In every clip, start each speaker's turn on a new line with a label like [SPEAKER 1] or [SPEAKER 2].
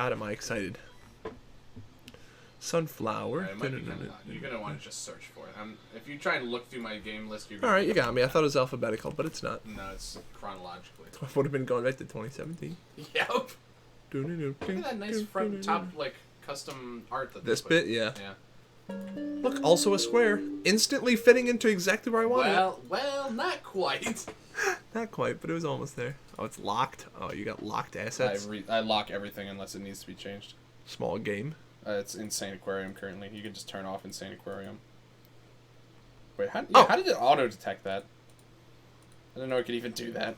[SPEAKER 1] God, am I excited. Sunflower.
[SPEAKER 2] You're going to want to just search for it. If you try and look through my game list, you're
[SPEAKER 1] Alright, you got me. I thought it was alphabetical, but it's not.
[SPEAKER 2] No, it's chronologically.
[SPEAKER 1] I would have been going back to 2017.
[SPEAKER 2] Yep. Look at that nice front top, like, custom art that
[SPEAKER 1] This
[SPEAKER 2] they put.
[SPEAKER 1] bit, yeah.
[SPEAKER 2] Yeah.
[SPEAKER 1] Look, also a square. Instantly fitting into exactly where I wanted it.
[SPEAKER 2] Well, not quite.
[SPEAKER 1] Not quite, but it was almost there. Oh, it's locked. Oh, you got locked assets.
[SPEAKER 2] I lock everything unless it needs to be changed.
[SPEAKER 1] Small game.
[SPEAKER 2] It's Insane Aquarium currently. You can just turn off Insane Aquarium. Wait, how did it auto-detect that? I didn't know it could even do that.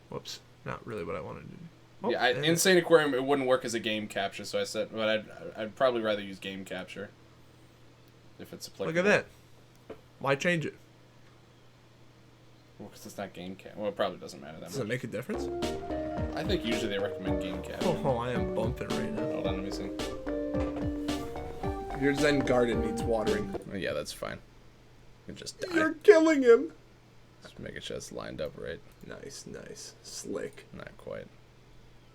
[SPEAKER 1] Whoops. Not really what I wanted to do. Oh,
[SPEAKER 2] yeah, Insane Aquarium, it wouldn't work as a game capture, so I said, but I'd probably rather use game capture. If it's applicable.
[SPEAKER 1] Look at that. Why change it?
[SPEAKER 2] Well, because it's not game capture. Well, it probably doesn't matter that much.
[SPEAKER 1] Does it make a difference?
[SPEAKER 2] I think usually they recommend game capture.
[SPEAKER 1] Oh, I am bumping right now.
[SPEAKER 2] Hold on, let me see.
[SPEAKER 1] Your Zen garden needs watering.
[SPEAKER 2] Oh, yeah, that's fine. You can just die.
[SPEAKER 1] You're killing him.
[SPEAKER 2] Just making sure it's lined up right.
[SPEAKER 1] Nice, nice. Slick.
[SPEAKER 2] Not quite.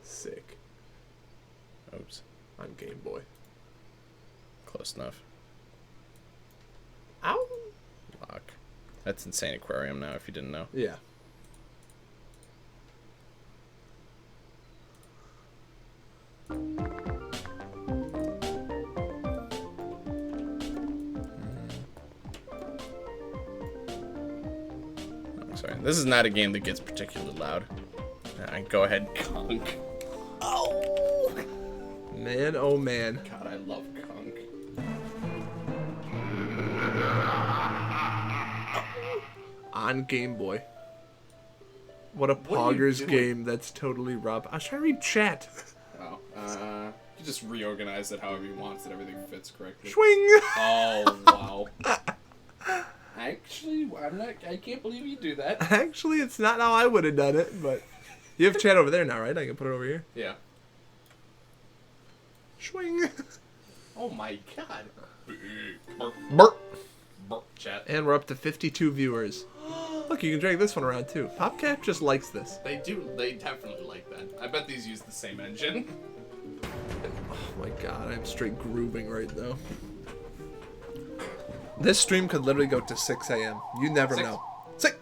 [SPEAKER 1] Sick.
[SPEAKER 2] Oops.
[SPEAKER 1] On Game Boy.
[SPEAKER 2] Close enough.
[SPEAKER 1] Ow!
[SPEAKER 2] Lock. That's Insane Aquarium now, if you didn't know.
[SPEAKER 1] Yeah.
[SPEAKER 2] Sorry, this is not a game that gets particularly loud. Go ahead, Kunk. Oh!
[SPEAKER 1] Man, oh man.
[SPEAKER 2] God, I love Kunk.
[SPEAKER 1] On Game Boy. What a poggers game. That's totally rough. I was trying to read chat.
[SPEAKER 2] Oh, you just reorganize it however you want so that everything fits correctly.
[SPEAKER 1] Swing!
[SPEAKER 2] Oh, wow. Actually, I can't believe you do that.
[SPEAKER 1] Actually, it's not how I would have done it, but you have chat over there now, right? I can put it over here.
[SPEAKER 2] Yeah.
[SPEAKER 1] Swing.
[SPEAKER 2] Oh my god.
[SPEAKER 1] Burp.
[SPEAKER 2] Burp, chat.
[SPEAKER 1] And we're up to 52 viewers. Look, you can drag this one around too. PopCap just likes this.
[SPEAKER 2] They do. They definitely like that. I bet these use the same engine.
[SPEAKER 1] Oh my god, I'm straight grooving right now. This stream could literally go to 6 a.m. You never know. 6.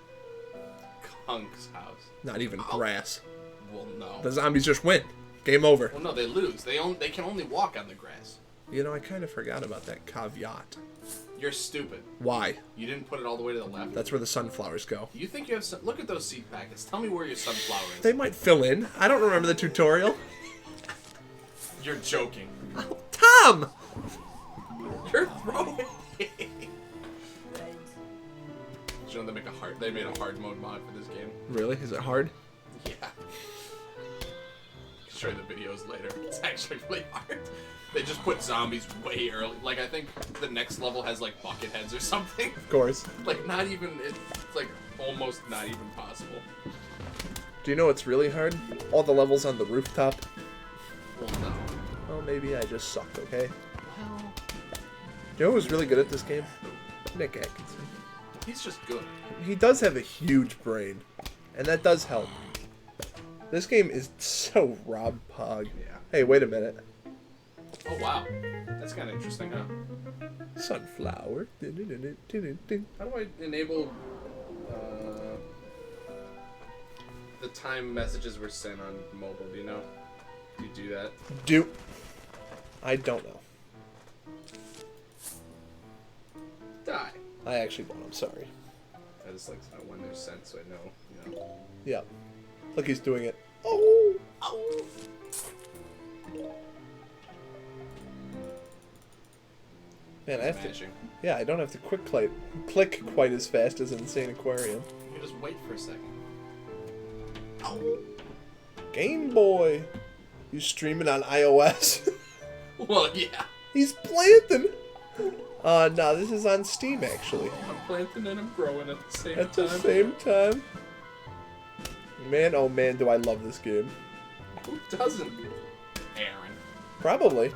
[SPEAKER 2] Kunk's house.
[SPEAKER 1] Not even grass.
[SPEAKER 2] Well, no.
[SPEAKER 1] The zombies just win. Game over.
[SPEAKER 2] Well, no, they lose. They can only walk on the grass.
[SPEAKER 1] You know, I kind of forgot about that caveat.
[SPEAKER 2] You're stupid.
[SPEAKER 1] Why?
[SPEAKER 2] You didn't put it all the way to the left.
[SPEAKER 1] That's where the sunflowers go.
[SPEAKER 2] You think you have some... Look at those seed packets. Tell me where your sunflower is.
[SPEAKER 1] They might fill in. I don't remember the tutorial.
[SPEAKER 2] You're joking.
[SPEAKER 1] Oh, Tom!
[SPEAKER 2] You're throwing it. Did you know they made a hard mode mod for this game?
[SPEAKER 1] Really? Is it hard?
[SPEAKER 2] Yeah. I'll show you the videos later. It's actually really hard. They just put zombies way early. Like, I think the next level has, like, bucket heads or something.
[SPEAKER 1] Of course.
[SPEAKER 2] Like, not even... It's, like, almost not even possible.
[SPEAKER 1] Do you know what's really hard? All the levels on the rooftop.
[SPEAKER 2] Well, no.
[SPEAKER 1] Well, maybe I just sucked, okay?
[SPEAKER 2] Well...
[SPEAKER 1] You know who's really good at this game? Nick Atkinson.
[SPEAKER 2] He's just good.
[SPEAKER 1] He does have a huge brain. And that does help. This game is so Rob Pog.
[SPEAKER 2] Yeah.
[SPEAKER 1] Hey, wait a minute.
[SPEAKER 2] Oh, wow. That's kind of interesting, huh?
[SPEAKER 1] Sunflower.
[SPEAKER 2] How do I enable the time messages were sent on mobile? Do you know? Do you do that?
[SPEAKER 1] I don't know.
[SPEAKER 2] Die.
[SPEAKER 1] I actually don't. I'm sorry.
[SPEAKER 2] I just like to know when they're sent so I know, you know.
[SPEAKER 1] Yeah. Look, he's doing it. Oh!
[SPEAKER 2] Oh!
[SPEAKER 1] Man, I have to... Yeah, I don't have to click quite as fast as Insane Aquarium.
[SPEAKER 2] You can just wait for a second.
[SPEAKER 1] Oh! Game Boy! You streaming on iOS?
[SPEAKER 2] Well, yeah.
[SPEAKER 1] He's planting! No, this is on Steam, actually.
[SPEAKER 2] I'm planting and I'm growing at the same time.
[SPEAKER 1] At the same time. Man, oh man, do I love this game.
[SPEAKER 2] Who doesn't? Aaron.
[SPEAKER 1] Probably.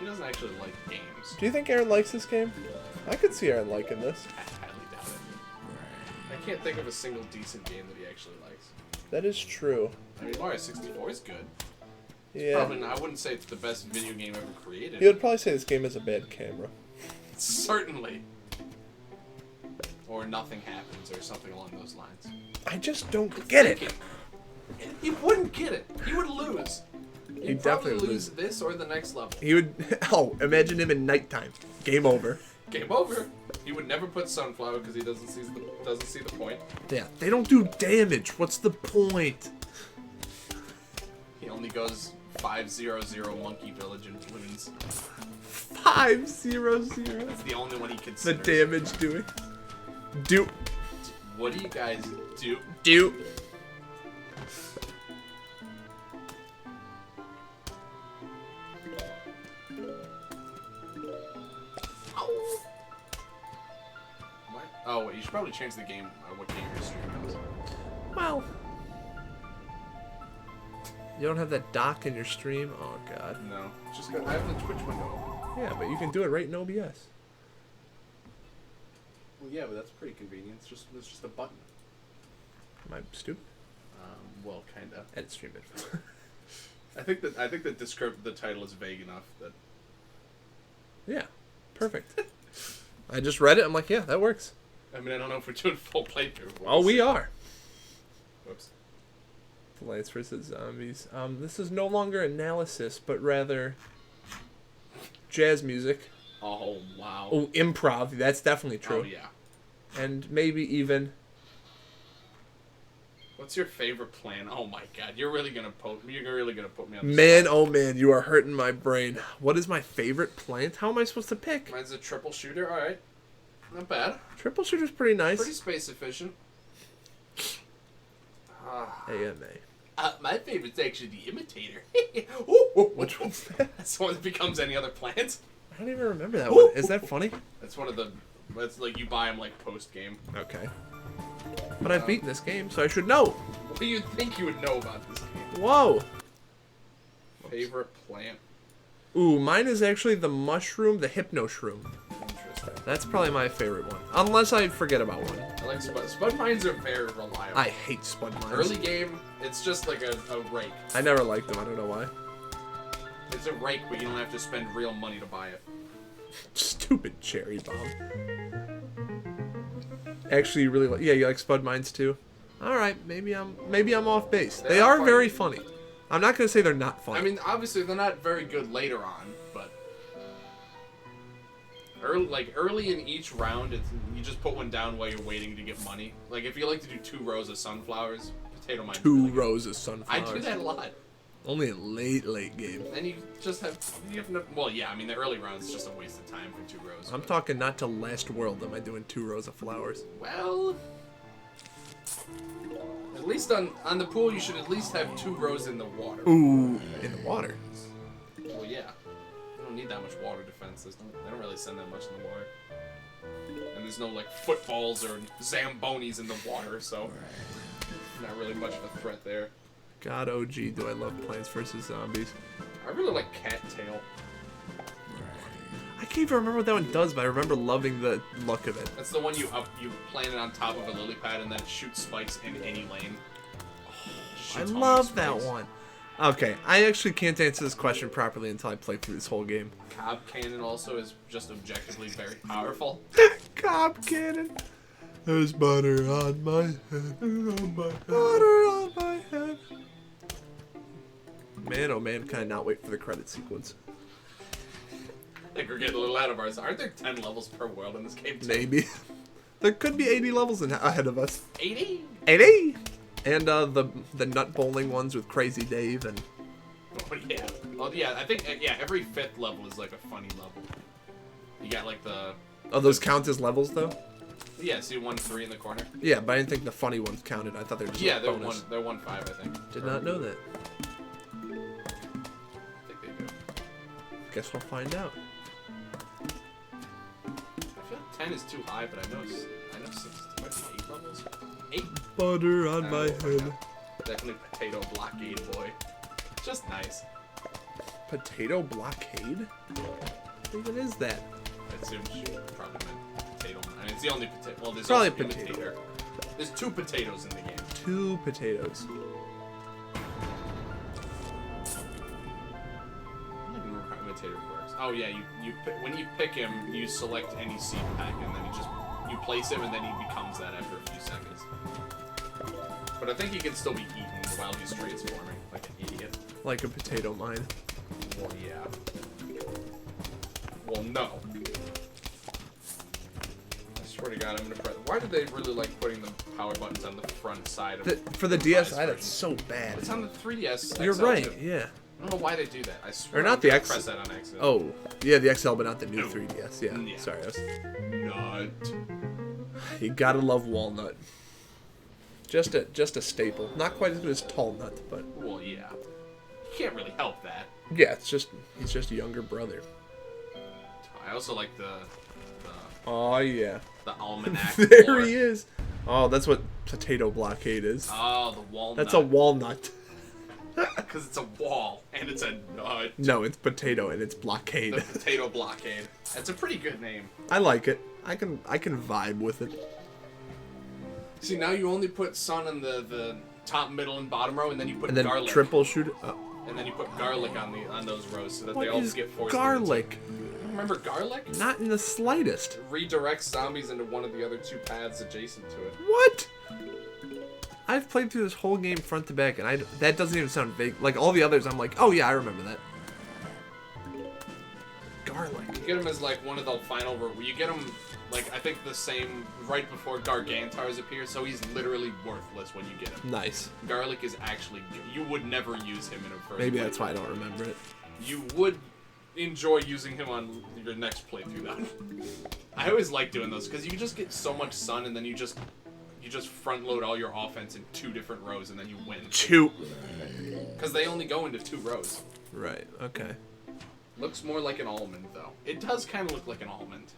[SPEAKER 2] He doesn't actually like games.
[SPEAKER 1] Do you think Aaron likes this game? I could see Aaron liking this.
[SPEAKER 2] I highly doubt it. I can't think of a single decent game that he actually likes.
[SPEAKER 1] That is true.
[SPEAKER 2] I mean, Mario 64 is good.
[SPEAKER 1] Yeah.
[SPEAKER 2] Probably not. I wouldn't say it's the best video game ever created.
[SPEAKER 1] He would probably say this game has a bad camera.
[SPEAKER 2] Certainly. Or nothing happens, or something along those lines.
[SPEAKER 1] I just don't get it.
[SPEAKER 2] He wouldn't get it. He would lose. He'd probably
[SPEAKER 1] definitely
[SPEAKER 2] lose this or the next level.
[SPEAKER 1] He would. Oh, imagine him in nighttime. Game over.
[SPEAKER 2] Game over. He would never put sunflower because he doesn't see the point.
[SPEAKER 1] Yeah, they don't do damage. What's the point?
[SPEAKER 2] He only goes 5-0-0 Monkey Village and balloons.
[SPEAKER 1] 5-0-0.
[SPEAKER 2] That's the only one he
[SPEAKER 1] The
[SPEAKER 2] considers.
[SPEAKER 1] damage doing. Do.
[SPEAKER 2] What do you guys do?
[SPEAKER 1] Do.
[SPEAKER 2] Oh, wait, you should probably change the game, what game your stream is.
[SPEAKER 1] Well. You don't have that dock in your stream? Oh, God.
[SPEAKER 2] No. Just I have the Twitch window open.
[SPEAKER 1] Yeah, but you can do it right in OBS.
[SPEAKER 2] Well, yeah, but that's pretty convenient. It's just a button.
[SPEAKER 1] Am I stupid?
[SPEAKER 2] Well, kinda.
[SPEAKER 1] Edit stream it.
[SPEAKER 2] I think that the title is vague enough that.
[SPEAKER 1] Yeah. Perfect. I just read it. I'm like, yeah, that works.
[SPEAKER 2] I mean, I don't know if we're doing full playthrough.
[SPEAKER 1] Oh, we are.
[SPEAKER 2] Whoops.
[SPEAKER 1] Plants vs. Zombies. This is no longer analysis, but rather jazz music.
[SPEAKER 2] Oh, wow.
[SPEAKER 1] Oh, improv. That's definitely true.
[SPEAKER 2] Oh, yeah.
[SPEAKER 1] And maybe even...
[SPEAKER 2] What's your favorite plan? Oh, my God. You're really going to put me on the
[SPEAKER 1] Man,
[SPEAKER 2] spot.
[SPEAKER 1] oh man, you are hurting my brain. What is my favorite plant? How am I supposed to pick?
[SPEAKER 2] Mine's a triple shooter. All right. Not bad.
[SPEAKER 1] Triple shooter's pretty nice.
[SPEAKER 2] Pretty space efficient.
[SPEAKER 1] AMA.
[SPEAKER 2] My favorite's actually the imitator.
[SPEAKER 1] Which one's that?
[SPEAKER 2] That's the one that becomes any other plant.
[SPEAKER 1] I don't even remember that one. Is that funny?
[SPEAKER 2] That's one of the... That's like you buy them like post-game.
[SPEAKER 1] Okay. But I've beaten this game, so I should know.
[SPEAKER 2] What do you think you would know about this game?
[SPEAKER 1] Whoa.
[SPEAKER 2] Favorite plant?
[SPEAKER 1] Ooh, mine is actually the mushroom, the hypno shroom.
[SPEAKER 2] Interesting.
[SPEAKER 1] That's probably my favorite one. Unless I forget about one.
[SPEAKER 2] I like Spud. Spud mines are very reliable.
[SPEAKER 1] I hate spud mines.
[SPEAKER 2] Early game, it's just like a rake.
[SPEAKER 1] I never liked them. I don't know why.
[SPEAKER 2] It's a rake, but you don't have to spend real money to buy it.
[SPEAKER 1] Stupid cherry bomb. Actually, you really like... Yeah, you like spud mines too? Alright, maybe I'm off base. They are
[SPEAKER 2] funny.
[SPEAKER 1] very funny. I'm not going to say they're not funny.
[SPEAKER 2] I mean, obviously they're not very good later on, but... Early in each round, you just put one down while you're waiting to get money. Like, if you like to do 2 rows of sunflowers, potato mine.
[SPEAKER 1] 2 rows of sunflowers.
[SPEAKER 2] I do that a lot.
[SPEAKER 1] Only in late game.
[SPEAKER 2] And you just have no, well, yeah, I mean, the early rounds is just a waste of time for 2 rows.
[SPEAKER 1] I'm talking not till last world am I doing 2 rows of flowers.
[SPEAKER 2] Well, at least on the pool, you should at least have 2 rows in the water.
[SPEAKER 1] Ooh, in the water.
[SPEAKER 2] Well, yeah. You don't need that much water defense. They don't really send that much in the water. And there's no, like, footballs or Zambonis in the water, so not really much of a threat there.
[SPEAKER 1] God, OG, do I love Plants vs. Zombies.
[SPEAKER 2] I really like Cattail.
[SPEAKER 1] I can't even remember what that one does, but I remember loving the look of it.
[SPEAKER 2] That's the one you plant it on top of a lily pad and then it shoots spikes in any lane.
[SPEAKER 1] I love that one. Okay, I actually can't answer this question properly until I play through this whole game.
[SPEAKER 2] Cob Cannon also is just objectively very powerful.
[SPEAKER 1] Cob Cannon. There's butter on my head. Butter on my head. Man, oh man, can I not wait for the credit sequence.
[SPEAKER 2] I think we're getting a little out of ours. Aren't there 10 levels per world in this game, too?
[SPEAKER 1] Maybe. There could be 80 levels ahead of us.
[SPEAKER 2] 80?
[SPEAKER 1] 80! And the nut bowling ones with Crazy Dave and...
[SPEAKER 2] Oh, yeah. Well, yeah, I think, yeah, every 5th level is like a funny level. You got like the...
[SPEAKER 1] Oh, those count as levels, though?
[SPEAKER 2] Yeah, see 1-3 in the corner?
[SPEAKER 1] Yeah, but I didn't think the funny ones counted. I thought they were just
[SPEAKER 2] Yeah,
[SPEAKER 1] bonus.
[SPEAKER 2] they're 1-5, I think.
[SPEAKER 1] Did not know that.
[SPEAKER 2] I think they do.
[SPEAKER 1] Guess we'll find out.
[SPEAKER 2] I feel like 10 is too high, but I know 6, might be 8 levels? 8?
[SPEAKER 1] Butter on my head.
[SPEAKER 2] Definitely Potato Blockade Boy. Just nice.
[SPEAKER 1] Potato blockade? What even is that?
[SPEAKER 2] I assume she probably meant potato. I mean, it's the only potato. Well, there's
[SPEAKER 1] Probably
[SPEAKER 2] also
[SPEAKER 1] potato.
[SPEAKER 2] imitator. There's 2 potatoes in the game.
[SPEAKER 1] 2 potatoes.
[SPEAKER 2] potato works. Oh yeah, when you pick him, you select any seed pack, and then you place him, and then he becomes that after a few seconds. But I think he can still be eaten while he's transforming, like an idiot.
[SPEAKER 1] Like a potato mine.
[SPEAKER 2] Well, yeah. Well, no. I swear to God, I'm gonna press. Why did they really like putting the power buttons on the front side of
[SPEAKER 1] For the DSi, that's so bad.
[SPEAKER 2] It's on the 3DS.
[SPEAKER 1] You're
[SPEAKER 2] XL
[SPEAKER 1] right,
[SPEAKER 2] too.
[SPEAKER 1] yeah.
[SPEAKER 2] I don't know why they do that. I swear.
[SPEAKER 1] Or not the X.
[SPEAKER 2] Press that on accident.
[SPEAKER 1] Oh, yeah, the XL, but not the new
[SPEAKER 2] No.
[SPEAKER 1] 3DS. Yeah,
[SPEAKER 2] Yeah.
[SPEAKER 1] sorry.
[SPEAKER 2] Nut.
[SPEAKER 1] You gotta love walnut. Just a staple. Not quite as good as tall nut, but
[SPEAKER 2] Well, yeah. You can't really help that.
[SPEAKER 1] yeah, he's just a younger brother.
[SPEAKER 2] I also like the
[SPEAKER 1] Oh yeah.
[SPEAKER 2] almanac.
[SPEAKER 1] There
[SPEAKER 2] lore.
[SPEAKER 1] he is. Oh, that's what potato blockade is.
[SPEAKER 2] Oh, the walnut.
[SPEAKER 1] That's a walnut.
[SPEAKER 2] Because it's a wall and it's a nut.
[SPEAKER 1] No, it's potato and it's blockade.
[SPEAKER 2] The potato blockade. That's a pretty good name.
[SPEAKER 1] I like it. I can vibe with it.
[SPEAKER 2] See, now you only put sun on the top, middle, and bottom row, and then you put
[SPEAKER 1] And then
[SPEAKER 2] garlic.
[SPEAKER 1] triple shoot.
[SPEAKER 2] And then you put garlic on those rows so that
[SPEAKER 1] What
[SPEAKER 2] they all
[SPEAKER 1] is
[SPEAKER 2] get forced.
[SPEAKER 1] garlic?
[SPEAKER 2] Remember garlic?
[SPEAKER 1] Not in the slightest.
[SPEAKER 2] It redirects zombies into one of the other two paths adjacent to it.
[SPEAKER 1] What? I've played through this whole game front to back, and that doesn't even sound vague. Like all the others, I'm like, oh yeah, I remember that. Garlic.
[SPEAKER 2] You get them as like one of the final. You get them like I think the same right before Gargantars appear, so he's literally worthless when you get him.
[SPEAKER 1] Nice.
[SPEAKER 2] Garlic is actually good. You would never use him in a first.
[SPEAKER 1] Maybe that's why I don't remember it.
[SPEAKER 2] You would enjoy using him on your next playthrough though. I always like doing those because you just get so much sun and then you just front load all your offense in 2 different rows and then you win.
[SPEAKER 1] 2.
[SPEAKER 2] Because they only go into 2 rows.
[SPEAKER 1] Right. Okay.
[SPEAKER 2] Looks more like an almond though. It does kind of look like an almond.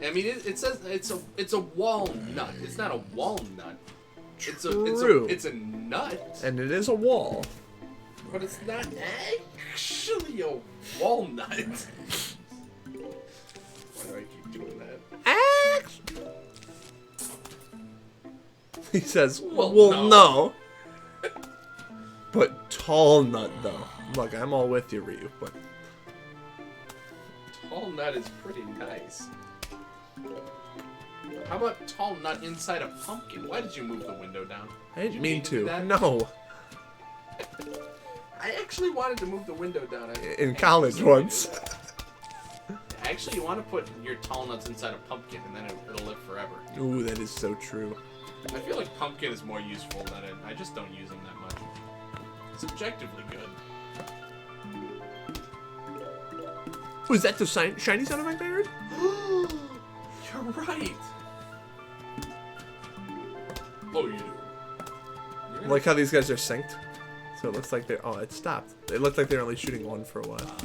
[SPEAKER 2] I mean, it says it's a walnut. It's not a walnut.
[SPEAKER 1] True.
[SPEAKER 2] It's a nut.
[SPEAKER 1] And it is a wall.
[SPEAKER 2] But it's not actually a walnut. Why do I keep doing that?
[SPEAKER 1] He says,
[SPEAKER 2] Well,
[SPEAKER 1] well,
[SPEAKER 2] no.
[SPEAKER 1] no. But tall nut, though. Look, I'm all with you, Ryu, but...
[SPEAKER 2] Tall nut is pretty nice. How about tall nut inside a pumpkin? Why did you move the window down?
[SPEAKER 1] I didn't
[SPEAKER 2] you
[SPEAKER 1] mean
[SPEAKER 2] do
[SPEAKER 1] to.
[SPEAKER 2] that?
[SPEAKER 1] No.
[SPEAKER 2] I actually wanted to move the window down.
[SPEAKER 1] In college once.
[SPEAKER 2] Actually, you want to put your tall nuts inside a pumpkin, and then it'll live forever.
[SPEAKER 1] Ooh, that is so true.
[SPEAKER 2] I feel like pumpkin is more useful than it. I just don't use them that much. It's objectively good.
[SPEAKER 1] Was that the shiny sound effect I heard?
[SPEAKER 2] You're right. Oh, you do.
[SPEAKER 1] Like how these guys are synced. So it looks like they're... Oh, it stopped. It looked like they're only shooting one for a while.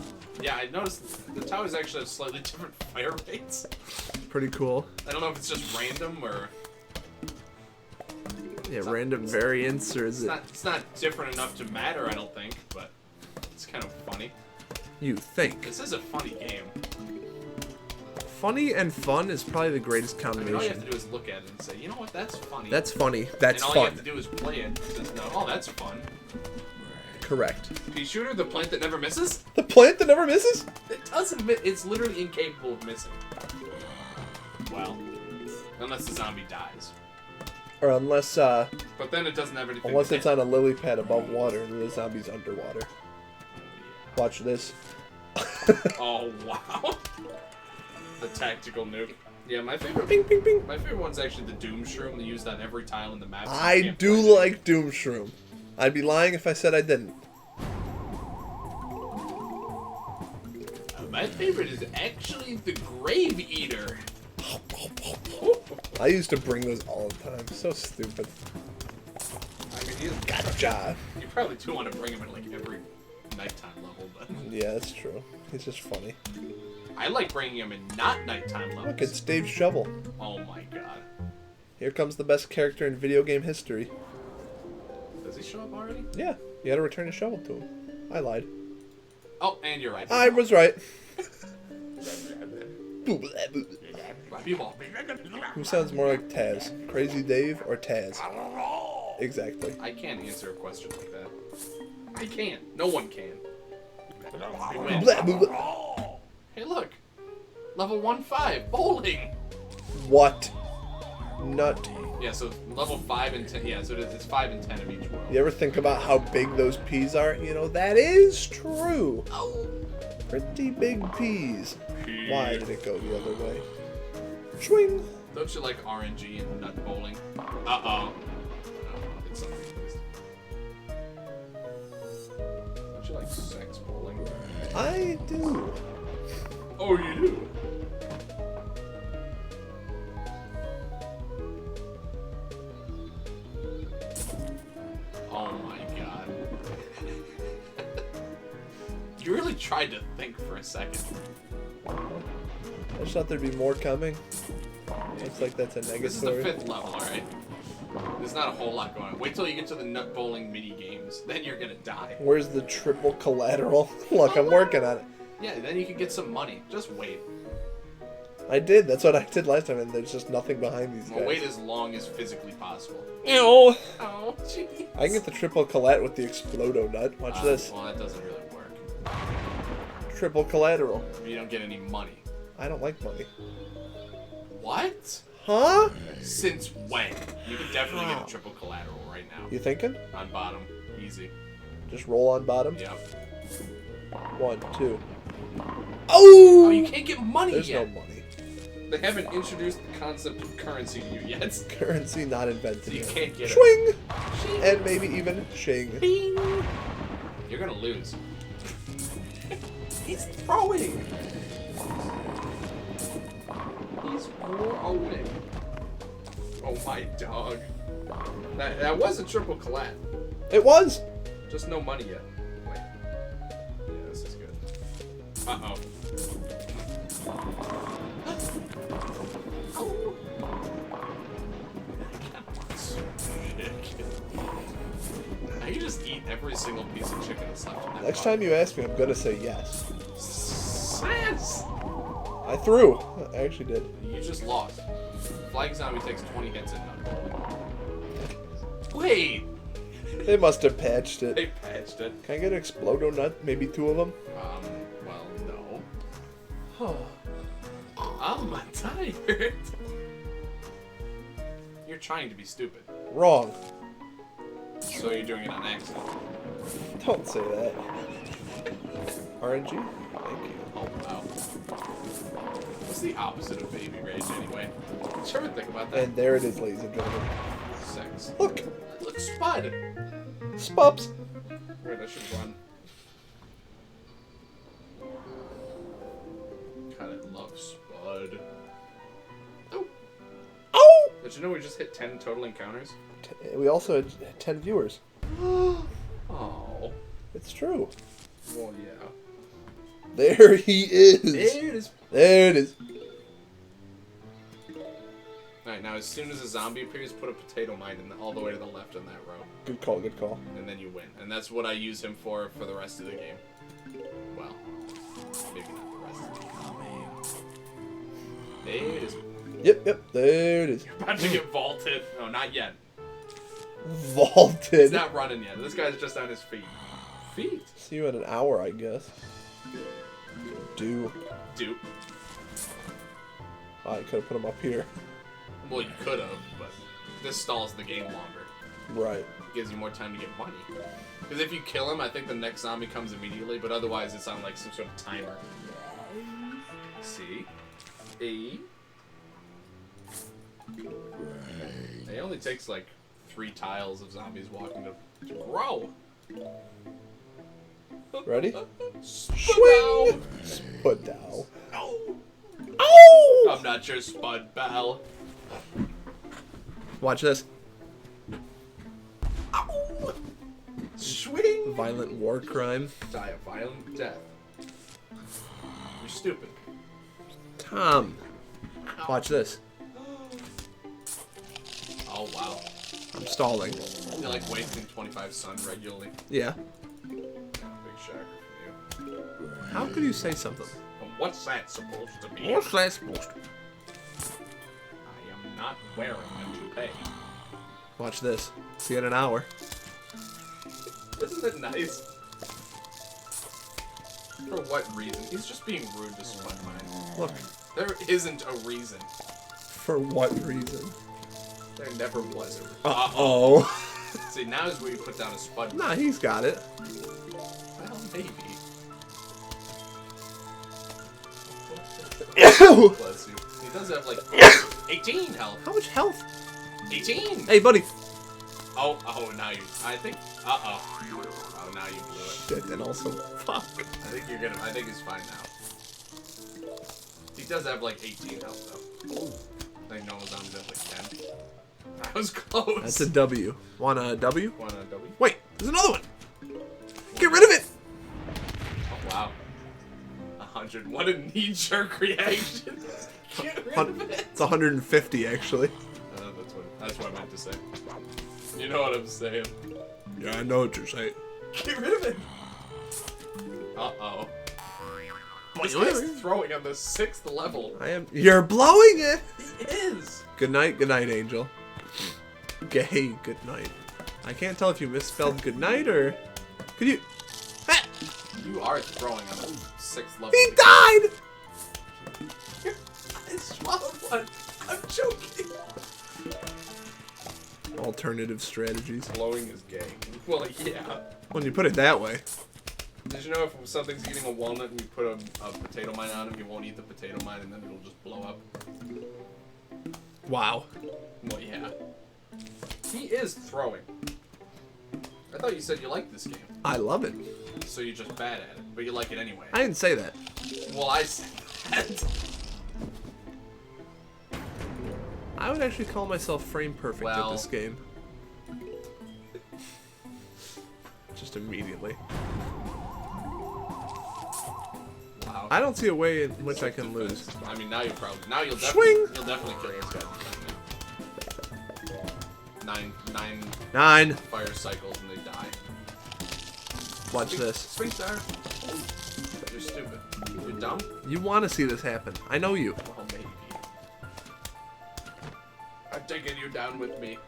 [SPEAKER 2] Yeah, I noticed the towers actually have slightly different fire rates.
[SPEAKER 1] Pretty cool.
[SPEAKER 2] I don't know if it's just random or...
[SPEAKER 1] Yeah, random variants, or is it...
[SPEAKER 2] It's not different enough to matter, I don't think, but it's kind of funny.
[SPEAKER 1] You think.
[SPEAKER 2] This is a funny game.
[SPEAKER 1] Funny and fun is probably the greatest
[SPEAKER 2] I mean, all you
[SPEAKER 1] combination.
[SPEAKER 2] have to do is look at it and say, you know what, that's funny.
[SPEAKER 1] That's funny. That's
[SPEAKER 2] and all you
[SPEAKER 1] fun.
[SPEAKER 2] have to do is play it. Just know, oh, that's fun.
[SPEAKER 1] Correct.
[SPEAKER 2] Pea shooter, the plant that never misses?
[SPEAKER 1] The plant that never misses?
[SPEAKER 2] It doesn't miss. It's literally incapable of missing. Well, unless the zombie dies.
[SPEAKER 1] Or unless,
[SPEAKER 2] But then it doesn't have anything
[SPEAKER 1] unless
[SPEAKER 2] to
[SPEAKER 1] it's on a lily pad above water and the zombie's underwater. Watch this.
[SPEAKER 2] Oh, wow. The tactical nuke. Yeah, my favorite.
[SPEAKER 1] Ping, ping, ping.
[SPEAKER 2] My favorite one's actually the Doom Shroom. They use that on every tile in the map. So you
[SPEAKER 1] I
[SPEAKER 2] can't
[SPEAKER 1] do
[SPEAKER 2] find it.
[SPEAKER 1] like Doom Shroom. I'd be lying if I said I didn't.
[SPEAKER 2] My favorite is actually the Grave Eater.
[SPEAKER 1] I used to bring those all the time. So stupid.
[SPEAKER 2] I mean, he's
[SPEAKER 1] Gotcha.
[SPEAKER 2] You probably do want to bring him at like every nighttime level, but
[SPEAKER 1] Yeah, that's true. He's just funny.
[SPEAKER 2] I like bringing him in not nighttime levels.
[SPEAKER 1] Look, it's Dave's shovel.
[SPEAKER 2] Oh my god.
[SPEAKER 1] Here comes the best character in video game history.
[SPEAKER 2] Does he show up already?
[SPEAKER 1] Yeah, you gotta return the shovel to him. I lied.
[SPEAKER 2] Oh, and you're right.
[SPEAKER 1] I was right. Who sounds more like Taz? Crazy Dave or Taz? Exactly.
[SPEAKER 2] I can't answer a question like that. I can't. No one can. We win. Hey, look. Level 1-5. Bowling.
[SPEAKER 1] What? Nut.
[SPEAKER 2] Yeah, so level 5 and 10. Yeah, so it's 5 and 10 of each world.
[SPEAKER 1] You ever think about how big those peas are? You know, that is true.
[SPEAKER 2] Oh.
[SPEAKER 1] Pretty big peas. Why did it go the other way? Swing.
[SPEAKER 2] Don't you like RNG and nut bowling? Uh-oh. It's something. Don't you like sex bowling?
[SPEAKER 1] I do.
[SPEAKER 2] Oh, you do? Oh my god. You really tried to think for a second.
[SPEAKER 1] I just thought there'd be more coming. Looks like that's a negatory.
[SPEAKER 2] This is the 5th level, alright? There's not a whole lot going on. Wait till you get to the nut bowling mini games. Then you're gonna die.
[SPEAKER 1] Where's the triple collateral? Look, I'm working on it.
[SPEAKER 2] Yeah, then you can get some money. Just wait.
[SPEAKER 1] I did. That's what I did last time, and there's just nothing behind these guys.
[SPEAKER 2] Well, wait as long as physically possible.
[SPEAKER 1] Ew.
[SPEAKER 2] Oh, jeez.
[SPEAKER 1] I can get the triple collat with the Explodo nut. Watch this.
[SPEAKER 2] Well, that doesn't really work.
[SPEAKER 1] Triple collateral.
[SPEAKER 2] You don't get any money.
[SPEAKER 1] I don't like money.
[SPEAKER 2] What?
[SPEAKER 1] Huh?
[SPEAKER 2] Since when? You can definitely get a triple collateral right now.
[SPEAKER 1] You thinking?
[SPEAKER 2] On bottom. Easy.
[SPEAKER 1] Just roll on bottom?
[SPEAKER 2] Yep.
[SPEAKER 1] 1, 2. Oh!
[SPEAKER 2] Oh, you can't get money
[SPEAKER 1] There's
[SPEAKER 2] yet.
[SPEAKER 1] no money.
[SPEAKER 2] They haven't introduced the concept of currency to you yet.
[SPEAKER 1] Currency not invented
[SPEAKER 2] So you
[SPEAKER 1] yet.
[SPEAKER 2] can't get
[SPEAKER 1] Swing!
[SPEAKER 2] it.
[SPEAKER 1] And maybe even shing.
[SPEAKER 2] Bing. You're gonna lose. He's throwing. He's throwing. Oh my dog. That was a triple collat.
[SPEAKER 1] It was!
[SPEAKER 2] Just no money yet. Wait. Yeah, this is good. Uh-oh. Now you just eat every single piece of chicken that's left in that
[SPEAKER 1] Next
[SPEAKER 2] pot.
[SPEAKER 1] time you ask me, I'm gonna say yes.
[SPEAKER 2] Yes!
[SPEAKER 1] I threw. I actually did.
[SPEAKER 2] You just lost. Flying Zombie takes 20 hits and none. Wait!
[SPEAKER 1] They must have patched it.
[SPEAKER 2] They patched it.
[SPEAKER 1] Can I get an Explodo nut? Maybe 2 of them?
[SPEAKER 2] Well, no. I'm tired. You're trying to be stupid.
[SPEAKER 1] Wrong.
[SPEAKER 2] So you're doing it on accident.
[SPEAKER 1] Don't say that. RNG? Thank you.
[SPEAKER 2] Oh, wow. What's the opposite of baby rage, anyway? Did you ever think about that?
[SPEAKER 1] And there it is, ladies and gentlemen.
[SPEAKER 2] Sex.
[SPEAKER 1] Look!
[SPEAKER 2] Look, Spud!
[SPEAKER 1] Spups!
[SPEAKER 2] Wait, I should run. Kinda love Spud. Oh!
[SPEAKER 1] Oh!
[SPEAKER 2] Did you know we just hit 10 total encounters?
[SPEAKER 1] We also had 10 viewers.
[SPEAKER 2] Oh.
[SPEAKER 1] It's true.
[SPEAKER 2] Well, yeah.
[SPEAKER 1] There he is!
[SPEAKER 2] There it is.
[SPEAKER 1] There it is.
[SPEAKER 2] Alright, now as soon as a zombie appears, put a potato mine all the way to the left on that row.
[SPEAKER 1] Good call, good call.
[SPEAKER 2] And then you win. And that's what I use him for the rest of the game. Well, maybe not the rest of the game. There it is.
[SPEAKER 1] Yep, there it is.
[SPEAKER 2] You're about to get vaulted. No, not yet.
[SPEAKER 1] Vaulted.
[SPEAKER 2] He's not running yet. This guy's just on his feet. Feet?
[SPEAKER 1] See you in an hour, I guess. Dupe. I could have put him up here.
[SPEAKER 2] Well, you could have, but this stalls the game longer.
[SPEAKER 1] Right.
[SPEAKER 2] It gives you more time to get money. Because if you kill him, I think the next zombie comes immediately, but otherwise it's on like some sort of timer. C. E. It only takes like 3 tiles of zombies walking to grow.
[SPEAKER 1] Ready?
[SPEAKER 2] Swing!
[SPEAKER 1] Spudow.
[SPEAKER 2] Ow!
[SPEAKER 1] Ow!
[SPEAKER 2] I'm not your Spud pal.
[SPEAKER 1] Watch this.
[SPEAKER 2] Ow! Swing!
[SPEAKER 1] Violent war crime.
[SPEAKER 2] Die a violent death. You're stupid.
[SPEAKER 1] Tom. Watch this.
[SPEAKER 2] Oh wow.
[SPEAKER 1] I'm stalling.
[SPEAKER 2] You're like wasting 25 sun regularly.
[SPEAKER 1] Yeah.
[SPEAKER 2] Big shocker from you.
[SPEAKER 1] How could you say something?
[SPEAKER 2] But what's that supposed to be?
[SPEAKER 1] What's that supposed to be?
[SPEAKER 2] I am not wearing a toupee.
[SPEAKER 1] Watch this. See you in an hour.
[SPEAKER 2] Isn't it nice? For what reason? He's just being rude to Spudmine.
[SPEAKER 1] Look.
[SPEAKER 2] There isn't a reason.
[SPEAKER 1] For what reason?
[SPEAKER 2] There never was a reason.
[SPEAKER 1] Uh-oh.
[SPEAKER 2] See, now is where you put down a Spudmine.
[SPEAKER 1] Nah, he's got it.
[SPEAKER 2] Well, maybe.
[SPEAKER 1] Ew!
[SPEAKER 2] Bless you. He does have, like, 18 health.
[SPEAKER 1] How much health?
[SPEAKER 2] 18!
[SPEAKER 1] Hey, buddy.
[SPEAKER 2] Oh, now you... I think... Uh-oh. Oh, now you blew it.
[SPEAKER 1] Shit, and also, fuck.
[SPEAKER 2] I think you're gonna... I think it's fine now. He does have, like, 18 health, though. I think no one's on him like 10. That was close.
[SPEAKER 1] That's a W. Want a W?
[SPEAKER 2] Want a W?
[SPEAKER 1] Wait, there's another one. Get rid of it.
[SPEAKER 2] Oh, wow. 100. What a knee-jerk reaction. Get rid of it.
[SPEAKER 1] It's 150, actually.
[SPEAKER 2] That's what I meant to say. You know what I'm saying.
[SPEAKER 1] Yeah, I know what you're saying.
[SPEAKER 2] Get rid of it. Uh-oh. This guy's throwing on the 6th level.
[SPEAKER 1] I am. You're blowing it.
[SPEAKER 2] He is.
[SPEAKER 1] Good night, Angel. Gay, good night. I can't tell if you misspelled good night or. Could you? Ah!
[SPEAKER 2] You are throwing on the 6th level.
[SPEAKER 1] He died.
[SPEAKER 2] I swallowed one. I'm joking.
[SPEAKER 1] Alternative strategies.
[SPEAKER 2] Blowing is gay. Well, yeah.
[SPEAKER 1] When you put it that way.
[SPEAKER 2] Did you know if something's eating a walnut and you put a potato mine on him, he won't eat the potato mine and then it'll just blow up?
[SPEAKER 1] Wow.
[SPEAKER 2] Well, yeah. He is throwing. I thought you said you liked this game.
[SPEAKER 1] I love it.
[SPEAKER 2] So you're just bad at it, but you like it anyway.
[SPEAKER 1] I didn't say that.
[SPEAKER 2] Well, I said that.
[SPEAKER 1] I would actually call myself frame perfect at this game. Just immediately.
[SPEAKER 2] Wow.
[SPEAKER 1] I don't see a way in which I can lose.
[SPEAKER 2] I mean, now you'll definitely
[SPEAKER 1] Swing!
[SPEAKER 2] You'll definitely kill this guy. 9 fire cycles and they die.
[SPEAKER 1] Watch this.
[SPEAKER 2] Swing star. You're stupid. You're dumb.
[SPEAKER 1] You want to see this happen. I know you.
[SPEAKER 2] Oh, maybe. I'm taking you down with me.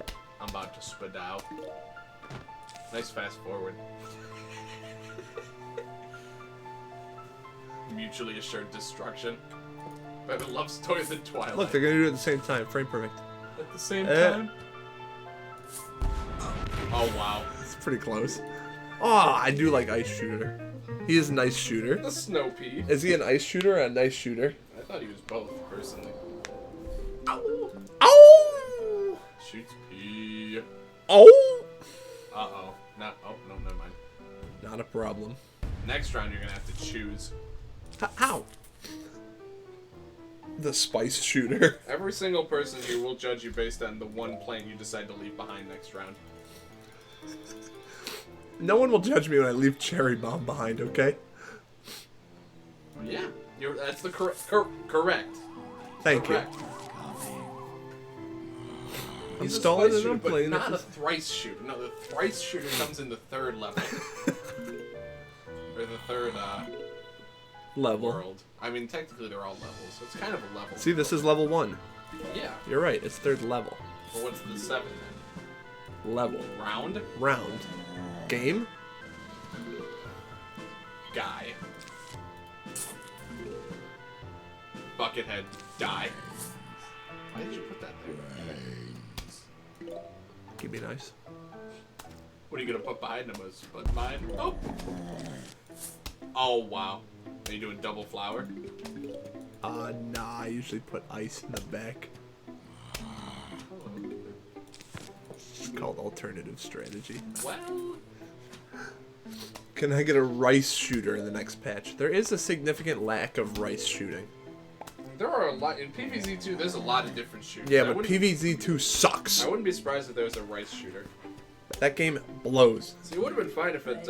[SPEAKER 2] I'm about to spit out. Nice fast forward. Mutually assured destruction. Better love story than Twilight.
[SPEAKER 1] Look, they're gonna do it at the same time. Frame perfect.
[SPEAKER 2] At the same time? Oh, wow.
[SPEAKER 1] It's pretty close. Oh, I do like Ice Shooter. He is a nice shooter.
[SPEAKER 2] The Snow Pea.
[SPEAKER 1] Is he an ice shooter or a nice shooter?
[SPEAKER 2] I thought he was both, personally.
[SPEAKER 1] Ow! Ow!
[SPEAKER 2] Shoots pea.
[SPEAKER 1] Oh!
[SPEAKER 2] Uh-oh. No, never mind.
[SPEAKER 1] Not a problem.
[SPEAKER 2] Next round, you're gonna have to choose.
[SPEAKER 1] How? The spice shooter.
[SPEAKER 2] Every single person here will judge you based on the one plant you decide to leave behind next round.
[SPEAKER 1] No one will judge me when I leave Cherry Bomb behind, okay?
[SPEAKER 2] Yeah, that's the correct.
[SPEAKER 1] Thank you. I'm stalling and I'm playing.
[SPEAKER 2] Not a thrice shooter. No, the thrice shooter comes in the 3rd level. Or the 3rd
[SPEAKER 1] level.
[SPEAKER 2] world. I mean, technically they're all levels, so it's kind of a level.
[SPEAKER 1] See, this is level 1.
[SPEAKER 2] Yeah.
[SPEAKER 1] You're right, it's 3rd level.
[SPEAKER 2] But what's the 7th then?
[SPEAKER 1] Level.
[SPEAKER 2] Round?
[SPEAKER 1] Round. Game?
[SPEAKER 2] Guy. Buckethead. Die. Why did you put that there?
[SPEAKER 1] Keep me nice.
[SPEAKER 2] What are you gonna put behind him? But mine? Oh! Oh, wow. Are you doing double flower?
[SPEAKER 1] Nah, I usually put ice in the back. It's called alternative strategy.
[SPEAKER 2] Well...
[SPEAKER 1] Can I get a rice shooter in the next patch? There is a significant lack of rice shooting.
[SPEAKER 2] There are a lot... In PvZ2, there's a lot of different shooters.
[SPEAKER 1] Yeah, but PvZ2 sucks.
[SPEAKER 2] I wouldn't be surprised if there was a rice shooter.
[SPEAKER 1] That game blows.
[SPEAKER 2] See, it would have been fine if it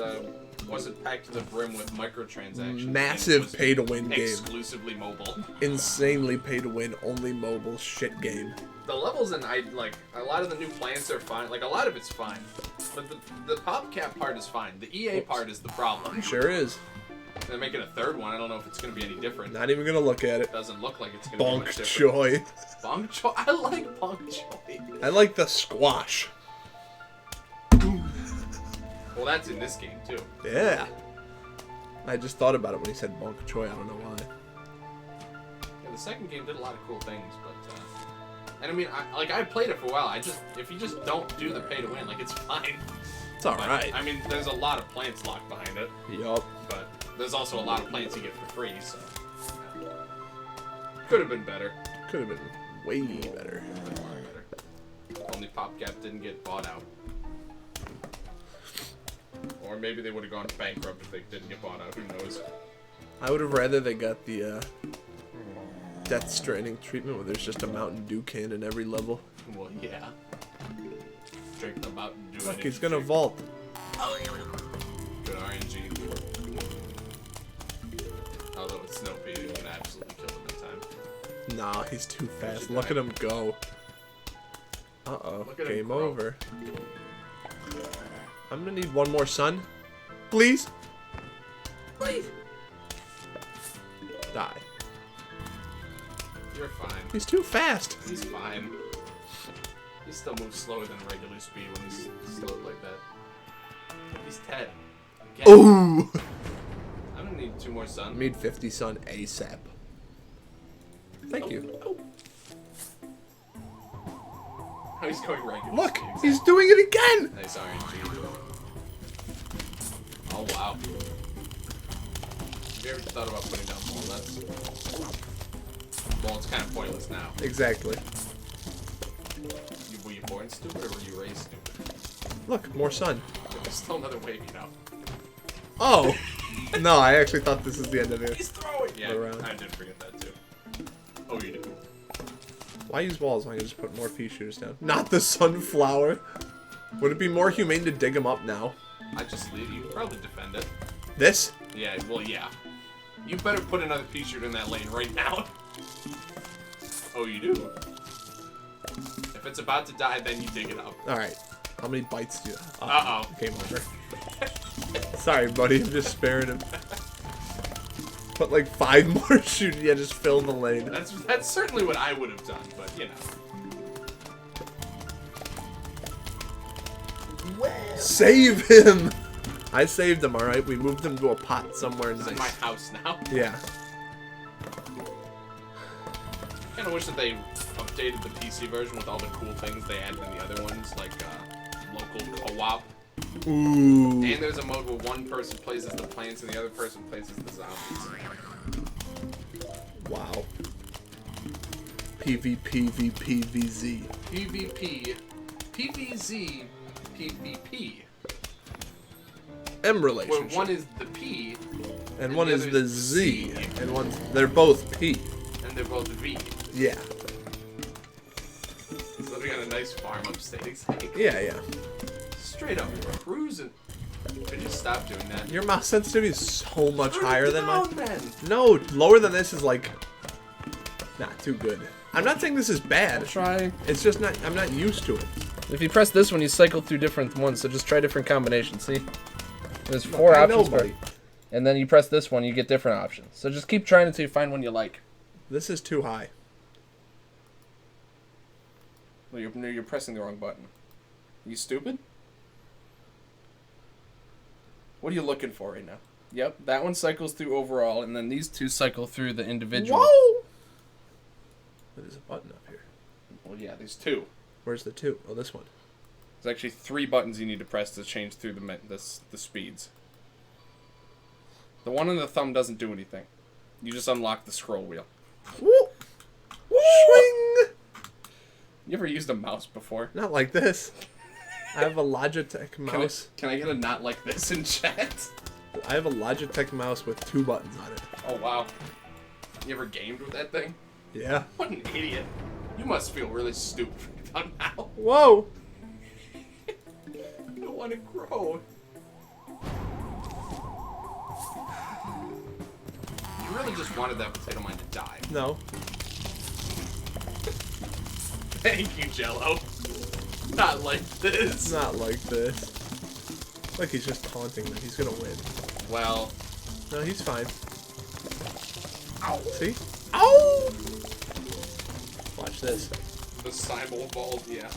[SPEAKER 2] wasn't packed to the brim with microtransactions.
[SPEAKER 1] Massive pay-to-win game.
[SPEAKER 2] Exclusively mobile.
[SPEAKER 1] Insanely pay-to-win, only mobile shit game.
[SPEAKER 2] The levels in a lot of the new plants are fine. Like, a lot of it's fine. But the PopCap part is fine. The EA part is the problem.
[SPEAKER 1] Sure is.
[SPEAKER 2] They're making a 3rd one. I don't know if it's going to be any different.
[SPEAKER 1] Not even gonna look at it.
[SPEAKER 2] Doesn't look like it's going to be much different.
[SPEAKER 1] Joy.
[SPEAKER 2] Bonk Joy? I like Bonk Joy.
[SPEAKER 1] I like the squash.
[SPEAKER 2] Well, that's in this game, too.
[SPEAKER 1] Yeah. I just thought about it when he said Bonk Choi. I don't know why.
[SPEAKER 2] Yeah, the second game did a lot of cool things, but and I mean, I played it for a while. If you just don't do the pay to win, like it's fine.
[SPEAKER 1] It's alright.
[SPEAKER 2] I mean, there's a lot of plants locked behind it.
[SPEAKER 1] Yup.
[SPEAKER 2] But there's also a lot of plants you get for free, so could have been better.
[SPEAKER 1] Could have been way better.
[SPEAKER 2] Only PopCap didn't get bought out. Or maybe they would have gone bankrupt if they didn't get bought out. Who knows?
[SPEAKER 1] I would have rather they got the Death Stranding treatment where there's just a Mountain Dew can in every level.
[SPEAKER 2] Well, yeah. Drink the Mountain Dew.
[SPEAKER 1] Look, he's gonna vault.
[SPEAKER 2] Good RNG. Although it's Snoopy, you can absolutely kill him in time.
[SPEAKER 1] Nah, he's too fast. Look at him go. Uh-oh. Game over. I'm gonna need one more sun. Please? Please? Die.
[SPEAKER 2] You're fine.
[SPEAKER 1] He's too fast.
[SPEAKER 2] He's fine. He still moves slower than regular speed when he's slowed like that. He's 10. Again.
[SPEAKER 1] Ooh!
[SPEAKER 2] I'm gonna need 2 more sun.
[SPEAKER 1] Need 50 sun ASAP. Thank you.
[SPEAKER 2] Oh. Oh, he's going regular
[SPEAKER 1] Look!
[SPEAKER 2] speed, exactly.
[SPEAKER 1] He's doing it again!
[SPEAKER 2] Nice RNG. Oh, wow. Have you ever thought about putting down walnuts? Well, it's kind of pointless now.
[SPEAKER 1] Exactly.
[SPEAKER 2] Were you born stupid or were you raised stupid?
[SPEAKER 1] Look, more sun.
[SPEAKER 2] There's still another wave, you know.
[SPEAKER 1] Oh! No, I actually thought this was the end of it.
[SPEAKER 2] He's throwing! Yeah,
[SPEAKER 1] Around.
[SPEAKER 2] I did forget that too. Oh, you did.
[SPEAKER 1] Why use walls when I can just put more pea shooters down? Not the sunflower! Would it be more humane to dig them up now?
[SPEAKER 2] I just leave. You could probably defend it.
[SPEAKER 1] This?
[SPEAKER 2] Yeah, well, yeah. You better put another pea shooter in that lane right now. Oh, you do? If it's about to die, then you dig it up.
[SPEAKER 1] Alright. How many bites do you...
[SPEAKER 2] Uh-oh.
[SPEAKER 1] Game over. Sorry, buddy. I'm just sparing him. Put like 5 more shooters. Yeah, just fill the lane.
[SPEAKER 2] That's certainly what I would have done, but, you know.
[SPEAKER 1] Save him! I saved him, alright? We moved him to a pot somewhere
[SPEAKER 2] This
[SPEAKER 1] nice.
[SPEAKER 2] is my house now.
[SPEAKER 1] Yeah.
[SPEAKER 2] I kind of wish that they updated the PC version with all the cool things they added in the other ones, like local co-op.
[SPEAKER 1] Ooh.
[SPEAKER 2] And there's a mode where one person plays as the plants and the other person plays as the zombies.
[SPEAKER 1] Wow. PvP, VP, VZ.
[SPEAKER 2] PvP, PvZ, PvP.
[SPEAKER 1] M
[SPEAKER 2] Where
[SPEAKER 1] relationship.
[SPEAKER 2] one is the P,
[SPEAKER 1] and one
[SPEAKER 2] the
[SPEAKER 1] is
[SPEAKER 2] other
[SPEAKER 1] the
[SPEAKER 2] is
[SPEAKER 1] Z.
[SPEAKER 2] the C.
[SPEAKER 1] And they're both P.
[SPEAKER 2] and they're both V.
[SPEAKER 1] Yeah.
[SPEAKER 2] So we got a nice farm upstate, exactly.
[SPEAKER 1] Yeah, yeah.
[SPEAKER 2] Straight up cruising. Could you stop doing that?
[SPEAKER 1] Your mouse sensitivity is so much
[SPEAKER 2] Turn it
[SPEAKER 1] higher than
[SPEAKER 2] down,
[SPEAKER 1] mine.
[SPEAKER 2] then.
[SPEAKER 1] No, lower than this is like not too good. I'm not saying this is bad.
[SPEAKER 3] Try.
[SPEAKER 1] It's just not. I'm not used to it.
[SPEAKER 3] If you press this one, you cycle through different ones, so just try different combinations, see? There's 4
[SPEAKER 1] I know,
[SPEAKER 3] options,
[SPEAKER 1] buddy.
[SPEAKER 3] and then you press this one, you get different options. So just keep trying until you find one you like.
[SPEAKER 1] This is too high.
[SPEAKER 2] Well, you're pressing the wrong button. You stupid? What are you looking for right now?
[SPEAKER 3] Yep, that one cycles through overall, and then these 2 cycle through the individual.
[SPEAKER 1] Whoa! There's a button up here.
[SPEAKER 2] Well, yeah, there's 2.
[SPEAKER 1] Where's the 2? Oh, this one.
[SPEAKER 2] There's actually 3 buttons you need to press to change through the speeds. The one on the thumb doesn't do anything. You just unlock the scroll wheel.
[SPEAKER 1] Woo! Swing!
[SPEAKER 2] You ever used a mouse before?
[SPEAKER 1] Not like this. I have a Logitech mouse.
[SPEAKER 2] Can I get a not like this in chat?
[SPEAKER 1] I have a Logitech mouse with 2 buttons on it.
[SPEAKER 2] Oh, wow. You ever gamed with that thing?
[SPEAKER 1] Yeah.
[SPEAKER 2] What an idiot. You must feel really stupid for done now.
[SPEAKER 1] Whoa!
[SPEAKER 2] I don't want to grow. You really just wanted that potato mine to die.
[SPEAKER 1] No.
[SPEAKER 2] Thank you, Jello. Not like this.
[SPEAKER 1] Not like this. Look, he's just taunting me. He's gonna win.
[SPEAKER 2] Well.
[SPEAKER 1] No, he's fine.
[SPEAKER 2] Ow.
[SPEAKER 1] See? Ow! Watch this.
[SPEAKER 2] The simul ball, yeah.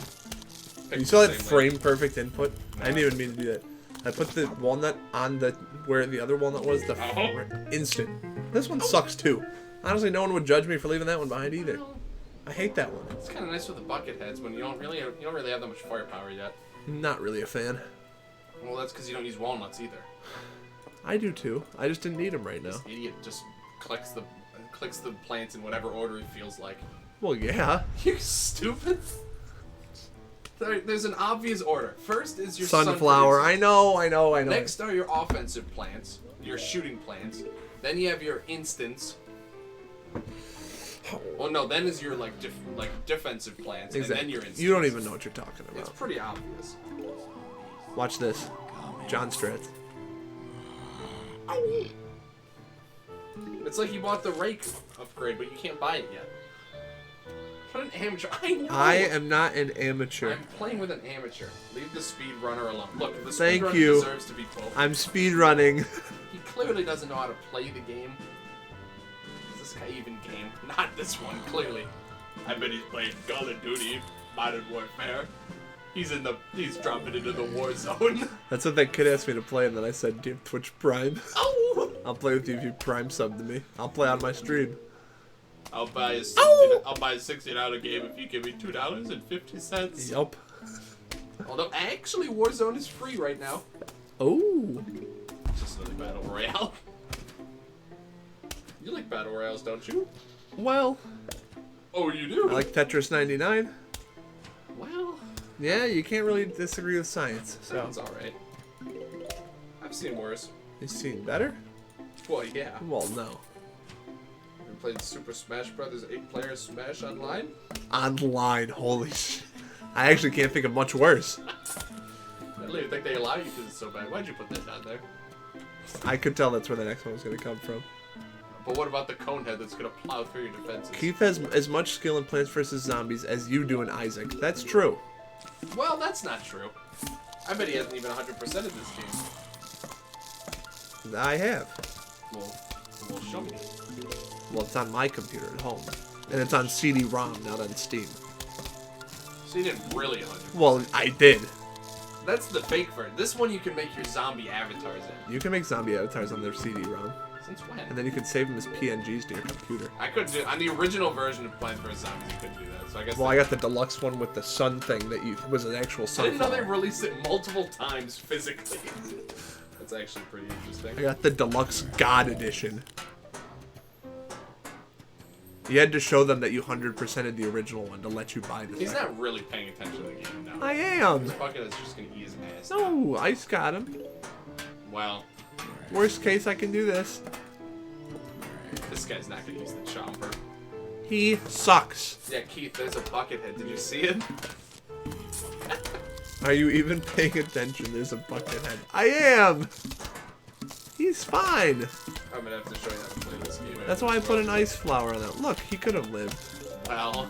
[SPEAKER 1] You saw that frame perfect input? I didn't even mean to do that. I put the walnut on the where the other walnut was. The instant. This one sucks too. Honestly, no one would judge me for leaving that one behind either. I hate that one.
[SPEAKER 2] It's kind of nice with the bucket heads when you don't really have that much firepower yet.
[SPEAKER 1] Not really a fan.
[SPEAKER 2] Well, that's because you don't use walnuts either.
[SPEAKER 1] I do too. I just didn't need them right now.
[SPEAKER 2] This idiot just clicks the plants in whatever order he feels like.
[SPEAKER 1] Well, yeah.
[SPEAKER 2] You stupid. There's an obvious order. First is your
[SPEAKER 1] sunflower. I know.
[SPEAKER 2] Next are your offensive plants, your shooting plants. Then you have your instants. Well, no, then is your defensive plants,
[SPEAKER 1] exactly.
[SPEAKER 2] and then your instants.
[SPEAKER 1] You don't even know what you're talking about.
[SPEAKER 2] It's pretty obvious.
[SPEAKER 1] Watch this, John Stratz.
[SPEAKER 2] It's like you bought the rake upgrade, but you can't buy it yet. What an amateur! I know.
[SPEAKER 1] I am not an amateur.
[SPEAKER 2] I'm playing with an amateur. Leave the speedrunner alone. Look, the
[SPEAKER 1] Thank
[SPEAKER 2] speedrunner
[SPEAKER 1] you.
[SPEAKER 2] deserves to be told.
[SPEAKER 1] I'm speedrunning.
[SPEAKER 2] He clearly doesn't know how to play the game. Is this guy even game? Not this one, clearly. I bet he's playing Call of Duty, Modern Warfare. He's dropping into the war zone.
[SPEAKER 1] That's what that kid asked me to play, and then I said, "Dude, Twitch Prime."
[SPEAKER 2] Oh!
[SPEAKER 1] I'll play with you if you Prime sub to me. I'll play on my stream.
[SPEAKER 2] I'll buy a $60 game if you give me $2.50.
[SPEAKER 1] Yup.
[SPEAKER 2] Although actually Warzone is free right now.
[SPEAKER 1] Oh.
[SPEAKER 2] It's just another battle royale. You like battle royales, don't you?
[SPEAKER 1] Well.
[SPEAKER 2] Oh, you do.
[SPEAKER 1] I like Tetris 99.
[SPEAKER 2] Well.
[SPEAKER 1] Yeah, you can't really disagree with science. So.
[SPEAKER 2] Sounds all right. I've seen worse.
[SPEAKER 1] You've seen better?
[SPEAKER 2] Well, yeah.
[SPEAKER 1] Well, no.
[SPEAKER 2] You played Super Smash Brothers 8-player Smash online?
[SPEAKER 1] Online, holy shit. I actually can't think of much worse.
[SPEAKER 2] I don't even think they allow you because it's so bad. Why'd you put that down there?
[SPEAKER 1] I could tell that's where the next one was going to come from.
[SPEAKER 2] But what about the Conehead that's going to plow through your defenses?
[SPEAKER 1] Keith has as much skill in Plants vs. Zombies as you do in Isaac. That's true.
[SPEAKER 2] Well, that's not true. I bet he hasn't even 100% of this game.
[SPEAKER 1] I have.
[SPEAKER 2] Well, show me.
[SPEAKER 1] Well, it's on my computer at home. And it's on CD-ROM, not on Steam.
[SPEAKER 2] So you didn't really 100%.
[SPEAKER 1] Well, I did.
[SPEAKER 2] That's the fake version. This one you can make your zombie avatars in.
[SPEAKER 1] You can make zombie avatars on their CD-ROM.
[SPEAKER 2] Since when?
[SPEAKER 1] And then you can save them as PNGs to your computer.
[SPEAKER 2] I couldn't do on the original version of Plants vs. Zombies. You couldn't do that. So I guess.
[SPEAKER 1] Well, I got the deluxe one with the sun thing that was an actual
[SPEAKER 2] I
[SPEAKER 1] sunflower.
[SPEAKER 2] didn't know they released it multiple times physically. That's actually pretty interesting.
[SPEAKER 1] I got the deluxe God edition. You had to show them that you 100%ed the original one to let you buy the
[SPEAKER 2] He's
[SPEAKER 1] second.
[SPEAKER 2] not really paying attention to the game now.
[SPEAKER 1] I am.
[SPEAKER 2] This bucket is just gonna eat his ass.
[SPEAKER 1] No, Ice got him.
[SPEAKER 2] Well,
[SPEAKER 1] Worst case, I can do this.
[SPEAKER 2] this guy's not gonna use the chomper.
[SPEAKER 1] He sucks.
[SPEAKER 2] Yeah, Keith, there's a bucket head. Did you see it?
[SPEAKER 1] Are you even paying attention? There's a bucket head. I am. He's fine.
[SPEAKER 2] I'm gonna have to show you how to play this game.
[SPEAKER 1] That's why I put an ice flower on that. Look, he could have lived.
[SPEAKER 2] Well,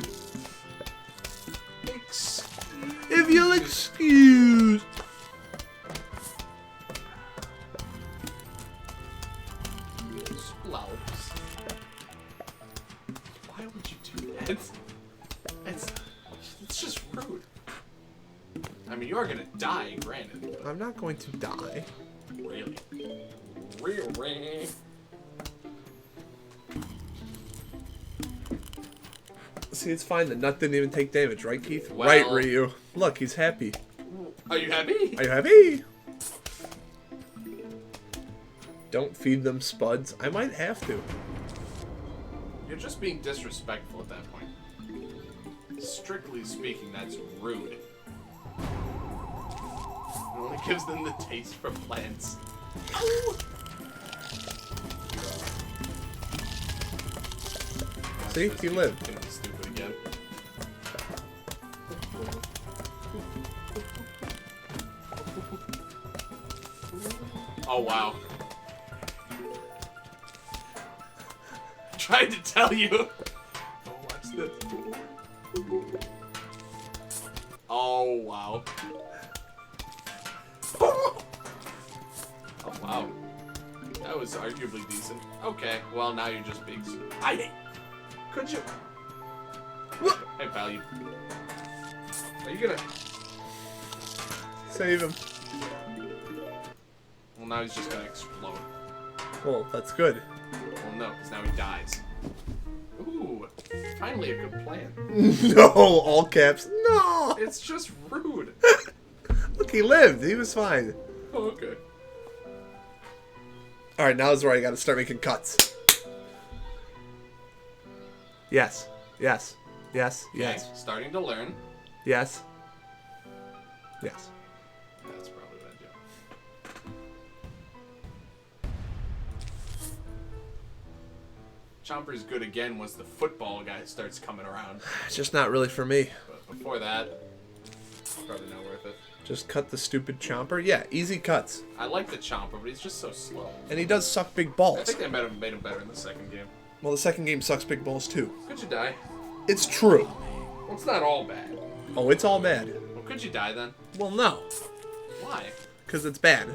[SPEAKER 1] If you'll excuse.
[SPEAKER 2] Splouts. Why would you do that? It's just rude. I mean, you are gonna die, granted.
[SPEAKER 1] I'm not going to die.
[SPEAKER 2] Really? Really?
[SPEAKER 1] See, it's fine. The nut didn't even take damage, right, Keith?
[SPEAKER 2] Well-
[SPEAKER 1] Right, Ryu. Look, he's happy.
[SPEAKER 2] Are you happy?
[SPEAKER 1] Are you happy? Don't feed them spuds. I might have to.
[SPEAKER 2] You're just being disrespectful at that point. Strictly speaking, that's rude. It only gives them the taste for plants. Ow!
[SPEAKER 1] See? He lived.
[SPEAKER 2] Gonna be stupid again. Oh wow. Tried to tell you. Don't watch this. Oh wow. Oh wow. That was arguably decent. Okay, well now you're just being. Could you? Hey, pal, you. Are you gonna?
[SPEAKER 1] Save him.
[SPEAKER 2] now he's just gonna explode.
[SPEAKER 1] Well, that's good.
[SPEAKER 2] Well, no, because now he dies. Ooh, finally a good plan.
[SPEAKER 1] No, all caps. No.
[SPEAKER 2] It's just rude.
[SPEAKER 1] Look, he lived. He was fine.
[SPEAKER 2] Oh, okay.
[SPEAKER 1] All right, now is where I got to start making cuts. Yes. Yes. Yes. Yes.
[SPEAKER 2] Okay, starting to learn.
[SPEAKER 1] Yes. Yes.
[SPEAKER 2] That's probably what I do. Chomper's good again once the football guy starts coming around.
[SPEAKER 1] It's just not really for me.
[SPEAKER 2] But before that, probably not worth it.
[SPEAKER 1] Just cut the stupid chomper. Yeah, easy cuts.
[SPEAKER 2] I like the Chomper, but he's just so slow.
[SPEAKER 1] And he does suck big
[SPEAKER 2] I
[SPEAKER 1] balls.
[SPEAKER 2] think they made him better in the second game.
[SPEAKER 1] Well, the second game sucks big balls too.
[SPEAKER 2] Could you die?
[SPEAKER 1] It's true.
[SPEAKER 2] Well, it's not all bad.
[SPEAKER 1] Oh, it's all bad.
[SPEAKER 2] Well, could you die then?
[SPEAKER 1] Well, no.
[SPEAKER 2] Why?
[SPEAKER 1] Because it's bad.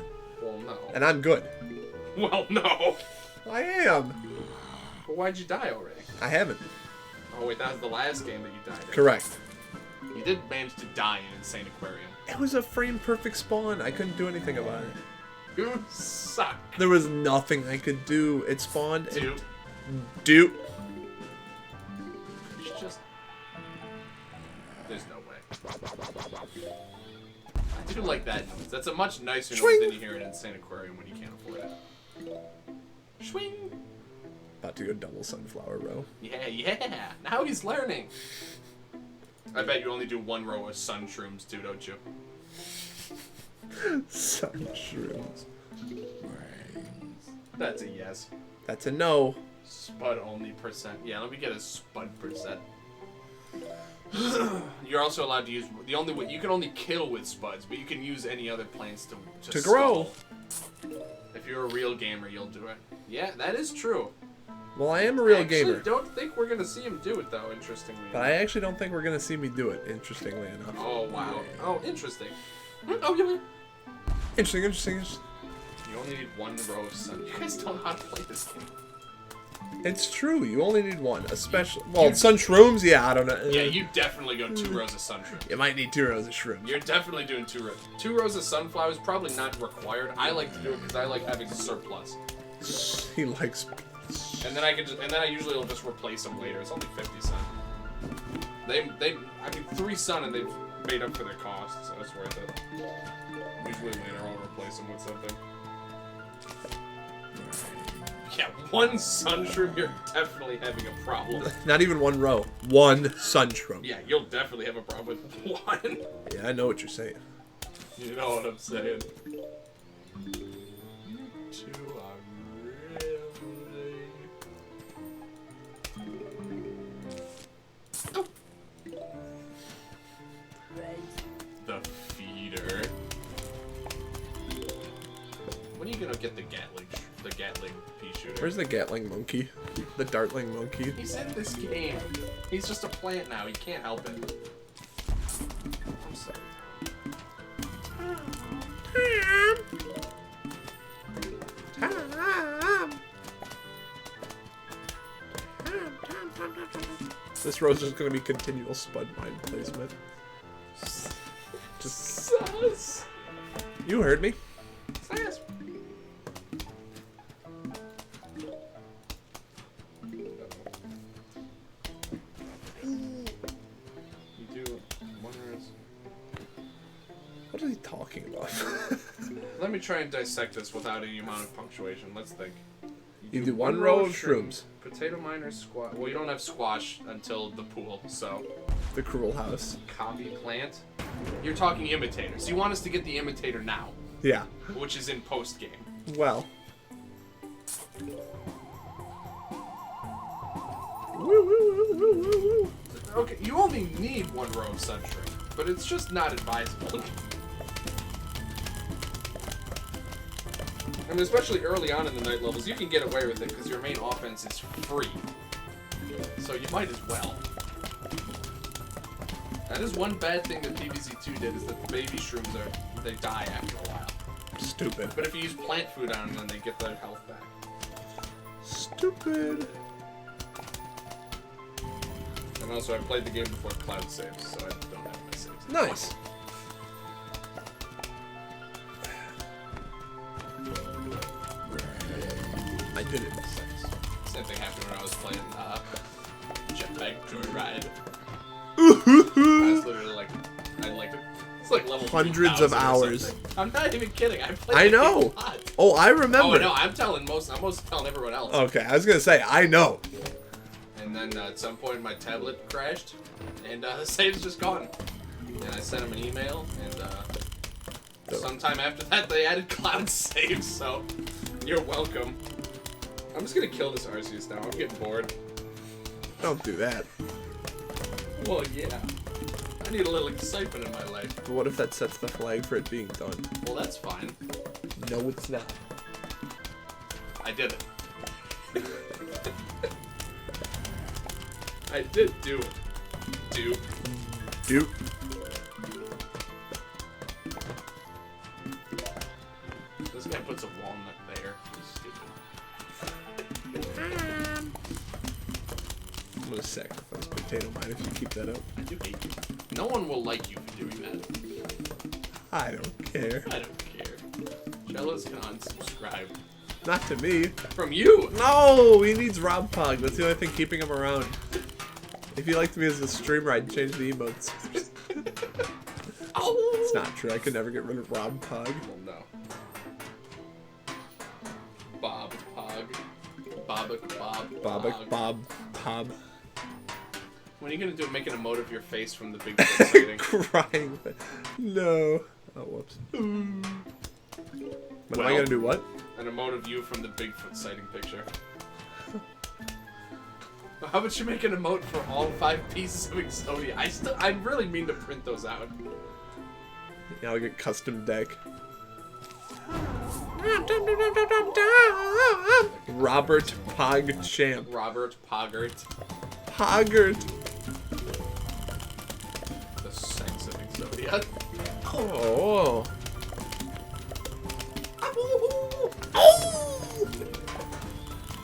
[SPEAKER 2] Well, no.
[SPEAKER 1] And I'm good.
[SPEAKER 2] Well, no.
[SPEAKER 1] I am.
[SPEAKER 2] But why'd you die already?
[SPEAKER 1] I haven't.
[SPEAKER 2] Oh, wait, that was the last game that you died in.
[SPEAKER 1] Correct.
[SPEAKER 2] You did manage to die in Insane Aquarium.
[SPEAKER 1] It was a frame perfect spawn. I couldn't do anything about it.
[SPEAKER 2] You suck.
[SPEAKER 1] There was nothing I could do. It spawned.
[SPEAKER 2] Dude.
[SPEAKER 1] Dude.
[SPEAKER 2] It's just... There's no way. I do like that noise. That's a much nicer noise than you hear in Insane Aquarium when you can't afford it. Swing!
[SPEAKER 1] About to go double sunflower row.
[SPEAKER 2] Yeah, yeah! Now he's learning! I bet you only do one row of sun shrooms too, don't you?
[SPEAKER 1] Sun shrooms.
[SPEAKER 2] That's a yes.
[SPEAKER 1] That's a no.
[SPEAKER 2] Spud only percent. Yeah, let me get a spud percent. You're also allowed to use the only way you can only kill with spuds, but you can use any other plants to
[SPEAKER 1] grow.
[SPEAKER 2] If you're a real gamer, you'll do it. Yeah, that is true.
[SPEAKER 1] Well, I am a real
[SPEAKER 2] I actually
[SPEAKER 1] gamer.
[SPEAKER 2] don't think we're gonna see him do it though. Interestingly.
[SPEAKER 1] But I actually don't think we're gonna see me do it. Interestingly enough.
[SPEAKER 2] Oh wow. Oh, interesting. Oh yeah.
[SPEAKER 1] Interesting. Interesting.
[SPEAKER 2] You only need one row of sun. You guys don't know how to play this game.
[SPEAKER 1] It's true. You only need one, especially. Well, sun shrooms. Yeah, I don't know.
[SPEAKER 2] Yeah, you definitely go 2 rows of sun shrooms.
[SPEAKER 1] You might need 2 rows of shrooms.
[SPEAKER 2] You're definitely doing 2 rows. 2 rows of sunflowers probably not required. I like to do it because I like having a surplus.
[SPEAKER 1] He likes.
[SPEAKER 2] And then I usually will just replace them later. It's only 50 sun. I mean 3 sun and they've made up for their cost, so it's worth it. Usually later I'll replace them with something. Yeah, 1 sun shroom, you're definitely having a problem.
[SPEAKER 1] Not even 1 row. 1 sun shroom.
[SPEAKER 2] Yeah, you'll definitely have a problem with 1.
[SPEAKER 1] Yeah, I know what you're saying.
[SPEAKER 2] You know what I'm saying. You two are really... Oh. The feeder. When are you gonna get the Gatling pea shooter?
[SPEAKER 1] Where's the Gatling monkey? The Dartling monkey?
[SPEAKER 2] He's in this game. He's just a plant now. He can't help it. I'm sorry.
[SPEAKER 1] This rose is going to be continual spud mine placement. Just
[SPEAKER 2] Sus.
[SPEAKER 1] you heard me.
[SPEAKER 2] Sus. You do wonders.
[SPEAKER 1] What is he talking about?
[SPEAKER 2] Let me try and dissect this without any amount of punctuation. Let's think.
[SPEAKER 1] You do 1 row of shrooms.
[SPEAKER 2] Potato miner squash. Well, you don't have squash until the pool, so.
[SPEAKER 1] The cruel house.
[SPEAKER 2] Copy plant. You're talking imitator. So you want us to get the imitator now,
[SPEAKER 1] Yeah.
[SPEAKER 2] which is in post game.
[SPEAKER 1] Well. Woo, woo, woo, woo, woo, woo.
[SPEAKER 2] Okay, you only need 1 row of sunshine, but it's just not advisable. I mean, especially early on in the night levels, you can get away with it because your main offense is free. So you might as well. That is one bad thing that PvZ2 did, is that the baby shrooms they die after a while.
[SPEAKER 1] Stupid.
[SPEAKER 2] But if you use plant food on them, then they get their health back.
[SPEAKER 1] Stupid.
[SPEAKER 2] And also, I played the game before cloud saves, so I don't have my saves.
[SPEAKER 1] Nice. did it.
[SPEAKER 2] Same thing happened when I was playing Jetpack Joyride. I was literally like, it's like level
[SPEAKER 1] Hundreds of
[SPEAKER 2] 3,000 or
[SPEAKER 1] hours.
[SPEAKER 2] something. I'm not even kidding. I played
[SPEAKER 1] I
[SPEAKER 2] that game
[SPEAKER 1] know.
[SPEAKER 2] a lot.
[SPEAKER 1] Oh, I remember.
[SPEAKER 2] Oh no, I'm mostly telling everyone else.
[SPEAKER 1] Okay, I was gonna say I know.
[SPEAKER 2] And then at some point my tablet crashed, and the save's just gone. And I sent them an email, and sometime after that they added cloud saves. So you're welcome. I'm just gonna kill this Arceus now. I'm getting bored.
[SPEAKER 1] Don't do that.
[SPEAKER 2] Well, yeah. I need a little excitement in my life.
[SPEAKER 1] But what if that sets the flag for it being done?
[SPEAKER 2] Well, that's fine.
[SPEAKER 1] No, it's not.
[SPEAKER 2] I did it. I did do it. Dude.
[SPEAKER 1] Dude.
[SPEAKER 2] This guy puts a walnut there. He's stupid.
[SPEAKER 1] I'm gonna sacrifice Potato Mine if you keep that up.
[SPEAKER 2] I do hate you. No one will like you for doing that.
[SPEAKER 1] I don't care.
[SPEAKER 2] I don't care. Jellos can unsubscribe.
[SPEAKER 1] Not to me.
[SPEAKER 2] From you!
[SPEAKER 1] No, he needs Rob Pog. That's the only thing keeping him around. If you liked me as a streamer, I'd change the emotes.
[SPEAKER 2] Oh!
[SPEAKER 1] It's not true. I could never get rid of Rob Pog.
[SPEAKER 2] Well, no. Bob, Pog. Bobic, Bob.
[SPEAKER 1] Bobic,
[SPEAKER 2] Pog.
[SPEAKER 1] Bob, Pob.
[SPEAKER 2] When are you gonna do make an emote of your face from the Bigfoot sighting?
[SPEAKER 1] Crying. No. Oh, whoops. But am I gonna do what?
[SPEAKER 2] An emote of you from the Bigfoot sighting picture. How about you make an emote for all 5 pieces of Exodia? I really mean to print those out.
[SPEAKER 1] Yeah, I'll get custom deck. Robert Pog Champ.
[SPEAKER 2] Robert Poggart.
[SPEAKER 1] Poggart.
[SPEAKER 2] The sex of Exodia.
[SPEAKER 1] Oh.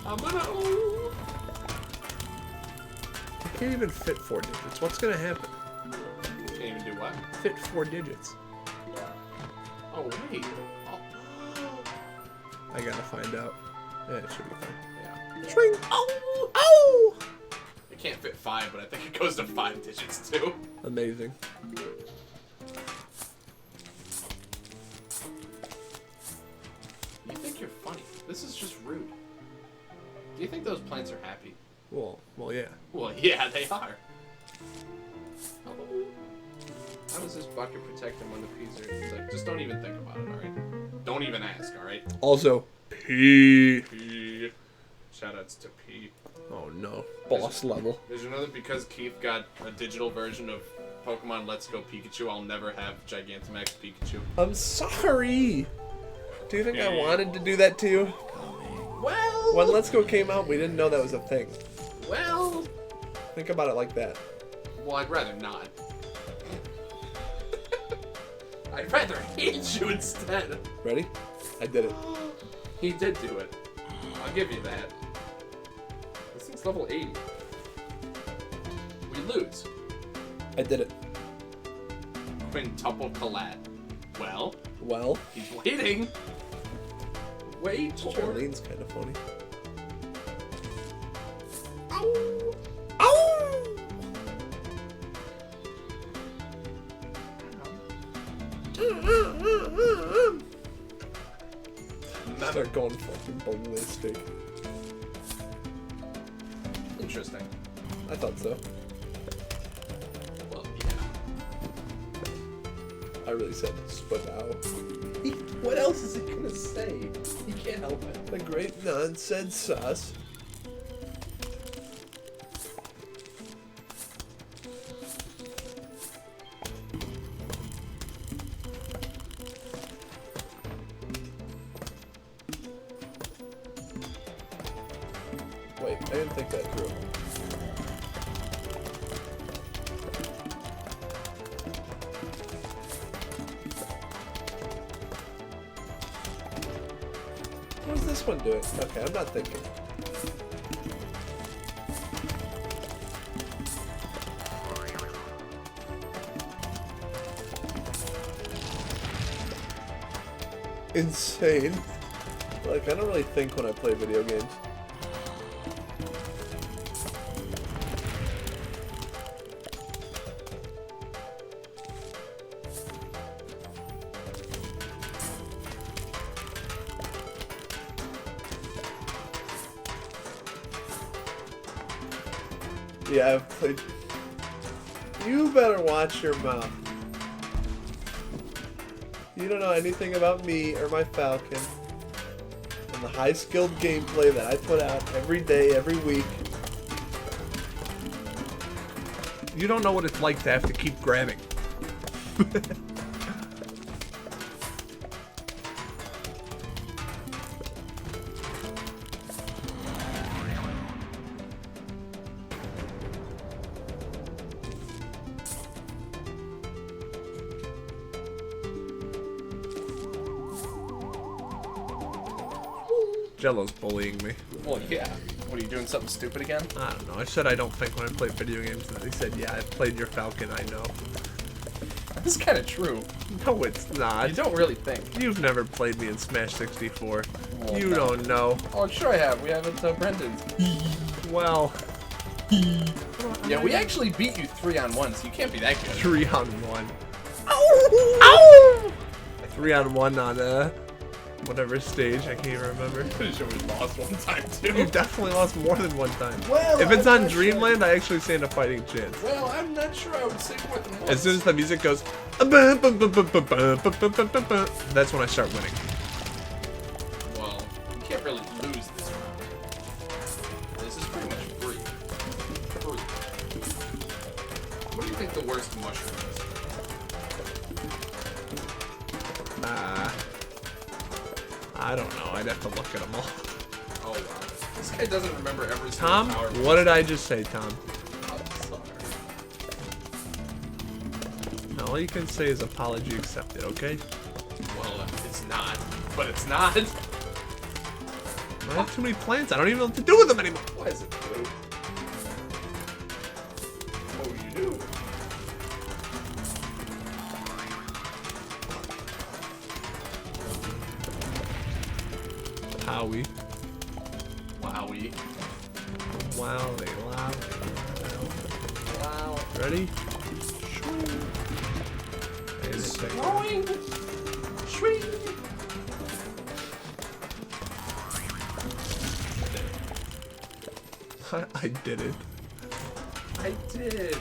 [SPEAKER 2] I'm gonna.
[SPEAKER 1] I can't even fit 4 digits. What's gonna happen?
[SPEAKER 2] Can't even do what?
[SPEAKER 1] Fit 4 digits.
[SPEAKER 2] Oh wait. Oh.
[SPEAKER 1] I gotta find out. Yeah, it should be fine.
[SPEAKER 2] Yeah.
[SPEAKER 1] Swing. Oh! Oh!
[SPEAKER 2] It can't fit 5, but I think it goes to 5 digits too.
[SPEAKER 1] Amazing.
[SPEAKER 2] You think you're funny? This is just rude. Do you think those plants are happy?
[SPEAKER 1] Well, yeah.
[SPEAKER 2] Well, yeah, they are. Oh. How does this bucket protect him when the peas are... It's like, just don't even think about it, alright? Don't even ask, alright?
[SPEAKER 1] Also, P.
[SPEAKER 2] P. Shoutouts to P.
[SPEAKER 1] Oh no. Boss level.
[SPEAKER 2] There's another, because Keith got a digital version of Pokemon Let's Go Pikachu, I'll never have Gigantamax Pikachu.
[SPEAKER 1] I'm sorry. Do you think I wanted to do that to you?
[SPEAKER 2] Well...
[SPEAKER 1] When Let's Go came out, we didn't know that was a thing.
[SPEAKER 2] Well...
[SPEAKER 1] Think about it like that.
[SPEAKER 2] Well, I'd rather not. I'd rather hate you instead.
[SPEAKER 1] Ready? I did it.
[SPEAKER 2] He did do it. I'll give you that. This thing's level 80. We lose.
[SPEAKER 1] I did it.
[SPEAKER 2] Quintuple collat. Well,
[SPEAKER 1] Well,
[SPEAKER 2] he's waiting. Wait for...
[SPEAKER 1] Charlene's kind of funny.
[SPEAKER 2] Ow!
[SPEAKER 1] Ow! Start going fucking ballistic.
[SPEAKER 2] Interesting.
[SPEAKER 1] I thought so.
[SPEAKER 2] Well, yeah.
[SPEAKER 1] I really said spadao. What else is he gonna say? He can't help it. The great nonsense sauce. Wait, I didn't think that through. What is this one doing? Okay, I'm not thinking. Insane. Like, I don't really think when I play video games. Yeah, I've played... You better watch your mouth. You don't know anything about me or my Falcon. And the high-skilled gameplay that I put out every day, every week. You don't know what it's like to have to keep grabbing. Jello's bullying me.
[SPEAKER 3] Well, yeah. What, are you doing something stupid again?
[SPEAKER 1] I don't know. I said I don't think when I play video games. And he said, yeah, I've played your Falcon, I know.
[SPEAKER 3] That's kind of true.
[SPEAKER 1] No, it's not.
[SPEAKER 3] You don't really think.
[SPEAKER 1] You've never played me in Smash 64.
[SPEAKER 3] Well,
[SPEAKER 1] You
[SPEAKER 3] no.
[SPEAKER 1] don't know.
[SPEAKER 3] Oh, sure I have. We have it to Brendan's.
[SPEAKER 1] Well,
[SPEAKER 3] Yeah, we actually beat you 3-on-1, so you can't be that good.
[SPEAKER 1] 3-on-1. Ow! 3-on-1 on whatever stage, I can't even remember.
[SPEAKER 3] Pretty sure we lost one time, too.
[SPEAKER 1] You definitely lost more than one time.
[SPEAKER 3] Well,
[SPEAKER 1] If it's
[SPEAKER 3] I'm
[SPEAKER 1] on
[SPEAKER 3] not
[SPEAKER 1] Dreamland, I actually stand a fighting chance.
[SPEAKER 3] Well, I'm not sure I would say more than once.
[SPEAKER 1] As soon as the music goes, that's when I start winning.
[SPEAKER 2] Well, you can't really lose this round. This is pretty much free. Free. What do you think the worst mushroom is?
[SPEAKER 1] I don't know. I'd have to lock at them all.
[SPEAKER 2] Oh wow. This guy doesn't remember every single
[SPEAKER 1] Tom,
[SPEAKER 2] power.
[SPEAKER 1] what did I just say, Tom?
[SPEAKER 2] I'm sorry.
[SPEAKER 1] Now, all you can say is apology accepted, okay?
[SPEAKER 2] Well, it's not. But it's not.
[SPEAKER 1] I have too many plants. I don't even know what to do with them anymore.
[SPEAKER 2] Why is it blue? What would you do?
[SPEAKER 1] Howie.
[SPEAKER 2] Wowie.
[SPEAKER 1] Wow, they laugh.
[SPEAKER 2] Wow.
[SPEAKER 1] Ready? Wait a second.
[SPEAKER 2] Growing. Shwing.
[SPEAKER 1] I did it.
[SPEAKER 2] I did.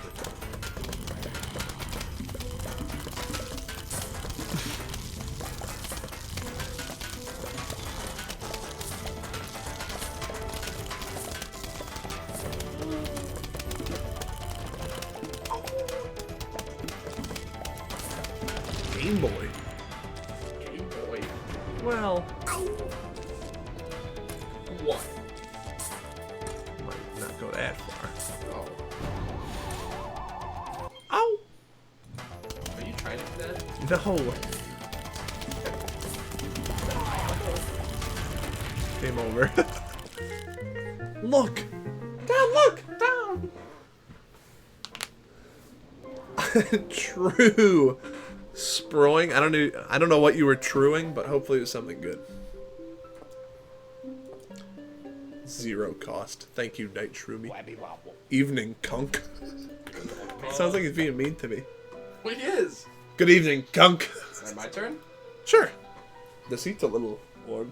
[SPEAKER 1] Game Boy.
[SPEAKER 2] Game Boy.
[SPEAKER 1] Well,
[SPEAKER 2] What?
[SPEAKER 1] might not go that far.
[SPEAKER 2] Oh.
[SPEAKER 1] Ow!
[SPEAKER 2] Are you trying to do that?
[SPEAKER 1] No. Game over. Look! Down, look! Down! True. Sproing. I don't know what you were truing, but hopefully it was something good. 0 cost. Thank you, Night Shroomy. Evening, Kunk. Sounds like he's being mean to me.
[SPEAKER 2] Well, he is.
[SPEAKER 1] Good evening, Kunk.
[SPEAKER 2] Is that my turn?
[SPEAKER 1] Sure. The seat's a little warm.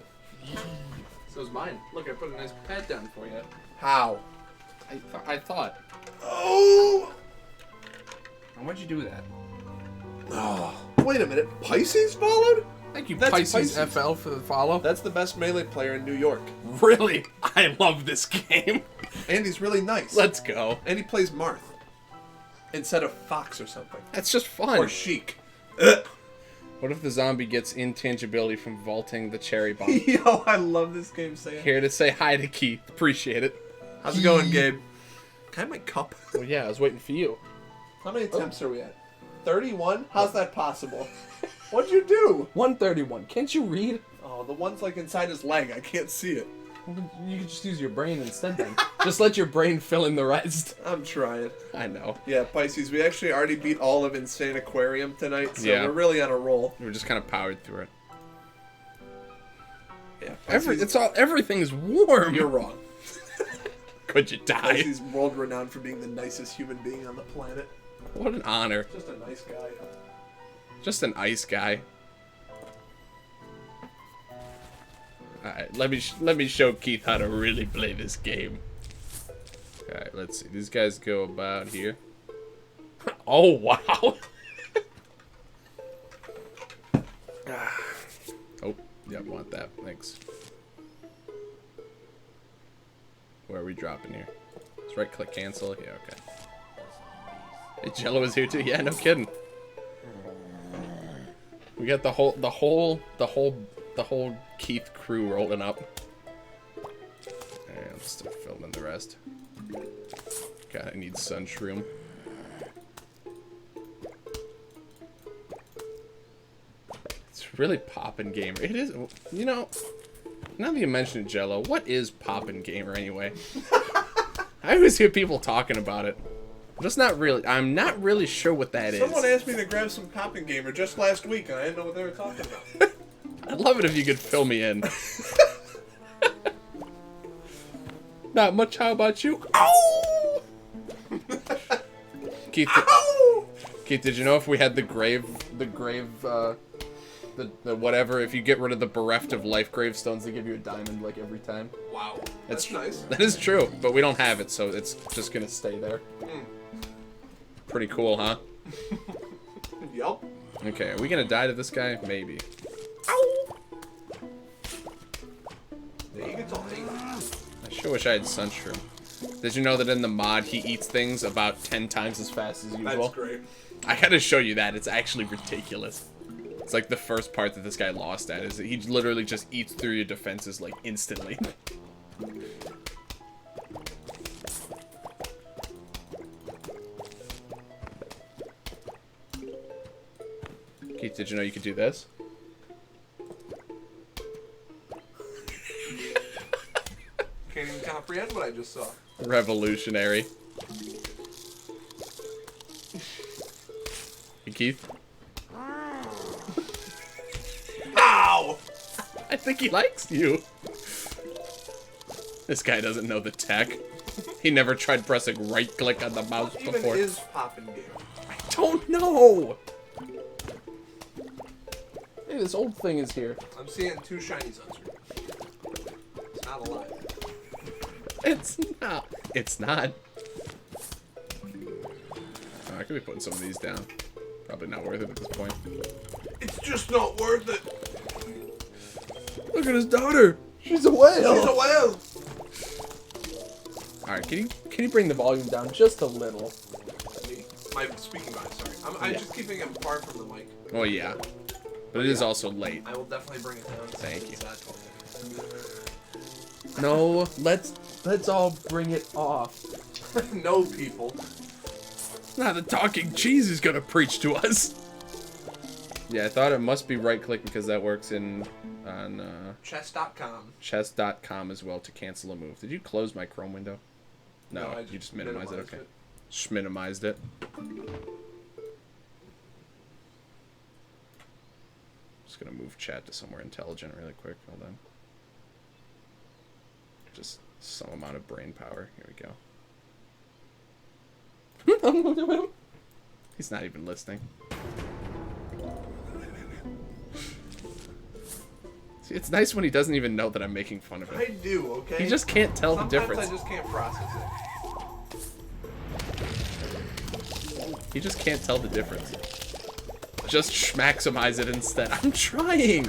[SPEAKER 2] So's mine. Look, I put a nice pad down for you.
[SPEAKER 1] How?
[SPEAKER 2] I thought.
[SPEAKER 1] Oh!
[SPEAKER 3] Why'd you do that?
[SPEAKER 1] Oh, wait a minute. Pisces followed?
[SPEAKER 2] Thank you,
[SPEAKER 1] That's
[SPEAKER 2] Pisces,
[SPEAKER 1] Pisces.
[SPEAKER 2] FL, for the follow.
[SPEAKER 1] That's the best melee player in New York.
[SPEAKER 2] Really? I love this game.
[SPEAKER 1] And he's really nice.
[SPEAKER 2] Let's go.
[SPEAKER 1] And he plays Marth. Instead of Fox or something.
[SPEAKER 2] That's just fun.
[SPEAKER 1] Or Sheik.
[SPEAKER 3] What if the zombie gets intangibility from vaulting the cherry bomb?
[SPEAKER 1] Yo, I love this game, Sam.
[SPEAKER 3] Here to say hi to Keith. Appreciate it.
[SPEAKER 1] How's it going, Gabe? Can I have my cup?
[SPEAKER 3] Well, yeah, I was waiting for you.
[SPEAKER 1] How many attempts are we at? 31? How's that possible? What'd you do?
[SPEAKER 3] 131. Can't you read?
[SPEAKER 1] Oh, the one's like inside his leg. I can't see it.
[SPEAKER 3] You could just use your brain instead then. Just let your brain fill in the rest.
[SPEAKER 1] I'm trying.
[SPEAKER 3] I know.
[SPEAKER 1] Yeah, Pisces, we actually already beat all of Insane Aquarium tonight, so
[SPEAKER 3] Yeah.
[SPEAKER 1] we're really on a roll.
[SPEAKER 3] We just kind of powered through it.
[SPEAKER 1] Yeah.
[SPEAKER 3] Everything's warm.
[SPEAKER 1] You're wrong.
[SPEAKER 3] Could you die?
[SPEAKER 1] He's world renowned for being the nicest human being on the planet.
[SPEAKER 3] What an honor.
[SPEAKER 1] Just a nice guy.
[SPEAKER 3] Just an ice guy. Alright, let me show Keith how to really play this game. Alright, let's see. These guys go about here. Oh, wow. Oh, yeah, want that. Thanks. Where are we dropping here? Let's right click cancel. Yeah, okay. Hey, Jello is here too. Yeah, no kidding. We got the whole Keith crew rolling up. And I'm still filming the rest. God, I need sunshroom. It's really poppin' gamer. It is, you know. Now that you mentioned Jello, what is poppin' gamer anyway? I always hear people talking about it. I'm not really sure what that is.
[SPEAKER 1] Someone asked me to grab some Poppin' Gamer just last week, and I didn't know what they were talking about.
[SPEAKER 3] I'd love it if you could fill me in. Not much. How about you? Ow! Keith, Keith, did you know if we had the whatever, if you get rid of the bereft of life gravestones, they give you a diamond like every time?
[SPEAKER 1] Wow, that's nice.
[SPEAKER 3] That is true, but we don't have it, so it's just gonna stay there. Pretty cool, huh?
[SPEAKER 1] Yup.
[SPEAKER 3] Okay, are we gonna die to this guy? Maybe.
[SPEAKER 1] Ow! Yeah, you can talk.
[SPEAKER 3] I sure wish I had sunshroom. Did you know that in the mod he eats things about 10 times as fast as usual?
[SPEAKER 1] That's great.
[SPEAKER 3] I gotta show you that. It's actually ridiculous. It's like the first part that this guy lost at is that he literally just eats through your defenses like instantly. Keith, did you know you could do this?
[SPEAKER 1] Can't even comprehend what I just saw.
[SPEAKER 3] Revolutionary. Hey, Keith?
[SPEAKER 1] Ow!
[SPEAKER 3] I think he likes you. This guy doesn't know the tech. He never tried pressing right click on the mouse
[SPEAKER 1] What
[SPEAKER 3] before.
[SPEAKER 1] even is Poppin' Gamer?
[SPEAKER 3] I don't know. Hey, this old thing is here.
[SPEAKER 1] I'm seeing 2 shiny sunscreen. It's not alive.
[SPEAKER 3] It's not. It's not. Oh, I could be putting some of these down. Probably not worth it at this point.
[SPEAKER 1] It's just not worth it.
[SPEAKER 3] Look at his daughter. She's a whale.
[SPEAKER 1] She's a whale.
[SPEAKER 3] All right, can you bring the volume down just a little?
[SPEAKER 1] My speaking box, sorry. I'm just keeping it far from the mic.
[SPEAKER 3] Oh yeah, but it is also late.
[SPEAKER 1] I will definitely bring it down.
[SPEAKER 3] Thank you.
[SPEAKER 1] Sad.
[SPEAKER 3] No, let's all bring it off.
[SPEAKER 1] No, people.
[SPEAKER 3] Now the talking cheese is gonna preach to us. Yeah, I thought it must be right click because that works on
[SPEAKER 1] Chess.com.
[SPEAKER 3] chess.com as well to cancel a move. Did you close my Chrome window? No,
[SPEAKER 1] I
[SPEAKER 3] you just minimized it. Okay,
[SPEAKER 1] it.
[SPEAKER 3] Schminimized it. Just gonna move chat to somewhere intelligent really quick. Hold on. Just some amount of brain power. Here we go. He's not even listening. See, it's nice when he doesn't even know that I'm making fun of him.
[SPEAKER 1] I do, okay?
[SPEAKER 3] He just can't tell the difference.
[SPEAKER 1] Sometimes I just can't process it.
[SPEAKER 3] He just can't tell the difference. Just schmaximize it instead. I'm trying.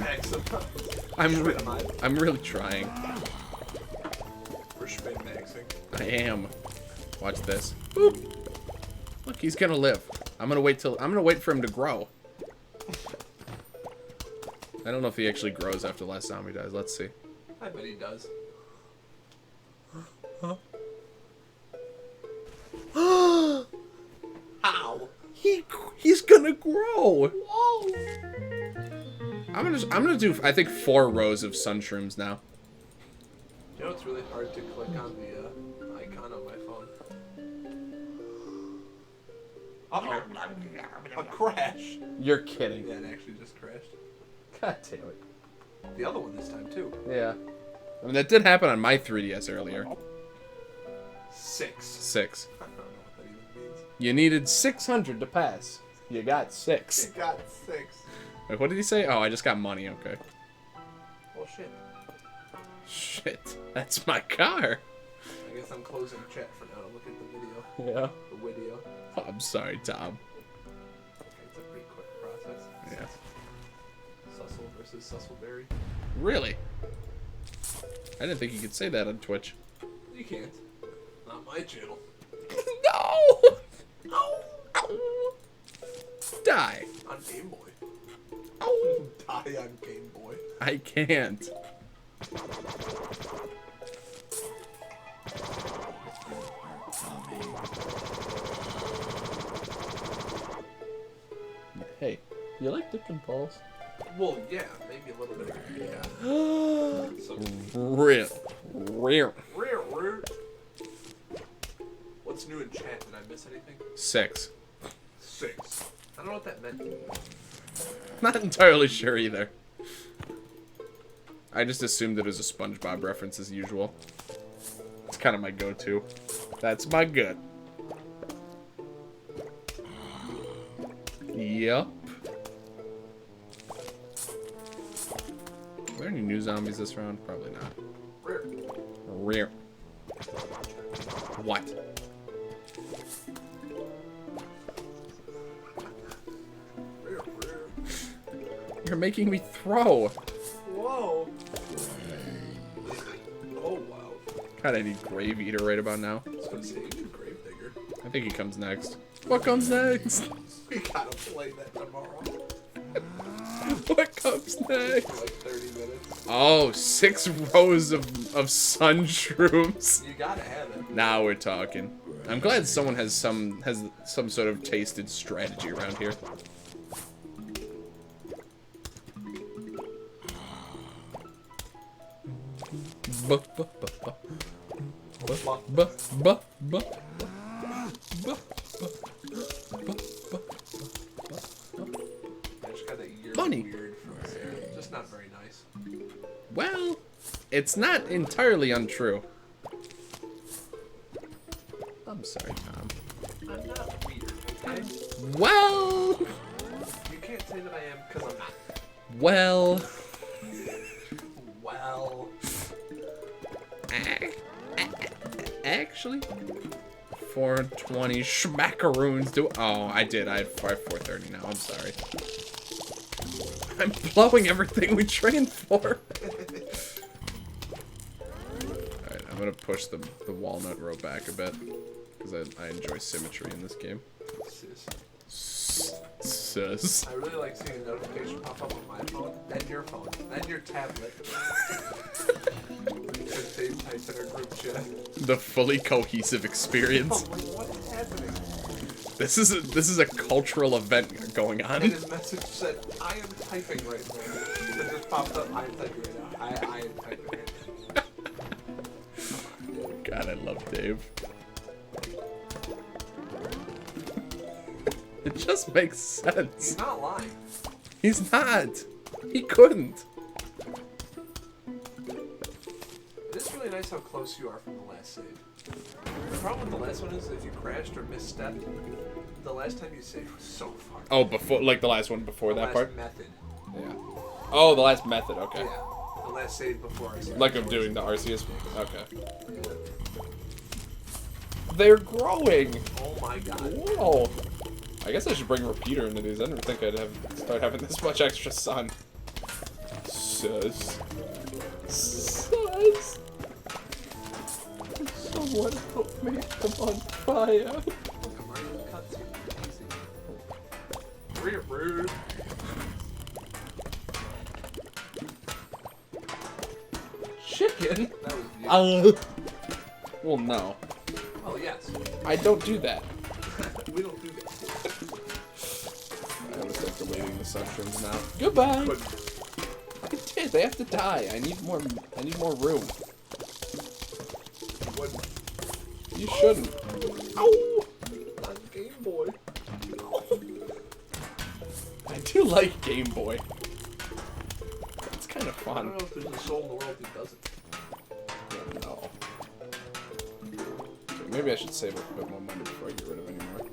[SPEAKER 3] I'm really trying.
[SPEAKER 1] For schmin-maxing.
[SPEAKER 3] I am. Watch this. Boop. Look, he's gonna live. I'm gonna wait for him to grow. I don't know if he actually grows after the last zombie dies. Let's see.
[SPEAKER 1] I bet he does. How?
[SPEAKER 3] He's gonna grow.
[SPEAKER 1] Whoa!
[SPEAKER 3] I'm gonna do I think 4 rows of sunshrooms now.
[SPEAKER 1] You know it's really hard to click on the icon on my phone. Uh-oh. A crash.
[SPEAKER 3] You're kidding.
[SPEAKER 1] Yeah, it actually just crashed.
[SPEAKER 3] God damn it.
[SPEAKER 1] The other one this time, too.
[SPEAKER 3] Yeah. I mean, that did happen on my 3DS earlier.
[SPEAKER 1] 6.
[SPEAKER 3] 6.
[SPEAKER 1] I don't know what that even means.
[SPEAKER 3] You needed 600 to pass. You got 6.
[SPEAKER 1] You got 6.
[SPEAKER 3] Wait, what did he say? Oh, I just got money. Okay.
[SPEAKER 1] Well, shit.
[SPEAKER 3] Shit. That's my car.
[SPEAKER 1] I guess I'm closing chat for now to look at the video.
[SPEAKER 3] Yeah.
[SPEAKER 1] The video.
[SPEAKER 3] Oh, I'm sorry, Tom.
[SPEAKER 1] Okay, it's a pretty quick process.
[SPEAKER 3] Yeah.
[SPEAKER 1] Sussel versus Susselberry.
[SPEAKER 3] Really? I didn't think you could say that on Twitch.
[SPEAKER 1] You can't. Not my channel.
[SPEAKER 3] No! No! Die.
[SPEAKER 1] On Game Boy.
[SPEAKER 3] Oh.
[SPEAKER 1] Die on Game Boy.
[SPEAKER 3] I can't. Hey, you like Dick and Balls?
[SPEAKER 1] Well, yeah, maybe a little bit. Yeah. So,
[SPEAKER 3] Real.
[SPEAKER 1] rare. What's new in chat? Did I miss anything?
[SPEAKER 3] 6.
[SPEAKER 1] 6. I don't know what that meant.
[SPEAKER 3] Not entirely sure either. I just assumed it was a SpongeBob reference as usual. It's kind of my go-to. That's my gut. Yup. Are there any new zombies this round? Probably not.
[SPEAKER 1] Rare.
[SPEAKER 3] Rare. What?
[SPEAKER 1] Rare.
[SPEAKER 3] You're making me throw.
[SPEAKER 1] Whoa. Oh, wow.
[SPEAKER 3] God, I need Grave Eater right about now.
[SPEAKER 1] I was gonna say, you need Gravedigger.
[SPEAKER 3] I think he comes next. What comes next?
[SPEAKER 1] We gotta play that tomorrow.
[SPEAKER 3] What comes next?
[SPEAKER 1] For like 30 minutes.
[SPEAKER 3] Oh, 6 rows of sun shrooms.
[SPEAKER 1] You gotta have it.
[SPEAKER 3] Now we're talking. I'm glad someone has some sort of tasted strategy around here.
[SPEAKER 1] I just got that year
[SPEAKER 3] Money.
[SPEAKER 1] weird from Sarah. Just not very nice.
[SPEAKER 3] Well, it's not entirely untrue. I'm sorry, Tom.
[SPEAKER 1] I'm not weird, okay?
[SPEAKER 3] Well,
[SPEAKER 1] You can't say that I am because I'm not.
[SPEAKER 3] well.
[SPEAKER 1] Well.
[SPEAKER 3] Actually, 420 schmackaroons do. Oh, I did. I have 430 now. I'm sorry. I'm blowing everything we trained for. Alright, I'm gonna push the walnut row back a bit because I enjoy symmetry in this game. Sus.
[SPEAKER 1] I really like seeing a notification pop up on my phone, then your phone, then your tablet. Because Dave types in our group chat.
[SPEAKER 3] The fully cohesive experience.
[SPEAKER 1] I'm like, what's happening?
[SPEAKER 3] This is a cultural event going on.
[SPEAKER 1] And his message said, I am typing right now. It just popped up, I am typing right now. I am typing right now.
[SPEAKER 3] God, I love Dave. It just makes sense.
[SPEAKER 1] He's not lying.
[SPEAKER 3] He's not. He couldn't.
[SPEAKER 1] It is really nice how close you are from the last save. The problem with the last one is if you crashed or misstepped, the last time you saved was so far.
[SPEAKER 3] Oh, before, like the last one before
[SPEAKER 1] The
[SPEAKER 3] that
[SPEAKER 1] last
[SPEAKER 3] part?
[SPEAKER 1] method.
[SPEAKER 3] Yeah. Oh, the last method, okay.
[SPEAKER 1] Yeah. The last save before Arceus.
[SPEAKER 3] Like of doing the Arceus? Okay.
[SPEAKER 1] Yeah.
[SPEAKER 3] They're growing!
[SPEAKER 1] Oh my god.
[SPEAKER 3] Whoa! I guess I should bring Repeater into these. I didn't think I'd start having this much extra sun. Sus. Sus. Someone help me. I'm on fire.
[SPEAKER 1] Rude.
[SPEAKER 3] Chicken?
[SPEAKER 1] That was you.
[SPEAKER 3] Well, no.
[SPEAKER 1] Oh, yes.
[SPEAKER 3] I don't do that.
[SPEAKER 1] We don't do that.
[SPEAKER 3] I was like deleting the subscriptions now. Goodbye.
[SPEAKER 1] But
[SPEAKER 3] I did. They have to die. I need more room.
[SPEAKER 1] what?
[SPEAKER 3] You shouldn't. Ow!
[SPEAKER 1] On Game Boy.
[SPEAKER 3] I do like Game Boy. It's kind kind of
[SPEAKER 1] I
[SPEAKER 3] fun.
[SPEAKER 1] don't know if there's a soul in the world who doesn't.
[SPEAKER 3] Yeah, no. Okay, maybe I should save a bit more money before I get rid of any more.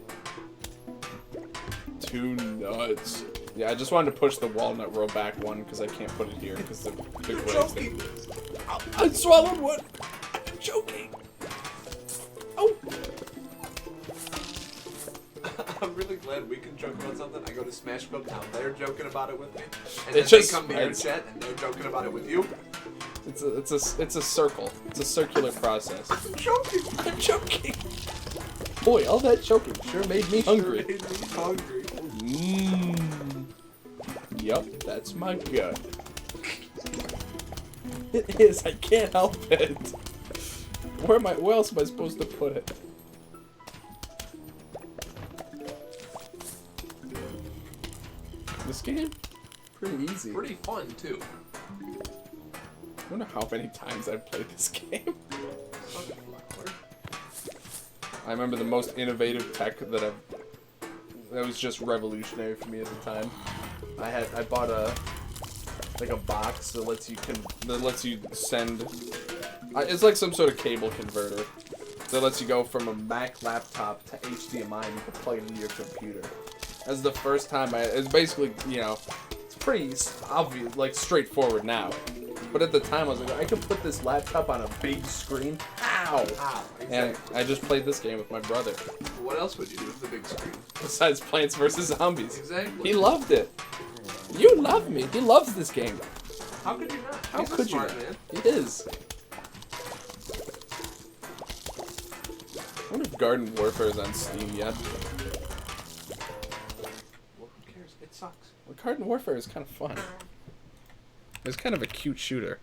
[SPEAKER 3] Too nuts. Yeah, I just wanted to push the walnut row back one because I can't put it here because the big
[SPEAKER 1] Choking.
[SPEAKER 3] I swallowed one. I'm choking. Oh.
[SPEAKER 1] I'm really glad we can joke about something. I go to Smash Club now. They're joking about it with me. And
[SPEAKER 3] It
[SPEAKER 1] then
[SPEAKER 3] just
[SPEAKER 1] they come to your
[SPEAKER 3] spreads.
[SPEAKER 1] chat and they're joking about it with you.
[SPEAKER 3] It's a circle. It's a circular process.
[SPEAKER 1] I'm joking.
[SPEAKER 3] I'm choking. Boy, all that choking sure made me hungry.
[SPEAKER 1] Sure made me hungry.
[SPEAKER 3] Mmm. Yup, that's my gut. It is. I can't help it. Where else am I supposed to put it? This game? Pretty easy.
[SPEAKER 1] Pretty fun too.
[SPEAKER 3] I wonder how many times I've played this game. I remember the most innovative tech that was just revolutionary for me at the time. I bought a box that lets you send. It's like some sort of cable converter that lets you go from a Mac laptop to HDMI and you can plug it into your computer. That's the first time it's basically, it's pretty obvious, like straightforward now. But at the time I was like, I could put this laptop on a big screen. Ow!
[SPEAKER 1] Exactly.
[SPEAKER 3] And I just played this game with my brother.
[SPEAKER 1] What else would you do with the big screen?
[SPEAKER 3] Besides Plants vs. Zombies.
[SPEAKER 1] Exactly.
[SPEAKER 3] He loved it. You love me. He loves this game.
[SPEAKER 1] How could you not?
[SPEAKER 3] How
[SPEAKER 1] He's a
[SPEAKER 3] could you
[SPEAKER 1] smart
[SPEAKER 3] not?
[SPEAKER 1] man.
[SPEAKER 3] He is. I wonder if Garden Warfare is on Steam yet.
[SPEAKER 1] Well, who cares? It sucks.
[SPEAKER 3] Well, Garden Warfare is kind of fun. It's kind of a cute shooter.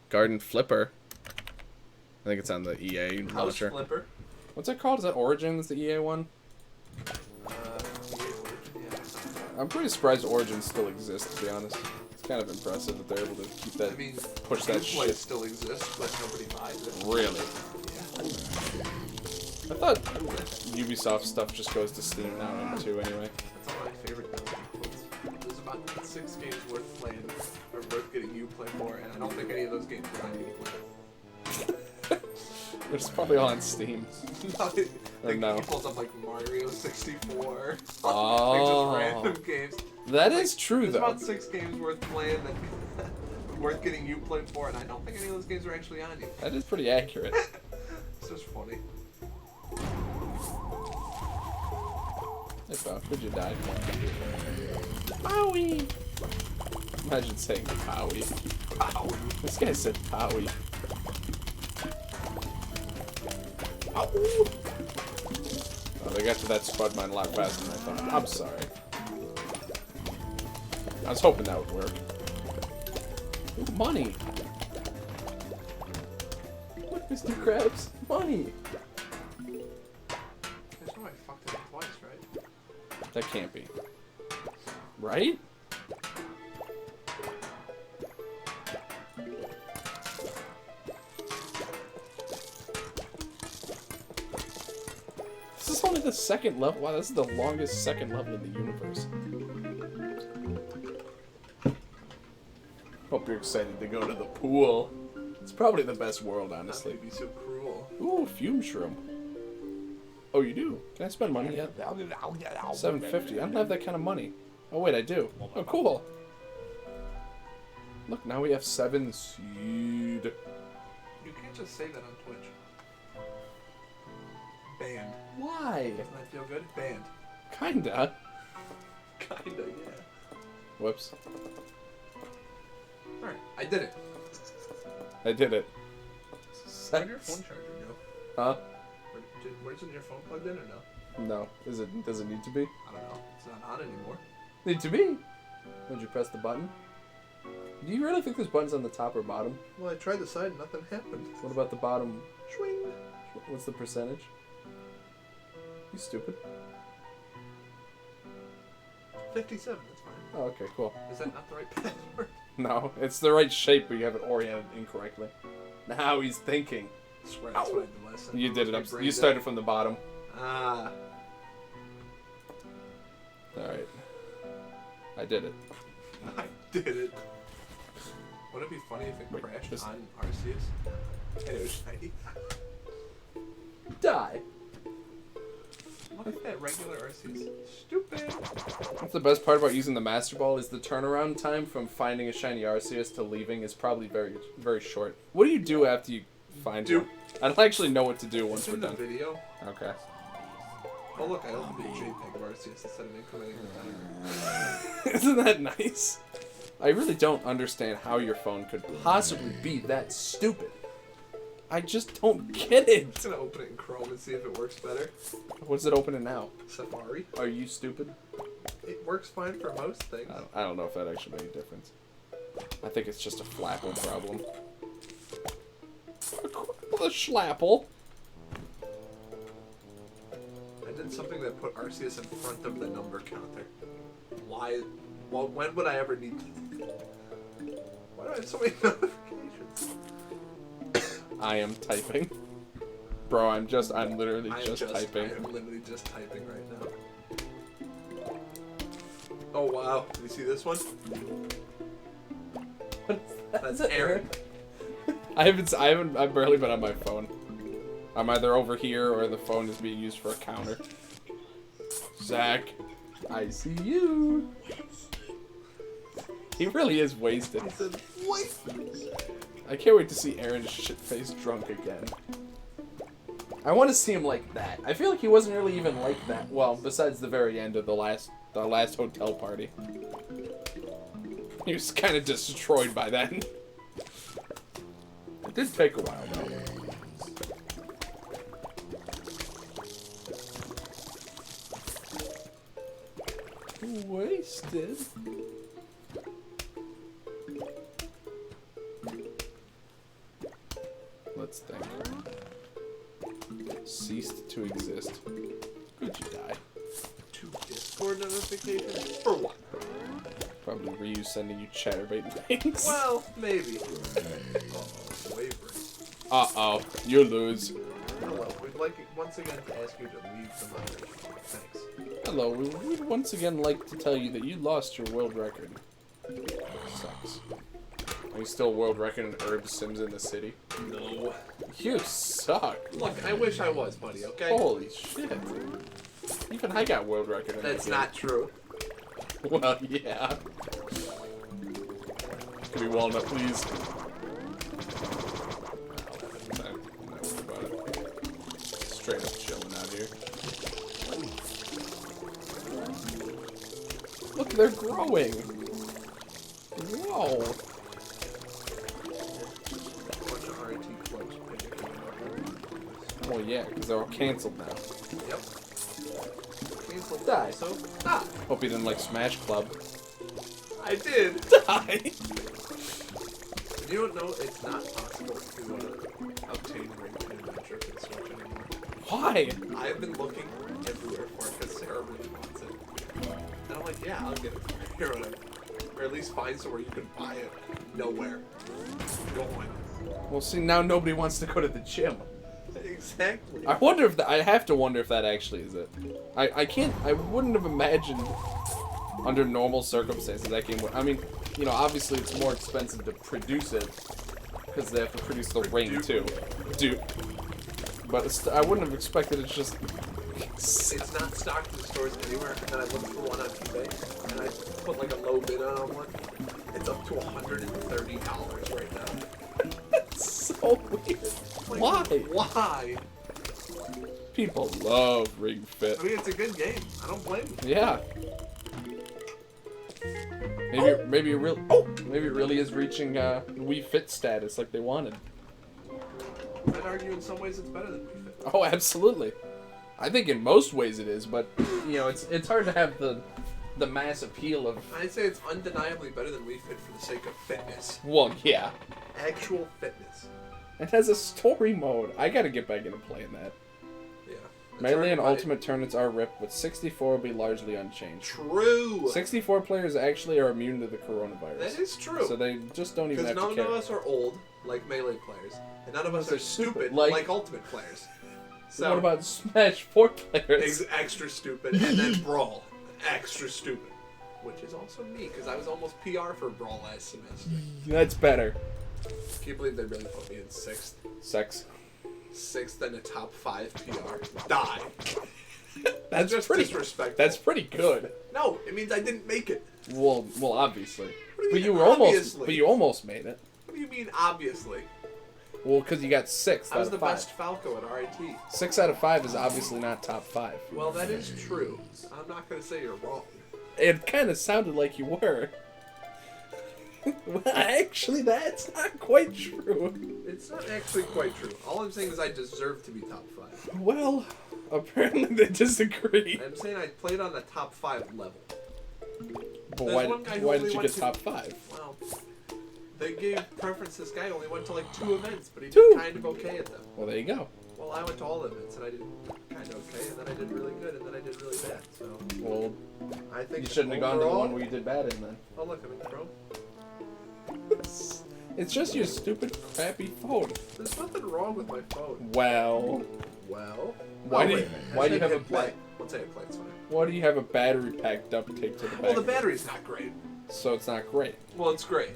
[SPEAKER 3] Garden Flipper. I think it's on the EA
[SPEAKER 1] House
[SPEAKER 3] launcher.
[SPEAKER 1] Flipper.
[SPEAKER 3] What's that called? Is that Origins, the EA one?
[SPEAKER 1] Yeah.
[SPEAKER 3] I'm pretty surprised Origins still exists, to be honest. It's kind of impressive that they're able to keep that,
[SPEAKER 1] I mean,
[SPEAKER 3] push that
[SPEAKER 1] Uplay
[SPEAKER 3] shit.
[SPEAKER 1] still exists, but nobody buys it.
[SPEAKER 3] Really?
[SPEAKER 1] Yeah.
[SPEAKER 3] I thought Ubisoft stuff just goes to Steam now too, anyway.
[SPEAKER 1] That's all my favorite quotes. There's about 6 games worth playing, or worth getting you play for, and I don't think any of those games are on Uplay.
[SPEAKER 3] It's probably all on Steam.
[SPEAKER 1] Like,
[SPEAKER 3] no.
[SPEAKER 1] he pulls up like Mario 64.
[SPEAKER 3] Oh.
[SPEAKER 1] Like just random games.
[SPEAKER 3] That
[SPEAKER 1] Like,
[SPEAKER 3] is true,
[SPEAKER 1] there's
[SPEAKER 3] though.
[SPEAKER 1] about 6 games worth playing that worth getting you played for, and I don't think any of those games are actually on you.
[SPEAKER 3] That is pretty accurate.
[SPEAKER 1] It's just funny.
[SPEAKER 3] Hey, Bob, could you die? Powie! Imagine saying Powie.
[SPEAKER 1] Powie.
[SPEAKER 3] This guy said Powie. Ow! Oh, they got to that spud mine a lot faster than I thought. I'm sorry. I was hoping that would work. Ooh, money! Look, Mr. Krabs, money!
[SPEAKER 1] There's no way I fucked it up twice, right?
[SPEAKER 3] That can't be. Right? This is only the second level. Wow, this is the longest second level in the universe. Hope you're excited to go to the pool. It's probably the best world, honestly.
[SPEAKER 1] That'd be so cruel.
[SPEAKER 3] Ooh, fume shroom. Oh, you do? Can I spend money yet? $7.50. I don't have that kind of money. Oh, wait, I do. Oh, cool. Look, now we have 7 seed.
[SPEAKER 1] You can't just say that on Twitch. Banned.
[SPEAKER 3] Why?
[SPEAKER 1] Doesn't that feel good? Banned.
[SPEAKER 3] Kinda.
[SPEAKER 1] Kinda, yeah.
[SPEAKER 3] Whoops.
[SPEAKER 1] Alright, I did it.
[SPEAKER 3] I did it.
[SPEAKER 1] Where'd your phone charger go?
[SPEAKER 3] Huh?
[SPEAKER 1] Where's your phone plugged in or no?
[SPEAKER 3] No. Does it need to be?
[SPEAKER 1] I don't know. It's not on anymore.
[SPEAKER 3] Need to be. Did you press the button? Do you really think there's buttons on the top or bottom?
[SPEAKER 1] Well, I tried the side and nothing happened.
[SPEAKER 3] What about the bottom?
[SPEAKER 1] Swing.
[SPEAKER 3] What's the percentage? You stupid.
[SPEAKER 1] 57, that's fine.
[SPEAKER 3] Oh, okay, cool.
[SPEAKER 1] Is that not the right password?
[SPEAKER 3] No, it's the right shape, but you have it oriented incorrectly. Now he's thinking.
[SPEAKER 1] I swear that's what I did last time.
[SPEAKER 3] You did
[SPEAKER 1] My
[SPEAKER 3] it.
[SPEAKER 1] brain
[SPEAKER 3] You
[SPEAKER 1] dead.
[SPEAKER 3] started from the bottom.
[SPEAKER 1] Ah.
[SPEAKER 3] All right. I did it.
[SPEAKER 1] I did it. Would it be funny if it
[SPEAKER 3] Wait,
[SPEAKER 1] crashed
[SPEAKER 3] this-
[SPEAKER 1] on Arceus? And it was shiny.
[SPEAKER 3] Die.
[SPEAKER 1] Look at that regular Arceus. Stupid.
[SPEAKER 3] That's the best part about using the Master Ball is the turnaround time from finding a shiny Arceus to leaving is probably very, very short. What do you do after you find one? I don't actually know what to do once
[SPEAKER 1] It's
[SPEAKER 3] we're
[SPEAKER 1] in the
[SPEAKER 3] done.
[SPEAKER 1] video.
[SPEAKER 3] Okay.
[SPEAKER 1] Oh look, I opened a JPEG of Arceus instead of incrementing the timer.
[SPEAKER 3] Isn't that nice? I really don't understand how your phone could possibly be that stupid. I just don't get
[SPEAKER 1] I'm
[SPEAKER 3] it.
[SPEAKER 1] gonna open it in Chrome and see if it works better.
[SPEAKER 3] What's it opening now?
[SPEAKER 1] Safari.
[SPEAKER 3] Are you stupid?
[SPEAKER 1] It works fine for most things.
[SPEAKER 3] I don't know if that actually made a difference. I think it's just a flapple problem. The schlapple.
[SPEAKER 1] I did something that put Arceus in front of the number counter. Why? Well, when would I ever need to? Why do I have so many notifications?
[SPEAKER 3] I am typing. Bro, I'm literally just typing.
[SPEAKER 1] I am literally just typing right now. Oh wow, did you see this one? That's Aaron.
[SPEAKER 3] I've barely been on my phone. I'm either over here or the phone is being used for a counter. Zach, I see you. He really is wasted.
[SPEAKER 1] He said, "What?"
[SPEAKER 3] I can't wait to see Aaron shit-faced drunk again. I want to see him like that. I feel like he wasn't really even like that. Well, besides the very end of the last hotel party. He was kind of destroyed by then. It did take a while, though. Wasted. Let's think. Ceased to exist. Could you die?
[SPEAKER 1] 2 Discord notifications? For what?
[SPEAKER 3] Probably Ryu sending you chatterbait things.
[SPEAKER 1] Well, maybe. Uh-oh, wavering.
[SPEAKER 3] Uh-oh, you lose.
[SPEAKER 1] Hello, we'd like once again to ask you to leave the moderation. Thanks.
[SPEAKER 3] Hello, we'd once again like to tell you that you lost your world record. Sucks. Are you still world record in Herb Sims in the city?
[SPEAKER 1] No.
[SPEAKER 3] You suck.
[SPEAKER 1] Look, I wish I was, buddy, okay?
[SPEAKER 3] Holy shit. Even I got world record in
[SPEAKER 1] That's
[SPEAKER 3] that
[SPEAKER 1] not true.
[SPEAKER 3] game. Well, yeah. Give me walnut, please. Not worried about it. Straight up chilling out here. Look, they're growing. Whoa.
[SPEAKER 1] A bunch of RIT clubs
[SPEAKER 3] Oh yeah, because they're all canceled now.
[SPEAKER 1] Yep. Cancel
[SPEAKER 3] Die.
[SPEAKER 1] So, die.
[SPEAKER 3] Hope you didn't like Smash Club.
[SPEAKER 1] I did.
[SPEAKER 3] Die.
[SPEAKER 1] You don't know it's not possible to obtain Ring 2 Adventure for the Switch anymore.
[SPEAKER 3] Why?
[SPEAKER 1] I've been looking everywhere for it because Sarah really wants it. And I'm like, yeah, I'll get it for you or whatever. Or at least find somewhere you can buy it. Nowhere. Going.
[SPEAKER 3] Well, see, now nobody wants to go to the gym.
[SPEAKER 1] Exactly.
[SPEAKER 3] I wonder if I have to wonder if that actually is it. I wouldn't have imagined under normal circumstances that game would. I mean, you know, obviously it's more expensive to produce it because they have to produce the ring too. Dude. But I wouldn't have expected it's just.
[SPEAKER 1] It's not stocked in the stores anywhere, and then I looked for one on eBay, and I put like a low bid on one. It's up to $130 right now.
[SPEAKER 3] That's so weird.
[SPEAKER 1] Like,
[SPEAKER 3] Why?
[SPEAKER 1] Why?
[SPEAKER 3] People love Ring Fit.
[SPEAKER 1] I mean, it's a good game. I don't blame you.
[SPEAKER 3] Yeah. Maybe it really is reaching Wii Fit status like they wanted.
[SPEAKER 1] I'd argue in some ways it's better than Wii Fit.
[SPEAKER 3] Oh, absolutely. I think in most ways it is, but you know, it's hard to have the mass appeal of.
[SPEAKER 1] I'd say it's undeniably better than Wii Fit for the sake of fitness.
[SPEAKER 3] Well, yeah.
[SPEAKER 1] Actual fitness.
[SPEAKER 3] It has a story mode. I gotta get back into playing that.
[SPEAKER 1] Yeah.
[SPEAKER 3] Melee and Ultimate tournaments are ripped, but 64 will be largely unchanged.
[SPEAKER 1] True.
[SPEAKER 3] 64 players actually are immune to the coronavirus.
[SPEAKER 1] That is true.
[SPEAKER 3] So they just don't even have to care.
[SPEAKER 1] Because none of us are old, like Melee players, and none of us are stupid,
[SPEAKER 3] like-
[SPEAKER 1] like Ultimate players. So
[SPEAKER 3] What about Smash 4 players?
[SPEAKER 1] extra stupid, and then Brawl, extra stupid. which is also me, because I was almost PR for Brawl last semester.
[SPEAKER 3] That's better.
[SPEAKER 1] Can you believe they really put me in 6th?
[SPEAKER 3] Sex.
[SPEAKER 1] 6th and a top 5 PR. Die.
[SPEAKER 3] That's
[SPEAKER 1] just
[SPEAKER 3] pretty
[SPEAKER 1] disrespectful.
[SPEAKER 3] That's pretty good.
[SPEAKER 1] No, it means I didn't make it.
[SPEAKER 3] Well, obviously.
[SPEAKER 1] What do
[SPEAKER 3] But
[SPEAKER 1] mean,
[SPEAKER 3] you were almost.
[SPEAKER 1] obviously?
[SPEAKER 3] But you almost made it.
[SPEAKER 1] What do you mean, obviously?
[SPEAKER 3] Well, because you got 6
[SPEAKER 1] I
[SPEAKER 3] out
[SPEAKER 1] was
[SPEAKER 3] of
[SPEAKER 1] the
[SPEAKER 3] 5.
[SPEAKER 1] best Falco at RIT.
[SPEAKER 3] 6 out of 5 is obviously not top 5.
[SPEAKER 1] Well, that is true. I'm not going to say you're wrong.
[SPEAKER 3] It kind of sounded like you were. Well, actually, that's not quite true.
[SPEAKER 1] It's not actually quite true. All I'm saying is I deserve to be top 5.
[SPEAKER 3] Well, apparently they disagree.
[SPEAKER 1] I'm saying I played on the top 5 level.
[SPEAKER 3] But
[SPEAKER 1] There's
[SPEAKER 3] why,
[SPEAKER 1] one guy who
[SPEAKER 3] why
[SPEAKER 1] only
[SPEAKER 3] did you
[SPEAKER 1] went
[SPEAKER 3] get
[SPEAKER 1] to-
[SPEAKER 3] top 5?
[SPEAKER 1] Well, they gave preference to this guy who only went to like 2 events, but he did
[SPEAKER 3] 2?
[SPEAKER 1] kind of okay at them.
[SPEAKER 3] Well, there you go.
[SPEAKER 1] Well, I went to all the events and I did kind of okay, and then I did really good, and then I did really bad. So
[SPEAKER 3] Well,
[SPEAKER 1] I think
[SPEAKER 3] you shouldn't have gone to the
[SPEAKER 1] overall-
[SPEAKER 3] one where you did bad in then.
[SPEAKER 1] Oh, look, I'm in Chrome.
[SPEAKER 3] It's just your stupid, crappy phone.
[SPEAKER 1] There's nothing wrong with my phone.
[SPEAKER 3] Well,
[SPEAKER 1] Well,
[SPEAKER 3] Why
[SPEAKER 1] oh,
[SPEAKER 3] do you-
[SPEAKER 1] wait,
[SPEAKER 3] why
[SPEAKER 1] I
[SPEAKER 3] do you
[SPEAKER 1] said
[SPEAKER 3] have
[SPEAKER 1] hit
[SPEAKER 3] a
[SPEAKER 1] play?
[SPEAKER 3] back-
[SPEAKER 1] Let's say it play. It's fine.
[SPEAKER 3] why do you have a battery pack duct taped to the back?
[SPEAKER 1] Well, the battery's not great.
[SPEAKER 3] So it's not great.
[SPEAKER 1] Well, it's great.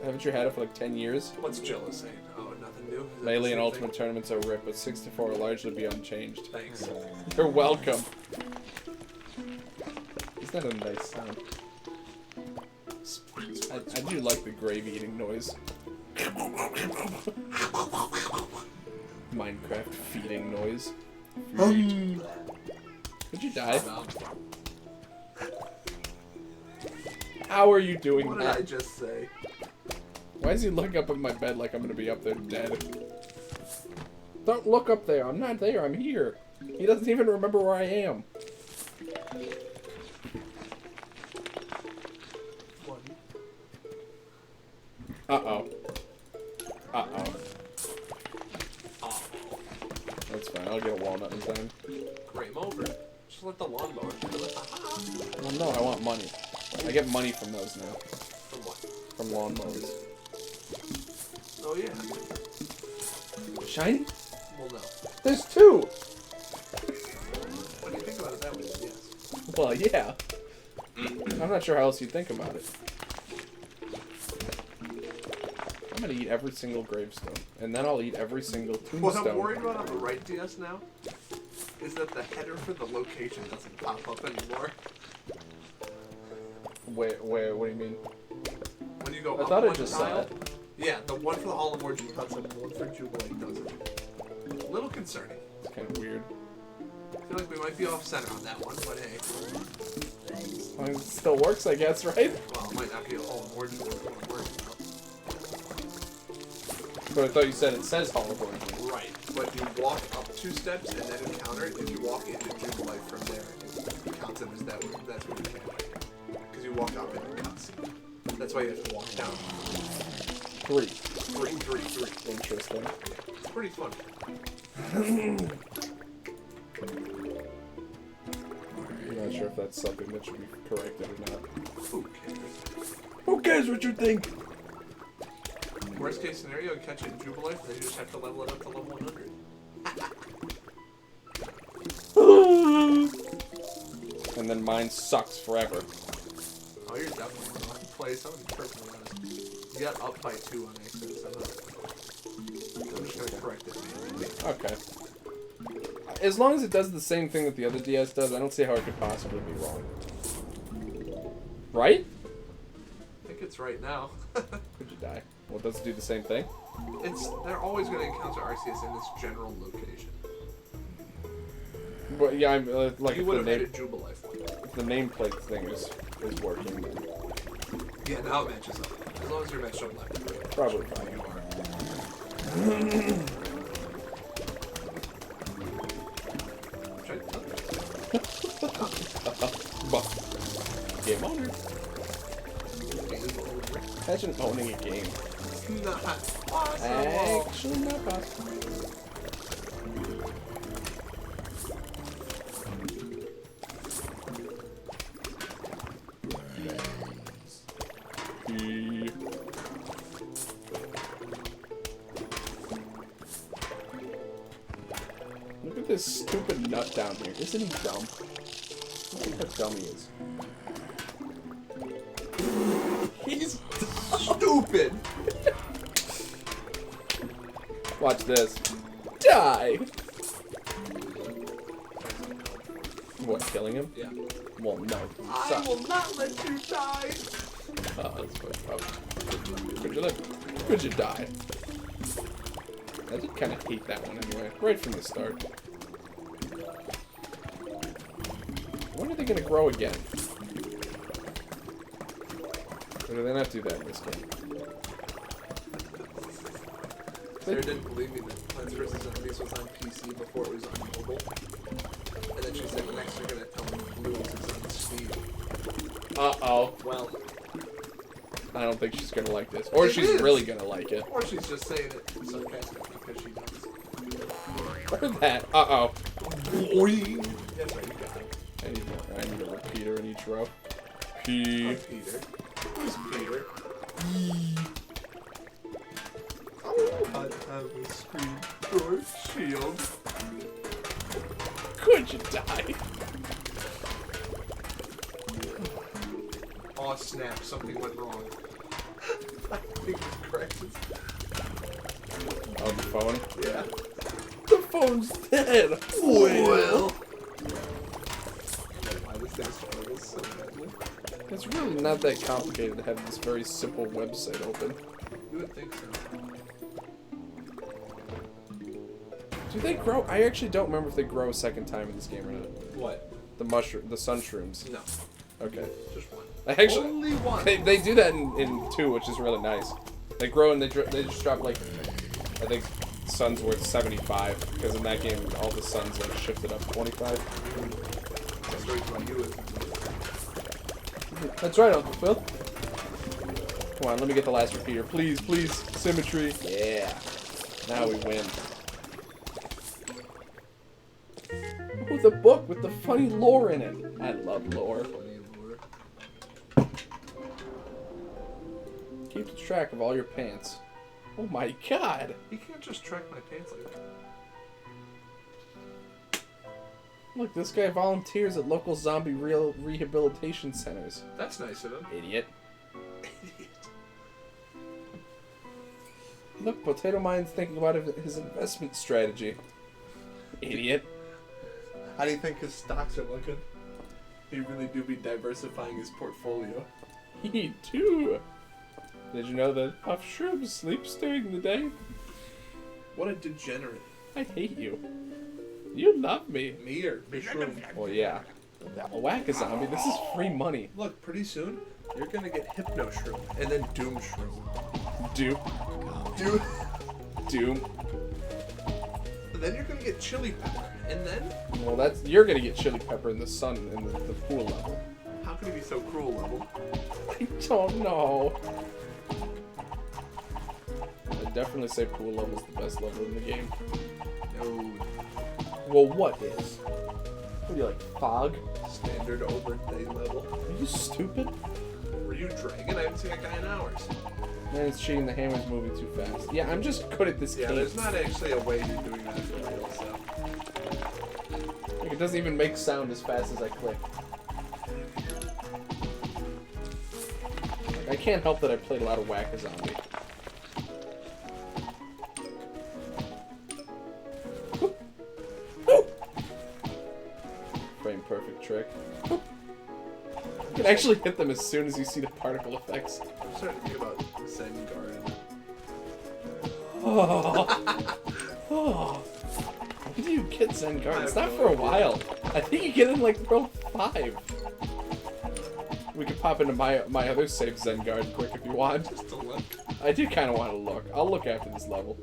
[SPEAKER 3] Haven't you had it for like 10 years?
[SPEAKER 1] What's Jill saying? Oh, nothing new. Is it the
[SPEAKER 3] Melee
[SPEAKER 1] same
[SPEAKER 3] and Ultimate
[SPEAKER 1] thing?
[SPEAKER 3] tournaments are ripped, but 64 will largely be unchanged.
[SPEAKER 1] Thanks.
[SPEAKER 3] You're welcome. Isn't that a nice sound? I do like the gravy eating noise. Minecraft feeding noise. Did you die? How are you doing
[SPEAKER 1] What did
[SPEAKER 3] that?
[SPEAKER 1] I just say?
[SPEAKER 3] Why is he looking up at my bed like I'm gonna be up there dead? Don't look up there. I'm not there. I'm here. He doesn't even remember where I am. Uh-oh. Uh-oh. That's fine. I'll get a walnut in time.
[SPEAKER 1] Game over. Just let the lawnmower do it.
[SPEAKER 3] Well, no, I want money. I get money from those now.
[SPEAKER 1] From what?
[SPEAKER 3] From lawnmowers.
[SPEAKER 1] Oh, yeah.
[SPEAKER 3] Shiny?
[SPEAKER 1] Well, no.
[SPEAKER 3] There's 2!
[SPEAKER 1] When you think about it that way, yes.
[SPEAKER 3] Well, yeah. I'm not sure how else you'd think about it. I'm gonna eat every single gravestone. And then I'll eat every single
[SPEAKER 1] What
[SPEAKER 3] tombstone.
[SPEAKER 1] I'm worried about on the right DS now is that the header for the location doesn't pop up anymore.
[SPEAKER 3] Wait, what do you mean?
[SPEAKER 1] When you go
[SPEAKER 3] I
[SPEAKER 1] up
[SPEAKER 3] thought it
[SPEAKER 1] one
[SPEAKER 3] just
[SPEAKER 1] tile,
[SPEAKER 3] said.
[SPEAKER 1] yeah, the one for the Hall of Origin cuts up, the one for Jubilee doesn't. A little concerning.
[SPEAKER 3] It's kind of weird.
[SPEAKER 1] I feel like we might be off center on that one, but hey.
[SPEAKER 3] As long as it still works, I guess, right?
[SPEAKER 1] Well, it might not be a Hall of Origin one I'm worried about.
[SPEAKER 3] But I thought you said it says Hall of Origin.
[SPEAKER 1] Right, but you walk up 2 steps and then encounter it. If you walk into Jubilee from there, it counts it as that one. That's what you can. Because you walk up in the cutscene. That's why you have to walk down.
[SPEAKER 3] 3.
[SPEAKER 1] 3.
[SPEAKER 3] Interesting.
[SPEAKER 1] It's pretty fun.
[SPEAKER 3] I'm not sure if that's something that should be corrected or not.
[SPEAKER 1] Who cares?
[SPEAKER 3] Who cares what you think?
[SPEAKER 1] Worst case scenario, catch it in Jubilee, then you just have to level it up to level 100.
[SPEAKER 3] And then mine sucks forever.
[SPEAKER 1] Oh, you're definitely in the wrong place. I'm gonna be perfectly honest. You got up by 2 on Arceus. I'm just gonna correct it.
[SPEAKER 3] Okay. As long as it does the same thing that the other DS does, I don't see how it could possibly be wrong. Right?
[SPEAKER 1] I think it's right now.
[SPEAKER 3] Could you die? Well, does it do the same thing?
[SPEAKER 1] They're always gonna encounter Arceus in this general location.
[SPEAKER 3] But yeah, I'm like
[SPEAKER 1] You
[SPEAKER 3] if
[SPEAKER 1] would
[SPEAKER 3] the,
[SPEAKER 1] have made
[SPEAKER 3] name,
[SPEAKER 1] it Jubilee for you.
[SPEAKER 3] if the nameplate thing is working, then
[SPEAKER 1] Yeah, now it matches up. As long as you're matched up left and right.
[SPEAKER 3] probably fine.
[SPEAKER 1] You are. Try to tell
[SPEAKER 3] But game owner.
[SPEAKER 1] you.
[SPEAKER 3] Imagine owning a game.
[SPEAKER 1] Not possible.
[SPEAKER 3] Actually, not possible. Look at this stupid nut down here. Isn't he dumb? Look at how dumb he is.
[SPEAKER 1] He's stupid.
[SPEAKER 3] Watch this. Die! What, killing him?
[SPEAKER 1] Yeah.
[SPEAKER 3] Well, no.
[SPEAKER 1] I will not let you die.
[SPEAKER 3] Oh, that's fucked up. Could you live? Could you die? I did kind of hate that one anyway, right from the start. When are they gonna grow again? Or do they not do that in this game?
[SPEAKER 1] Sarah didn't believe me that Plants vs. Zombies was on PC before it was on mobile. And then she said next you're gonna tell me Blues is on Steam.
[SPEAKER 3] Uh-oh.
[SPEAKER 1] Well,
[SPEAKER 3] I don't think she's gonna like this. Or she's really gonna like it.
[SPEAKER 1] or she's just saying it sarcastically because she does.
[SPEAKER 3] Or that. Uh-oh.
[SPEAKER 1] Boing. That's right, you got it.
[SPEAKER 3] I need a repeater in each row. P.
[SPEAKER 1] I'm Peter. Who's Peter? I have a screen door shield.
[SPEAKER 3] Could you die?
[SPEAKER 1] Aw, snap, something went wrong. I think it's corrected.
[SPEAKER 3] Oh, the phone?
[SPEAKER 1] Yeah.
[SPEAKER 3] The phone's dead!
[SPEAKER 1] Well. Why this thing struggles so badly?
[SPEAKER 3] It's really not that complicated to have this very simple website open.
[SPEAKER 1] You would think so.
[SPEAKER 3] Do they grow? I actually don't remember if they grow a second time in this game or not.
[SPEAKER 1] What?
[SPEAKER 3] The sun shrooms.
[SPEAKER 1] No.
[SPEAKER 3] Okay.
[SPEAKER 1] Just one.
[SPEAKER 3] I actually,
[SPEAKER 1] Only one.
[SPEAKER 3] they do that in 2, which is really nice. They grow and they just drop like, I think, sun's worth 75, because in that game all the suns like shifted up 25.
[SPEAKER 1] That's the reason why you would.
[SPEAKER 3] That's right, Uncle Phil. Come on, let me get the last repeater. Please, please. Symmetry. Yeah. Now we win. Oh, the book with the funny lore in it. I love lore. Keeps track of all your pants. Oh my god.
[SPEAKER 1] You can't just track my pants like that.
[SPEAKER 3] Look, this guy volunteers at local zombie rehabilitation centers.
[SPEAKER 1] That's nice of him.
[SPEAKER 3] Idiot. Look, Potato Mind's thinking about his investment strategy. Idiot.
[SPEAKER 1] How do you think his stocks are looking? He really do be diversifying his portfolio.
[SPEAKER 3] He too. Did you know that Puff Shroom sleeps during the day?
[SPEAKER 1] What a degenerate.
[SPEAKER 3] I hate you. You love me.
[SPEAKER 1] Me or Bishroom?
[SPEAKER 3] Well, yeah. Whack-a-zombie, this is free money.
[SPEAKER 1] Look, pretty soon, you're gonna get Hypno Shroom, and then Doom Shroom.
[SPEAKER 3] Doom.
[SPEAKER 1] Dude.
[SPEAKER 3] Doom.
[SPEAKER 1] And then you're gonna get Chili Pepper, and then...
[SPEAKER 3] Well, you're gonna get Chili Pepper in the sun, in the pool level.
[SPEAKER 1] How can he be so cruel, level?
[SPEAKER 3] I don't know. I'd definitely say pool level is the best level in the game.
[SPEAKER 1] No.
[SPEAKER 3] Well, what is? What do you like, fog?
[SPEAKER 1] Standard overlay level.
[SPEAKER 3] Are you stupid?
[SPEAKER 1] Were you dragging? I haven't seen a guy in hours.
[SPEAKER 3] Man, it's cheating. The hammer's moving too fast. Yeah, I'm just good at this
[SPEAKER 1] Yeah,
[SPEAKER 3] game.
[SPEAKER 1] there's not actually a way you're doing that for real, so...
[SPEAKER 3] Like, it doesn't even make sound as fast as I click. Like, I can't help that I played a lot of Whack-a-Zombie. Frame perfect trick. You can actually hit them as soon as you see the particle effects.
[SPEAKER 1] I'm starting to think about Zen Garden.
[SPEAKER 3] Oh. Oh. When do you get Zen Garden? It's not for a while. I think you get in like World 5. We could pop into my other save Zen Garden quick if you want.
[SPEAKER 1] Just to look.
[SPEAKER 3] I do kind of want to look. I'll look after this level.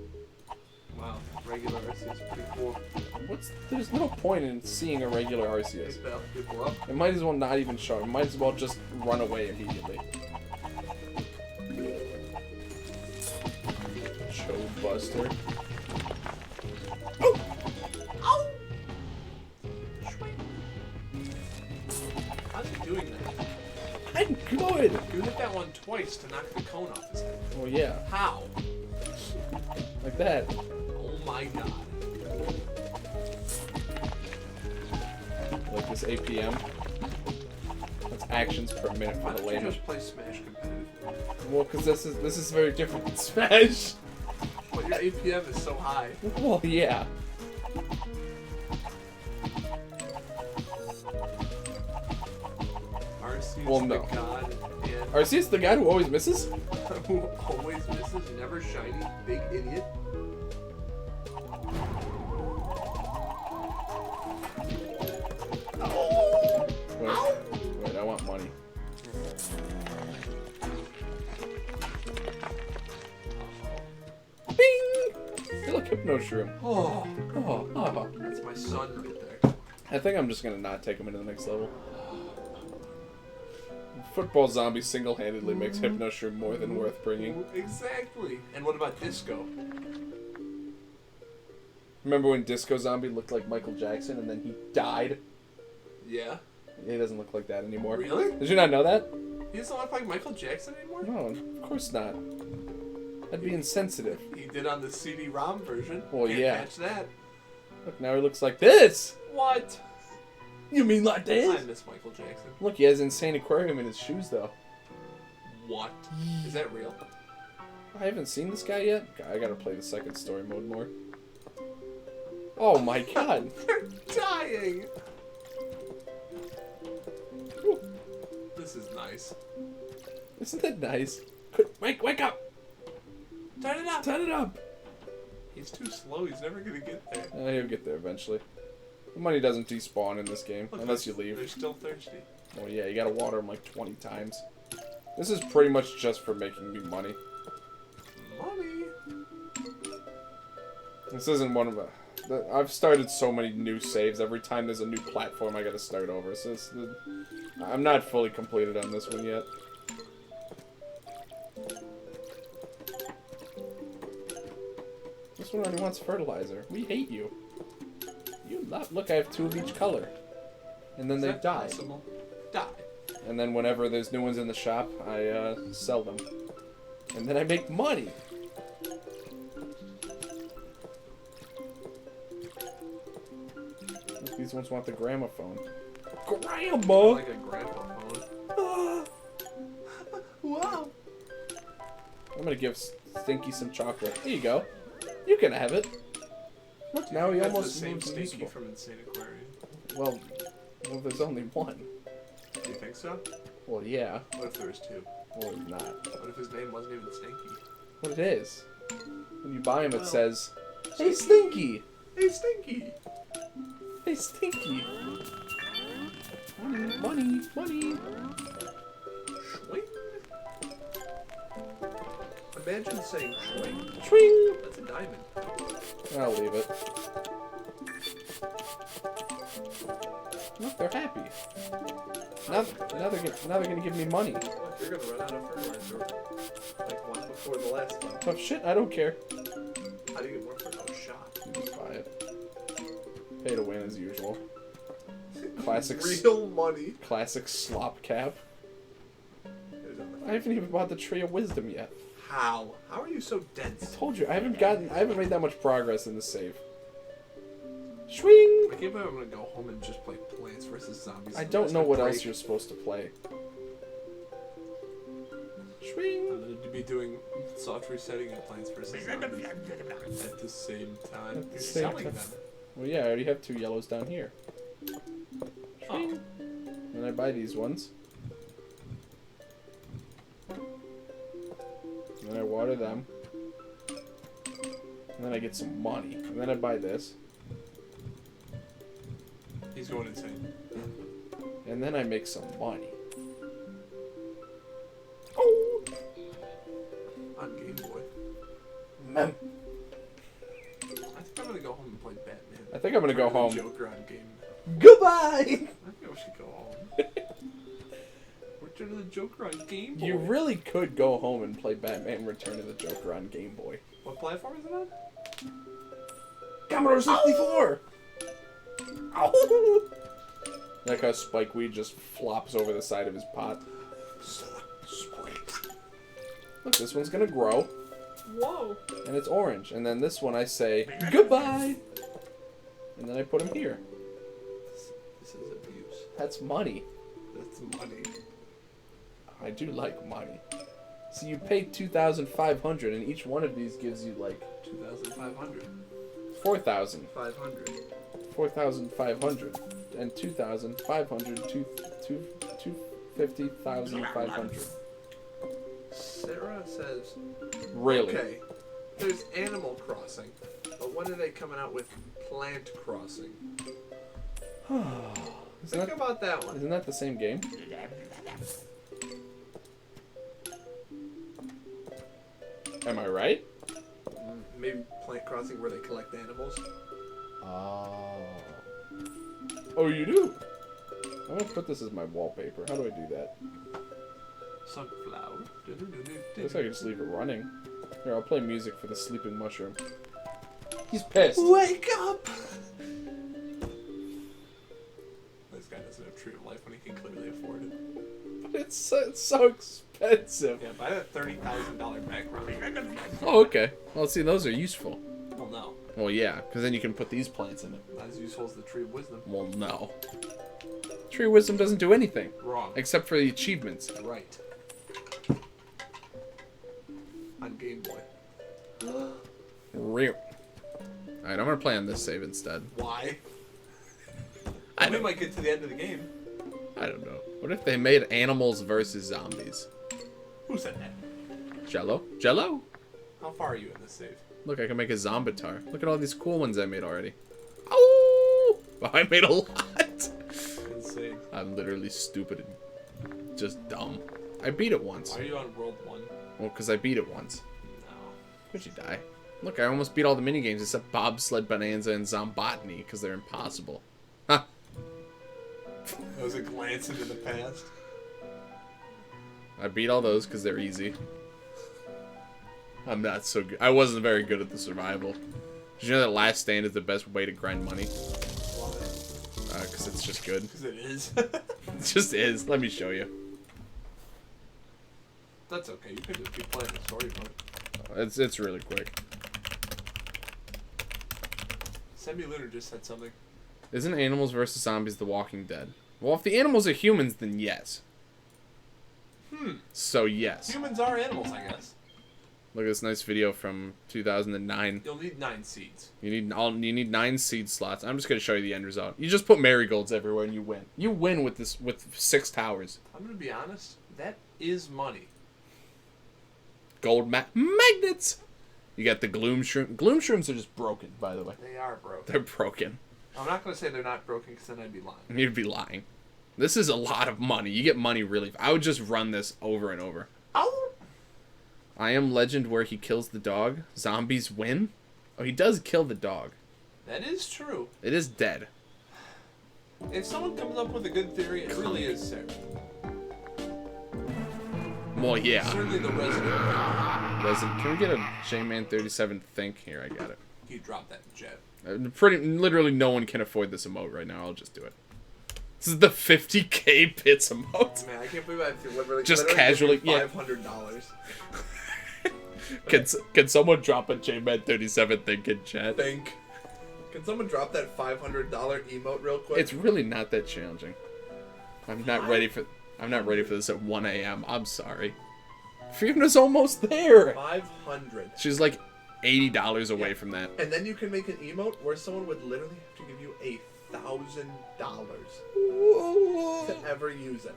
[SPEAKER 1] Wow, regular Arceus is pretty cool.
[SPEAKER 3] There's no point in seeing a regular Arceus.
[SPEAKER 1] They belt people up.
[SPEAKER 3] It might as well not even show. It might as well just run away immediately. Chode Buster. Oh!
[SPEAKER 1] Ow! How's he doing that?
[SPEAKER 3] I'm good!
[SPEAKER 1] You hit that one twice to knock the cone off his head.
[SPEAKER 3] Oh yeah,
[SPEAKER 1] How?
[SPEAKER 3] like that.
[SPEAKER 1] Oh my god.
[SPEAKER 3] Like this APM. That's actions per minute for
[SPEAKER 1] Why
[SPEAKER 3] the
[SPEAKER 1] don't you
[SPEAKER 3] layman.
[SPEAKER 1] just play Smash competitively?
[SPEAKER 3] Well, because this is very different than Smash.
[SPEAKER 1] But your APM is so high.
[SPEAKER 3] Well, yeah.
[SPEAKER 1] Arceus
[SPEAKER 3] Well, no.
[SPEAKER 1] the god and
[SPEAKER 3] Arceus the guy who always misses?
[SPEAKER 1] who always misses, never shiny, big idiot.
[SPEAKER 3] Wait, I want money. Bing! Hey, look, Hypno Shroom.
[SPEAKER 1] Oh,
[SPEAKER 3] Oh.
[SPEAKER 1] that's my son right there.
[SPEAKER 3] I think I'm just gonna not take him into the next level. Football Zombie single-handedly makes Hypno Shroom more than worth bringing.
[SPEAKER 1] Exactly. And what about Disco?
[SPEAKER 3] Remember when Disco Zombie looked like Michael Jackson and then he died?
[SPEAKER 1] Yeah.
[SPEAKER 3] He doesn't look like that anymore.
[SPEAKER 1] Really?
[SPEAKER 3] Did you not know that?
[SPEAKER 1] He doesn't look like Michael Jackson anymore?
[SPEAKER 3] No, of course not. That'd be insensitive.
[SPEAKER 1] He did on the CD-ROM version.
[SPEAKER 3] Well,
[SPEAKER 1] Can't
[SPEAKER 3] yeah.
[SPEAKER 1] match that.
[SPEAKER 3] Look, now he looks like this!
[SPEAKER 1] What?
[SPEAKER 3] You mean like
[SPEAKER 1] I
[SPEAKER 3] this?
[SPEAKER 1] miss Michael Jackson.
[SPEAKER 3] Look, he has insane aquarium in his shoes, though.
[SPEAKER 1] What? Is that real?
[SPEAKER 3] I haven't seen this guy yet. I gotta play the second story mode more. Oh my god!
[SPEAKER 1] They're dying!
[SPEAKER 3] Whew.
[SPEAKER 1] This is nice.
[SPEAKER 3] Isn't that nice? Wake up!
[SPEAKER 1] Turn it up!
[SPEAKER 3] Turn it up!
[SPEAKER 1] He's too slow. He's never gonna get there.
[SPEAKER 3] He'll get there eventually. The money doesn't despawn in this game,
[SPEAKER 1] Look,
[SPEAKER 3] unless you
[SPEAKER 1] they're
[SPEAKER 3] leave.
[SPEAKER 1] still thirsty.
[SPEAKER 3] Oh yeah, you gotta water them like 20 times. This is pretty much just for making me money.
[SPEAKER 1] Money!
[SPEAKER 3] This isn't one of the... I've started so many new saves. Every time there's a new platform, I gotta start over. So I'm not fully completed on this one yet. This one already wants fertilizer. We hate you. You love... Look, I have 2 of each color. And then
[SPEAKER 1] Is
[SPEAKER 3] they
[SPEAKER 1] that
[SPEAKER 3] die.
[SPEAKER 1] possible? Die.
[SPEAKER 3] And then whenever there's new ones in the shop, I sell them. And then I make money. Look, these ones want the gramophone. Grandma!
[SPEAKER 1] Like a grandpa phone. Wow!
[SPEAKER 3] I'm gonna give Stinky some chocolate. Here you go. You can have it. Look, now he
[SPEAKER 1] That's
[SPEAKER 3] almost
[SPEAKER 1] the same
[SPEAKER 3] moves
[SPEAKER 1] Stinky
[SPEAKER 3] usable.
[SPEAKER 1] from Insane Aquarium.
[SPEAKER 3] Well, there's only one.
[SPEAKER 1] Do you think so?
[SPEAKER 3] Well, yeah.
[SPEAKER 1] What if there was 2?
[SPEAKER 3] Well, it's not.
[SPEAKER 1] What if his name wasn't even Stinky?
[SPEAKER 3] What it is. When you buy him, it
[SPEAKER 1] Well,
[SPEAKER 3] says, "Hey, Stinky!
[SPEAKER 1] Hey, Stinky!
[SPEAKER 3] Hey, Stinky! Money, money, money!"
[SPEAKER 1] Schwing? Imagine saying schwing.
[SPEAKER 3] Swing!
[SPEAKER 1] That's a diamond.
[SPEAKER 3] I'll leave it. Look, they're happy. Now they're gonna give me money.
[SPEAKER 1] Look, you're gonna run out of fertilizer. Like one before the last one.
[SPEAKER 3] Oh shit, I don't care.
[SPEAKER 1] How do you get more fertilizer? Shop.
[SPEAKER 3] You just buy it. Pay to win as usual. Classic.
[SPEAKER 1] Real money.
[SPEAKER 3] Classic slop cap.
[SPEAKER 1] There's other-
[SPEAKER 3] I haven't even bought the Tree of Wisdom yet.
[SPEAKER 1] How? How are you so
[SPEAKER 3] I
[SPEAKER 1] dense?
[SPEAKER 3] told you, I haven't made that much progress in the save. Swing!
[SPEAKER 1] I can't believe I'm gonna go home and just play Plants vs. Zombies.
[SPEAKER 3] I
[SPEAKER 1] for the
[SPEAKER 3] don't
[SPEAKER 1] rest
[SPEAKER 3] know
[SPEAKER 1] of
[SPEAKER 3] what
[SPEAKER 1] break.
[SPEAKER 3] else you're supposed to play.
[SPEAKER 1] I'm
[SPEAKER 3] Swing!
[SPEAKER 1] gonna be doing soft resetting and Plants vs. Zombies at the same time.
[SPEAKER 3] At the
[SPEAKER 1] You're
[SPEAKER 3] same
[SPEAKER 1] selling
[SPEAKER 3] time.
[SPEAKER 1] them.
[SPEAKER 3] Well, yeah, I already have 2 yellows down here. Swing! And I buy these ones. And then I water them. And then I get some money. And then I buy this.
[SPEAKER 1] He's going insane.
[SPEAKER 3] And then I make some money. Oh!
[SPEAKER 1] On Game Boy.
[SPEAKER 3] Man.
[SPEAKER 1] I think I'm gonna go home and play Batman.
[SPEAKER 3] I think I'm gonna go
[SPEAKER 1] Turn
[SPEAKER 3] home.
[SPEAKER 1] the Joker on Game.
[SPEAKER 3] Goodbye!
[SPEAKER 1] I think we should go home. Return of the Joker on Game Boy.
[SPEAKER 3] You really could go home and play Batman Return of the Joker on Game Boy.
[SPEAKER 1] What platform is it on?
[SPEAKER 3] Commodore 64! Ow! Like how Spike Weed just flops over the side of his pot. Look, this one's gonna grow.
[SPEAKER 1] Whoa!
[SPEAKER 3] And it's orange. And then this one I say, goodbye! And then I put him here.
[SPEAKER 1] This is abuse.
[SPEAKER 3] That's money.
[SPEAKER 1] That's money.
[SPEAKER 3] I do like money. So you pay 2,500, and each one of these gives you like
[SPEAKER 1] 2,500.
[SPEAKER 3] 4,000.
[SPEAKER 1] 500.
[SPEAKER 3] 4,500 and 2,500, 250,500.
[SPEAKER 1] Sarah says,
[SPEAKER 3] Really?
[SPEAKER 1] okay, there's Animal Crossing, but when are they coming out with Plant Crossing? Think about that one.
[SPEAKER 3] Isn't that the same game? Am I right?
[SPEAKER 1] Maybe Plant Crossing where they collect animals.
[SPEAKER 3] Oh, you do? I'm gonna put this as my wallpaper. How do I do that?
[SPEAKER 1] Sunflower.
[SPEAKER 3] I guess I can just leave it running. Here, I'll play music for the sleeping mushroom. He's pissed.
[SPEAKER 1] Wake up! This guy doesn't have Tree of Life when he can clearly afford it.
[SPEAKER 3] But it's so expensive.
[SPEAKER 1] Yeah, buy that $30,000 background.
[SPEAKER 3] Oh, okay. Well, see, those are useful.
[SPEAKER 1] Well, no.
[SPEAKER 3] Well, yeah, because then you can put these plants in it.
[SPEAKER 1] Not as useful as the Tree of Wisdom.
[SPEAKER 3] Well, no. Tree of Wisdom doesn't do anything.
[SPEAKER 1] Wrong.
[SPEAKER 3] Except for the achievements.
[SPEAKER 1] Right. On Game Boy.
[SPEAKER 3] Real. Alright, I'm gonna play on this save instead.
[SPEAKER 1] Why?
[SPEAKER 3] I
[SPEAKER 1] We
[SPEAKER 3] don't,
[SPEAKER 1] might get to the end of the game.
[SPEAKER 3] I don't know. What if they made animals versus zombies?
[SPEAKER 1] Who said that?
[SPEAKER 3] Jello? Jello?
[SPEAKER 1] How far are you in this save?
[SPEAKER 3] Look, I can make a zombitar. Look at all these cool ones I made already. Oh! I made a lot!
[SPEAKER 1] Insane.
[SPEAKER 3] I'm literally stupid and just dumb. I beat it once.
[SPEAKER 1] Why are you on World 1?
[SPEAKER 3] Well, because I beat it once.
[SPEAKER 1] No.
[SPEAKER 3] Would you die? Look, I almost beat all the minigames except Bobsled Bonanza and Zombotany because they're impossible. Huh.
[SPEAKER 1] That was a glance into the past.
[SPEAKER 3] I beat all those because they're easy. I'm not so good. I wasn't very good at the survival. Did you know that Last Stand is the best way to grind money?
[SPEAKER 1] Why?
[SPEAKER 3] Because it's just good.
[SPEAKER 1] Because it is.
[SPEAKER 3] It just is. Let me show you.
[SPEAKER 1] That's okay. You can just keep playing the story mode.
[SPEAKER 3] It's really quick.
[SPEAKER 1] Semi-Lunar just said something.
[SPEAKER 3] Isn't Animals vs. Zombies The Walking Dead? Well, if the animals are humans, then yes. So yes.
[SPEAKER 1] Humans are animals, I guess.
[SPEAKER 3] Look at this nice video from 2009.
[SPEAKER 1] You'll need 9 seeds.
[SPEAKER 3] You need 9 seed slots. I'm just gonna show you the end result. You just put marigolds everywhere and you win. You win with 6 towers.
[SPEAKER 1] I'm gonna be honest. That is money.
[SPEAKER 3] Gold magnets. You got the gloom shroom. Gloom shrooms are just broken, by the way.
[SPEAKER 1] They are broken.
[SPEAKER 3] They're broken.
[SPEAKER 1] I'm not gonna say they're not broken because then I'd be lying.
[SPEAKER 3] You'd be lying. This is a lot of money. You get money really. I would just run this over and over.
[SPEAKER 1] Oh.
[SPEAKER 3] I Am Legend where he kills the dog. Zombies win. Oh, he does kill the dog.
[SPEAKER 1] That is true.
[SPEAKER 3] It is dead.
[SPEAKER 1] If someone comes up with a good theory, it really is Sarah.
[SPEAKER 3] Well, yeah.
[SPEAKER 1] Certainly the resident.
[SPEAKER 3] Can we get a J-Man 37 think? Here, I got it.
[SPEAKER 1] He dropped that jet.
[SPEAKER 3] Literally no one can afford this emote right now. I'll just do it. This is the 50k bits emote.
[SPEAKER 1] Man, I can't believe I literally
[SPEAKER 3] Just casually,
[SPEAKER 1] $500.
[SPEAKER 3] Can someone drop a J-Man 37 think in chat?
[SPEAKER 1] Think. Can someone drop that $500 emote real quick?
[SPEAKER 3] It's really not that challenging. I'm not ready for this at 1 a.m. I'm sorry. Fiona's almost there.
[SPEAKER 1] 500.
[SPEAKER 3] She's like $80 away from that.
[SPEAKER 1] And then you can make an emote where someone would literally have to give you $1,000 to ever use it.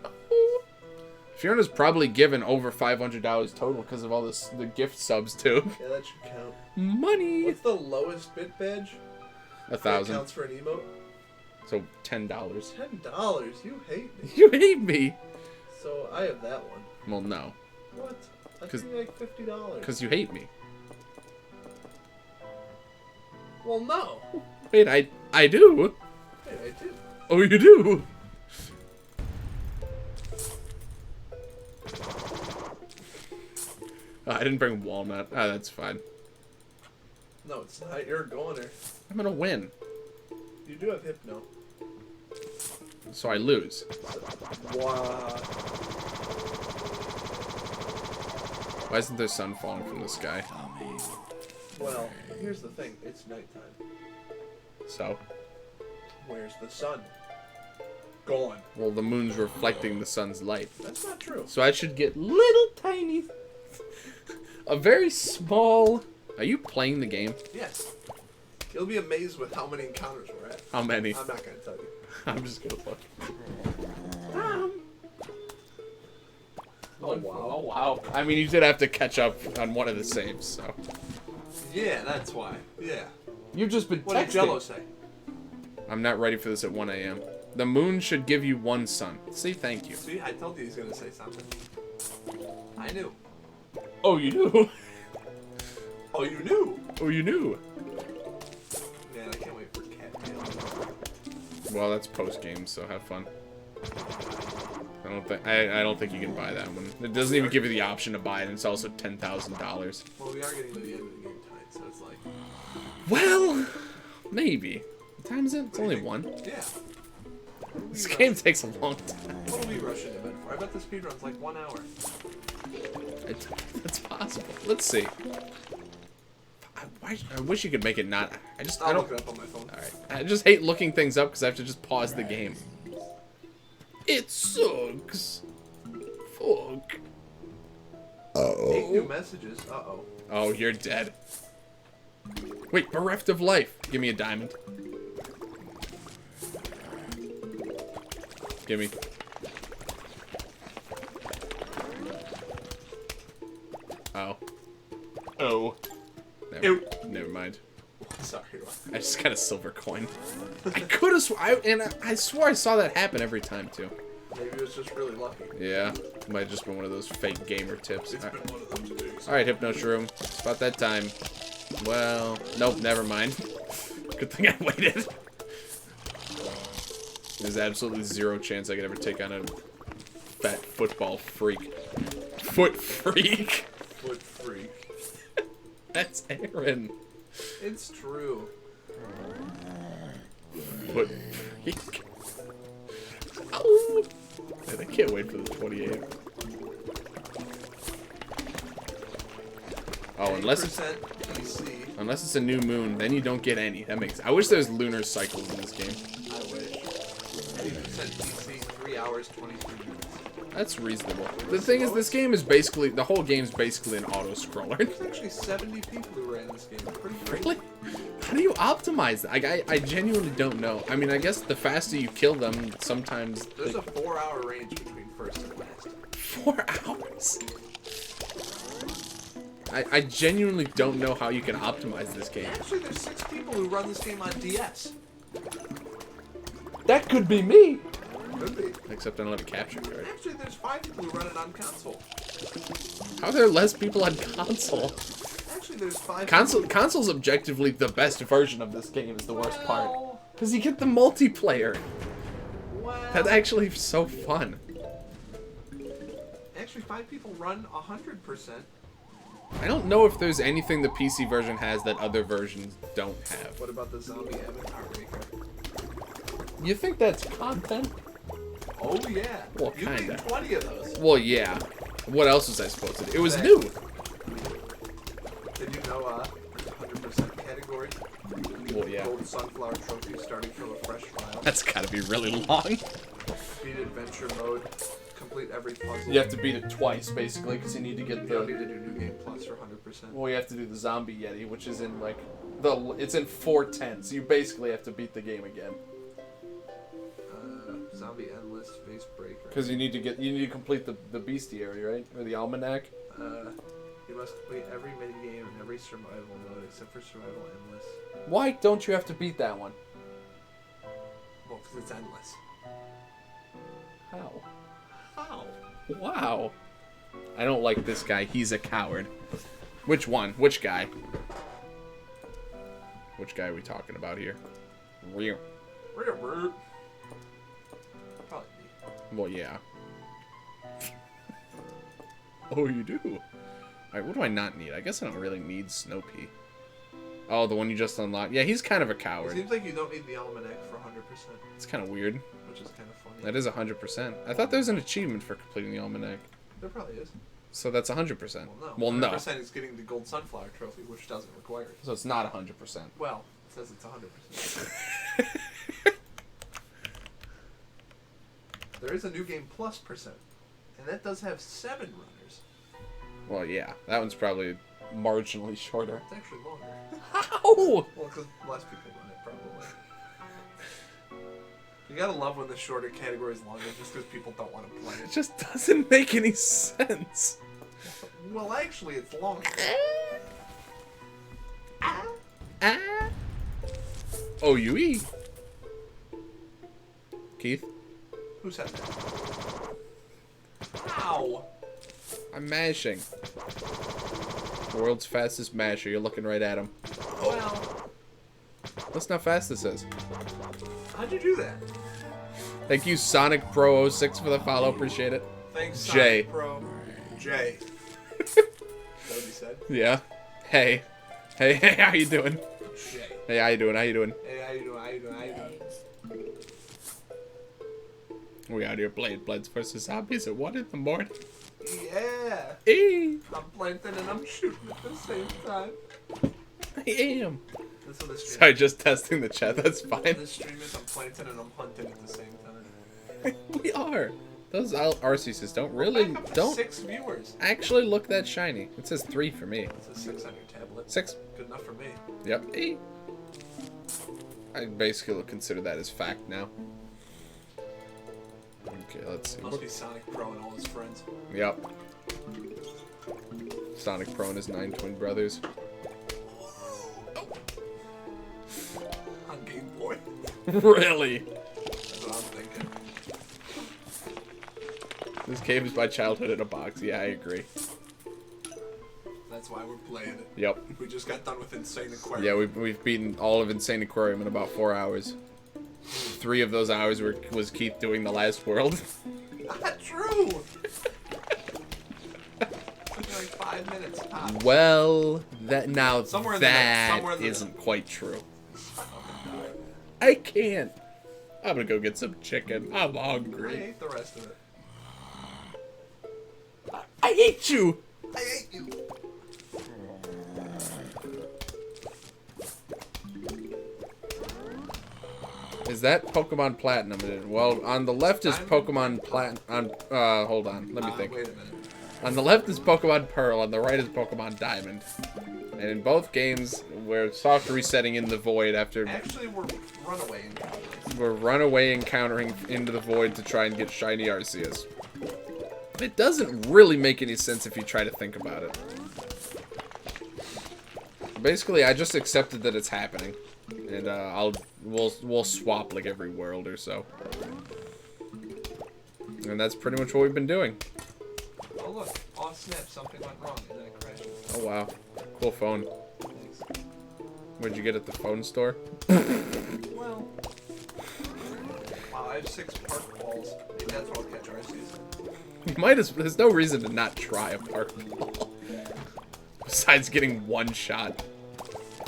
[SPEAKER 3] Fiona's probably given over $500 total because of all the gift subs too.
[SPEAKER 1] Yeah, that should count.
[SPEAKER 3] Money.
[SPEAKER 1] What's the lowest bit badge?
[SPEAKER 3] 1,000.
[SPEAKER 1] That counts for an emote.
[SPEAKER 3] So $10.
[SPEAKER 1] $10. You hate me.
[SPEAKER 3] You hate me.
[SPEAKER 1] So I have that one.
[SPEAKER 3] Well, no,
[SPEAKER 1] What? That's
[SPEAKER 3] 'Cause-
[SPEAKER 1] gonna be like $50.
[SPEAKER 3] because you hate me.
[SPEAKER 1] Well, no.
[SPEAKER 3] Wait, I do.
[SPEAKER 1] Wait, I do.
[SPEAKER 3] Oh, you do. Oh, I didn't bring walnut. Ah, that's fine.
[SPEAKER 1] No, it's not. You're a goner.
[SPEAKER 3] I'm gonna win,
[SPEAKER 1] You do have Hypno.
[SPEAKER 3] so I lose.
[SPEAKER 1] Wow.
[SPEAKER 3] Why isn't there sun falling from the sky?
[SPEAKER 1] Well, here's the thing. It's nighttime.
[SPEAKER 3] So,
[SPEAKER 1] Where's the sun? Gone.
[SPEAKER 3] well, the moon's reflecting the sun's light,
[SPEAKER 1] That's not true.
[SPEAKER 3] so I should get little tiny A very small... Are you playing the game?
[SPEAKER 1] Yes. You'll be amazed with how many encounters we're at.
[SPEAKER 3] How many?
[SPEAKER 1] I'm not gonna tell you.
[SPEAKER 3] I'm just gonna look.
[SPEAKER 1] Oh wow.
[SPEAKER 3] Oh, wow. I mean, you did have to catch up on one of the saves, so...
[SPEAKER 1] Yeah, that's why. Yeah.
[SPEAKER 3] You've just been
[SPEAKER 1] What did
[SPEAKER 3] texting.
[SPEAKER 1] Jello say?
[SPEAKER 3] I'm not ready for this at 1 a.m. The moon should give you one sun. See, thank you.
[SPEAKER 1] See, I told you he's gonna say something. I knew.
[SPEAKER 3] Oh, you knew?
[SPEAKER 1] Oh, you knew?
[SPEAKER 3] Oh, you knew?
[SPEAKER 1] Man, I can't wait for Cattail.
[SPEAKER 3] Well, that's post-game, so have fun. I don't think you can buy that one. It doesn't even give you the option to buy it, and it's also $10,000.
[SPEAKER 1] Well, we are getting to the end of the game tonight, so it's like...
[SPEAKER 3] Well, maybe. What time is it? It's only 1.
[SPEAKER 1] Yeah.
[SPEAKER 3] This game takes a long time.
[SPEAKER 1] What are we rushing to bed for? I bet the speedrun's like 1 hour.
[SPEAKER 3] It's possible. Let's see. I wish you could make it not... I
[SPEAKER 1] I'll
[SPEAKER 3] don't...
[SPEAKER 1] look it up on my phone.
[SPEAKER 3] Alright. I just hate looking things up because I have to just pause the game. It sucks. Fuck.
[SPEAKER 1] 8 new messages. Uh-oh.
[SPEAKER 3] Oh, you're dead. Wait, bereft of life. Give me a diamond. Give me. Oh. Oh. Never mind.
[SPEAKER 1] Sorry.
[SPEAKER 3] I just got a silver coin. I could have I swore I saw that happen every time too.
[SPEAKER 1] Maybe it was just really lucky.
[SPEAKER 3] Yeah, might have just been one of those fake gamer tips.
[SPEAKER 1] It's been one of those days.
[SPEAKER 3] All right, Hypno Shroom. It's about that time. Well, nope, never mind. Good thing I waited. There's absolutely zero chance I could ever take on a fat football freak. Foot freak.
[SPEAKER 1] Foot freak.
[SPEAKER 3] That's Aaron.
[SPEAKER 1] It's true.
[SPEAKER 3] Foot freak. Oh! Man, I can't wait for the 28th. Oh, unless it's
[SPEAKER 1] PC.
[SPEAKER 3] unless it's a new moon, then you don't get any. That makes. I wish there's lunar cycles in this game.
[SPEAKER 1] I wish. 80% PC, 3 hours, 22 minutes.
[SPEAKER 3] That's reasonable. The thing is, this game is basically the whole game's basically an auto scroller.
[SPEAKER 1] There's actually 70 people who ran this game. Pretty crazy.
[SPEAKER 3] Really? How do you optimize that? I genuinely don't know. I mean, I guess the faster you kill them, sometimes...
[SPEAKER 1] There's a 4-hour range between first and last.
[SPEAKER 3] 4 hours? I genuinely don't know how you can optimize this game.
[SPEAKER 1] Actually, there's 6 people who run this game on DS.
[SPEAKER 3] That could be me!
[SPEAKER 1] Could be.
[SPEAKER 3] Except I don't have a capture card.
[SPEAKER 1] Actually, there's 5 people who run it on console.
[SPEAKER 3] How are there less people on console?
[SPEAKER 1] Actually, there's 5
[SPEAKER 3] Console's objectively the best version of this game is the worst part. Because you get the multiplayer.
[SPEAKER 1] Well,
[SPEAKER 3] That's actually so fun.
[SPEAKER 1] actually, 5 people run 100%.
[SPEAKER 3] I don't know if there's anything the PC version has that other versions don't have.
[SPEAKER 1] What about the zombie avatar maker?
[SPEAKER 3] You think that's content?
[SPEAKER 1] Oh, yeah.
[SPEAKER 3] Well,
[SPEAKER 1] You
[SPEAKER 3] kinda.
[SPEAKER 1] made 20 of those.
[SPEAKER 3] Well, yeah. What else was I supposed to do? It was
[SPEAKER 1] Exactly.
[SPEAKER 3] new.
[SPEAKER 1] Did you know, there's a 100% category?
[SPEAKER 3] Well, yeah.
[SPEAKER 1] Gold sunflower trophy starting from a fresh file.
[SPEAKER 3] That's gotta be really long.
[SPEAKER 1] Beat adventure mode. Complete every puzzle.
[SPEAKER 3] You have to beat it twice, basically, because you need to get
[SPEAKER 1] You don't need
[SPEAKER 3] the...
[SPEAKER 1] to do New Game Plus for 100%.
[SPEAKER 3] Well, you have to do the Zombie Yeti, which is in, like... It's in 410, so you basically have to beat the game again.
[SPEAKER 1] Zombie Endless, Face Breaker.
[SPEAKER 3] Because you need to complete the bestiary, right? Or the almanac.
[SPEAKER 1] You must complete every minigame and every survival mode except for Survival Endless.
[SPEAKER 3] Why don't you have to beat that one?
[SPEAKER 1] Well, because it's endless.
[SPEAKER 3] How?
[SPEAKER 1] How?
[SPEAKER 3] Wow. I don't like this guy. He's a coward. Which one? Which guy? Which guy are we talking about here? Real.
[SPEAKER 1] Probably me.
[SPEAKER 3] Well, yeah. Oh, you do? Alright, what do I not need? I guess I don't really need Snowpea. Oh, the one you just unlocked. Yeah, he's kind of a
[SPEAKER 1] It
[SPEAKER 3] coward.
[SPEAKER 1] seems like you don't need the almanac for 100%,
[SPEAKER 3] It's kind of weird.
[SPEAKER 1] which is kind of funny.
[SPEAKER 3] That is 100%. I thought there was an achievement for completing the almanac.
[SPEAKER 1] There probably is.
[SPEAKER 3] So that's 100%.
[SPEAKER 1] Well, no.
[SPEAKER 3] Well, no.
[SPEAKER 1] 100% is getting the gold sunflower trophy, which doesn't require it.
[SPEAKER 3] So it's not 100%.
[SPEAKER 1] Well, it says it's 100%. There is a New Game Plus percent, and that does have 7 runners.
[SPEAKER 3] Well, yeah. That one's probably marginally shorter.
[SPEAKER 1] It's actually longer.
[SPEAKER 3] How?
[SPEAKER 1] Well, because less people run it, probably. You gotta love when the shorter category is longer just because people don't want to play
[SPEAKER 3] It
[SPEAKER 1] it.
[SPEAKER 3] just doesn't make any sense.
[SPEAKER 1] Well, actually, it's longer.
[SPEAKER 3] OUE. Keith?
[SPEAKER 1] Who said that? Ow!
[SPEAKER 3] I'm mashing. World's fastest masher. You're looking right at him.
[SPEAKER 1] Well,
[SPEAKER 3] Listen how fast this is.
[SPEAKER 1] how'd you do that?
[SPEAKER 3] Thank you, Sonic Pro 06 for the follow. Appreciate it.
[SPEAKER 1] Thanks,
[SPEAKER 3] Jay.
[SPEAKER 1] Sonic Pro. Jay. Is that what you said?
[SPEAKER 3] Yeah. Hey. Hey, hey, how you doing?
[SPEAKER 1] Jay.
[SPEAKER 3] Hey, how you doing? How you doing?
[SPEAKER 1] Hey, how you doing? How you doing? How you doing?
[SPEAKER 3] We out here playing Plants vs. Zombies at 1 in the morning.
[SPEAKER 1] Yeah!
[SPEAKER 3] Hey,
[SPEAKER 1] I'm planting and I'm shooting at the same time.
[SPEAKER 3] I am.
[SPEAKER 1] That's what this stream
[SPEAKER 3] Sorry, just testing the chat. That's fine.
[SPEAKER 1] This stream is I'm planting and I'm hunting at the same time.
[SPEAKER 3] We are. Those Arceus don't
[SPEAKER 1] Back
[SPEAKER 3] really
[SPEAKER 1] up to
[SPEAKER 3] don't
[SPEAKER 1] 6 viewers.
[SPEAKER 3] actually look that shiny. It says 3 for me.
[SPEAKER 1] It's a 6 on your tablet.
[SPEAKER 3] 6.
[SPEAKER 1] Good enough for me.
[SPEAKER 3] Yep. Hey. I basically will consider that as fact now. Okay, let's see.
[SPEAKER 1] Must be Sonic Pro and all his friends.
[SPEAKER 3] Yep. Sonic Pro and his 9 twin brothers.
[SPEAKER 1] On Game Boy.
[SPEAKER 3] Really?
[SPEAKER 1] That's what I'm thinking.
[SPEAKER 3] This game is my childhood in a box. Yeah, I agree.
[SPEAKER 1] That's why we're playing it.
[SPEAKER 3] Yep.
[SPEAKER 1] We just got done with Insane Aquarium.
[SPEAKER 3] Yeah, we've beaten all of Insane Aquarium in about 4 hours. 3 of those hours was Keith doing the last world.
[SPEAKER 1] Not true! Took me like 5 minutes tops.
[SPEAKER 3] Well, that now
[SPEAKER 1] Somewhere in
[SPEAKER 3] that
[SPEAKER 1] the middle.
[SPEAKER 3] isn't quite true. I can't. I'm gonna go get some chicken. I'm
[SPEAKER 1] I
[SPEAKER 3] hungry.
[SPEAKER 1] ate the rest of it.
[SPEAKER 3] I hate you.
[SPEAKER 1] I ate you!
[SPEAKER 3] Is that Pokemon Platinum? Well, on the left is Pokemon Platinum. Hold on. Let me think.
[SPEAKER 1] Wait a minute.
[SPEAKER 3] On the left is Pokemon Pearl. On the right is Pokemon Diamond. And in both games, we're soft resetting in the void after
[SPEAKER 1] Actually, we're runaway encounters.
[SPEAKER 3] we're runaway encountering into the void to try and get shiny Arceus. It doesn't really make any sense if you try to think about it. Basically, I just accepted that it's happening, and we'll swap like every world or so. And that's pretty much what we've been doing.
[SPEAKER 1] Oh look, oh snap, something went wrong and then it crashed.
[SPEAKER 3] Oh wow, cool phone.
[SPEAKER 1] Thanks.
[SPEAKER 3] Where'd you get it? The phone store?
[SPEAKER 1] Well. Wow, I have 6 park balls. Maybe that's what I'll catch Arceus.
[SPEAKER 3] Might as there's no reason to not try a park ball. Besides getting one shot.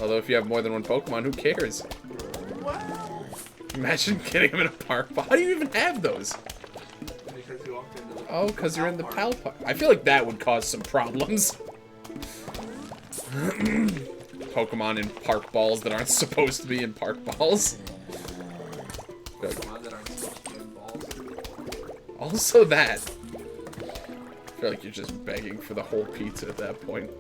[SPEAKER 3] Although if you have more than one Pokemon, who cares?
[SPEAKER 1] Wow.
[SPEAKER 3] Imagine getting them in a park ball. How do you even have those?
[SPEAKER 1] Because you walked into the
[SPEAKER 3] Oh, because you're in the
[SPEAKER 1] Pal
[SPEAKER 3] Pal Park. I feel like that would cause some problems. Pokemon in park balls that aren't supposed to be in park balls.
[SPEAKER 1] Pokemon that aren't supposed to be in balls.
[SPEAKER 3] Also that. I feel like you're just begging for the whole pizza at that point.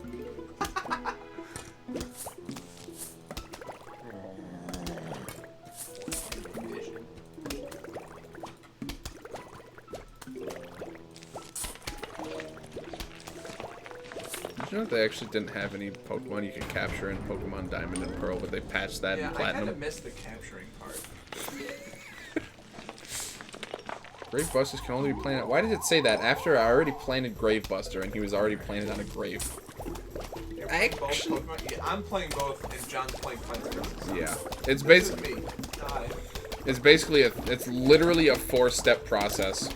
[SPEAKER 3] Did you know they actually didn't have any Pokemon you could capture in Pokemon Diamond and Pearl, but they patched that
[SPEAKER 1] Yeah,
[SPEAKER 3] in
[SPEAKER 1] I
[SPEAKER 3] Platinum?
[SPEAKER 1] kind of missed the capturing part.
[SPEAKER 3] Grave Busters can only be planted. Why did it say that? After I already planted Grave Buster and he was already planted on a grave.
[SPEAKER 1] You're playing both Pokemon? Yeah, I'm playing both, and John's playing Plants vs. Zombies.
[SPEAKER 3] Yeah, it's
[SPEAKER 1] This
[SPEAKER 3] basically
[SPEAKER 1] is me. Die.
[SPEAKER 3] it's basically it's literally a 4-step process,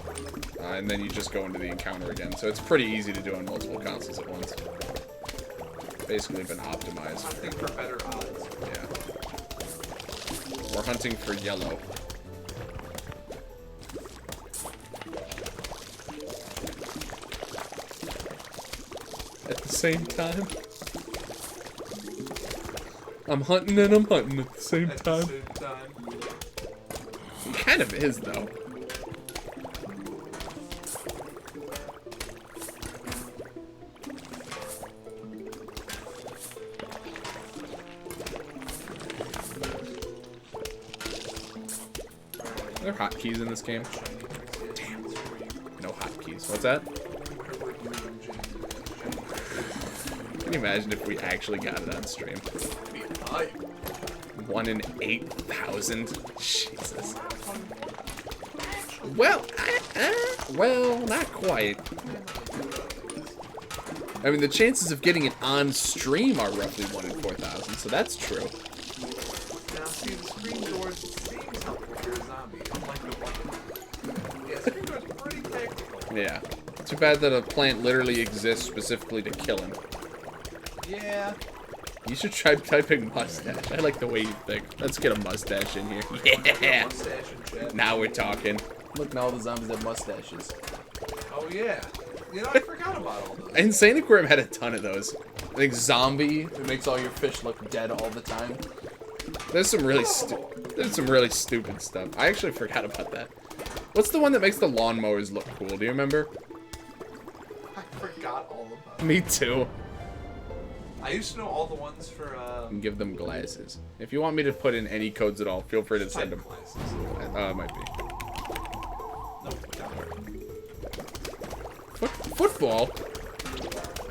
[SPEAKER 3] and then you just go into the encounter again. So it's pretty easy to do on multiple consoles at once. Basically been optimized.
[SPEAKER 1] Hunting for better odds.
[SPEAKER 3] Yeah. We're hunting for yellow. At the same time. I'm hunting and I'm hunting at the same
[SPEAKER 1] At
[SPEAKER 3] time.
[SPEAKER 1] the same time.
[SPEAKER 3] He kind of is, though. Are there hotkeys in this game? Damn. No hotkeys. What's that? Can you imagine if we actually got it on stream? 1 in 8,000. Jesus. Well, well, not quite. I mean, the chances of getting it on stream are roughly 1 in 4,000, so that's true.
[SPEAKER 1] Now, see, the screen doors seem helpful if you're a zombie, unlike the one. Yeah, screen doors are pretty tactical.
[SPEAKER 3] Yeah. Too bad that a plant literally exists specifically to kill him.
[SPEAKER 1] Yeah.
[SPEAKER 3] You should try typing mustache. I like the way you think. Let's get a mustache in here. Yeah!
[SPEAKER 1] Mustache and chat.
[SPEAKER 3] Now we're talking. Look, now all the zombies have mustaches.
[SPEAKER 1] Oh, yeah. You know, I forgot about all those.
[SPEAKER 3] Insane Aquarium had a ton of those. I think zombie, it makes all your fish look dead all the time. There's some really stupid stuff. I actually forgot about that. What's the one that makes the lawnmowers look cool? Do you remember?
[SPEAKER 1] I forgot all about it.
[SPEAKER 3] Me too.
[SPEAKER 1] I used to know all the ones for,
[SPEAKER 3] And give them glasses. If you want me to put in any codes at all, feel free to send them.
[SPEAKER 1] glasses.
[SPEAKER 3] It might be.
[SPEAKER 1] Nope, down there.
[SPEAKER 3] Football?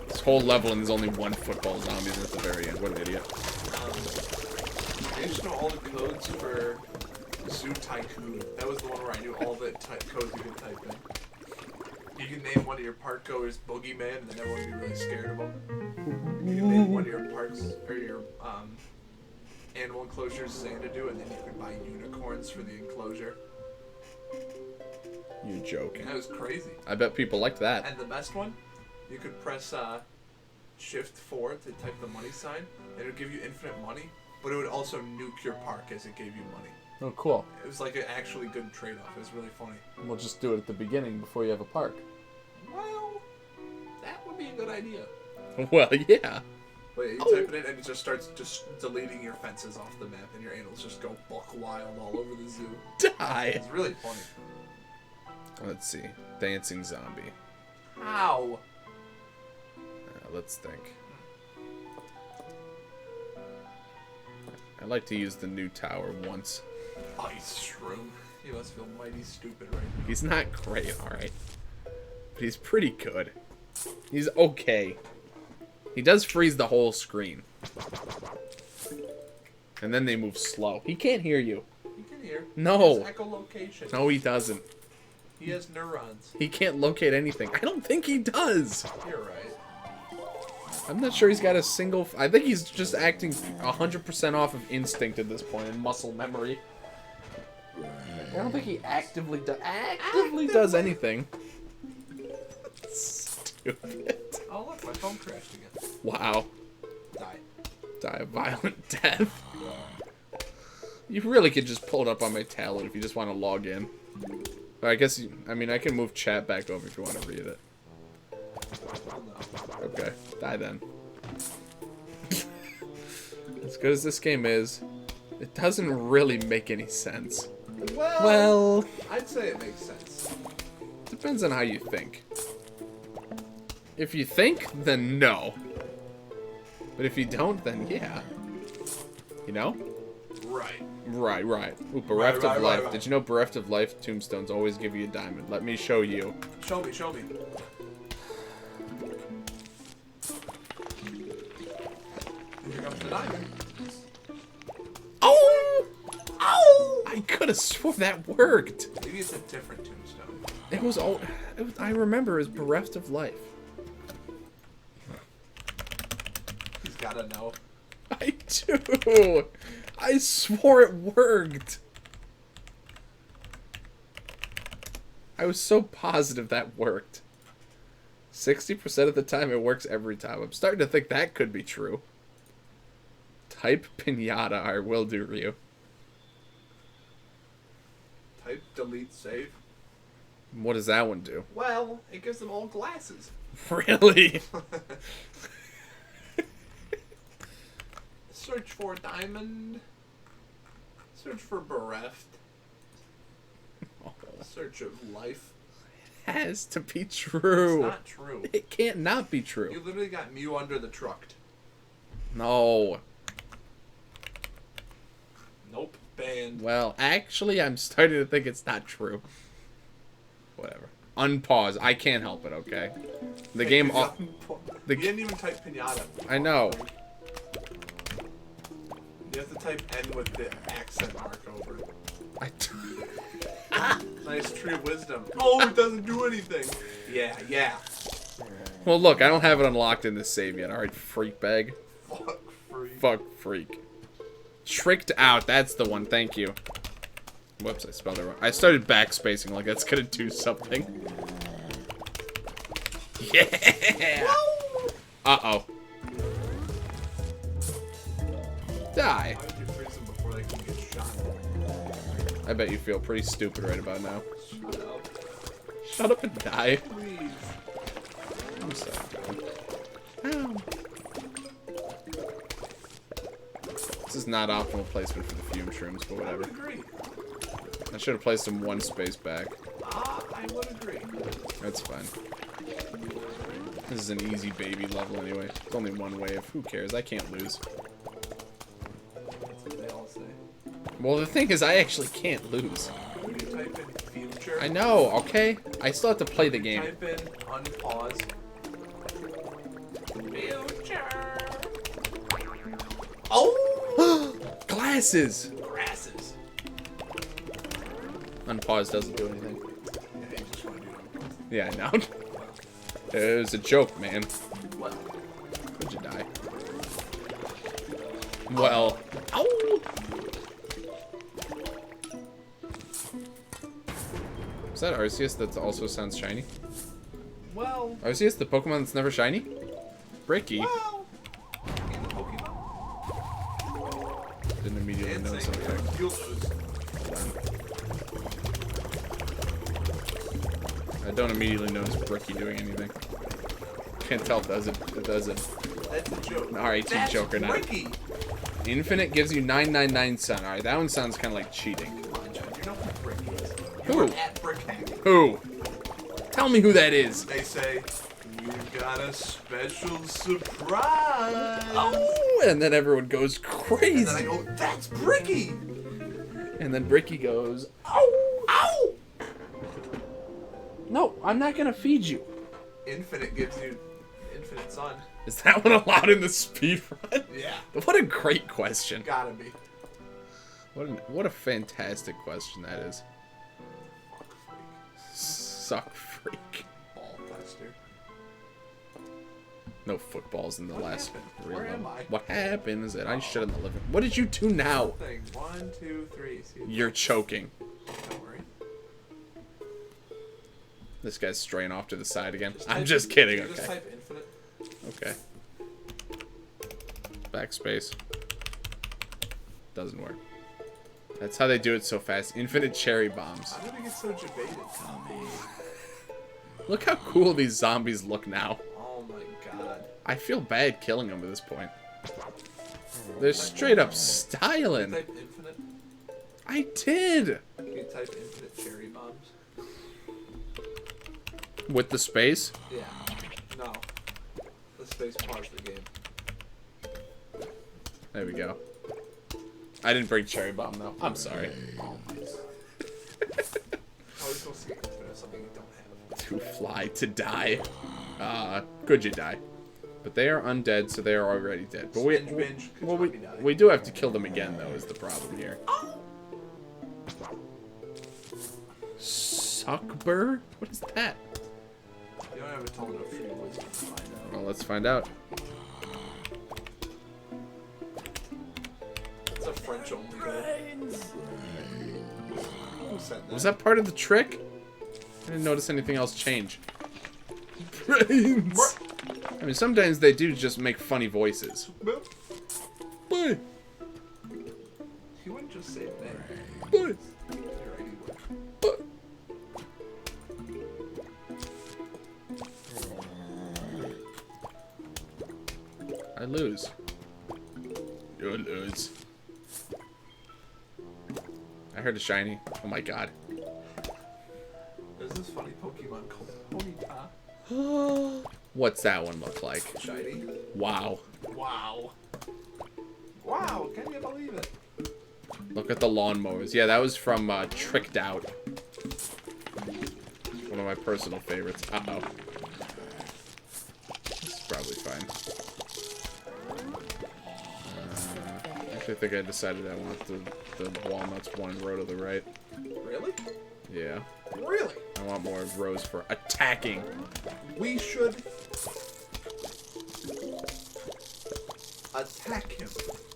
[SPEAKER 3] This whole level and there's only one football zombie at the very end. What an idiot.
[SPEAKER 1] I used to know all the codes for Zoo Tycoon. That was the one where I knew all the codes you could type in. You can name one of your park goers Boogeyman, and then everyone would be really scared of him. You can name one of your parks, or your animal enclosures Xanadu, and then you could buy unicorns for the enclosure.
[SPEAKER 3] You're joking.
[SPEAKER 1] That was crazy.
[SPEAKER 3] I bet people liked that.
[SPEAKER 1] And the best one, you could press Shift 4 to type the money sign, and it would give you infinite money, but it would also nuke your park as it gave you money.
[SPEAKER 3] Oh, cool.
[SPEAKER 1] It was like an actually good trade-off. It was really funny.
[SPEAKER 3] We'll just do it at the beginning before you have a park.
[SPEAKER 1] Well, that would be a good idea.
[SPEAKER 3] Well, yeah.
[SPEAKER 1] But you type it in and it just starts just deleting your fences off the map, and your animals just go buck wild all over the zoo.
[SPEAKER 3] Die!
[SPEAKER 1] It's really funny.
[SPEAKER 3] Let's see. Dancing zombie.
[SPEAKER 1] How?
[SPEAKER 3] Let's think. I'd like to use the new tower once.
[SPEAKER 1] Ice shroom. You must feel mighty stupid right now.
[SPEAKER 3] He's not great, alright. But he's pretty good. He's okay. He does freeze the whole screen. And then they move slow. He can't hear you.
[SPEAKER 1] You can hear.
[SPEAKER 3] No.
[SPEAKER 1] He has echolocation.
[SPEAKER 3] No, he doesn't.
[SPEAKER 1] He has neurons.
[SPEAKER 3] He can't locate anything. I don't think he does.
[SPEAKER 1] You're right.
[SPEAKER 3] I'm not sure he's got a single... I think he's just acting 100% off of instinct at this point and muscle memory. I don't think he actively does anything. Stupid.
[SPEAKER 1] Oh look, my phone crashed again.
[SPEAKER 3] Wow.
[SPEAKER 1] Die.
[SPEAKER 3] Die a violent death. You really could just pull it up on my tablet if you just want to log in. But I guess, I mean, I can move chat back over if you want to read it.
[SPEAKER 1] Oh, no.
[SPEAKER 3] Okay, die then. As good as this game is, it doesn't really make any sense. Well,
[SPEAKER 1] I'd say it makes sense.
[SPEAKER 3] depends on how you think. If you think, then no. But if you don't, then yeah. You know?
[SPEAKER 1] Right.
[SPEAKER 3] Right. Ooh, bereft of life.
[SPEAKER 1] Right.
[SPEAKER 3] Did you know bereft of life tombstones always give you a diamond? Let me show you.
[SPEAKER 1] Show me. Here comes the diamond.
[SPEAKER 3] Oh! Oh! I could have swore that worked.
[SPEAKER 1] Maybe it's a different tombstone.
[SPEAKER 3] It was all. I remember it was bereft of life.
[SPEAKER 1] He's gotta know.
[SPEAKER 3] I do. I swore it worked. I was so positive that worked. 60% of the time it works every time. I'm starting to think that could be true. Type pinata, I will do, Ryu.
[SPEAKER 1] Type delete save.
[SPEAKER 3] What does that one do?
[SPEAKER 1] Well, it gives them all glasses.
[SPEAKER 3] Really?
[SPEAKER 1] Search for diamond. Search for bereft. Search of life.
[SPEAKER 3] It has to be
[SPEAKER 1] It's
[SPEAKER 3] true.
[SPEAKER 1] not true.
[SPEAKER 3] It can't not be
[SPEAKER 1] You
[SPEAKER 3] true.
[SPEAKER 1] literally got Mew under the trucked.
[SPEAKER 3] No.
[SPEAKER 1] Nope. Banned. end.
[SPEAKER 3] Well, actually, I'm starting to think it's not true. Whatever. Unpause. I can't help it, okay? The
[SPEAKER 1] Hey,
[SPEAKER 3] game...
[SPEAKER 1] you didn't even type pinata.
[SPEAKER 3] I know.
[SPEAKER 1] You have to type N with the accent mark over.
[SPEAKER 3] I
[SPEAKER 1] Nice tree of wisdom. Oh, it doesn't do anything. Yeah.
[SPEAKER 3] Well, look, I don't have it unlocked in this save yet. Alright, freak bag.
[SPEAKER 1] Fuck freak.
[SPEAKER 3] Fuck freak. Tricked out. That's the one. Thank you. Whoops, I spelled it wrong. I started backspacing like that's gonna do something. Yeah! Uh-oh. Die.
[SPEAKER 1] Why would you freeze them before they can get shot?
[SPEAKER 3] I bet you feel pretty stupid right about now.
[SPEAKER 1] Shut up.
[SPEAKER 3] Shut up and die.
[SPEAKER 1] Please.
[SPEAKER 3] I'm sorry, Ow. This is not optimal placement for the fume shrooms, but
[SPEAKER 1] I
[SPEAKER 3] whatever.
[SPEAKER 1] would agree.
[SPEAKER 3] I should have placed them one space back.
[SPEAKER 1] I would agree.
[SPEAKER 3] That's fine. This is an easy baby level anyway. It's only one wave. Who cares? I can't lose.
[SPEAKER 1] That's what they all say.
[SPEAKER 3] Well, the thing is, I actually can't lose.
[SPEAKER 1] When you type in future,
[SPEAKER 3] I know, okay? I still have to play the game.
[SPEAKER 1] type in unpause. Future. Oh!
[SPEAKER 3] Glasses!
[SPEAKER 1] Grasses.
[SPEAKER 3] Unpause doesn't do anything.
[SPEAKER 1] Yeah, you just want to do unpause.
[SPEAKER 3] Yeah, I know. It was a joke, man.
[SPEAKER 1] Well.
[SPEAKER 3] Could you die? Well. Ow! Is that Arceus that also sounds shiny?
[SPEAKER 1] Well.
[SPEAKER 3] Arceus, the Pokemon that's never shiny? Bricky.
[SPEAKER 1] Well. In the Pokemon.
[SPEAKER 3] Didn't immediately notice
[SPEAKER 1] Dancing.
[SPEAKER 3] anything.
[SPEAKER 1] You'll lose.
[SPEAKER 3] I don't immediately notice Bricky doing anything. Can't tell if it does it.
[SPEAKER 1] That's a joke.
[SPEAKER 3] Alright, it's a
[SPEAKER 1] That's
[SPEAKER 3] joke or not.
[SPEAKER 1] Ricky.
[SPEAKER 3] Infinite gives you 999 Sun. Alright, that one sounds kind of like cheating.
[SPEAKER 1] Come on, John. You know who Brick is.
[SPEAKER 3] Who?
[SPEAKER 1] You were at Brickhack.
[SPEAKER 3] Who? Tell me who that is.
[SPEAKER 1] They say, we've got a special surprise.
[SPEAKER 3] Oh, and then everyone goes
[SPEAKER 1] And
[SPEAKER 3] crazy.
[SPEAKER 1] then I go, that's Bricky.
[SPEAKER 3] And then Bricky goes, ow, ow. No, I'm not gonna feed you.
[SPEAKER 1] Infinite gives you infinite sun.
[SPEAKER 3] Is that one allowed in the speedrun?
[SPEAKER 1] Yeah.
[SPEAKER 3] What a great question.
[SPEAKER 1] Gotta be.
[SPEAKER 3] What a fantastic question that is.
[SPEAKER 1] Fuck freak.
[SPEAKER 3] Suck freak.
[SPEAKER 1] Ball buster.
[SPEAKER 3] No footballs in the
[SPEAKER 1] What
[SPEAKER 3] last
[SPEAKER 1] happened?
[SPEAKER 3] real
[SPEAKER 1] Where am
[SPEAKER 3] level.
[SPEAKER 1] I?
[SPEAKER 3] What happened is that I shut in the living. What did you do now?
[SPEAKER 1] Thing. 1, 2, 3. See,
[SPEAKER 3] You're choking.
[SPEAKER 1] don't worry.
[SPEAKER 3] This guy's straying off to the side again. I'm
[SPEAKER 1] type-
[SPEAKER 3] just kidding,
[SPEAKER 1] Just
[SPEAKER 3] okay.
[SPEAKER 1] type infinite.
[SPEAKER 3] Okay. Backspace. Doesn't work. That's how they do it so fast. Infinite cherry bombs.
[SPEAKER 1] How did it get so debated?
[SPEAKER 3] Look how cool these zombies look now.
[SPEAKER 1] Oh my god.
[SPEAKER 3] I feel bad killing them at this point. They're straight up styling.
[SPEAKER 1] Type infinite.
[SPEAKER 3] I did!
[SPEAKER 1] Can you type infinite cherry bombs?
[SPEAKER 3] With the space?
[SPEAKER 1] Yeah. No. The space pause the game.
[SPEAKER 3] There we go. I didn't bring cherry bomb though. I'm sorry.
[SPEAKER 1] Always. Always supposed to get infinite of something you don't have.
[SPEAKER 3] To fly, to die. Could you die? But they are undead, so they are already dead. But
[SPEAKER 1] Binge, binge. Could
[SPEAKER 3] well,
[SPEAKER 1] you let me die?
[SPEAKER 3] we do have to kill them again, though, is the problem here. Suckbur? What is that?
[SPEAKER 1] You don't have a tall enough tree of wisdom to find out.
[SPEAKER 3] Well, let's find out.
[SPEAKER 1] It's a French only guy. Who said that?
[SPEAKER 3] Was that part of the trick? I didn't notice anything else change. Brains! I mean, sometimes they do just make funny voices. Boy!
[SPEAKER 1] He wouldn't just say that.
[SPEAKER 3] Boy!
[SPEAKER 1] You're right, he would.
[SPEAKER 3] Boy! I lose. You lose. I heard a shiny. Oh my god.
[SPEAKER 1] There's this funny Pokemon called Ponyta.
[SPEAKER 3] What's that one look like?
[SPEAKER 1] Shiny.
[SPEAKER 3] Wow.
[SPEAKER 1] Wow. Wow, can you believe it?
[SPEAKER 3] Look at the lawnmowers. Yeah, that was from Tricked Out. One of my personal favorites. Uh-oh. This is probably fine. Actually, I think I decided I want the walnuts one row to the right.
[SPEAKER 1] Really?
[SPEAKER 3] Yeah.
[SPEAKER 1] Really?
[SPEAKER 3] I want more rows for attacking.
[SPEAKER 1] We should attack him.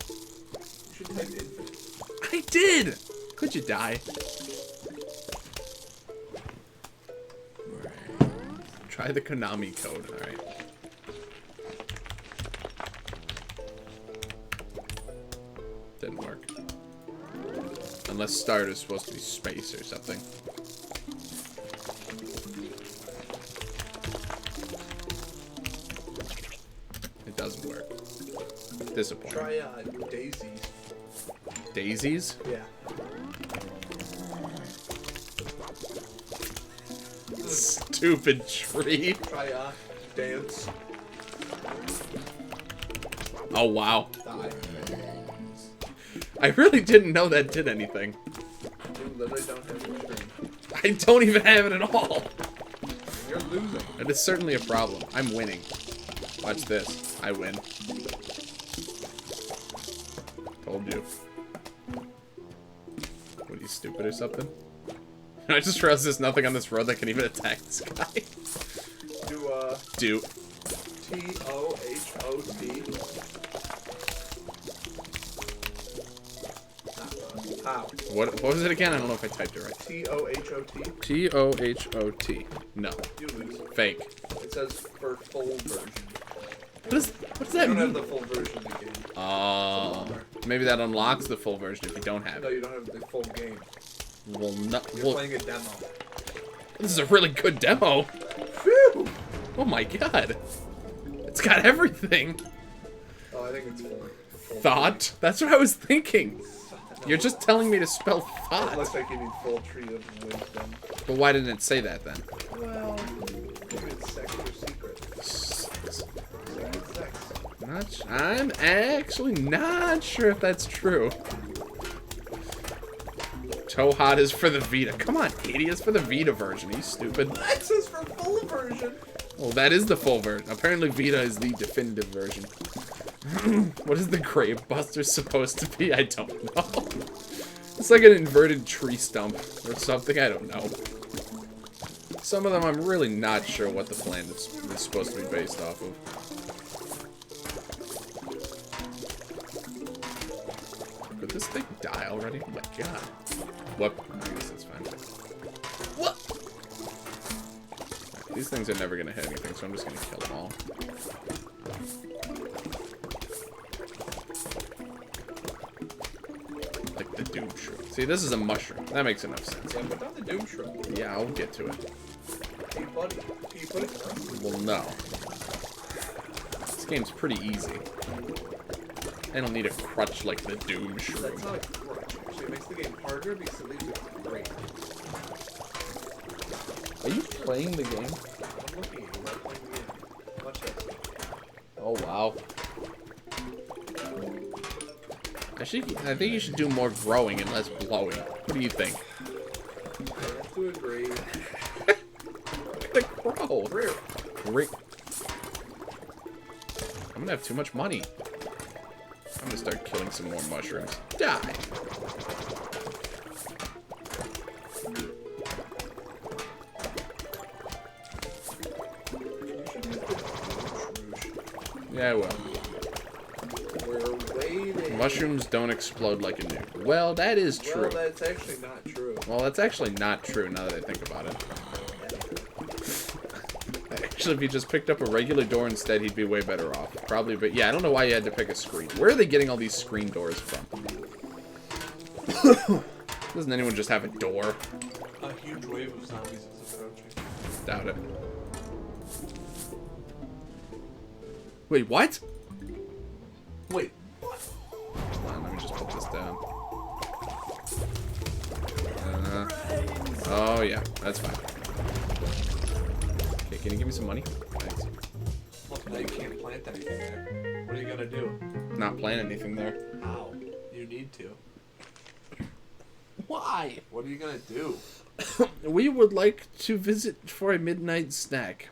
[SPEAKER 1] You should type infinite.
[SPEAKER 3] I did! Could you die? Try the Konami code. Alright. Didn't work. Unless start is supposed to be space or something. It doesn't work. Disappointing.
[SPEAKER 1] Try daisies.
[SPEAKER 3] Daisies?
[SPEAKER 1] Yeah.
[SPEAKER 3] Stupid tree.
[SPEAKER 1] Try dance.
[SPEAKER 3] Oh, wow.
[SPEAKER 1] Die.
[SPEAKER 3] I really didn't know that did anything.
[SPEAKER 1] You literally don't have your screen.
[SPEAKER 3] I don't even have it at all.
[SPEAKER 1] You're losing.
[SPEAKER 3] It is certainly a problem. I'm winning. Watch this. I win. Told you. What are you, stupid or something? I just realized there's nothing on this road that can even attack this guy.
[SPEAKER 1] Do,
[SPEAKER 3] Do.
[SPEAKER 1] T-O-H-O-T. How?
[SPEAKER 3] What was it again? I don't know if I typed it right.
[SPEAKER 1] T-O-H-O-T.
[SPEAKER 3] T-O-H-O-T. No.
[SPEAKER 1] You lose.
[SPEAKER 3] Fake.
[SPEAKER 1] It says for full version.
[SPEAKER 3] What does
[SPEAKER 1] You
[SPEAKER 3] that
[SPEAKER 1] don't have
[SPEAKER 3] mean?
[SPEAKER 1] the full version of the game.
[SPEAKER 3] Maybe that unlocks the full version if you don't have
[SPEAKER 1] No,
[SPEAKER 3] it.
[SPEAKER 1] you don't have the full game.
[SPEAKER 3] Well, no.
[SPEAKER 1] You're
[SPEAKER 3] Well,
[SPEAKER 1] playing a demo.
[SPEAKER 3] this is a really good demo.
[SPEAKER 1] Phew!
[SPEAKER 3] Oh my god. It's got everything.
[SPEAKER 1] Oh, I think it's full.
[SPEAKER 3] Thought? That's what I was thinking. You're just telling me to spell
[SPEAKER 1] It
[SPEAKER 3] thought.
[SPEAKER 1] looks like you need full tree of wisdom.
[SPEAKER 3] But why didn't it say that then?
[SPEAKER 1] Well, maybe it's sex or secret. Secret sex.
[SPEAKER 3] I'm actually not sure if that's true. Tohot is for the Vita. Come on, idiot. It's for the Vita version. Are you stupid?
[SPEAKER 1] That says for full version.
[SPEAKER 3] Well, that is the full version. Apparently Vita is the definitive version. What is the Grave Buster supposed to be? I don't know. It's like an inverted tree stump or something. I don't know. Some of them I'm really not sure what the plan is supposed to be based off of. Could this thing die already? Oh my god. Whoop. I guess that's fine. What? Right, these things are never going to hit anything, so I'm just going to kill them all. Like the Doom Shroom. See, this is a mushroom. That makes enough sense.
[SPEAKER 1] Yeah, but not the Doom Shroom.
[SPEAKER 3] Yeah, I'll get to it.
[SPEAKER 1] Hey, buddy. Can you put it down?
[SPEAKER 3] Well, no. This game's pretty easy. I don't need a crutch like the Doom
[SPEAKER 1] That's
[SPEAKER 3] Shroom.
[SPEAKER 1] not a crutch. Actually, it makes the game harder because it leaves it great.
[SPEAKER 3] Are you playing the game?
[SPEAKER 1] I'm looking at you. I'm playing the game. Watch that.
[SPEAKER 3] Oh, wow. I think you should do more growing and less blowing. What do you think?
[SPEAKER 1] I have to agree.
[SPEAKER 3] Look at it grow.
[SPEAKER 1] Rear.
[SPEAKER 3] I'm gonna have too much money. I'm gonna start killing some more mushrooms. Die! Yeah, I will.
[SPEAKER 1] We're waiting.
[SPEAKER 3] Mushrooms don't explode like a nuke. Well, that is true.
[SPEAKER 1] Well, that's actually not true.
[SPEAKER 3] Well, that's actually not true now that I think about it. Actually, if he just picked up a regular door instead, he'd be way better off. Probably, but yeah, I don't know why you had to pick a screen. Where are they getting all these screen doors from? Doesn't anyone just have a door?
[SPEAKER 1] A huge wave of zombies is approaching.
[SPEAKER 3] Doubt it. Wait, what?
[SPEAKER 1] Wait.
[SPEAKER 3] Hold on, let me just put this down. Oh, yeah, that's fine. Okay, can you give me some money? Thanks.
[SPEAKER 1] Well, now you can't plant anything there. What are you gonna do?
[SPEAKER 3] Not plant anything there.
[SPEAKER 1] How? You need to.
[SPEAKER 3] Why?
[SPEAKER 1] What are you gonna do?
[SPEAKER 3] We would like to visit for a midnight snack.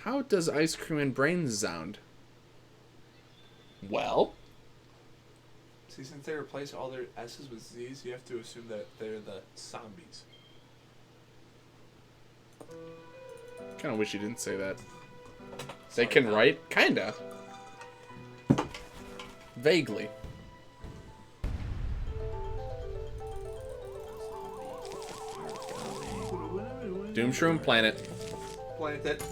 [SPEAKER 3] How does ice cream and brains sound? Well,
[SPEAKER 1] See, since they replace all their S's with Z's, you have to assume that they're the zombies.
[SPEAKER 3] kind of wish you didn't say that. They can write? Kinda. Vaguely. Doomshroom Planet.
[SPEAKER 1] Plant it.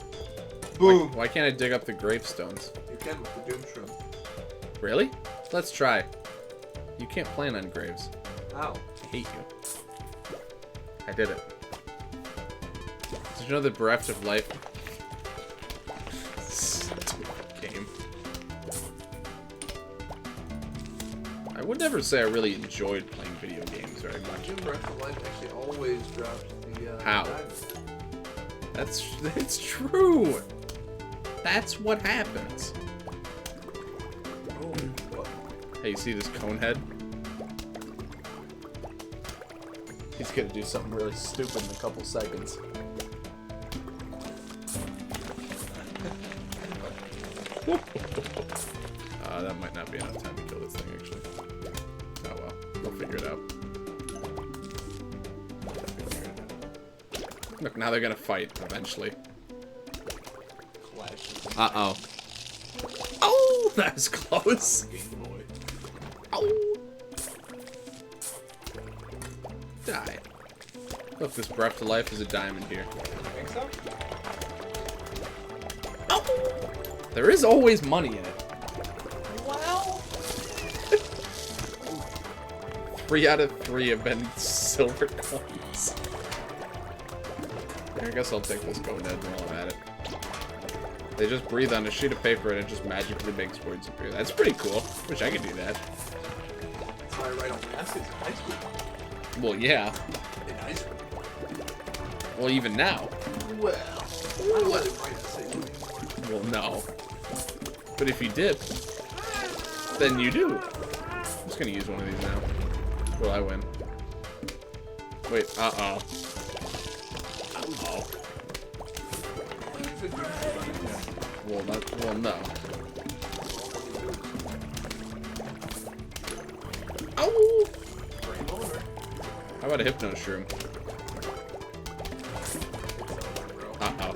[SPEAKER 3] Boom. Why can't I dig up the gravestones?
[SPEAKER 1] You can with the Doomshroom.
[SPEAKER 3] Really? Let's try. You can't plant on graves.
[SPEAKER 1] Ow.
[SPEAKER 3] I hate you. I did it. Did you know that Bereft of Life? Stupid game. I would never say I really enjoyed playing video games very much.
[SPEAKER 1] Jim Breath of Life actually always dropped the
[SPEAKER 3] How?
[SPEAKER 1] diamond.
[SPEAKER 3] It's true. That's what happens.
[SPEAKER 1] Oh, what?
[SPEAKER 3] Hey, you see this cone head? He's gonna do something really stupid in a couple seconds. That might not be enough time to kill this thing, actually. Oh well, we'll figure it out. Look, now they're gonna fight, eventually.
[SPEAKER 1] Clash.
[SPEAKER 3] Uh-oh. Oh, that's close.
[SPEAKER 1] On the Game Boy.
[SPEAKER 3] Oh. Die. Look, this Breath to Life is a diamond here.
[SPEAKER 1] Think so?
[SPEAKER 3] Oh. There is always money in it.
[SPEAKER 1] Well.
[SPEAKER 3] 3 out of 3 have been silver coins. I guess I'll take this code head while I'm at it. They just breathe on a sheet of paper and it just magically makes words appear. That's pretty cool. Wish I could do that.
[SPEAKER 1] That's why I write on essays in high school.
[SPEAKER 3] Well, yeah.
[SPEAKER 1] In high school.
[SPEAKER 3] Well, even now.
[SPEAKER 1] Well. I don't let it write essays anymore.
[SPEAKER 3] Well, no. But if you did, then you do. I'm just gonna use one of these now. Will I win? Wait, uh-oh. Uh-oh. Well, no. Oh! How about a Hypno Shroom? Uh-oh.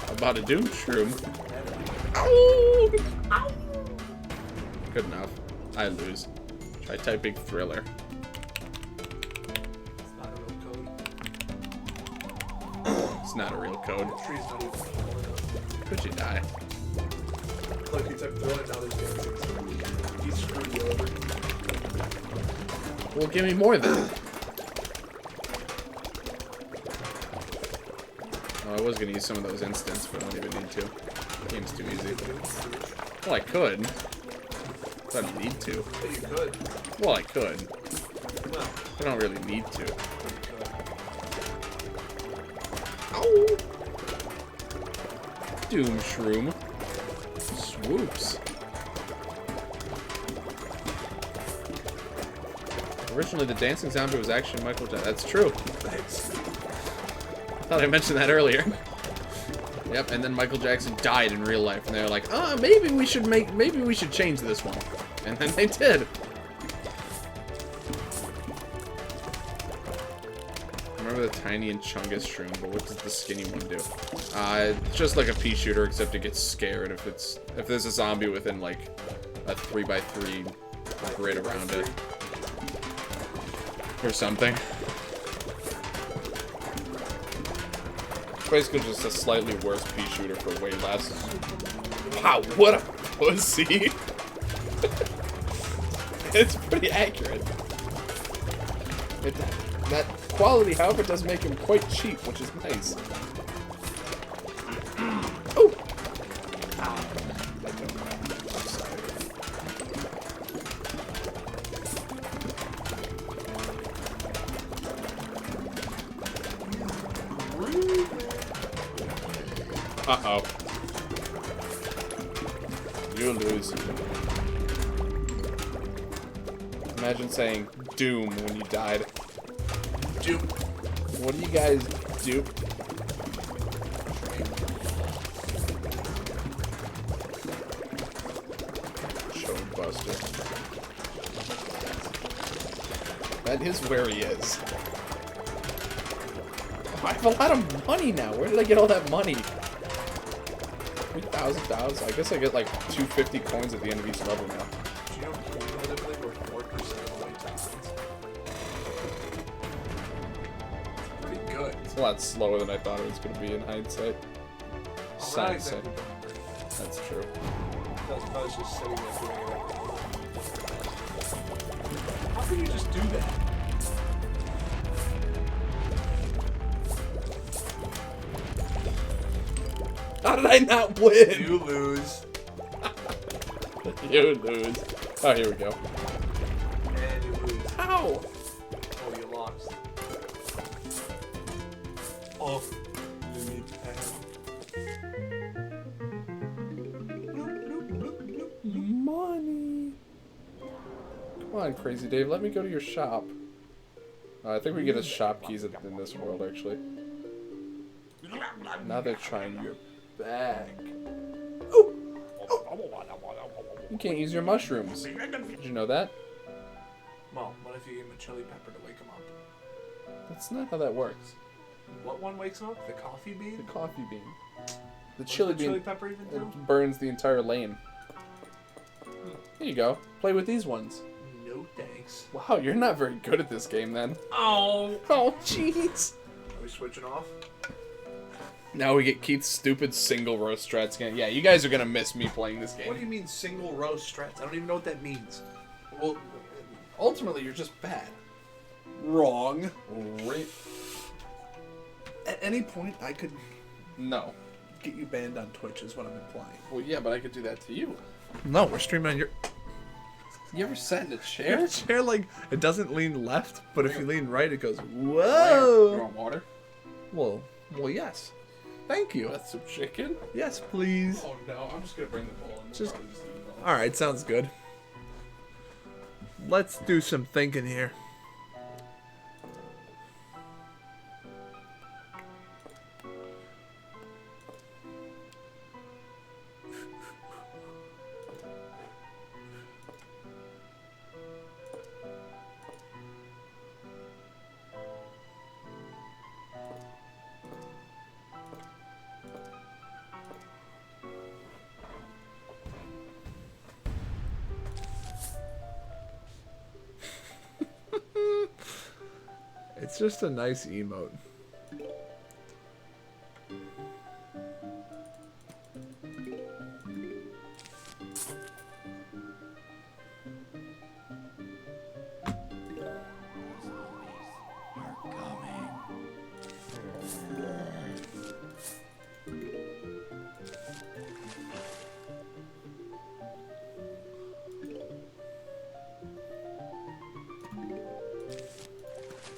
[SPEAKER 3] How about a Doom Shroom? Ow! Ow! Good enough. I lose. Try typing Thriller.
[SPEAKER 1] It's not a real code.
[SPEAKER 3] It's not a real code.
[SPEAKER 1] The tree's not even tall enough.
[SPEAKER 3] Could you die?
[SPEAKER 1] Look, you type Thriller, now there's games. He screwed you over.
[SPEAKER 3] Well, give me more then. Oh, I was gonna use some of those instants, but I don't even need to. The game's too easy. Well, I could. But I don't need to.
[SPEAKER 1] But you could.
[SPEAKER 3] Well, I could.
[SPEAKER 1] Well,
[SPEAKER 3] I don't really need to.
[SPEAKER 1] you could.
[SPEAKER 3] Ow! Doom Shroom. Swoops. Originally, the dancing zombie was actually Michael Jackson. That's true.
[SPEAKER 1] Thanks.
[SPEAKER 3] I thought I mentioned that earlier. Yep, and then Michael Jackson died in real life, and they were like, "Oh, maybe we should change this one," and then they did. Remember the tiny and chungus shroom, but what does the skinny one do? It's just like a pea shooter, except it gets scared if there's a zombie within like a 3x3 grid around it or something. It's basically just a slightly worse pea shooter for way less. Wow, what a pussy! It's pretty accurate. That quality, however, does make him quite cheap, which is nice. Oh! Uh-oh. You lose. Imagine saying doom when you died.
[SPEAKER 1] Doom.
[SPEAKER 3] What do you guys do? Show Buster. That is where he is. Oh, I have a lot of money now. Where did I get all that money? $3,000. I guess I get like 250 coins at the end of each level now.
[SPEAKER 1] Do you know cumulatively we're 4% of the way to pretty good.
[SPEAKER 3] It's a lot slower than I thought it was going to be in hindsight.
[SPEAKER 1] Oh, not exactly.
[SPEAKER 3] That's true.
[SPEAKER 1] I was just sitting there doing it. How can you just do that?
[SPEAKER 3] How did I not win?
[SPEAKER 1] You lose.
[SPEAKER 3] You lose. Oh, here we go.
[SPEAKER 1] And you lose.
[SPEAKER 3] Ow!
[SPEAKER 1] Oh, you lost. Oh, you need
[SPEAKER 3] Money. Come on, Crazy Dave. Let me go to your shop. I think we get his shop keys in this world, actually. Now they're trying your back. Oh! You can't use your mushrooms. Did you know that?
[SPEAKER 1] Well, what if you give him a chili pepper to wake him up?
[SPEAKER 3] That's not how that works.
[SPEAKER 1] What one wakes him up? The coffee bean?
[SPEAKER 3] The coffee bean. The
[SPEAKER 1] What's
[SPEAKER 3] chili
[SPEAKER 1] the
[SPEAKER 3] bean.
[SPEAKER 1] chili pepper even do?
[SPEAKER 3] It burns the entire lane. Here you go. Play with these ones.
[SPEAKER 1] No thanks.
[SPEAKER 3] Wow, you're not very good at this game then.
[SPEAKER 1] Oh!
[SPEAKER 3] Oh, jeez.
[SPEAKER 1] Are we switching off?
[SPEAKER 3] Now we get Keith's stupid single row strats again. Yeah, you guys are gonna miss me playing this game.
[SPEAKER 1] What do you mean single row strats? I don't even know what that means.
[SPEAKER 3] Well, ultimately, you're just bad. Wrong.
[SPEAKER 1] At any point, I could
[SPEAKER 3] No.
[SPEAKER 1] get you banned on Twitch is what I'm implying.
[SPEAKER 3] Well, yeah, but I could do that to you.
[SPEAKER 1] No, we're streaming on your...
[SPEAKER 3] You ever sat in a
[SPEAKER 1] Your
[SPEAKER 3] chair?
[SPEAKER 1] chair, like, it doesn't lean left, but if you lean right, it goes,
[SPEAKER 3] You
[SPEAKER 1] whoa!
[SPEAKER 3] want water?
[SPEAKER 1] Well, yes. Thank you.
[SPEAKER 3] That's some chicken.
[SPEAKER 1] Yes, please.
[SPEAKER 3] Oh no, I'm just gonna bring the bowl in.
[SPEAKER 1] Just- Alright, sounds good. Let's do some thinking here. It's just a nice emote.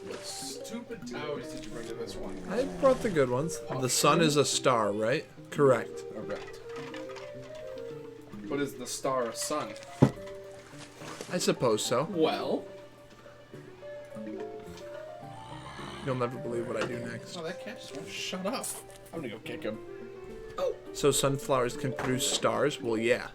[SPEAKER 3] What stupid towers did you bring to this one?
[SPEAKER 1] I brought the good ones. The sun is a star, right? Correct.
[SPEAKER 3] Correct. What is the star of sun?
[SPEAKER 1] I suppose so.
[SPEAKER 3] Well.
[SPEAKER 1] You'll never believe what I do next.
[SPEAKER 3] Oh, that cat just won't shut up. I'm gonna go kick him.
[SPEAKER 1] So sunflowers can produce stars? Well, yeah.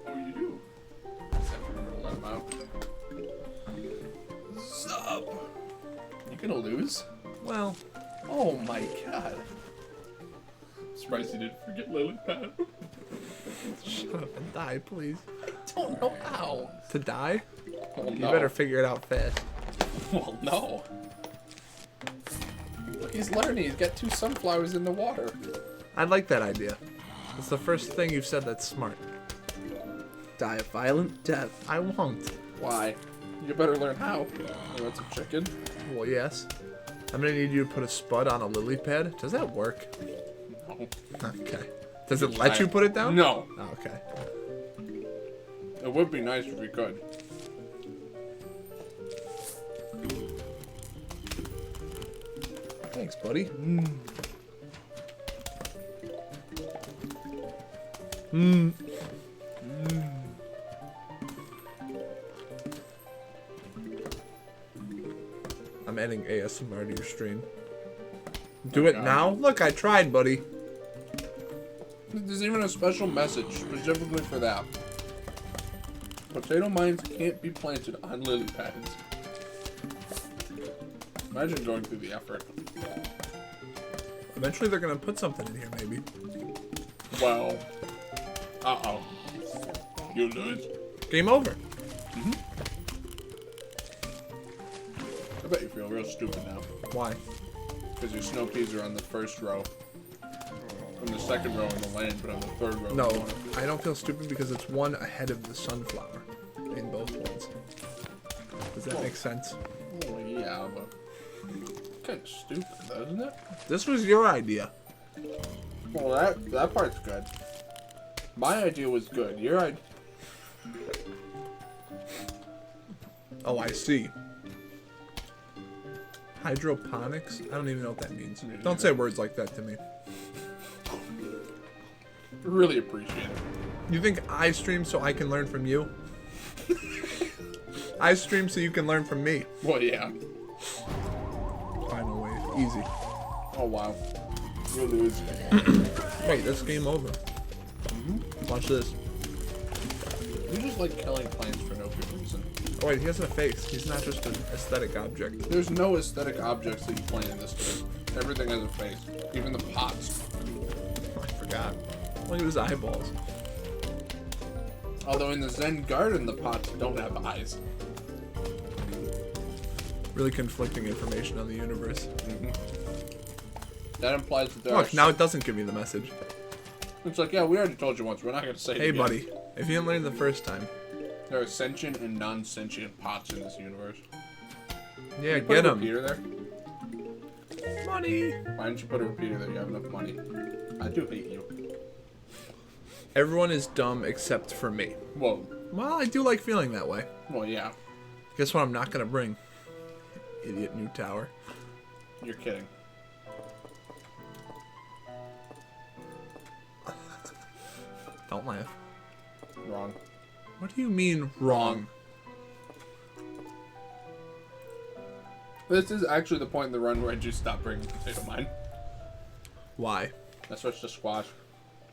[SPEAKER 3] Oh, you do? Just have to remember to let him out. Sup? You gonna lose?
[SPEAKER 1] Well,
[SPEAKER 3] Oh my god. Surprised you didn't forget Lily Pad.
[SPEAKER 1] shut up and die, please.
[SPEAKER 3] I don't know how.
[SPEAKER 1] To die?
[SPEAKER 3] Well,
[SPEAKER 1] You
[SPEAKER 3] no.
[SPEAKER 1] better figure it out fast.
[SPEAKER 3] Well, no. Look, he's learning. He's got 2 sunflowers in the water.
[SPEAKER 1] I like that idea. It's the first thing you've said that's smart.
[SPEAKER 4] Die a violent death. I won't.
[SPEAKER 3] Why? You better learn how. You want some chicken?
[SPEAKER 4] Well, yes. I'm gonna need you to put a spud on a lily pad. Does that work?
[SPEAKER 3] No.
[SPEAKER 4] Okay. Does it let you put it down?
[SPEAKER 3] No.
[SPEAKER 4] Oh, okay.
[SPEAKER 3] It would be nice if we could.
[SPEAKER 4] Thanks, buddy. I'm adding ASMR to your stream. Do it
[SPEAKER 3] God.
[SPEAKER 4] now? Look, I tried, buddy.
[SPEAKER 3] There's even a special message specifically for that. Potato mines can't be planted on lily pads. Imagine going through the effort.
[SPEAKER 4] Eventually they're gonna put something in here, maybe.
[SPEAKER 3] Well, uh-oh. You lose.
[SPEAKER 4] Game over.
[SPEAKER 3] I bet you feel real stupid now.
[SPEAKER 4] Why?
[SPEAKER 3] Because your snow peas are on the first row. On the second row in the lane, but on the third row.
[SPEAKER 4] No,
[SPEAKER 3] in the corner.
[SPEAKER 4] I don't feel stupid because it's one ahead of the sunflower in both ones. Does that make sense?
[SPEAKER 3] Well, yeah, but kind of stupid, though, isn't it?
[SPEAKER 4] This was your idea.
[SPEAKER 3] Well, that part's good. My idea was good. Your idea.
[SPEAKER 4] Oh, I see. Hydroponics? I don't even know what that means. Don't say words like that to me.
[SPEAKER 3] Really appreciate it.
[SPEAKER 4] You think I stream so I can learn from you? I stream so you can learn from me.
[SPEAKER 3] Well, yeah.
[SPEAKER 4] Final wave. Easy.
[SPEAKER 3] Oh, wow. You lose.
[SPEAKER 4] Wait, that's game over. Watch this.
[SPEAKER 3] You just like killing plants for no good reason.
[SPEAKER 4] Oh wait, he has a face. He's not just an aesthetic object.
[SPEAKER 3] There's no aesthetic objects that you plant in this game. Everything has a face. Even the pots.
[SPEAKER 4] I forgot. Look at his eyeballs.
[SPEAKER 3] Although in the Zen garden, the pots don't have eyes.
[SPEAKER 4] Really conflicting information on the universe.
[SPEAKER 3] That implies that there
[SPEAKER 4] Look,
[SPEAKER 3] are...
[SPEAKER 4] now it doesn't give me the message.
[SPEAKER 3] It's like, yeah, we already told you once. We're not going to say it
[SPEAKER 4] Hey,
[SPEAKER 3] again.
[SPEAKER 4] buddy. If you didn't learn the first time.
[SPEAKER 3] There are sentient and non-sentient pots in this universe.
[SPEAKER 4] Yeah,
[SPEAKER 3] You put
[SPEAKER 4] get
[SPEAKER 3] a
[SPEAKER 4] him.
[SPEAKER 3] repeater there?
[SPEAKER 4] Money.
[SPEAKER 3] Why didn't you put a repeater there? You have enough money. I do hate you.
[SPEAKER 4] Everyone is dumb except for me.
[SPEAKER 3] Whoa.
[SPEAKER 4] Well, I do like feeling that way.
[SPEAKER 3] Well, yeah.
[SPEAKER 4] Guess what I'm not gonna bring? Idiot new tower.
[SPEAKER 3] You're kidding.
[SPEAKER 4] Don't laugh.
[SPEAKER 3] Wrong.
[SPEAKER 4] What do you mean wrong?
[SPEAKER 3] This is actually the point in the run where I just stopped bringing potato mine.
[SPEAKER 4] Why?
[SPEAKER 3] I switched to squash.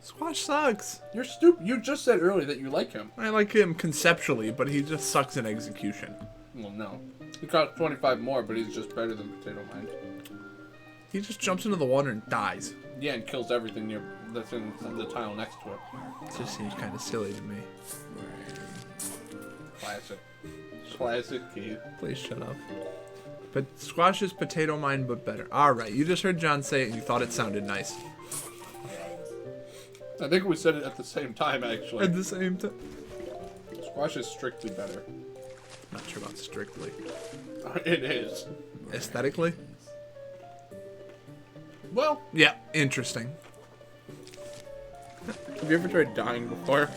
[SPEAKER 4] Squash sucks.
[SPEAKER 3] You're stupid. You just said earlier that you like him.
[SPEAKER 4] I like him conceptually, but he just sucks in execution.
[SPEAKER 3] Well, no. He costs 25 more, but he's just better than potato mine.
[SPEAKER 4] He just jumps into the water and dies.
[SPEAKER 3] Yeah, and kills everything that's in the tile next to it.
[SPEAKER 4] It just seems kind of silly to me.
[SPEAKER 3] Classic. Classic Keith.
[SPEAKER 4] Please shut up. But squash is potato mine, but better. Alright, you just heard John say it and you thought it sounded nice.
[SPEAKER 3] I think we said it at the same time, actually.
[SPEAKER 4] At the same time.
[SPEAKER 3] Squash is strictly better.
[SPEAKER 4] Not sure about strictly.
[SPEAKER 3] It is.
[SPEAKER 4] Aesthetically?
[SPEAKER 3] Well,
[SPEAKER 4] Yeah, interesting.
[SPEAKER 3] have you ever tried dying before?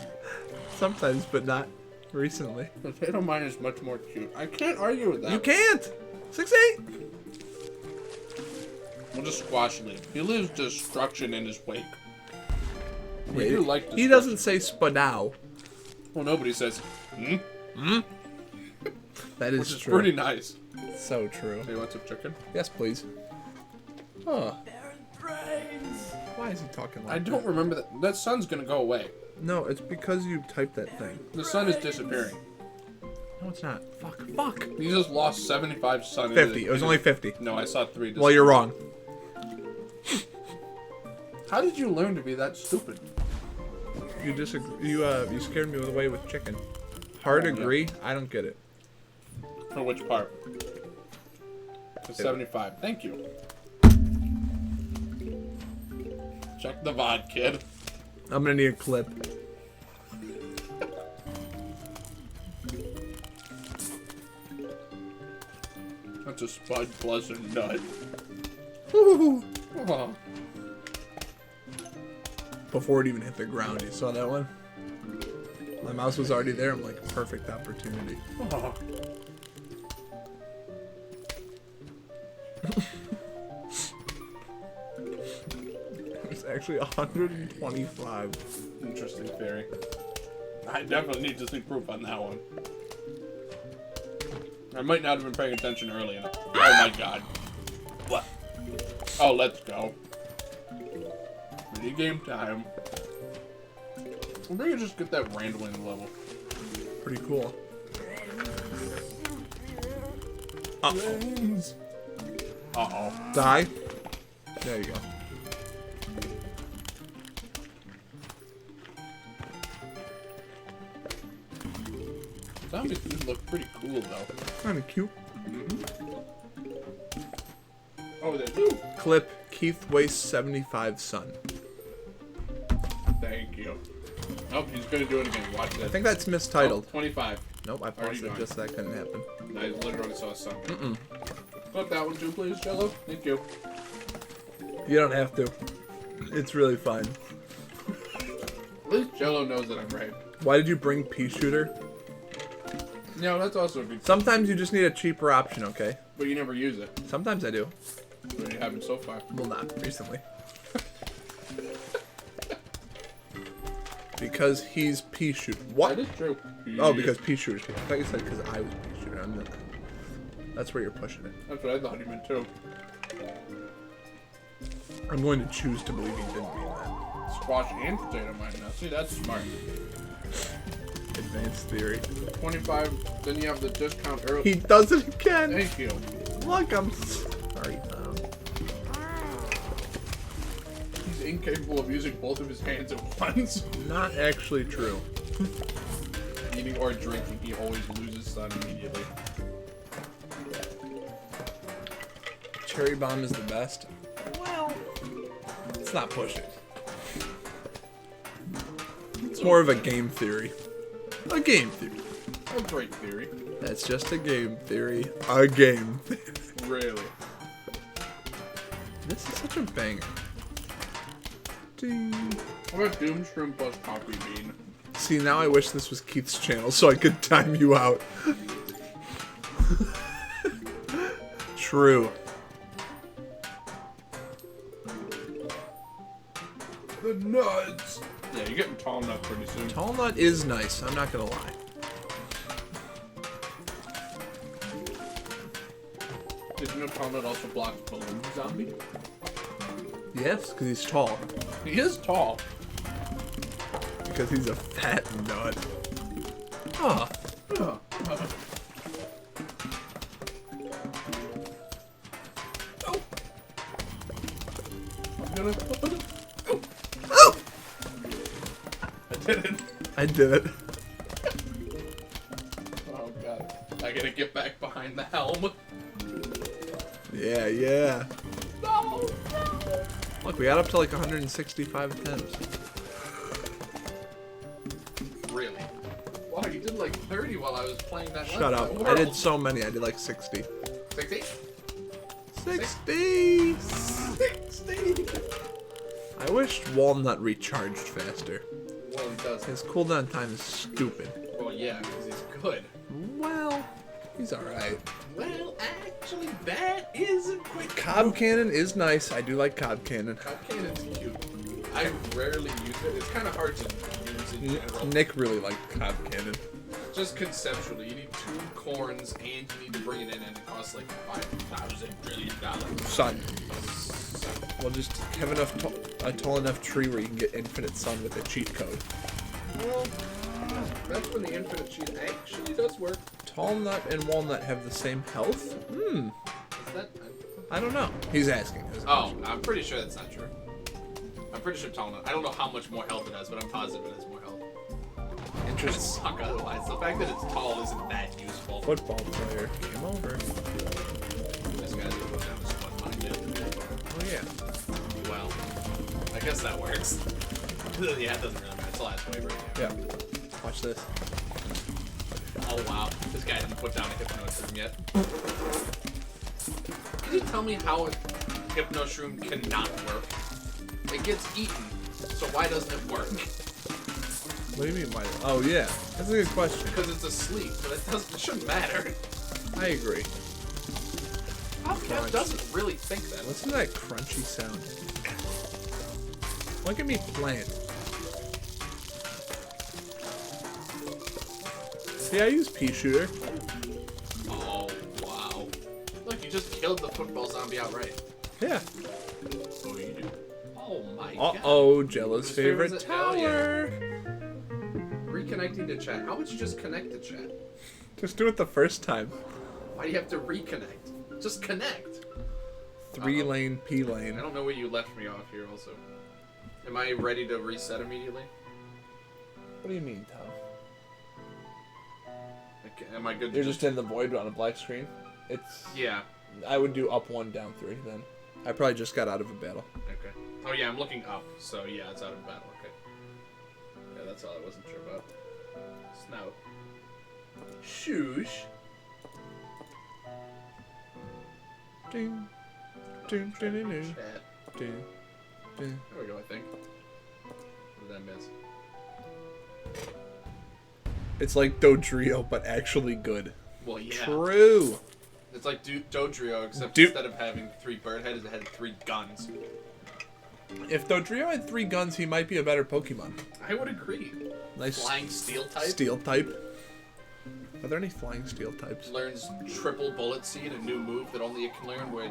[SPEAKER 4] Sometimes, but not recently.
[SPEAKER 3] Potato mine is much more cute. I can't argue with that.
[SPEAKER 4] You can't! 6'8"!
[SPEAKER 3] We'll just squash leave. He leaves destruction in his wake. We
[SPEAKER 4] Yeah,
[SPEAKER 3] do like
[SPEAKER 4] he
[SPEAKER 3] destruction.
[SPEAKER 4] doesn't say spadow.
[SPEAKER 3] Well, nobody says,
[SPEAKER 4] That is
[SPEAKER 3] which is
[SPEAKER 4] true.
[SPEAKER 3] pretty nice.
[SPEAKER 4] So true.
[SPEAKER 3] Hey, want some chicken?
[SPEAKER 4] Yes, please. Huh. Why is he talking like
[SPEAKER 3] I don't remember that. That sun's gonna go away.
[SPEAKER 4] No, it's because you typed that thing.
[SPEAKER 3] The sun is disappearing.
[SPEAKER 4] No, it's not. Fuck.
[SPEAKER 3] You just lost 75 sun.
[SPEAKER 4] 50. It was only 50.
[SPEAKER 3] No, I saw 3.
[SPEAKER 4] Well, you're wrong.
[SPEAKER 3] How did you learn to be that stupid?
[SPEAKER 4] You disagree. You scared me away with chicken. Hard agree? I don't get it.
[SPEAKER 3] For which part? For 75. Thank you. Check the VOD, kid.
[SPEAKER 4] I'm gonna need a clip.
[SPEAKER 3] That's a spud plus a nut.
[SPEAKER 4] Woo-hoo-hoo.
[SPEAKER 3] Oh.
[SPEAKER 4] Before it even hit the ground, you saw that one? My mouse was already there. I'm like, perfect opportunity.
[SPEAKER 3] Oh.
[SPEAKER 4] It's actually 125.
[SPEAKER 3] Interesting theory. I definitely need to see proof on that one. I might not have been paying attention early enough. Oh my god. What? Oh, let's go. Mini game time. Maybe just get that random level.
[SPEAKER 4] Pretty cool. Uh-oh.
[SPEAKER 3] Uh-oh.
[SPEAKER 4] Die. There you go.
[SPEAKER 3] Zombies do look pretty cool, though.
[SPEAKER 4] Kind of cute.
[SPEAKER 3] Oh, they do.
[SPEAKER 4] Clip, Keith wastes 75 sun.
[SPEAKER 3] Thank you. Oh, he's gonna do it again. Watch this.
[SPEAKER 4] I think that's mistitled.
[SPEAKER 3] Oh, 25.
[SPEAKER 4] Nope, I
[SPEAKER 3] Already
[SPEAKER 4] paused it
[SPEAKER 3] done.
[SPEAKER 4] just so that couldn't happen.
[SPEAKER 3] I literally saw something. Clip that one too, please, Jello. Thank you.
[SPEAKER 4] You don't have to. It's really fine.
[SPEAKER 3] At least Jello knows that I'm right.
[SPEAKER 4] Why did you bring pea shooter?
[SPEAKER 3] No, that's also a good.
[SPEAKER 4] Sometimes you just need a cheaper option, okay?
[SPEAKER 3] But you never use it.
[SPEAKER 4] Sometimes I do.
[SPEAKER 3] But you haven't so far.
[SPEAKER 4] Well, not recently. Because he's pea shooter. What?
[SPEAKER 3] That is true.
[SPEAKER 4] Oh, because pea shooter's pea. I thought you said because I was pea shooter. I'm not. That's where you're pushing it.
[SPEAKER 3] That's what I thought he meant too.
[SPEAKER 4] I'm going to choose to believe he didn't mean that.
[SPEAKER 3] Squash and potato mine now. See, that's smart.
[SPEAKER 4] Advanced theory.
[SPEAKER 3] 25. Then you have the discount early.
[SPEAKER 4] He does it again.
[SPEAKER 3] Thank you.
[SPEAKER 4] Look, I'm sorry.
[SPEAKER 3] He's incapable of using both of his hands at once.
[SPEAKER 4] Not actually true.
[SPEAKER 3] Eating or drinking, he always loses sun immediately.
[SPEAKER 4] Cherry bomb is the best. Well, it's not pushing. It's more of a game theory. A game theory.
[SPEAKER 3] A great theory.
[SPEAKER 4] That's just a game theory. A game theory.
[SPEAKER 3] Really.
[SPEAKER 4] This is such a banger. Ding.
[SPEAKER 3] What about Doomshroom plus Coffee Bean?
[SPEAKER 4] See, now I wish this was Keith's channel so I could time you out. True.
[SPEAKER 3] The nuts! Yeah, you're getting tall enough pretty soon.
[SPEAKER 4] Tall nut is nice, I'm not gonna lie.
[SPEAKER 3] Did you know tall nut also blocks balloon zombie?
[SPEAKER 4] Yes, because he's tall.
[SPEAKER 3] He is tall.
[SPEAKER 4] Because he's a fat nut. Ah.
[SPEAKER 3] Oh. I'm gonna.
[SPEAKER 4] Oh!
[SPEAKER 3] I did it.
[SPEAKER 4] I did it.
[SPEAKER 3] Oh god. I gotta get back behind the helm.
[SPEAKER 4] Yeah, yeah.
[SPEAKER 3] No!
[SPEAKER 4] Look, we got up to like 165 attempts.
[SPEAKER 2] Really? Wow, you did like 30 while I was playing that.
[SPEAKER 4] Shut up. I did so many. I did like 60.
[SPEAKER 2] 60?
[SPEAKER 4] 60!
[SPEAKER 2] 60!
[SPEAKER 4] I wish Walnut recharged faster.
[SPEAKER 2] Well, he does.
[SPEAKER 4] His cooldown time is stupid.
[SPEAKER 2] Well, yeah, because he's good.
[SPEAKER 4] Well, he's alright.
[SPEAKER 2] Well, actually, that isn't quick.
[SPEAKER 4] Cob Cannon is nice. I do like Cob Cannon.
[SPEAKER 2] Cob Cannon's cute. I rarely use it. It's kind of hard to use in general.
[SPEAKER 4] Nick really liked Cob Cannon.
[SPEAKER 2] Just conceptually, you need 2 corns and you need to bring it in, and it costs like $5,000 trillion.
[SPEAKER 4] Sun. Well, just have enough a tall enough tree where you can get infinite sun with a cheat code.
[SPEAKER 2] Well, that's when the infinite cheat actually does work.
[SPEAKER 4] Tall Nut and Walnut have the same health?
[SPEAKER 2] Is that?
[SPEAKER 4] I don't know. He's asking.
[SPEAKER 2] Oh, I'm pretty sure that's not true. I'm pretty sure tall. I don't know how much more health it has, but I'm positive it has more health. It would
[SPEAKER 4] Interesting.
[SPEAKER 2] suck otherwise. The fact that it's tall isn't that useful.
[SPEAKER 4] Football player came over.
[SPEAKER 2] This guy's gonna put down his foot mine,
[SPEAKER 4] Oh yeah.
[SPEAKER 2] Well, I guess that works. Yeah, it doesn't really matter. It's the last wave right here.
[SPEAKER 4] Yeah. Watch this.
[SPEAKER 2] Oh wow, this guy hasn't put down a hypnotism yet. tell me how a hypno shroom cannot work. It gets eaten, so why doesn't it work?
[SPEAKER 4] What do you mean by that? Oh, yeah. That's a good question.
[SPEAKER 2] Because it's asleep, but it shouldn't matter.
[SPEAKER 4] I agree.
[SPEAKER 2] Popcap doesn't really think that.
[SPEAKER 4] Listen to that crunchy sound. Look at me playing. See, I use pea shooter.
[SPEAKER 2] Oh, wow. Look, you just killed the football zombie outright.
[SPEAKER 4] Yeah.
[SPEAKER 2] Oh, you do? Oh, my god.
[SPEAKER 4] Uh-oh, Jello's
[SPEAKER 2] Whose
[SPEAKER 4] favorite
[SPEAKER 2] favorite is it? Hell yeah.
[SPEAKER 4] tower.
[SPEAKER 2] Reconnecting to chat. How would you just connect to chat?
[SPEAKER 4] Just do it the first time.
[SPEAKER 2] Why do you have to reconnect? Just connect.
[SPEAKER 4] 3-lane P
[SPEAKER 2] I
[SPEAKER 4] lane.
[SPEAKER 2] don't know where you left me off here also. Am I ready to reset immediately?
[SPEAKER 4] What do you mean, Tom?
[SPEAKER 2] Okay, am I good to
[SPEAKER 4] You're just in the void on a black screen? It's...
[SPEAKER 2] Yeah.
[SPEAKER 4] I would do up 1, down 3 then. I probably just got out of a battle.
[SPEAKER 2] Okay. Oh yeah, I'm looking up, so yeah, it's out of battle. Okay. Yeah, that's all I wasn't sure about. Snout. Shoosh.
[SPEAKER 4] Ding. Ding, ding, ding, ding,
[SPEAKER 2] Chat.
[SPEAKER 4] ding, ding.
[SPEAKER 2] There we go, I think. What did I miss?
[SPEAKER 4] It's like Dodrio, but actually good.
[SPEAKER 2] Well, yeah.
[SPEAKER 4] True.
[SPEAKER 2] It's like Dodrio, except
[SPEAKER 4] Du-
[SPEAKER 2] instead of having 3 bird heads, it had 3 guns.
[SPEAKER 4] If Dodrio had 3 guns, he might be a better Pokemon.
[SPEAKER 2] I would agree.
[SPEAKER 4] Nice
[SPEAKER 2] Flying steel type.
[SPEAKER 4] steel type. Are there any flying steel types?
[SPEAKER 2] Learns triple bullet seed, a new move that only it can learn where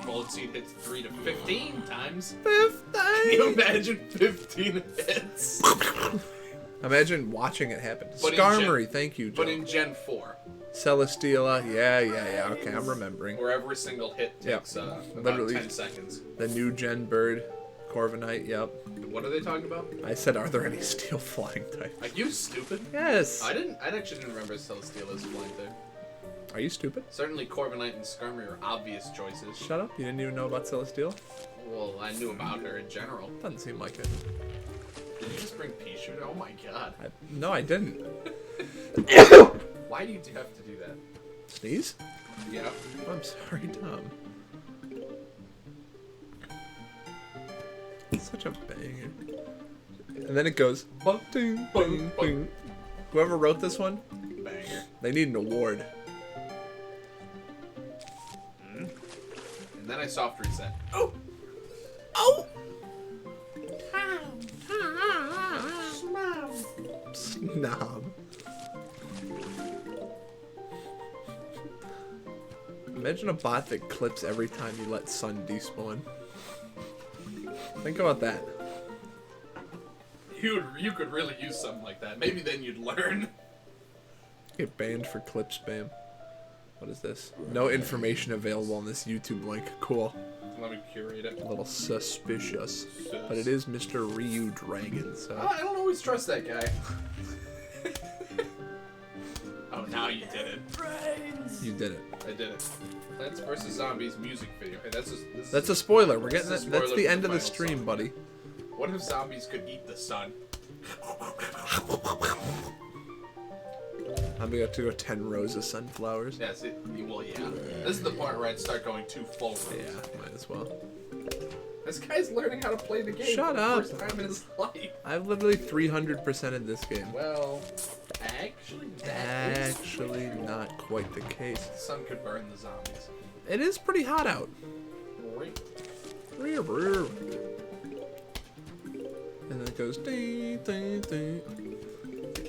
[SPEAKER 2] bullet seed hits 3 to 15 times.
[SPEAKER 4] 15!
[SPEAKER 2] Can you imagine 15 hits?
[SPEAKER 4] Imagine watching it happen.
[SPEAKER 2] But in
[SPEAKER 4] Skarmory, thank you, Joe.
[SPEAKER 2] But in Gen 4,
[SPEAKER 4] Celesteela, yeah. Okay, I'm remembering.
[SPEAKER 2] where every single hit takes about
[SPEAKER 4] Literally.
[SPEAKER 2] 10 seconds.
[SPEAKER 4] The new gen bird, Corviknight, yep.
[SPEAKER 2] What are they talking about?
[SPEAKER 4] I said, are there any steel flying types?
[SPEAKER 2] Are you stupid?
[SPEAKER 4] Yes.
[SPEAKER 2] I actually didn't remember Celesteela as flying type.
[SPEAKER 4] Are you stupid?
[SPEAKER 2] Certainly Corviknight and Skarmory are obvious choices.
[SPEAKER 4] Shut up. You didn't even know about Celesteela?
[SPEAKER 2] Well, I knew about her in general.
[SPEAKER 4] Doesn't seem like it.
[SPEAKER 2] Did you just bring Pichu? Oh my god.
[SPEAKER 4] No, I didn't.
[SPEAKER 2] Why do you have to do that?
[SPEAKER 4] Sneeze?
[SPEAKER 2] Yeah.
[SPEAKER 4] I'm sorry, Tom. It's such a banger. And then it goes, bing, bing, bing, bing. Whoever wrote this one,
[SPEAKER 2] Banger.
[SPEAKER 4] they need an award.
[SPEAKER 2] And then I soft reset.
[SPEAKER 4] Oh! Oh! Snob. Imagine a bot that clips every time you let Sun despawn. Think about that.
[SPEAKER 2] You could really use something like that. Maybe then you'd learn.
[SPEAKER 4] Get banned for clip spam. What is this? No information available on this YouTube link. Cool.
[SPEAKER 2] Let me curate it.
[SPEAKER 4] A little suspicious. But it is Mr. Ryu Dragon, so...
[SPEAKER 2] I don't always trust that guy. Oh, now you did it.
[SPEAKER 4] You did it.
[SPEAKER 2] I did it. Plants vs. Zombies music video. Hey,
[SPEAKER 4] That's a spoiler. We're getting
[SPEAKER 2] This is
[SPEAKER 4] that.
[SPEAKER 2] a
[SPEAKER 4] That's
[SPEAKER 2] spoiler
[SPEAKER 4] the
[SPEAKER 2] for
[SPEAKER 4] end
[SPEAKER 2] the
[SPEAKER 4] of the
[SPEAKER 2] final
[SPEAKER 4] stream,
[SPEAKER 2] song.
[SPEAKER 4] buddy.
[SPEAKER 2] What if zombies could eat the sun?
[SPEAKER 4] I'm gonna have to go 10 rows of sunflowers.
[SPEAKER 2] That's it. Well, yeah. This is the point where I'd start going too full.
[SPEAKER 4] Yeah, might as well.
[SPEAKER 2] This guy's learning how to play the game.
[SPEAKER 4] Shut
[SPEAKER 2] for the
[SPEAKER 4] up.
[SPEAKER 2] First time in his life.
[SPEAKER 4] I've literally 300%ed this game.
[SPEAKER 2] Well, actually,
[SPEAKER 4] Actually, not quite the case.
[SPEAKER 2] the sun could burn the zombies.
[SPEAKER 4] It is pretty hot out.
[SPEAKER 2] Right.
[SPEAKER 4] And then it goes ding, ding, ding.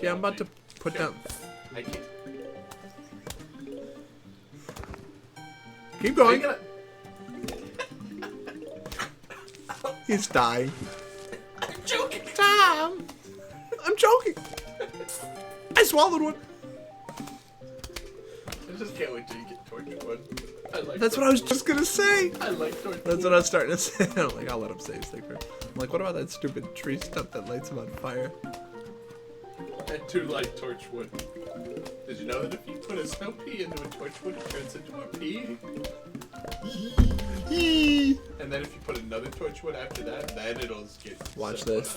[SPEAKER 4] Yeah, I'm about to put down.
[SPEAKER 2] I can't.
[SPEAKER 4] Keep
[SPEAKER 2] Are
[SPEAKER 4] going.
[SPEAKER 2] you gonna...
[SPEAKER 4] He's dying.
[SPEAKER 2] I'm joking.
[SPEAKER 4] Tom! I'm joking. I swallowed one.
[SPEAKER 2] I just can't wait till you get tortured one.
[SPEAKER 4] That's what I was just gonna say.
[SPEAKER 2] I like tortured.
[SPEAKER 4] That's what I was starting to say. I'm like, I'll let him say his thing first. I'm like, what about that stupid tree stump that lights him on fire?
[SPEAKER 2] I do like torchwood. Did you know that if you put a snow pea into a torchwood, it turns into a pea? And then if you put another torchwood after that, then it'll get...
[SPEAKER 4] Watch
[SPEAKER 2] so
[SPEAKER 4] this.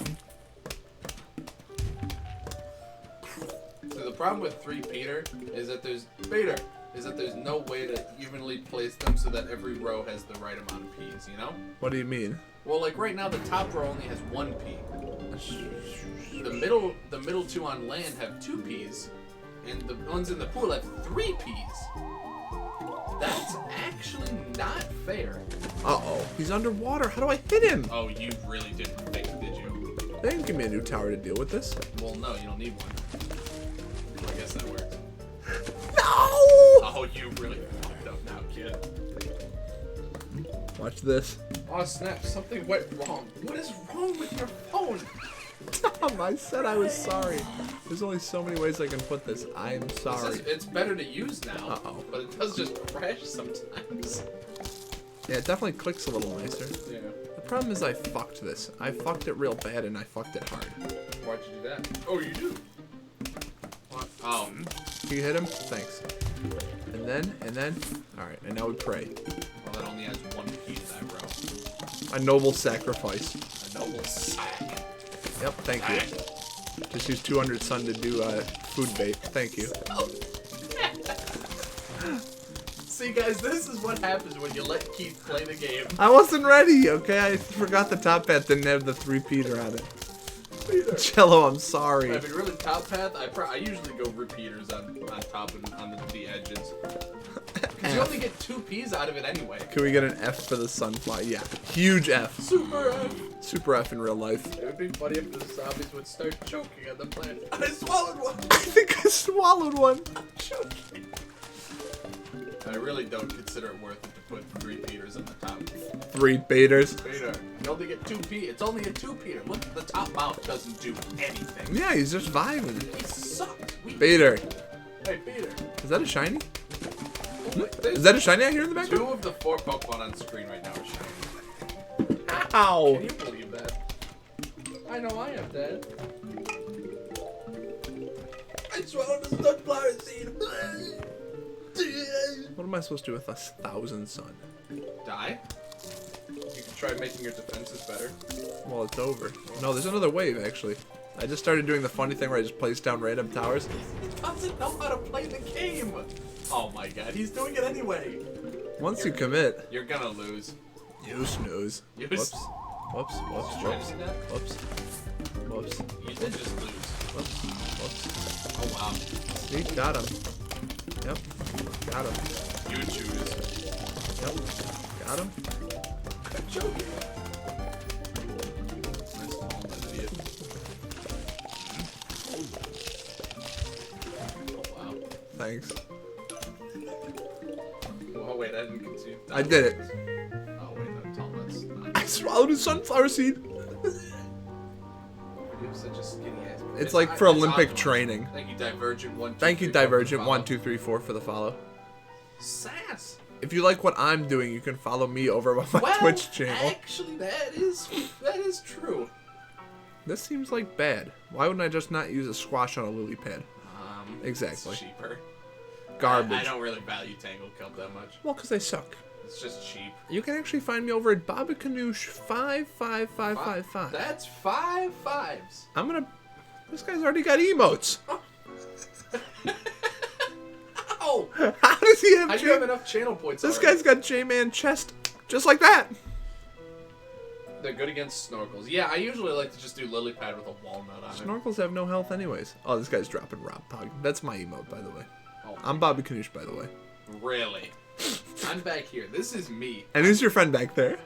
[SPEAKER 2] So the problem with 3 Peter is that there's... Peter! is that there's no way to evenly place them so that every row has the right amount of P's, you know?
[SPEAKER 4] What do you mean?
[SPEAKER 2] Well, like right now, the top row only has 1 P. The middle 2 on land have 2 P's, and the ones in the pool have 3 P's. That's actually not fair.
[SPEAKER 4] Uh-oh. He's underwater. How do I hit him?
[SPEAKER 2] Oh, you really didn't think, did you?
[SPEAKER 4] They didn't give me a new tower to deal with this.
[SPEAKER 2] Well, no, you don't need one. Well, I guess that works.
[SPEAKER 4] No!
[SPEAKER 2] Oh, you really fucked up now, kid.
[SPEAKER 4] Watch this.
[SPEAKER 2] Oh, snap, something went wrong. What is wrong with your phone?
[SPEAKER 4] Tom, I said I was sorry. There's only so many ways I can put this. I'm sorry.
[SPEAKER 2] It's better to use now,
[SPEAKER 4] Uh-oh.
[SPEAKER 2] but it does just crash sometimes.
[SPEAKER 4] Yeah, it definitely clicks a little nicer.
[SPEAKER 2] Yeah.
[SPEAKER 4] The problem is I fucked this. I fucked it real bad and I fucked it hard.
[SPEAKER 2] Why'd you do that? Oh, you do? What? Oh.
[SPEAKER 4] Can you hit him? Thanks. And then. Alright, and now we pray.
[SPEAKER 2] Well, that only has 1 P to that row.
[SPEAKER 4] A noble sacrifice.
[SPEAKER 2] A noble sack.
[SPEAKER 4] Yep, thank you. Just use 200 sun to do food bait. Thank you.
[SPEAKER 2] See, guys, this is what happens when you let Keith play the game.
[SPEAKER 4] I wasn't ready, okay? I forgot the top hat didn't have the 3-peater on it. Jello, I'm sorry.
[SPEAKER 2] If it really top path, I usually go repeaters on top and on the edges. Because you only get 2 P's out of it anyway.
[SPEAKER 4] Can we get an F for the sunflower? Yeah, huge F.
[SPEAKER 2] Super F.
[SPEAKER 4] Super F in real life.
[SPEAKER 2] It would be funny if the zombies would start choking on the plant. I swallowed one.
[SPEAKER 4] I think I swallowed one.
[SPEAKER 2] Choking. I really don't consider it worth it to put 3 Peters on the top.
[SPEAKER 4] 3 baiters.
[SPEAKER 2] Peter, you only get 2 P. It's only a 2 Peter. Look, the top mouth doesn't do anything.
[SPEAKER 4] Yeah, he's just vibing.
[SPEAKER 2] He sucks.
[SPEAKER 4] Baiter.
[SPEAKER 2] Hey, Peter.
[SPEAKER 4] Is that a shiny?
[SPEAKER 2] There's
[SPEAKER 4] Is that a shiny I hear in the
[SPEAKER 2] 2
[SPEAKER 4] background?
[SPEAKER 2] of the 4 Pokemon on screen right now are shiny.
[SPEAKER 4] Ow!
[SPEAKER 2] Can you believe that? I know I am, Dad. I swallowed a sunflower seed.
[SPEAKER 4] What am I supposed to do with 1,000 sun?
[SPEAKER 2] Die? You can try making your defenses better.
[SPEAKER 4] Well, it's over. No, there's another wave, actually. I just started doing the funny thing where I just place down random towers.
[SPEAKER 2] He doesn't know how to play the game. Oh my god, he's doing it anyway.
[SPEAKER 4] Once you commit,
[SPEAKER 2] You're gonna lose.
[SPEAKER 4] you snooze.
[SPEAKER 2] You
[SPEAKER 4] Whoops. Whoops. Whoops.
[SPEAKER 2] Try to
[SPEAKER 4] Whoops.
[SPEAKER 2] do that?
[SPEAKER 4] Whoops. Whoops.
[SPEAKER 2] You did just lose.
[SPEAKER 4] Whoops. Whoops.
[SPEAKER 2] Oh wow.
[SPEAKER 4] See, got him. Yep. Got him.
[SPEAKER 2] You choose.
[SPEAKER 4] Yep. Got him.
[SPEAKER 2] I'm joking. Nice small idiot. Oh wow.
[SPEAKER 4] Thanks.
[SPEAKER 2] Oh wait, I didn't continue.
[SPEAKER 4] I did it.
[SPEAKER 2] Oh wait, no, tell him that's not.
[SPEAKER 4] I swallowed a sunflower seed.
[SPEAKER 2] You have such a skinny ass.
[SPEAKER 4] It's like for Olympic training.
[SPEAKER 2] Thank you, Divergent 1. 2,
[SPEAKER 4] Thank you,
[SPEAKER 2] 3, 4,
[SPEAKER 4] Divergent.
[SPEAKER 2] follow.
[SPEAKER 4] 1, 2, 3, 4 for the follow.
[SPEAKER 2] Sass.
[SPEAKER 4] If you like what I'm doing, you can follow me over on my
[SPEAKER 2] Well,
[SPEAKER 4] Twitch channel.
[SPEAKER 2] actually, that is true.
[SPEAKER 4] This seems like bad. Why wouldn't I just not use a squash on a lily pad? Exactly.
[SPEAKER 2] It's cheaper.
[SPEAKER 4] Garbage.
[SPEAKER 2] I don't really value Tangle Cup that much.
[SPEAKER 4] Well, because they suck.
[SPEAKER 2] It's just cheap.
[SPEAKER 4] You can actually find me over at Bobakanoosh 55555.
[SPEAKER 2] That's 5 5s.
[SPEAKER 4] I'm gonna. This guy's already got emotes.
[SPEAKER 2] Ow!
[SPEAKER 4] How does he have?
[SPEAKER 2] How do you have enough channel points?
[SPEAKER 4] This
[SPEAKER 2] already?
[SPEAKER 4] guy's got J-Man chest, just like that.
[SPEAKER 2] They're good against snorkels. Yeah, I usually like to just do lily pad with a walnut on it.
[SPEAKER 4] Snorkels have no health, anyways. Oh, this guy's dropping Rob Pog. That's my emote, by the way.
[SPEAKER 2] Oh,
[SPEAKER 4] I'm Bobby Kanoosh, by the way.
[SPEAKER 2] really? I'm back here. This is me.
[SPEAKER 4] And who's your friend back there?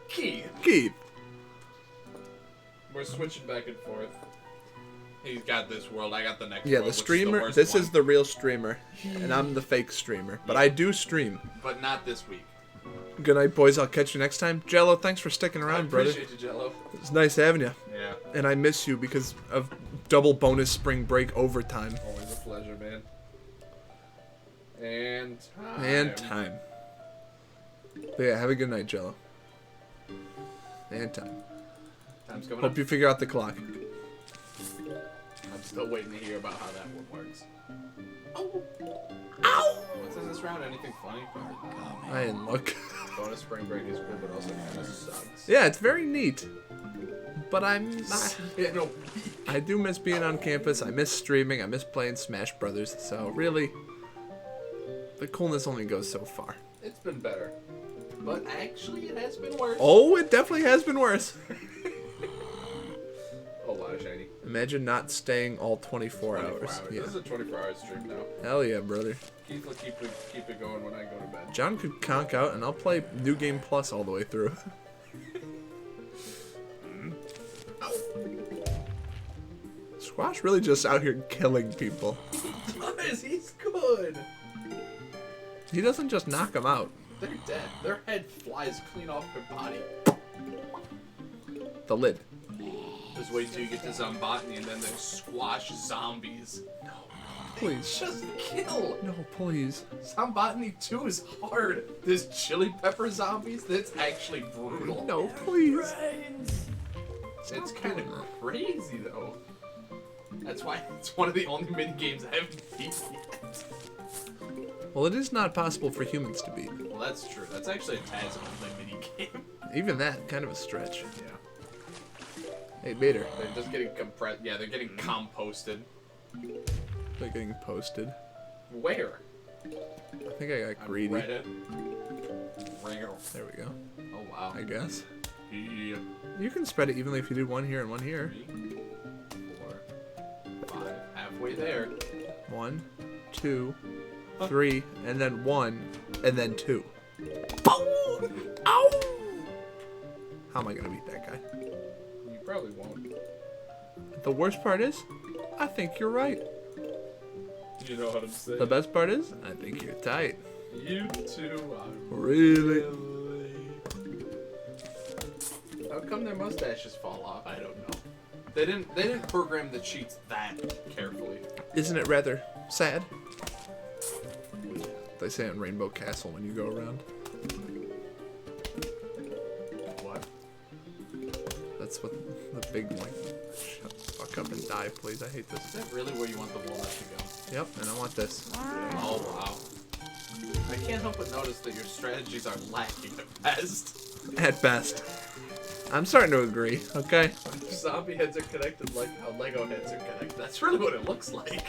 [SPEAKER 2] Keith.
[SPEAKER 4] Keith.
[SPEAKER 2] We're switching back and forth. He's got this world. I got the next
[SPEAKER 4] Yeah,
[SPEAKER 2] world.
[SPEAKER 4] the streamer. This is the real streamer, and I'm the fake streamer. But I do stream.
[SPEAKER 2] But not this week.
[SPEAKER 4] Good night, boys. I'll catch you next time. Jello, thanks for sticking around,
[SPEAKER 2] I
[SPEAKER 4] brother.
[SPEAKER 2] appreciate you, Jello.
[SPEAKER 4] It's nice having you.
[SPEAKER 2] Yeah.
[SPEAKER 4] And I miss you because of double bonus spring break overtime.
[SPEAKER 2] Always a pleasure, man. And time.
[SPEAKER 4] And time. But yeah, have a good night, Jello. And time.
[SPEAKER 2] Time's coming
[SPEAKER 4] Hope
[SPEAKER 2] up.
[SPEAKER 4] you figure out the clock.
[SPEAKER 2] I'm still waiting to hear about how that one works.
[SPEAKER 4] Ow! Ow!
[SPEAKER 2] What's in this round? Anything funny?
[SPEAKER 4] I didn't look.
[SPEAKER 2] Bonus spring break is good, but also kind of sucks.
[SPEAKER 4] Yeah, it's very neat. But
[SPEAKER 2] Yeah, no.
[SPEAKER 4] I do miss being on campus. I miss streaming. I miss playing Smash Brothers. So really, the coolness only goes so far.
[SPEAKER 2] It's been better. But actually, it has been worse.
[SPEAKER 4] Oh, it definitely has been worse.
[SPEAKER 2] A lot of shiny.
[SPEAKER 4] Imagine not staying all 24 hours. Yeah.
[SPEAKER 2] This is a 24-hour stream now.
[SPEAKER 4] Hell yeah, brother.
[SPEAKER 2] Keith will keep it going when I go to bed.
[SPEAKER 4] John could conk out, and I'll play New Game Plus all the way through. Squash really just out here killing people.
[SPEAKER 2] Nice, he's good.
[SPEAKER 4] He doesn't just knock them out.
[SPEAKER 2] They're dead. Their head flies clean off their body.
[SPEAKER 4] The lid.
[SPEAKER 2] Just wait till you get to Zombotany and then they squash zombies. No,
[SPEAKER 4] Please.
[SPEAKER 2] just kill.
[SPEAKER 4] No, please.
[SPEAKER 2] Zombotany 2 is hard. There's chili pepper zombies. That's actually brutal.
[SPEAKER 4] No, please.
[SPEAKER 2] It's kind of crazy though. That's why it's one of the only mini games I haven't beat yet.
[SPEAKER 4] Well, it is not possible for humans to beat.
[SPEAKER 2] Well, that's true. That's actually a Taz-only mini game.
[SPEAKER 4] Even that, kind of a stretch.
[SPEAKER 2] Yeah.
[SPEAKER 4] Hey, Bader.
[SPEAKER 2] They're just getting compressed. Yeah, they're getting composted.
[SPEAKER 4] They're getting posted.
[SPEAKER 2] Where?
[SPEAKER 4] I think I got greedy.
[SPEAKER 2] Reddit.
[SPEAKER 4] There we go.
[SPEAKER 2] Oh wow.
[SPEAKER 4] I guess.
[SPEAKER 2] Yeah.
[SPEAKER 4] You can spread it evenly if you do one here and one here.
[SPEAKER 2] 3, 4, 5. Halfway there.
[SPEAKER 4] 1, 2, 3, and then 1, and then 2.
[SPEAKER 2] Ow!
[SPEAKER 4] Ow! How am I gonna beat that guy?
[SPEAKER 2] You probably won't.
[SPEAKER 4] The worst part is, I think you're right.
[SPEAKER 2] You know what I'm saying.
[SPEAKER 4] The best part is, I think you're tight.
[SPEAKER 2] You two are
[SPEAKER 4] Really?
[SPEAKER 2] How come their mustaches fall off? I don't know. They didn't program the cheats that carefully.
[SPEAKER 4] Isn't it rather sad? They say in Rainbow Castle when you go around.
[SPEAKER 2] What?
[SPEAKER 4] That's what the big like. Shut the fuck up and die, please. I hate
[SPEAKER 2] Is
[SPEAKER 4] this.
[SPEAKER 2] that really where you want the walnut to go?
[SPEAKER 4] Yep, and I want this.
[SPEAKER 2] Oh wow. I can't help but notice that your strategies are lacking at best.
[SPEAKER 4] At best. I'm starting to agree, okay?
[SPEAKER 2] Zombie heads are connected like how Lego heads are connected. That's really what it looks like.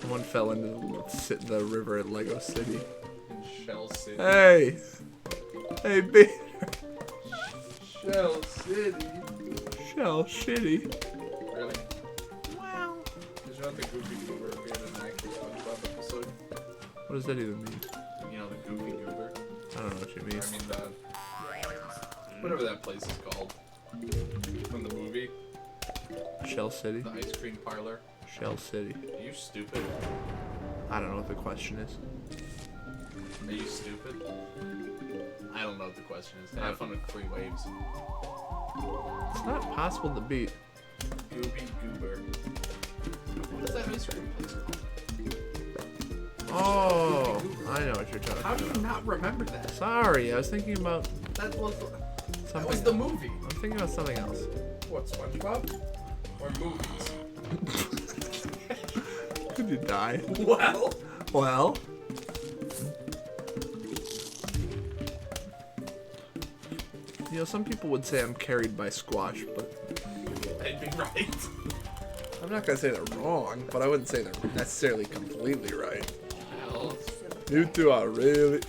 [SPEAKER 4] Someone fell into the river at Lego City.
[SPEAKER 2] In Shell City.
[SPEAKER 4] Hey! Hey, Peter!
[SPEAKER 2] Shell City.
[SPEAKER 4] Shell shitty.
[SPEAKER 2] Really?
[SPEAKER 4] Wow.
[SPEAKER 2] Did you know the Goofy Goober appeared in an actual SpongeBob episode?
[SPEAKER 4] What does that even mean?
[SPEAKER 2] You know the Goofy Goober?
[SPEAKER 4] I don't know what you mean.
[SPEAKER 2] I mean the... whatever that place is called. From the movie.
[SPEAKER 4] Shell City?
[SPEAKER 2] The ice cream parlor.
[SPEAKER 4] Shell City.
[SPEAKER 2] Are you stupid?
[SPEAKER 4] I don't know what the question is.
[SPEAKER 2] Are you stupid? I don't know what the question is. Have fun with 3 waves.
[SPEAKER 4] It's not possible to beat.
[SPEAKER 2] Gooby Goober. What is that ice cream place called?
[SPEAKER 4] Oh, I know what you're talking
[SPEAKER 2] How do you
[SPEAKER 4] about.
[SPEAKER 2] not remember that?
[SPEAKER 4] Sorry, I was thinking about
[SPEAKER 2] That was
[SPEAKER 4] something.
[SPEAKER 2] the movie.
[SPEAKER 4] I'm thinking about something else.
[SPEAKER 2] What, SpongeBob? Or movies?
[SPEAKER 4] Could you die?
[SPEAKER 2] Well,
[SPEAKER 4] Well. You know, some people would say I'm carried by squash, but
[SPEAKER 2] they'd be right.
[SPEAKER 4] I'm not gonna say they're wrong, but I wouldn't say they're necessarily completely right.
[SPEAKER 2] Well,
[SPEAKER 4] You two are really.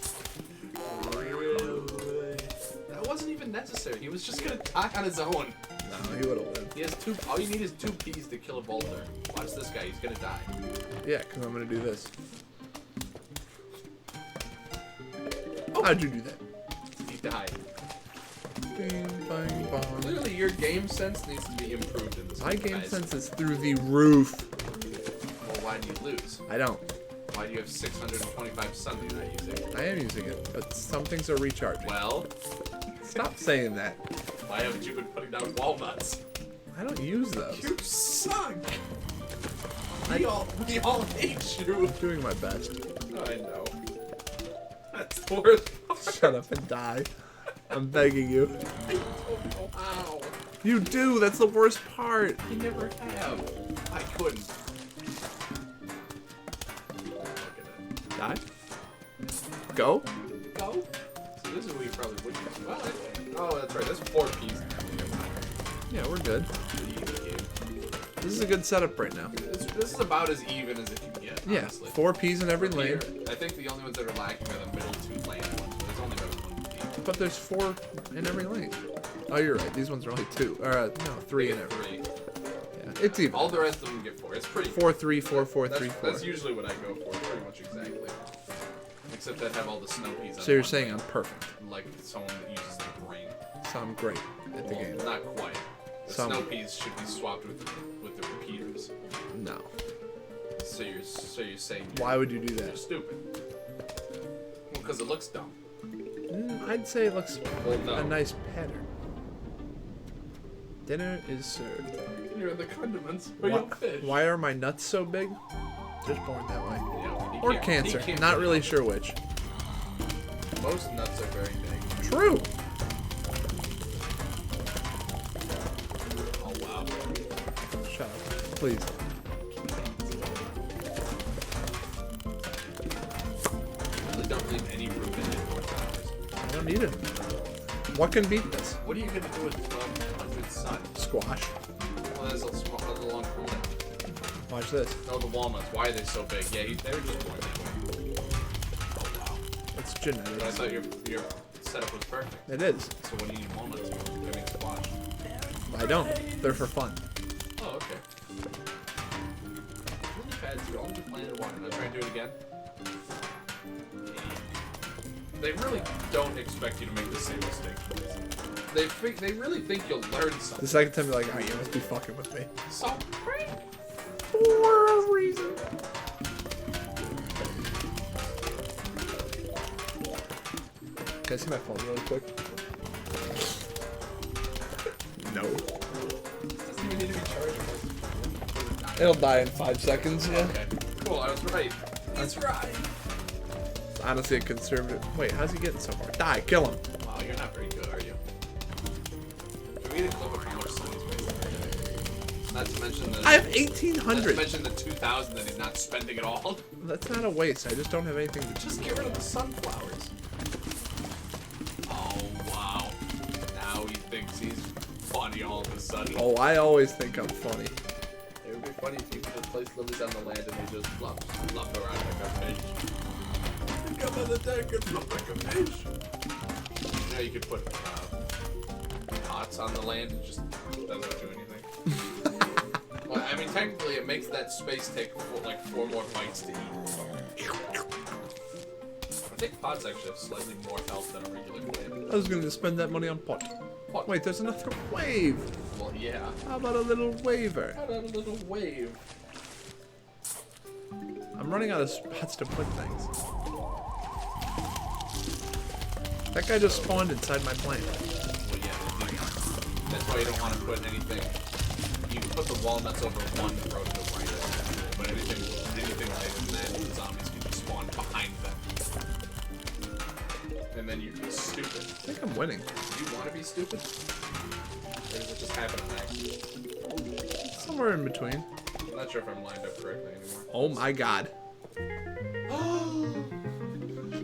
[SPEAKER 2] that wasn't even necessary. He was just gonna die on his own.
[SPEAKER 4] No, he would have lived.
[SPEAKER 2] He has 2. All you need is 2 peas to kill a Volter. Watch this guy. He's gonna die.
[SPEAKER 4] Yeah, because I'm gonna do this. How'd you do that?
[SPEAKER 2] He died.
[SPEAKER 4] Bing, bang, bong.
[SPEAKER 2] Clearly, your game sense needs to be improved in this.
[SPEAKER 4] My game
[SPEAKER 2] guys.
[SPEAKER 4] sense is through the roof.
[SPEAKER 2] Well, why do you lose?
[SPEAKER 4] I don't.
[SPEAKER 2] Why do you have 625 sun you're not using?
[SPEAKER 4] I am using it, but some things are recharging.
[SPEAKER 2] Well,
[SPEAKER 4] Stop saying that.
[SPEAKER 2] why haven't you been putting down walnuts?
[SPEAKER 4] I don't use those.
[SPEAKER 2] You suck. We all hate you.
[SPEAKER 4] I'm doing my best.
[SPEAKER 2] I know. That's the worst part.
[SPEAKER 4] Shut up and die. I'm begging you.
[SPEAKER 2] I don't know how.
[SPEAKER 4] You do. That's the worst part.
[SPEAKER 2] You never have. I couldn't. Look at
[SPEAKER 4] Die. Go.
[SPEAKER 2] it. Go. So this is what you probably would use. Well, oh, that's right. There's 4 peas.
[SPEAKER 4] Yeah, we're good.
[SPEAKER 2] Easy game.
[SPEAKER 4] This is a good setup right now.
[SPEAKER 2] This is about as even as it can get,
[SPEAKER 4] Yeah,
[SPEAKER 2] honestly.
[SPEAKER 4] 4 Ps in every
[SPEAKER 2] From
[SPEAKER 4] lane.
[SPEAKER 2] here, I think the only ones that are lacking are the middle 2 land ones, but there's only about 1 P.
[SPEAKER 4] But there's 4 in every lane. Oh, you're right. These ones are only 2. Or, no, 3 in every.
[SPEAKER 2] 3.
[SPEAKER 4] Yeah, it's even.
[SPEAKER 2] All the rest of them get 4. It's pretty
[SPEAKER 4] 4, 3, 4, 4,
[SPEAKER 2] that's,
[SPEAKER 4] 3, 4.
[SPEAKER 2] That's usually what I go for, pretty much exactly. Except that have all the snow peas on
[SPEAKER 4] So you're
[SPEAKER 2] one
[SPEAKER 4] saying
[SPEAKER 2] lane,
[SPEAKER 4] I'm perfect.
[SPEAKER 2] like someone that uses their brain.
[SPEAKER 4] So I'm great at the
[SPEAKER 2] Well,
[SPEAKER 4] game.
[SPEAKER 2] not quite. The
[SPEAKER 4] Some-
[SPEAKER 2] snow peas should be swapped with the repeaters.
[SPEAKER 4] No.
[SPEAKER 2] So you're saying
[SPEAKER 4] Why would you do
[SPEAKER 2] you're
[SPEAKER 4] that?
[SPEAKER 2] stupid? Well, because it looks dumb.
[SPEAKER 4] I'd say it looks
[SPEAKER 2] Well, no.
[SPEAKER 4] a nice pattern. Dinner is served.
[SPEAKER 2] You're in the condiments. Or you fish.
[SPEAKER 4] Why are my nuts so big? Just born that way.
[SPEAKER 2] Yeah, he
[SPEAKER 4] Or
[SPEAKER 2] can't-
[SPEAKER 4] cancer.
[SPEAKER 2] he can't
[SPEAKER 4] Not
[SPEAKER 2] be-
[SPEAKER 4] really sure which.
[SPEAKER 2] Most nuts are very big.
[SPEAKER 4] True.
[SPEAKER 2] Oh wow.
[SPEAKER 4] Shut up. Please.
[SPEAKER 2] I really don't leave any room in it for flowers.
[SPEAKER 4] I don't need it. What can beat this?
[SPEAKER 2] What are you gonna do with 1200 sun?
[SPEAKER 4] Squash.
[SPEAKER 2] Well, there's a long cooldown.
[SPEAKER 4] Watch this.
[SPEAKER 2] Oh, the walnuts. Why are they so big? Yeah, they were just born that way. Oh wow.
[SPEAKER 4] It's
[SPEAKER 2] But I
[SPEAKER 4] genetics.
[SPEAKER 2] thought your setup was perfect.
[SPEAKER 4] It is.
[SPEAKER 2] So what do you need walnuts for? I mean squash.
[SPEAKER 4] I don't. They're for fun.
[SPEAKER 2] Oh, okay. Lily pads, you're only planted one. Let's try and do it again. They really don't expect you to make the same mistake twice. They really think you'll learn
[SPEAKER 4] The
[SPEAKER 2] something.
[SPEAKER 4] second time you're like, oh, you must be fucking with me.
[SPEAKER 2] So,
[SPEAKER 4] For a reason. Can I see my phone really quick? No.
[SPEAKER 2] doesn't even need to be charged.
[SPEAKER 4] It'll die in 5 seconds, yeah.
[SPEAKER 2] Okay. Cool, I was right. That's right.
[SPEAKER 4] It's honestly a conservative. Wait, how's he getting so far? Die, kill him.
[SPEAKER 2] Wow, you're not very good, are you? Can we get a clip of how much sun he's wasting? Not to mention the.
[SPEAKER 4] I have
[SPEAKER 2] Not to
[SPEAKER 4] 1,800.
[SPEAKER 2] mention the 2,000 that he's not spending at all.
[SPEAKER 4] That's not a waste. I just don't have anything to.
[SPEAKER 2] Just get rid of the sunflowers. Oh wow! Now he thinks he's funny all of a sudden.
[SPEAKER 4] Oh, I always think I'm funny.
[SPEAKER 2] It would be funny if you could place lilies on the land and they just flop around like a fish. Come on the deck and flop like a fish. You know you could put pots on the land and just doesn't do anything. Well, I mean technically it makes that space take like 4 more bites to eat. I think pots actually have slightly more health than a regular plant.
[SPEAKER 4] I was gonna spend that money on pot.
[SPEAKER 2] Pot.
[SPEAKER 4] Wait, there's another wave.
[SPEAKER 2] Well, yeah.
[SPEAKER 4] How about a little waver?
[SPEAKER 2] How about a little wave?
[SPEAKER 4] I'm running out of spots to put things. That guy just spawned inside my plane.
[SPEAKER 2] Well, yeah, that's why you don't want to put anything. You can put the walnuts over one row to the right of it, but anything later than that, the zombies can just spawn behind them. And then you'd be stupid.
[SPEAKER 4] I think I'm winning.
[SPEAKER 2] Do you want to be stupid? Or does it just happen on accident?
[SPEAKER 4] Somewhere in between.
[SPEAKER 2] I'm not sure if I'm lined up correctly anymore.
[SPEAKER 4] Oh my god.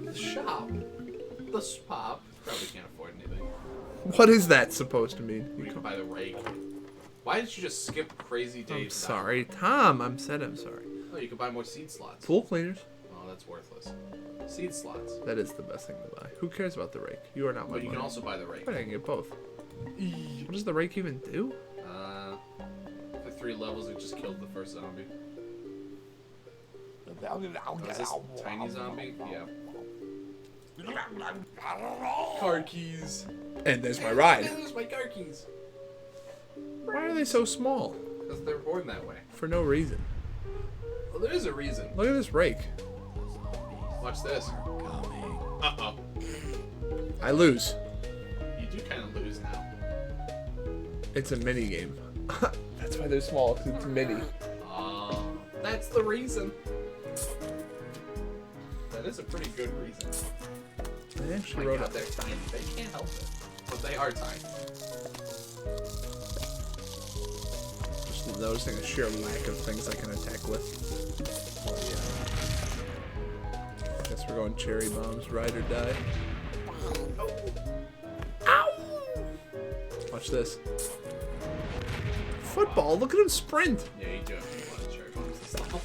[SPEAKER 2] The shop. The spop. Probably can't afford anything.
[SPEAKER 4] What is that supposed to mean?
[SPEAKER 2] We can buy the rake. Why didn't you just skip Crazy Dave's?
[SPEAKER 4] I'm sorry, Tom. I'm sorry.
[SPEAKER 2] Oh, you could buy more seed slots.
[SPEAKER 4] Pool cleaners.
[SPEAKER 2] Oh, that's worthless. Seed slots.
[SPEAKER 4] That is the best thing to buy. Who cares about the rake? You are not my
[SPEAKER 2] But you can
[SPEAKER 4] money.
[SPEAKER 2] also buy the rake.
[SPEAKER 4] Wait, I can get both. What does the rake even do?
[SPEAKER 2] For 3 levels, it just killed the first zombie. Is this tiny zombie? Yeah. Car keys.
[SPEAKER 4] And there's my ride.
[SPEAKER 2] There's my car keys.
[SPEAKER 4] Why are they so small?
[SPEAKER 2] Because they're born that way.
[SPEAKER 4] For no reason.
[SPEAKER 2] Well, there is a reason.
[SPEAKER 4] Look at this rake.
[SPEAKER 2] Watch this. Uh-oh.
[SPEAKER 4] I lose.
[SPEAKER 2] You do kind of lose now.
[SPEAKER 4] It's a mini game. That's why they're small, because it's mini.
[SPEAKER 2] That's the reason. That is a pretty good reason.
[SPEAKER 4] I actually
[SPEAKER 2] My
[SPEAKER 4] wrote
[SPEAKER 2] God,
[SPEAKER 4] up.
[SPEAKER 2] they're tiny. They can't help it. But they are tiny.
[SPEAKER 4] Just noticing a sheer lack of things I can attack with. Guess we're going cherry bombs, ride or die. Ow! Watch this. football. Look at him sprint.
[SPEAKER 2] Yeah, you do have a lot of cherry bombs this level.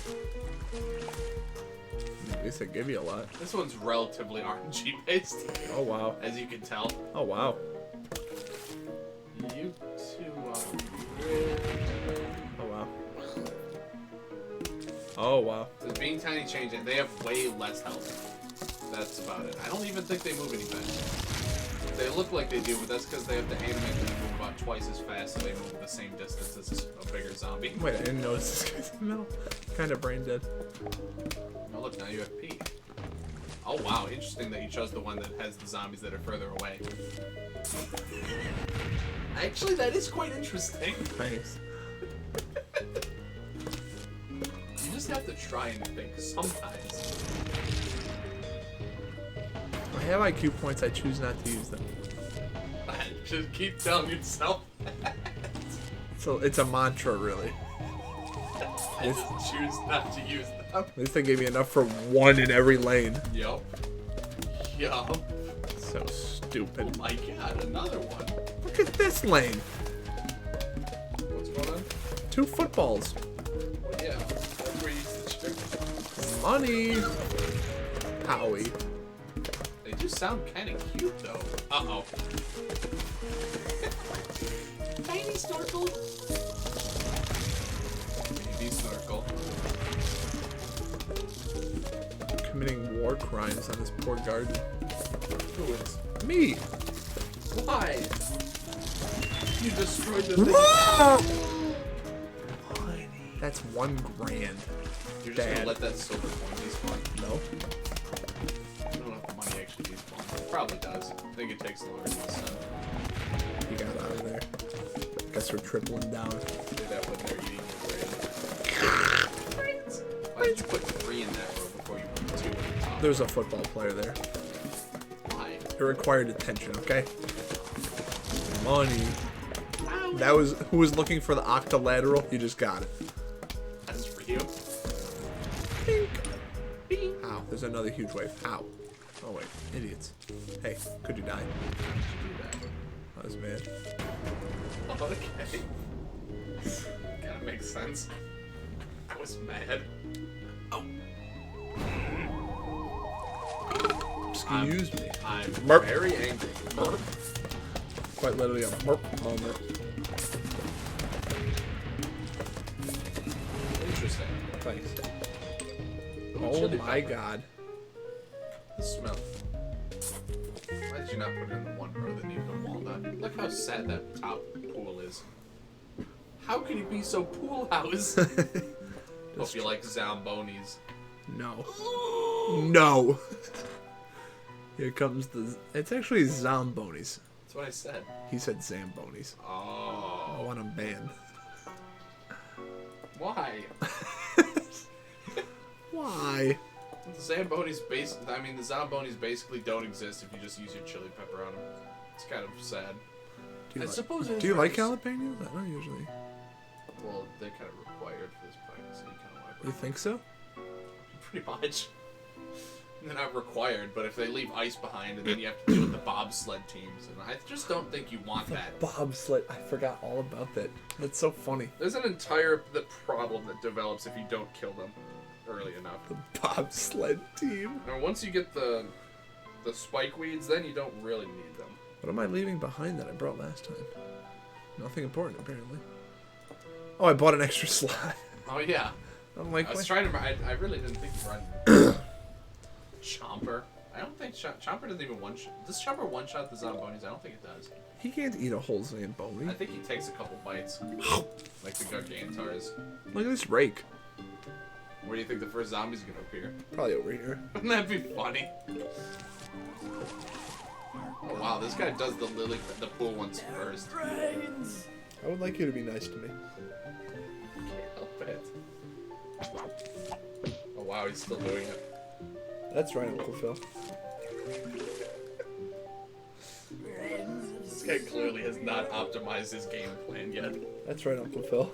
[SPEAKER 4] At least they give you a lot.
[SPEAKER 2] This one's relatively RNG based,
[SPEAKER 4] Oh wow.
[SPEAKER 2] as you can tell.
[SPEAKER 4] Oh wow.
[SPEAKER 2] You two
[SPEAKER 4] Oh wow. Oh wow.
[SPEAKER 2] Does being tiny change it? They have way less health. That's about it. I don't even think they move any faster. They look like they do, but that's because they have to animate them to move about twice as fast, so they move the same distance as a bigger zombie.
[SPEAKER 4] Wait, I didn't notice this guy's in the middle. Kind of brain dead.
[SPEAKER 2] Oh look, now you have P. Oh wow, interesting that you chose the one that has the zombies that are further away. Actually, that is quite interesting.
[SPEAKER 4] Thanks.
[SPEAKER 2] You just have to try and think sometimes.
[SPEAKER 4] I have IQ points. I choose not to use them.
[SPEAKER 2] Just keep telling yourself.
[SPEAKER 4] So it's a mantra, really.
[SPEAKER 2] I just choose not to use them.
[SPEAKER 4] At least they gave me enough for one in every lane.
[SPEAKER 2] Yup. Yup.
[SPEAKER 4] So stupid.
[SPEAKER 2] Oh my god, another one.
[SPEAKER 4] Look at this lane.
[SPEAKER 2] What's going on?
[SPEAKER 4] 2 footballs.
[SPEAKER 2] Well, yeah, that's where you use the trick.
[SPEAKER 4] Money. Howie.
[SPEAKER 2] They do sound kind of cute, though. Uh-oh. Tiny snorkel. Baby snorkel.
[SPEAKER 4] Committing war crimes on this poor garden.
[SPEAKER 2] Who is?
[SPEAKER 4] Me.
[SPEAKER 2] Why? You destroyed the thing.
[SPEAKER 4] That's $1 grand.
[SPEAKER 2] You're just
[SPEAKER 4] Dad.
[SPEAKER 2] gonna let that silver coin despawn?
[SPEAKER 4] No.
[SPEAKER 2] I don't know if the money actually despawns. It probably does. I think it takes longer than the sun.
[SPEAKER 4] He got out of there. Guess we're tripling down.
[SPEAKER 2] Do that when they're eating your brain. Why did you put 3 in that row before you put 2 in the top?
[SPEAKER 4] There's a football player there.
[SPEAKER 2] Why?
[SPEAKER 4] It required attention, okay? Money.
[SPEAKER 2] Ow.
[SPEAKER 4] That was who was looking for the octolateral. You just got it.
[SPEAKER 2] That's for you.
[SPEAKER 4] Pink.
[SPEAKER 2] Bing.
[SPEAKER 4] Ow, there's another huge wave. Ow. Oh wait, idiots. Hey, could you die? I was mad.
[SPEAKER 2] Okay. Kinda makes sense. I was mad. Oh.
[SPEAKER 4] Excuse me.
[SPEAKER 2] I'm
[SPEAKER 4] Merp.
[SPEAKER 2] very angry. Merp.
[SPEAKER 4] Quite literally a merp moment.
[SPEAKER 2] Interesting.
[SPEAKER 4] Thanks.
[SPEAKER 2] Ooh,
[SPEAKER 4] Oh
[SPEAKER 2] chili
[SPEAKER 4] my
[SPEAKER 2] pepper.
[SPEAKER 4] god.
[SPEAKER 2] The smell. Why did you not put it in the one row that needed a walnut? Look how sad that top pool is. How can you be so pool house? Hope you like Zambonis.
[SPEAKER 4] No. No. Here comes the. It's actually Zombonis.
[SPEAKER 2] That's what I said.
[SPEAKER 4] He said Zambonis. I
[SPEAKER 2] Oh.
[SPEAKER 4] want him banned.
[SPEAKER 2] Why?
[SPEAKER 4] Why?
[SPEAKER 2] The Zambonis the Zambonis basically don't exist if you just use your chili pepper on them. It's kind of sad.
[SPEAKER 4] Do you,
[SPEAKER 2] I suppose it is
[SPEAKER 4] do you like
[SPEAKER 2] nice.
[SPEAKER 4] jalapenos? I don't usually.
[SPEAKER 2] Well, they're kind of required for this part, so you kind of like
[SPEAKER 4] You think so?
[SPEAKER 2] pretty much. They're not required, but if they leave ice behind and then you have to deal with the bobsled teams, and I just don't think you want that.
[SPEAKER 4] Bobsled. I forgot all about that. That's so funny.
[SPEAKER 2] There's an entire problem that develops if you don't kill them early enough.
[SPEAKER 4] The bobsled team.
[SPEAKER 2] Now, once you get the spike weeds, then you don't really need them.
[SPEAKER 4] What am I leaving behind that I brought last time? Nothing important, apparently. Oh, I bought an extra slot.
[SPEAKER 2] Oh yeah,
[SPEAKER 4] I'm like,
[SPEAKER 2] I was
[SPEAKER 4] what?
[SPEAKER 2] trying to. I really didn't think you brought Chomper. I don't think Chomper doesn't even Does Chomper one shot the Zombonis? I don't think it does.
[SPEAKER 4] He can't eat a whole Zamboni.
[SPEAKER 2] I think he takes a couple bites, like the Gargantars.
[SPEAKER 4] Look at this rake.
[SPEAKER 2] Where do you think the first zombie's gonna appear?
[SPEAKER 4] Probably over here.
[SPEAKER 2] Wouldn't that be funny? Oh wow, this guy does the pool ones first.
[SPEAKER 4] I would like you to be nice to me.
[SPEAKER 2] Can't help it. Oh wow, he's still doing it.
[SPEAKER 4] That's right, Uncle Phil.
[SPEAKER 2] This guy clearly has not optimized his game plan yet.
[SPEAKER 4] That's right, Uncle Phil.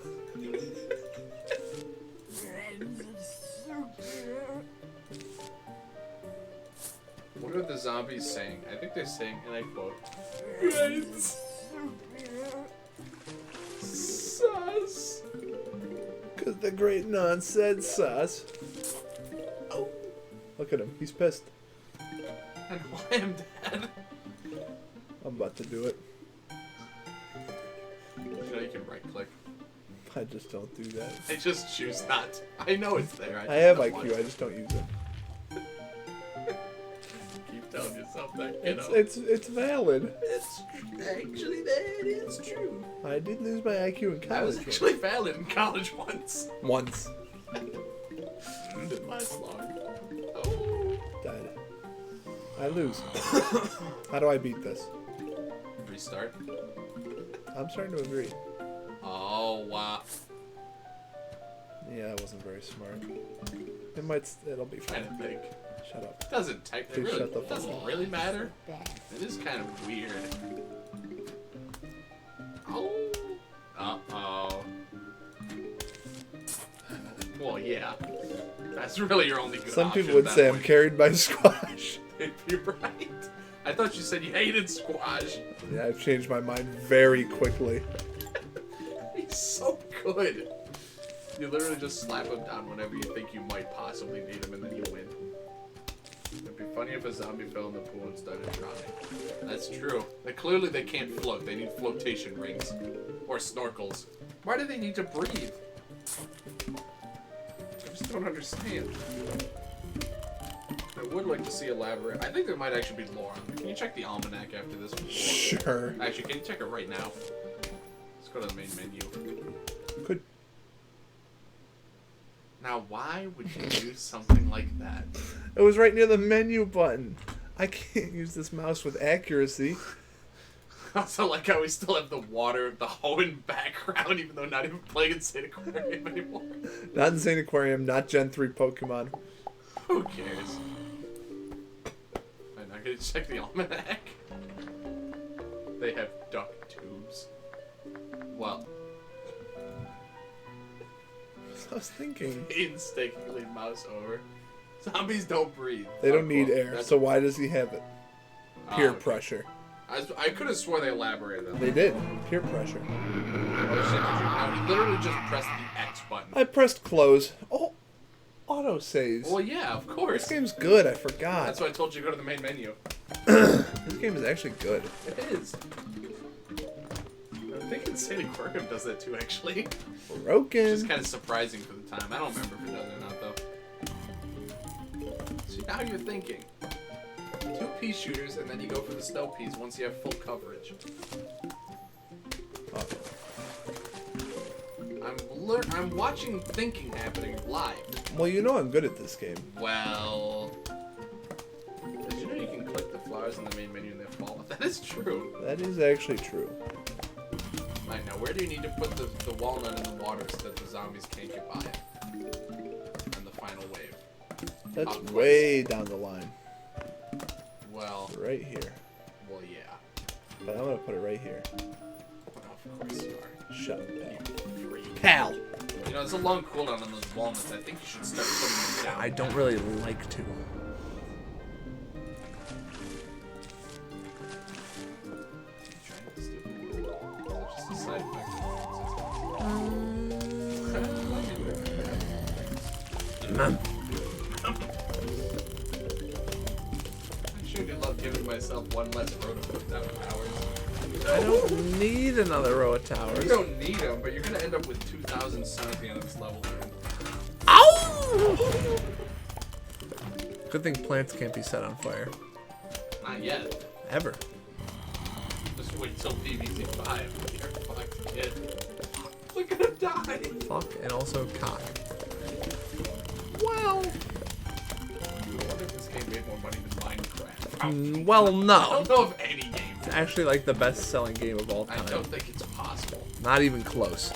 [SPEAKER 2] What are the zombies saying? I think they're saying, and I quote, "Friends, so sus.
[SPEAKER 4] Because the great non said sus. Oh. Look at him. He's pissed.
[SPEAKER 2] And why I'm dead.
[SPEAKER 4] I'm about to do it.
[SPEAKER 2] You know you can right click.
[SPEAKER 4] I just don't do that.
[SPEAKER 2] I just choose not to. I know it's there.
[SPEAKER 4] I have
[SPEAKER 2] don't want
[SPEAKER 4] IQ, I
[SPEAKER 2] to.
[SPEAKER 4] just don't use it.
[SPEAKER 2] Keep telling yourself that, you know.
[SPEAKER 4] It's valid.
[SPEAKER 2] It's actually that is true.
[SPEAKER 4] I did lose my IQ in
[SPEAKER 2] I was
[SPEAKER 4] college.
[SPEAKER 2] actually valid in college once.
[SPEAKER 4] Once.
[SPEAKER 2] Didn't last long. Oh.
[SPEAKER 4] Died. I lose. How do I beat this?
[SPEAKER 2] Restart.
[SPEAKER 4] I'm starting to agree.
[SPEAKER 2] Oh, wow.
[SPEAKER 4] Yeah, that wasn't very smart. It'll be
[SPEAKER 2] Trying
[SPEAKER 4] fine.
[SPEAKER 2] to think.
[SPEAKER 4] Shut up.
[SPEAKER 2] Doesn't technically
[SPEAKER 4] Please
[SPEAKER 2] really,
[SPEAKER 4] shut the fuck
[SPEAKER 2] doesn't
[SPEAKER 4] up.
[SPEAKER 2] really matter. It is kind of weird. Oh. Uh-oh. Well, yeah. That's really your only good
[SPEAKER 4] Some
[SPEAKER 2] option
[SPEAKER 4] people would
[SPEAKER 2] at
[SPEAKER 4] say
[SPEAKER 2] that
[SPEAKER 4] I'm
[SPEAKER 2] point.
[SPEAKER 4] carried by squash.
[SPEAKER 2] You're right. I thought you said you hated squash.
[SPEAKER 4] Yeah, I've changed my mind very quickly.
[SPEAKER 2] He's so good. You literally just slap him down whenever you think you might possibly need him, and then you win. It'd be funny if a zombie fell in the pool and started drowning. That's true. Clearly they can't float. They need flotation rings. Or snorkels. Why do they need to breathe? I just don't understand. I would like to see elaborate. I think there might actually be lore on there. Can you check the almanac after this?
[SPEAKER 4] Sure.
[SPEAKER 2] Actually, can you check it right now? Let's go to the main menu.
[SPEAKER 4] Could.
[SPEAKER 2] Now, why would you do something like that?
[SPEAKER 4] It was right near the menu button. I can't use this mouse with accuracy.
[SPEAKER 2] Also, like how we still have the water, the Hoenn background, even though not even playing Insane Aquarium anymore.
[SPEAKER 4] Not Insane Aquarium, not Gen 3 Pokemon.
[SPEAKER 2] Who cares? I'm not gonna check the almanac. They have duck tubes. Well,
[SPEAKER 4] I was thinking.
[SPEAKER 2] painstakingly mouse over. Zombies don't breathe.
[SPEAKER 4] They don't
[SPEAKER 2] Unquote.
[SPEAKER 4] need air,
[SPEAKER 2] That's-
[SPEAKER 4] so why does he have it? Peer
[SPEAKER 2] okay.
[SPEAKER 4] pressure.
[SPEAKER 2] I could have swore they elaborated on that.
[SPEAKER 4] They did. Peer pressure.
[SPEAKER 2] Oh shit, did you? No, he literally just pressed the X button.
[SPEAKER 4] I pressed close. Oh, auto saves.
[SPEAKER 2] Well, yeah, of course.
[SPEAKER 4] This game's good. I forgot.
[SPEAKER 2] That's why I told you to go to the main menu.
[SPEAKER 4] This game is actually good.
[SPEAKER 2] It is. I think Insane Aquarium does that too, actually. Which
[SPEAKER 4] Broken.
[SPEAKER 2] is kind of surprising for the time. I don't remember if it does or not, though. See, now you're thinking. 2 pea shooters, and then you go for the snow peas once you have full coverage.
[SPEAKER 4] Oh.
[SPEAKER 2] I'm watching thinking happening live.
[SPEAKER 4] Well, you know I'm good at this game.
[SPEAKER 2] Well, did you know you can click the flowers in the main menu and they fall? That is true.
[SPEAKER 4] That is actually true.
[SPEAKER 2] Right, now where do you need to put the walnut in the water so that the zombies can't get by it? And the final wave.
[SPEAKER 4] That's
[SPEAKER 2] Up
[SPEAKER 4] way down the line.
[SPEAKER 2] Well,
[SPEAKER 4] Right here.
[SPEAKER 2] well, yeah.
[SPEAKER 4] But I'm gonna put it right here.
[SPEAKER 2] Of course you are.
[SPEAKER 4] Shut up,
[SPEAKER 2] Freak.
[SPEAKER 4] pal.
[SPEAKER 2] You know, there's a long cooldown on those walnuts. I think you should start putting them down.
[SPEAKER 4] I don't really like to.
[SPEAKER 2] Trying to stupid. It's just a side effect. I sure do love giving myself one less row to put down towers.
[SPEAKER 4] I don't need another row of towers.
[SPEAKER 2] You don't need them, but you're gonna end up with 2,000 sun at the end of this level, man.
[SPEAKER 4] Ow! Good thing plants can't be set on fire.
[SPEAKER 2] Not yet.
[SPEAKER 4] Ever.
[SPEAKER 2] Just wait till PvZ 5. You're fucked, kid. Look at him die!
[SPEAKER 4] Fuck and also cock.
[SPEAKER 2] Wow! I wonder if this game made more money than Minecraft.
[SPEAKER 4] Well,
[SPEAKER 2] I
[SPEAKER 4] no.
[SPEAKER 2] don't know of any game.
[SPEAKER 4] It's actually like the best-selling game of all
[SPEAKER 2] I
[SPEAKER 4] time.
[SPEAKER 2] don't think it's possible.
[SPEAKER 4] Not even close.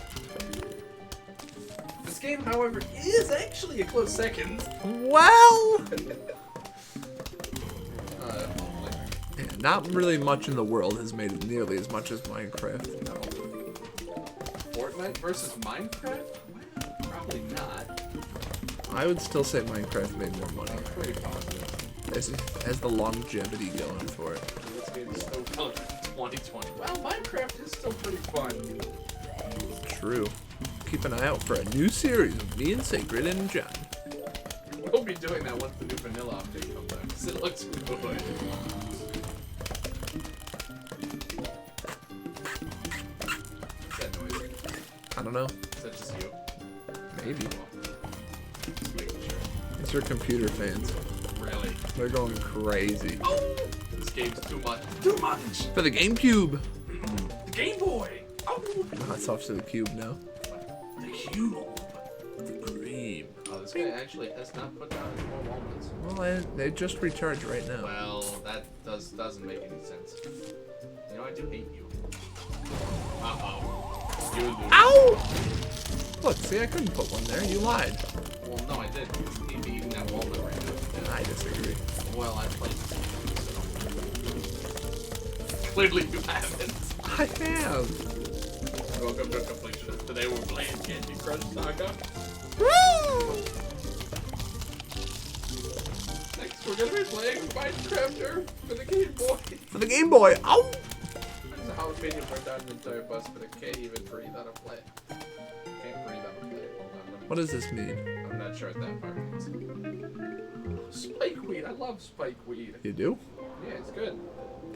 [SPEAKER 2] This game, however, is actually a close second.
[SPEAKER 4] Well,
[SPEAKER 2] Like,
[SPEAKER 4] yeah, not really much in the world has made it nearly as much as Minecraft.
[SPEAKER 2] no. Fortnite versus Minecraft? Well, probably not.
[SPEAKER 4] I would still say Minecraft made more money.
[SPEAKER 2] I'm pretty positive.
[SPEAKER 4] Has the longevity going for it.
[SPEAKER 2] This game is still relevant in 2020. Well, Minecraft is still pretty fun.
[SPEAKER 4] True. Keep an eye out for a new series of me and Sacred and John.
[SPEAKER 2] We'll be doing that once the new vanilla update comes out, because it looks good. What's that noise?
[SPEAKER 4] I don't know.
[SPEAKER 2] Is that just you?
[SPEAKER 4] Maybe.
[SPEAKER 2] Just making sure.
[SPEAKER 4] These are computer fans.
[SPEAKER 2] Really?
[SPEAKER 4] They're going crazy.
[SPEAKER 2] Oh! This game's too much. Too much!
[SPEAKER 4] For the GameCube.
[SPEAKER 2] The Game Boy! Oh!
[SPEAKER 4] Hats off to the cube now.
[SPEAKER 2] The Cube!
[SPEAKER 4] The cream.
[SPEAKER 2] Oh, this guy actually has not put down any more walnuts.
[SPEAKER 4] Well, they just recharge right now.
[SPEAKER 2] Well, that doesn't make any sense. You know, I do hate you. Uh-oh. You lose.
[SPEAKER 4] Ow! Look, see, I couldn't put one there. You lied.
[SPEAKER 2] Well, no, I did. You need to be eating that walnut right now.
[SPEAKER 4] I disagree.
[SPEAKER 2] Well, I played this game, so... Clearly you haven't.
[SPEAKER 4] I have.
[SPEAKER 2] Welcome to completion. Today we're playing Candy Crush Saga.
[SPEAKER 4] Woo!
[SPEAKER 2] Next, we're gonna be playing Minecrafter for the Game Boy.
[SPEAKER 4] For the Game Boy. Ow!
[SPEAKER 2] There's a jalapeno burned down an entire bus, but I can't even breathe on a plane. Can't breathe on a plane. Hold on,
[SPEAKER 4] What does this mean?
[SPEAKER 2] I'm not sure what that part means. Spikeweed. I love spikeweed.
[SPEAKER 4] You do?
[SPEAKER 2] Yeah, it's good.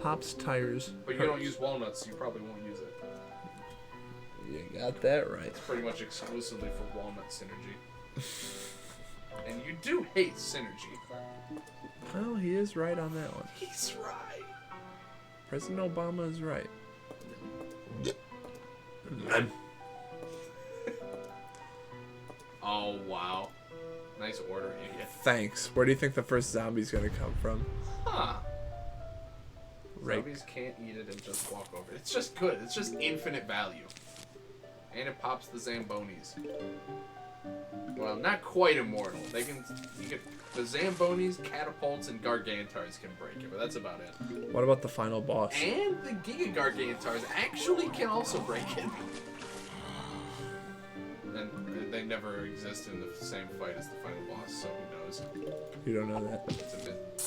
[SPEAKER 4] Pops tires.
[SPEAKER 2] But you don't use walnuts, so you probably won't use it.
[SPEAKER 4] You got that right.
[SPEAKER 2] It's pretty much exclusively for walnut synergy. And you do hate synergy.
[SPEAKER 4] Well, he is right on that one.
[SPEAKER 2] He's right.
[SPEAKER 4] President Obama is right.
[SPEAKER 2] Oh, wow. Nice order, idiot.
[SPEAKER 4] Thanks. Where do you think the first zombie's gonna come from?
[SPEAKER 2] Huh.
[SPEAKER 4] Right.
[SPEAKER 2] Zombies can't eat it and just walk over it. It's just good. It's just infinite value. And it pops the Zambonis. Well, not quite immortal. They can, the Zambonis, catapults, and Gargantars can break it, but that's about it.
[SPEAKER 4] What about the final boss?
[SPEAKER 2] And the Giga Gargantars actually can also break it. And they never exist in the same fight as the final boss, so who knows?
[SPEAKER 4] You don't know that.
[SPEAKER 2] It's a bit.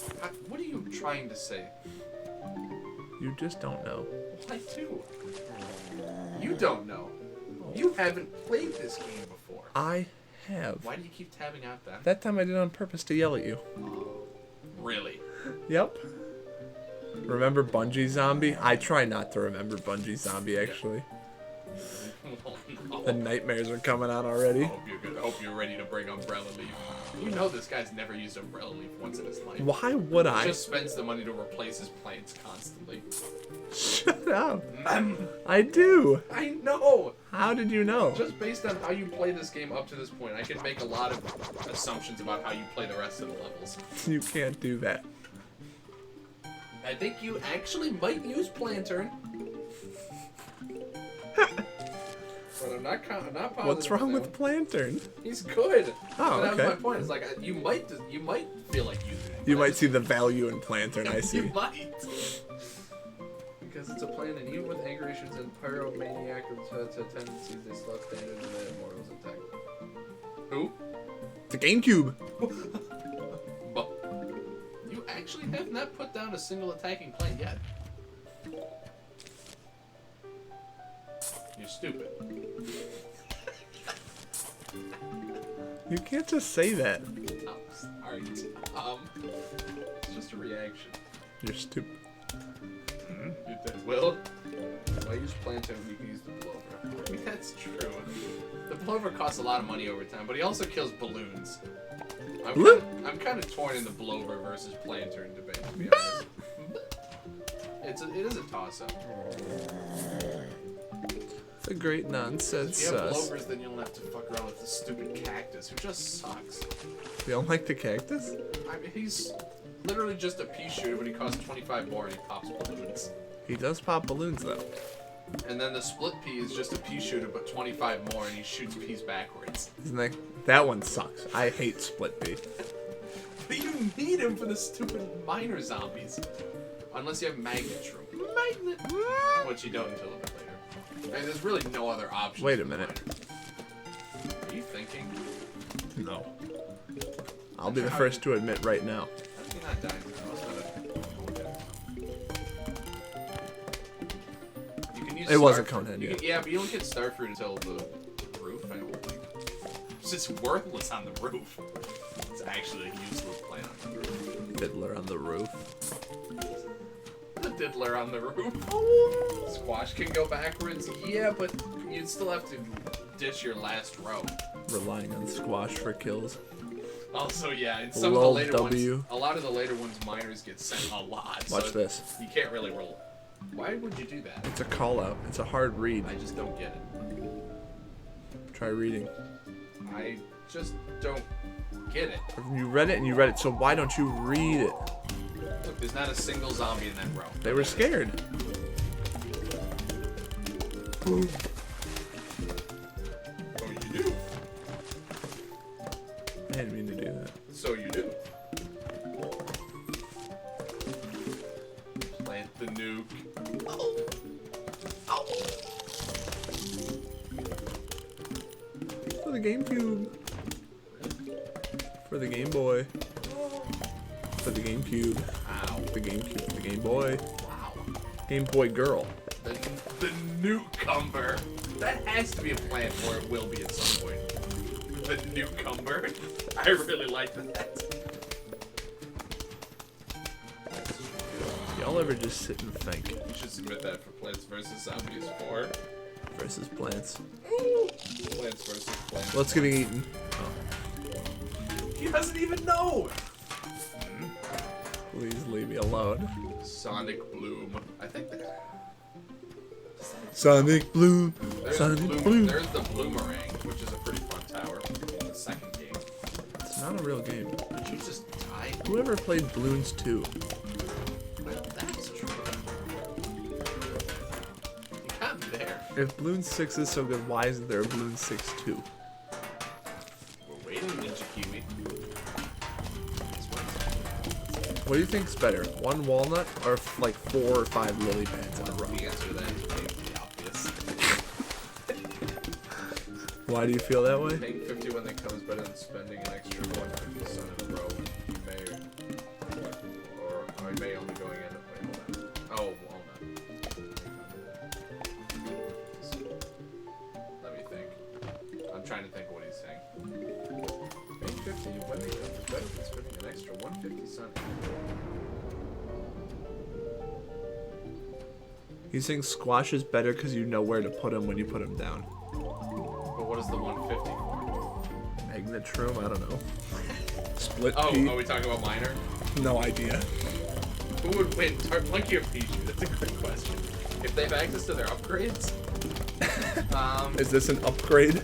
[SPEAKER 2] What are you trying to say?
[SPEAKER 4] You just don't know.
[SPEAKER 2] I do. You don't know. You haven't played this game before.
[SPEAKER 4] I have.
[SPEAKER 2] Why do you keep tabbing out that?
[SPEAKER 4] That time I did it on purpose to yell at you.
[SPEAKER 2] Really?
[SPEAKER 4] Yep. Remember Bungee Zombie? I try not to remember Bungee Zombie, actually.
[SPEAKER 2] Oh, no.
[SPEAKER 4] The nightmares are coming out already.
[SPEAKER 2] I hope you're good. I hope you're ready to bring Umbrella Leaf. You know this guy's never used Umbrella Leaf once in his life.
[SPEAKER 4] Why would
[SPEAKER 2] He
[SPEAKER 4] I?
[SPEAKER 2] just spends the money to replace his plants constantly.
[SPEAKER 4] Shut up. I do.
[SPEAKER 2] I know!
[SPEAKER 4] How did you know?
[SPEAKER 2] Just based on how you play this game up to this point, I can make a lot of assumptions about how you play the rest of the levels.
[SPEAKER 4] You can't do that.
[SPEAKER 2] I think you actually might use Plantern. But I'm not positive.
[SPEAKER 4] What's wrong
[SPEAKER 2] on that
[SPEAKER 4] with
[SPEAKER 2] one.
[SPEAKER 4] Plantern?
[SPEAKER 2] He's good.
[SPEAKER 4] Oh,
[SPEAKER 2] But that
[SPEAKER 4] okay.
[SPEAKER 2] was my point. It's like you might feel like using it.
[SPEAKER 4] You might see the value in Plantern, I see.
[SPEAKER 2] You might. Because it's a plan, and even with anger issues and pyromaniac tendencies, they still have standard and the immortals attack. Who?
[SPEAKER 4] The GameCube.
[SPEAKER 2] But you actually have not put down a single attacking plan yet. You're stupid.
[SPEAKER 4] You can't just say that.
[SPEAKER 2] Oh, sorry. It's just a reaction.
[SPEAKER 4] You're stupid.
[SPEAKER 2] You did. Well, if I use Plantain, you can use the Blover. I mean, that's true. The Blover costs a lot of money over time, but he also kills balloons. I'm kind of torn in the Blover versus Plantain debate, to be honest. It is a toss-up.
[SPEAKER 4] It's a great nonsense.
[SPEAKER 2] If you have Blovers, then you don't have to fuck around with the stupid cactus, who just sucks.
[SPEAKER 4] You don't like the cactus?
[SPEAKER 2] I mean, he's literally just a pea shooter, but he costs 25 more and he pops balloons.
[SPEAKER 4] He does pop balloons, though.
[SPEAKER 2] And then the split pea is just a pea shooter, but 25 more and he shoots peas backwards.
[SPEAKER 4] Isn't that one sucks. I hate split pea.
[SPEAKER 2] But you need him for the stupid miner zombies. Unless you have Magnet Shroom. Magnet! Which you don't until a bit later. And there's really no other option.
[SPEAKER 4] Wait a minute.
[SPEAKER 2] Are you thinking?
[SPEAKER 4] No. I'll be the first to admit right now.
[SPEAKER 2] How did he not die? No, it's not a... You can use
[SPEAKER 4] It was a
[SPEAKER 2] starfruit.
[SPEAKER 4] conehead,
[SPEAKER 2] You
[SPEAKER 4] yeah.
[SPEAKER 2] can- Yeah, but you don't get starfruit until the roof, I don't think. It's just worthless on the roof. It's actually a useless plant on the roof.
[SPEAKER 4] Fiddler on the roof.
[SPEAKER 2] The diddler on the roof. Squash can go backwards. Yeah, but you'd still have to ditch your last row.
[SPEAKER 4] Relying on squash for kills.
[SPEAKER 2] Also, yeah, in some of the
[SPEAKER 4] Lol
[SPEAKER 2] later
[SPEAKER 4] W.
[SPEAKER 2] ones, a lot of the later ones, miners get sent a lot.
[SPEAKER 4] Watch
[SPEAKER 2] so
[SPEAKER 4] this.
[SPEAKER 2] You can't really roll. Why would you do that?
[SPEAKER 4] It's a call out. It's a hard read.
[SPEAKER 2] I just don't get it.
[SPEAKER 4] Try reading.
[SPEAKER 2] I just don't get it.
[SPEAKER 4] You read it and you read it, so why don't you read it?
[SPEAKER 2] Look, there's not a single zombie in that row.
[SPEAKER 4] They were scared.
[SPEAKER 2] Oh, you do.
[SPEAKER 4] I didn't mean to do that.
[SPEAKER 2] So you do. Plant the nuke. Oh. Oh.
[SPEAKER 4] For the GameCube. For the Game Boy. For the GameCube.
[SPEAKER 2] Ow.
[SPEAKER 4] The GameCube. The Game Boy.
[SPEAKER 2] Wow.
[SPEAKER 4] Game Boy Girl.
[SPEAKER 2] The newcomer. That has to be a plant, or it will be at some point. The newcomer. I really like that.
[SPEAKER 4] Y'all ever just sit and think?
[SPEAKER 2] You should submit that for Plants vs. Zombies 4.
[SPEAKER 4] Versus plants.
[SPEAKER 2] Plants vs. Plants.
[SPEAKER 4] What's getting eaten?
[SPEAKER 2] He doesn't even know!
[SPEAKER 4] Please leave me alone.
[SPEAKER 2] Sonic Bloom. I think that.
[SPEAKER 4] Sonic Bloom.
[SPEAKER 2] There's,
[SPEAKER 4] Sonic Bloom.
[SPEAKER 2] there's the Bloomerang, which is a pretty fun tower in the second game.
[SPEAKER 4] It's not a real game.
[SPEAKER 2] Did you just die?
[SPEAKER 4] Whoever played Bloons 2?
[SPEAKER 2] Well, that's true. You got me there.
[SPEAKER 4] If Bloons 6 is so good, why isn't there a Bloons 6 2?
[SPEAKER 2] We're waiting, Ninja Kiwi.
[SPEAKER 4] What do you think's better? One walnut or like 4 or 5 lily pads in a row?
[SPEAKER 2] The answer to that is painfully obvious.
[SPEAKER 4] Why do you feel that way?
[SPEAKER 2] Paying 50 when that comes better than spending an extra 150 cent in a row. You may, or I may only going in. Wait, hold on. Oh, walnut. Let me think. I'm trying to think of what he's saying. Paying 50 when they come better than spending an extra 150 cent.
[SPEAKER 4] You think squash is better because you know where to put them when you put them down?
[SPEAKER 2] But what is the 150 for?
[SPEAKER 4] Magnetrum? I don't know. Split
[SPEAKER 2] Oh,
[SPEAKER 4] pea?
[SPEAKER 2] are we talking about minor?
[SPEAKER 4] No idea.
[SPEAKER 2] Who would win, Monkey or Pichu? That's a good question. If they have access to their upgrades?
[SPEAKER 4] Is this an upgrade?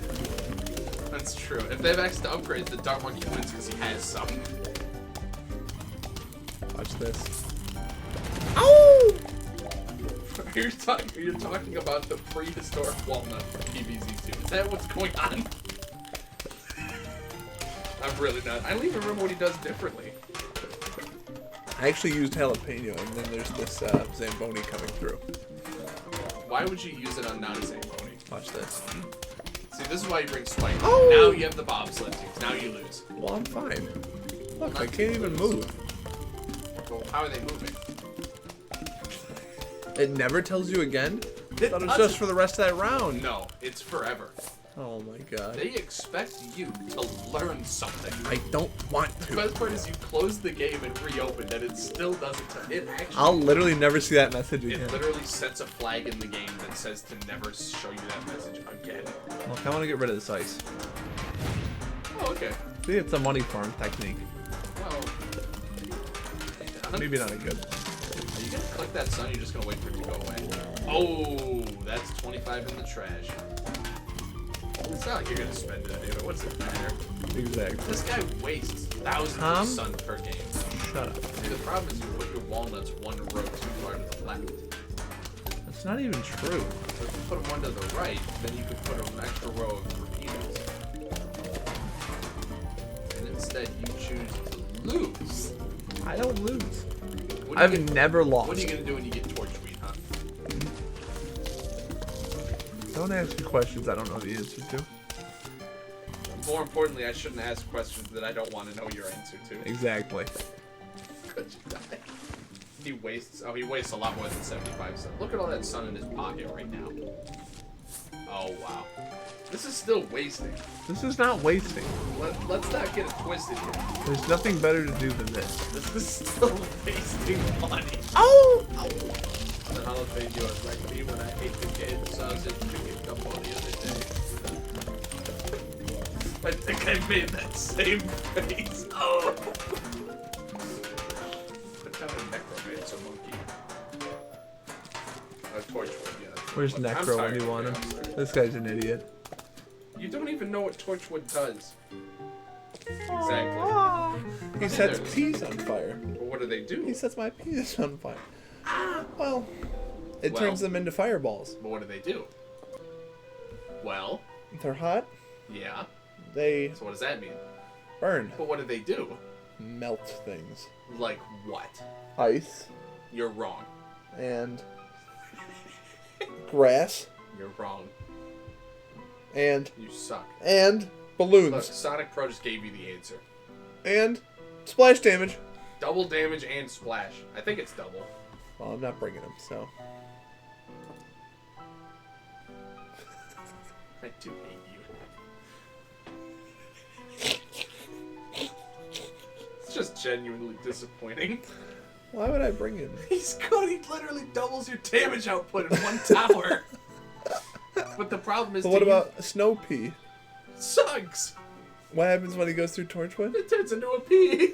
[SPEAKER 2] That's true. If they have access to upgrades, the Dark Monkey wins because he has some.
[SPEAKER 4] Watch this.
[SPEAKER 2] You're talking about the prehistoric walnut from PBZ2. Is that what's going on? I'm really not. I don't even remember what he does differently.
[SPEAKER 4] I actually used jalapeno, and then there's this Zamboni coming through.
[SPEAKER 2] Why would you use it on non-Zamboni?
[SPEAKER 4] Watch this.
[SPEAKER 2] See, this is why you bring Spike.
[SPEAKER 4] Oh!
[SPEAKER 2] Now you have the bobsled teams. Now you lose.
[SPEAKER 4] Well, I'm fine. Look, I can't even move.
[SPEAKER 2] Well, how are they moving?
[SPEAKER 4] It never tells you again? I
[SPEAKER 2] It
[SPEAKER 4] thought it was
[SPEAKER 2] doesn't.
[SPEAKER 4] just for the rest of that round.
[SPEAKER 2] No, it's forever.
[SPEAKER 4] Oh my god.
[SPEAKER 2] They expect you to learn something.
[SPEAKER 4] I don't want
[SPEAKER 2] The
[SPEAKER 4] to.
[SPEAKER 2] best part is you close the game and reopen, and it still doesn't. It actually.
[SPEAKER 4] I'll literally never see that message again.
[SPEAKER 2] It literally sets a flag in the game that says to never show you that message again.
[SPEAKER 4] Look, I want to get rid of this ice.
[SPEAKER 2] Oh, okay.
[SPEAKER 4] See, it's a money farm technique.
[SPEAKER 2] Well.
[SPEAKER 4] Maybe not a good one.
[SPEAKER 2] Are you gonna click that sun? You're just gonna wait for it to go away. Oh, that's 25 in the trash. It's not like you're gonna spend it anyway. What's it matter?
[SPEAKER 4] Exactly.
[SPEAKER 2] This guy wastes thousands
[SPEAKER 4] Tom?
[SPEAKER 2] of sun per game.
[SPEAKER 4] Shut up.
[SPEAKER 2] See, the problem is you put your walnuts one row too far to the left.
[SPEAKER 4] That's not even true.
[SPEAKER 2] So if you put them one to the right, then you could put an extra row of torpedoes. And instead, you choose to lose.
[SPEAKER 4] I don't lose.
[SPEAKER 2] What are
[SPEAKER 4] I've
[SPEAKER 2] you gonna-
[SPEAKER 4] never lost.
[SPEAKER 2] What are you gonna do when you get torch weed, huh?
[SPEAKER 4] Don't ask me questions I don't know the answer to.
[SPEAKER 2] More importantly, I shouldn't ask questions that I don't want to know your answer to.
[SPEAKER 4] Exactly.
[SPEAKER 2] Could you die? he wastes. Oh, he wastes a lot more than 75 cents. Look at all that sun in his pocket right now. Oh wow, this is still wasting.
[SPEAKER 4] This is not wasting.
[SPEAKER 2] Let's not get it twisted here.
[SPEAKER 4] There's nothing better to do than this.
[SPEAKER 2] This is still wasting money.
[SPEAKER 4] Oh!
[SPEAKER 2] The holiday you was like me when I ate the game sausage chicken couple the other day. I think I made that same face. Oh! Put down a necromancer monkey. A torchwood, yeah.
[SPEAKER 4] Where's
[SPEAKER 2] I'm
[SPEAKER 4] Necro when
[SPEAKER 2] tired,
[SPEAKER 4] you want him?
[SPEAKER 2] yeah, I'm sorry.
[SPEAKER 4] This guy's an idiot.
[SPEAKER 2] You don't even know what torchwood does. Exactly.
[SPEAKER 4] He sets peas on fire.
[SPEAKER 2] Well, what do they do?
[SPEAKER 4] He sets my peas on fire. Well, it
[SPEAKER 2] Well.
[SPEAKER 4] turns them into fireballs.
[SPEAKER 2] But what do they do? Well,
[SPEAKER 4] They're hot.
[SPEAKER 2] yeah.
[SPEAKER 4] They
[SPEAKER 2] So what does that mean?
[SPEAKER 4] burn.
[SPEAKER 2] But what do they do?
[SPEAKER 4] Melt things.
[SPEAKER 2] Like what?
[SPEAKER 4] Ice
[SPEAKER 2] You're wrong.
[SPEAKER 4] and grass
[SPEAKER 2] You're wrong.
[SPEAKER 4] and
[SPEAKER 2] You suck. Look,
[SPEAKER 4] balloons
[SPEAKER 2] Sonic Pro just gave you the answer.
[SPEAKER 4] and splash damage.
[SPEAKER 2] Double damage and splash. I think it's double.
[SPEAKER 4] Well, I'm not bringing them, so.
[SPEAKER 2] I do hate you. It's just genuinely disappointing.
[SPEAKER 4] Why would I bring him?
[SPEAKER 2] He's good. He literally doubles your damage output in one tower. But the problem is,
[SPEAKER 4] But what about a snow pea?
[SPEAKER 2] sucks?
[SPEAKER 4] What happens when he goes through Torchwood?
[SPEAKER 2] It turns into a pea.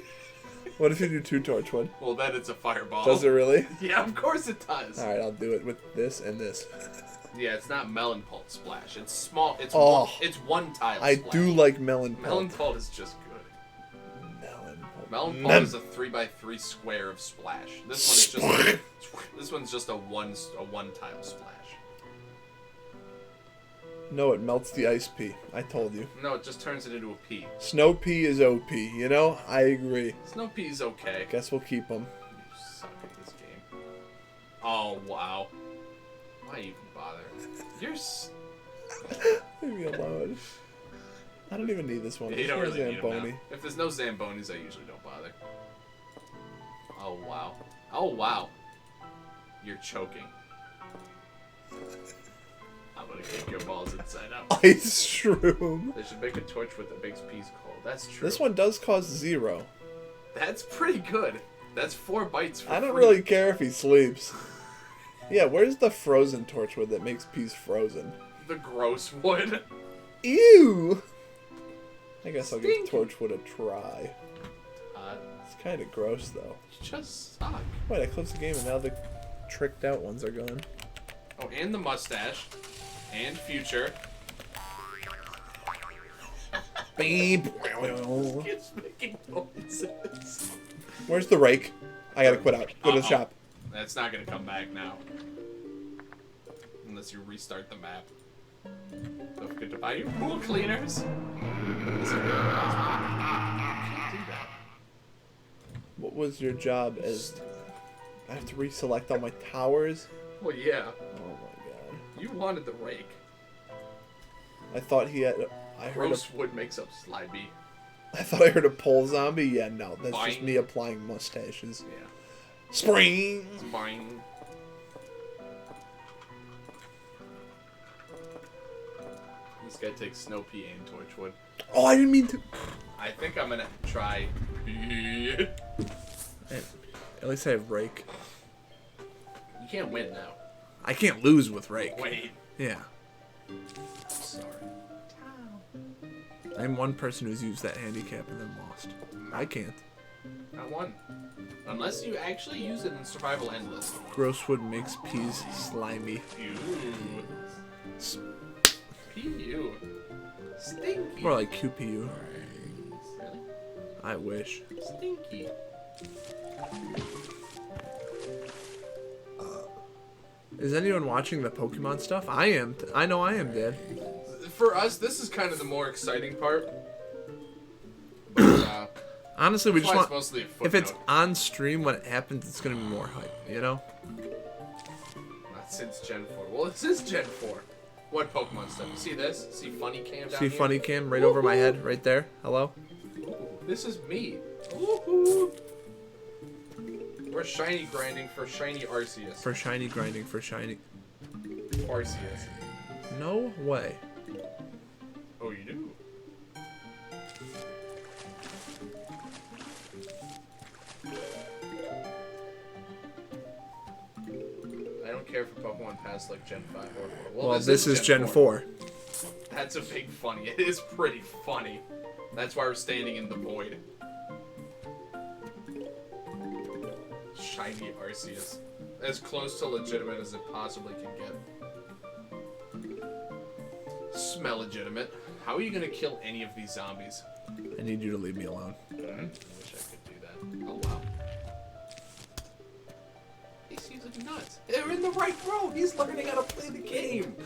[SPEAKER 4] What if you do 2 Torchwood?
[SPEAKER 2] Well, then it's a fireball.
[SPEAKER 4] Does it really?
[SPEAKER 2] Yeah, of course it does.
[SPEAKER 4] Alright, I'll do it with this and this.
[SPEAKER 2] Yeah, it's not melon pulp splash. It's small. It's
[SPEAKER 4] Oh.
[SPEAKER 2] it's one tile.
[SPEAKER 4] I
[SPEAKER 2] splash.
[SPEAKER 4] do like melon
[SPEAKER 2] Melon
[SPEAKER 4] pulp.
[SPEAKER 2] pulp is just good.
[SPEAKER 4] Melon pulp.
[SPEAKER 2] Melon pulp is a 3x3 square of splash. This one is just this one's just a one tile splash.
[SPEAKER 4] No, it melts the ice pea. I told you.
[SPEAKER 2] No, it just turns it into a pea.
[SPEAKER 4] Snow pea is OP, you know? I agree.
[SPEAKER 2] Snow pea is okay.
[SPEAKER 4] Guess we'll keep them.
[SPEAKER 2] You suck at this game. Oh wow. Why even bother? You're.
[SPEAKER 4] Leave me alone. I don't even need this one.
[SPEAKER 2] You don't
[SPEAKER 4] There's
[SPEAKER 2] really need them
[SPEAKER 4] Zamboni.
[SPEAKER 2] now. If there's no Zambonis, I usually don't bother. Oh wow. Oh wow. You're choking. I'm gonna kick your balls inside out.
[SPEAKER 4] Ice shroom.
[SPEAKER 2] They should make a torch with that makes peas cold. That's true.
[SPEAKER 4] This one does cost 0.
[SPEAKER 2] That's pretty good. That's 4 bites for
[SPEAKER 4] I don't
[SPEAKER 2] free.
[SPEAKER 4] really care if he sleeps. Yeah, where's the frozen Torchwood that makes peas frozen?
[SPEAKER 2] The gross wood.
[SPEAKER 4] Ew! I guess I'll give
[SPEAKER 2] Stinky.
[SPEAKER 4] Torchwood a try. It's kind of gross, though.
[SPEAKER 2] You just suck.
[SPEAKER 4] Wait, I closed the game and now the tricked out ones are gone.
[SPEAKER 2] Oh, and the mustache. And future.
[SPEAKER 4] Beep.
[SPEAKER 2] It's making noises.
[SPEAKER 4] Where's the rake? I gotta quit out. Go to the
[SPEAKER 2] Uh-oh.
[SPEAKER 4] shop.
[SPEAKER 2] That's not gonna come back now. Unless you restart the map. Don't forget to buy your pool cleaners. This is really nice. You can't do that.
[SPEAKER 4] What was your job as... I have to reselect all my towers?
[SPEAKER 2] Well, yeah.
[SPEAKER 4] Oh my god.
[SPEAKER 2] You wanted the rake.
[SPEAKER 4] I thought he had... I heard
[SPEAKER 2] Gross wood makes up slimy.
[SPEAKER 4] I thought I heard a pole zombie. Yeah, no. That's just
[SPEAKER 2] Boing.
[SPEAKER 4] me applying mustaches.
[SPEAKER 2] Yeah.
[SPEAKER 4] Spring!
[SPEAKER 2] It's fine. This guy takes snow pea and torchwood.
[SPEAKER 4] Oh, I didn't mean to...
[SPEAKER 2] I think I'm gonna try. You
[SPEAKER 4] At least I have rake.
[SPEAKER 2] can't win now.
[SPEAKER 4] I can't lose with rake.
[SPEAKER 2] Wait.
[SPEAKER 4] Yeah.
[SPEAKER 2] Sorry.
[SPEAKER 4] I'm one person who's used that handicap and then lost. I can't.
[SPEAKER 2] Not one. Unless you actually use it in Survival Endless.
[SPEAKER 4] Grosswood makes peas slimy.
[SPEAKER 2] Ew. Ew. Stinky.
[SPEAKER 4] More like QPU.
[SPEAKER 2] Really?
[SPEAKER 4] I wish.
[SPEAKER 2] Stinky.
[SPEAKER 4] Is anyone watching the Pokemon stuff? I am. I know I am, Dad.
[SPEAKER 2] For us, this is kind of the more exciting part. But,
[SPEAKER 4] Honestly, we
[SPEAKER 2] that's
[SPEAKER 4] just
[SPEAKER 2] why it's
[SPEAKER 4] want...
[SPEAKER 2] mostly a
[SPEAKER 4] If it's
[SPEAKER 2] footnote.
[SPEAKER 4] on stream when it happens, it's going to be more hype, you know?
[SPEAKER 2] Not since Gen 4. Well, this is Gen 4. What Pokemon stuff? You see this? See Funny Cam down
[SPEAKER 4] See
[SPEAKER 2] here?
[SPEAKER 4] Funny Cam right over my head, right there? Hello?
[SPEAKER 2] Ooh, this is me. Woohoo! We're shiny grinding for shiny Arceus.
[SPEAKER 4] For shiny grinding for shiny.
[SPEAKER 2] Arceus.
[SPEAKER 4] No way.
[SPEAKER 2] Oh, you do? I don't care for Pokemon past like Gen 5 or 4.
[SPEAKER 4] Well, this is Gen 4.
[SPEAKER 2] That's a big funny. It is pretty funny. That's why we're standing in the void. Shiny Arceus. As close to legitimate as it possibly can get. Smell legitimate. How are you gonna kill any of these zombies?
[SPEAKER 4] I need you to leave me alone.
[SPEAKER 2] Wish I could do that. Oh wow. He's using nuts. They're in the right row. He's learning how to play the game.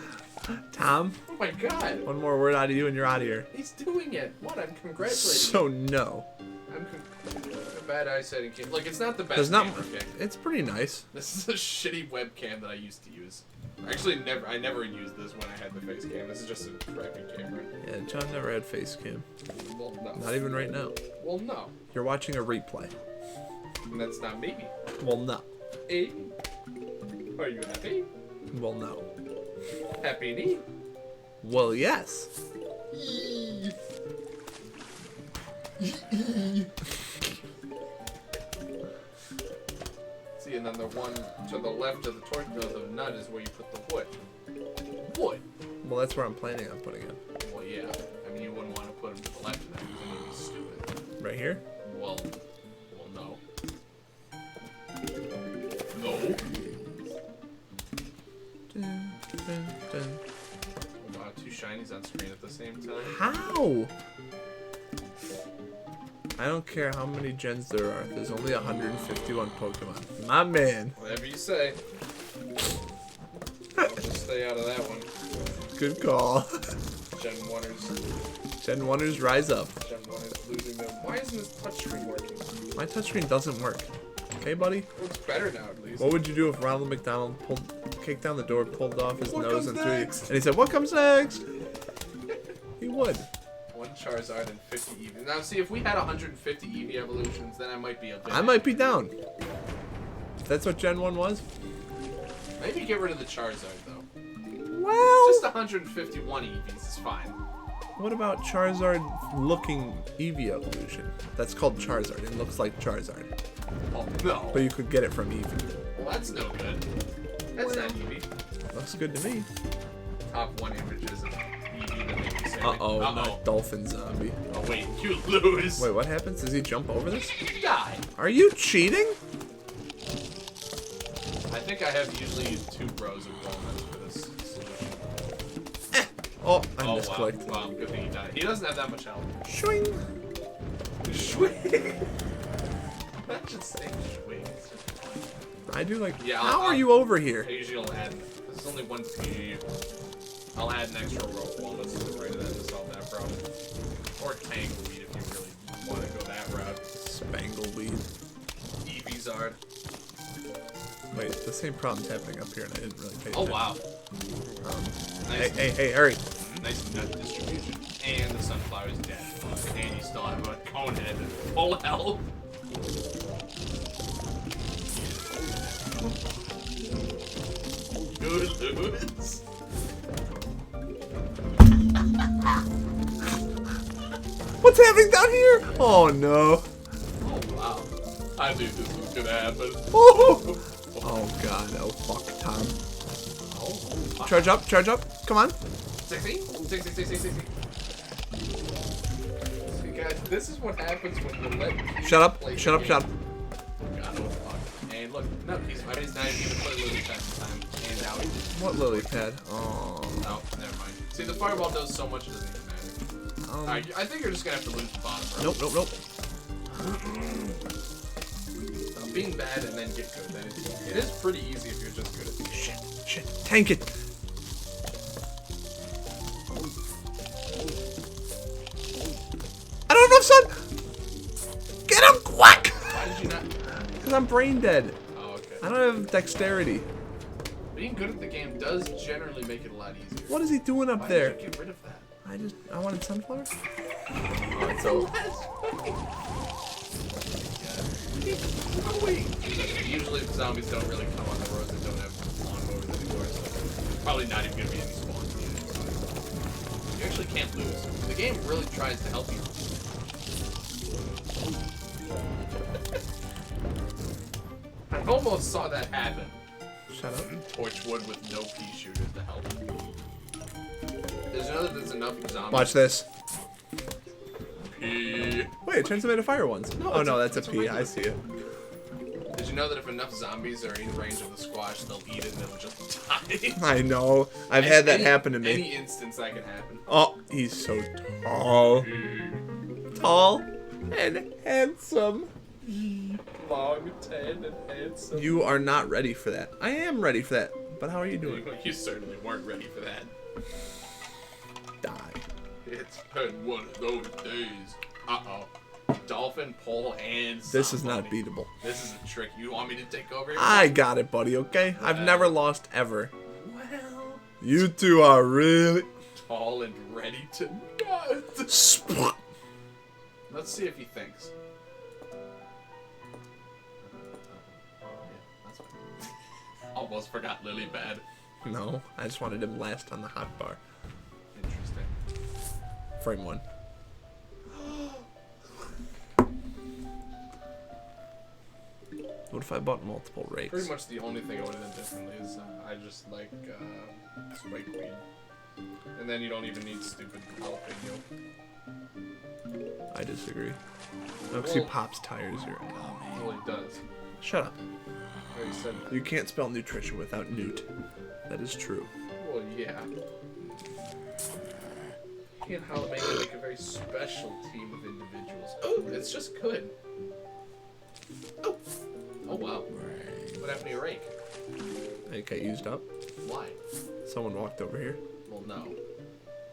[SPEAKER 4] Tom,
[SPEAKER 2] Oh my god.
[SPEAKER 4] one more word out of you and you're out of here.
[SPEAKER 2] He's doing it. What? I'm congratulating.
[SPEAKER 4] So no.
[SPEAKER 2] I'm bad eyesight and game. Like it's not the best.
[SPEAKER 4] There's not.
[SPEAKER 2] camera, okay?
[SPEAKER 4] It's pretty nice.
[SPEAKER 2] This is a shitty webcam that I used to use. Actually, I never used this when I had the face cam. This is just a crappy camera.
[SPEAKER 4] Yeah, John never had face cam.
[SPEAKER 2] Well, no.
[SPEAKER 4] Not even right now.
[SPEAKER 2] Well, no.
[SPEAKER 4] You're watching a replay.
[SPEAKER 2] And that's not me.
[SPEAKER 4] Well, no.
[SPEAKER 2] Hey. Are you happy?
[SPEAKER 4] Well, no.
[SPEAKER 2] Happy knee?
[SPEAKER 4] Well, yes.
[SPEAKER 2] See, and then the one to the left of the torch, the nut is where you put the wood. Wood?
[SPEAKER 4] Well, that's where I'm planning on putting it.
[SPEAKER 2] Well, yeah. I mean, you wouldn't want to put them to the left of that because then you'd be stupid.
[SPEAKER 4] Right here?
[SPEAKER 2] Well, no. No.
[SPEAKER 4] Dun, dun, dun.
[SPEAKER 2] Wow, two shinies on screen at the same time.
[SPEAKER 4] How? I don't care how many gens there are. There's only 151 Pokemon. My man.
[SPEAKER 2] Whatever you say. I'll just stay out of that one.
[SPEAKER 4] Good call.
[SPEAKER 2] Gen 1ers.
[SPEAKER 4] Gen 1ers rise up.
[SPEAKER 2] Gen 1ers losing them. Why isn't this touchscreen working?
[SPEAKER 4] My touchscreen doesn't work. Okay, buddy?
[SPEAKER 2] Well, it's better now, at least.
[SPEAKER 4] What would you do if Ronald McDonald kicked down the door, pulled off his
[SPEAKER 2] What
[SPEAKER 4] nose,
[SPEAKER 2] comes
[SPEAKER 4] and threw you?
[SPEAKER 2] next?
[SPEAKER 4] And he said, "What comes next?" He would.
[SPEAKER 2] One Charizard and 50 Eevee. Now, see, if we had 150 Eevee evolutions, then I might be a bit.
[SPEAKER 4] I might be down. That's what Gen 1 was?
[SPEAKER 2] Maybe get rid of the Charizard, though.
[SPEAKER 4] Well,
[SPEAKER 2] Just 151 Eevees is fine.
[SPEAKER 4] what about Charizard-looking Eevee evolution? That's called Charizard. It looks like Charizard.
[SPEAKER 2] Oh, no.
[SPEAKER 4] But you could get it from Eevee.
[SPEAKER 2] Well, that's no good. That's not Eevee.
[SPEAKER 4] Looks good to me.
[SPEAKER 2] Top 1 images of Eevee that make you say.
[SPEAKER 4] Uh-oh,
[SPEAKER 2] Uh-oh.
[SPEAKER 4] not Dolphin Zombie.
[SPEAKER 2] Oh, wait, you lose.
[SPEAKER 4] Wait, what happens? Does he jump over this?
[SPEAKER 2] Die.
[SPEAKER 4] Are you cheating?
[SPEAKER 2] I think I have usually used 2 rows of walnuts for this solution.
[SPEAKER 4] Oh, I
[SPEAKER 2] Oh,
[SPEAKER 4] misclicked.
[SPEAKER 2] wow. Wow, good thing he died. He doesn't have that much health.
[SPEAKER 4] Swing.
[SPEAKER 2] Swing. That should say swing. It's just funny.
[SPEAKER 4] I do like.
[SPEAKER 2] Yeah,
[SPEAKER 4] How
[SPEAKER 2] I'll-
[SPEAKER 4] are you over here?
[SPEAKER 2] Occasionally I'll add. This is only one PG. I'll add an extra row of walnuts to the right of that to solve that problem. Or tangleweed if you really want to go that route.
[SPEAKER 4] Spangleweed.
[SPEAKER 2] Eeveezard.
[SPEAKER 4] Wait, the same problem's happening up here, and I didn't really pay
[SPEAKER 2] Oh
[SPEAKER 4] attention.
[SPEAKER 2] wow.
[SPEAKER 4] Hey,
[SPEAKER 2] Nice,
[SPEAKER 4] hey, hurry!
[SPEAKER 2] nice nut distribution. And the sunflower's dead. And you still have a cone head and full health. Good lose.
[SPEAKER 4] What's happening down here? Oh no!
[SPEAKER 2] Oh wow. I knew this was gonna happen.
[SPEAKER 4] Oh! Oh god! Oh fuck, Tom!
[SPEAKER 2] Oh.
[SPEAKER 4] Charge up! Charge up! Come on!
[SPEAKER 2] 60? 60. See, guys, this is what happens when you let people
[SPEAKER 4] Shut up!
[SPEAKER 2] play
[SPEAKER 4] Shut up!
[SPEAKER 2] the
[SPEAKER 4] Shut
[SPEAKER 2] game.
[SPEAKER 4] up!
[SPEAKER 2] God, oh fuck. And look, no, he's not even gonna play Lily Pad this time. And now he just.
[SPEAKER 4] What lily pad? Oh.
[SPEAKER 2] Oh, never mind. See, the fireball does so much it doesn't even matter. Alright, I think you're just gonna have to lose the bottom row.
[SPEAKER 4] Nope, nope, nope.
[SPEAKER 2] Being bad and then get good. It is pretty easy if you're just good at the game.
[SPEAKER 4] Shit, shit. Tank it! I don't know, son! Get him quick!
[SPEAKER 2] Why did you not?
[SPEAKER 4] Because I'm brain dead.
[SPEAKER 2] Oh, okay.
[SPEAKER 4] I don't have dexterity.
[SPEAKER 2] Being good at the game does generally make it a lot easier.
[SPEAKER 4] What is he doing up
[SPEAKER 2] Why
[SPEAKER 4] there?
[SPEAKER 2] did you get rid of that?
[SPEAKER 4] I wanted sunflower.
[SPEAKER 2] Oh,
[SPEAKER 4] So
[SPEAKER 2] Usually zombies don't really come on the roads that don't have lawn mowers anymore, so probably not even gonna be any spawn units. You actually can't lose. The game really tries to help you. I almost saw that happen.
[SPEAKER 4] Shut up.
[SPEAKER 2] Torchwood with no pea shooters to help. There's enough zombies.
[SPEAKER 4] Watch this.
[SPEAKER 2] Pea.
[SPEAKER 4] Wait, it turns them into fire ones.
[SPEAKER 2] No,
[SPEAKER 4] Oh
[SPEAKER 2] it's
[SPEAKER 4] no,
[SPEAKER 2] a-
[SPEAKER 4] that's a
[SPEAKER 2] it's a
[SPEAKER 4] pea.
[SPEAKER 2] regular
[SPEAKER 4] I see it.
[SPEAKER 2] Did you know that if enough zombies are in range of the squash, they'll eat it and it'll just die?
[SPEAKER 4] I know. I've had that happen to me.
[SPEAKER 2] Any instance that can happen.
[SPEAKER 4] Oh, he's so tall. Tall and handsome.
[SPEAKER 2] Long, tan, and handsome.
[SPEAKER 4] You are not ready for that. I am ready for that. But how are you doing?
[SPEAKER 2] You certainly weren't ready for that.
[SPEAKER 4] Die.
[SPEAKER 2] It's been one of those days. Uh-oh. Dolphin, pole, and
[SPEAKER 4] This is not
[SPEAKER 2] zombie.
[SPEAKER 4] beatable.
[SPEAKER 2] This is a trick. You want me to take over here?
[SPEAKER 4] I got it, buddy, okay? I've never lost ever.
[SPEAKER 2] Well,
[SPEAKER 4] You two are really...
[SPEAKER 2] tall and ready to nut.
[SPEAKER 4] Splat.
[SPEAKER 2] Let's see if he thinks. That's fine. Almost forgot Lily Bad.
[SPEAKER 4] No, I just wanted him last on the hot bar.
[SPEAKER 2] Interesting.
[SPEAKER 4] Frame 1. What if I bought multiple rakes?
[SPEAKER 2] Pretty much the only thing I would have done differently is I just like spray queen. And then you don't even need stupid jalapeno.
[SPEAKER 4] I disagree. No, 'cause he
[SPEAKER 2] Well-
[SPEAKER 4] pops tires here.
[SPEAKER 2] Well, he does.
[SPEAKER 4] Shut up.
[SPEAKER 2] I already said that.
[SPEAKER 4] You can't spell nutrition without newt. That is true.
[SPEAKER 2] Well, yeah. He and Jalapeno make a very special team of individuals. Oh, it's just good. Oh, oh wow. What happened to your rake?
[SPEAKER 4] It got used up.
[SPEAKER 2] Why?
[SPEAKER 4] Someone walked over here.
[SPEAKER 2] Well, no.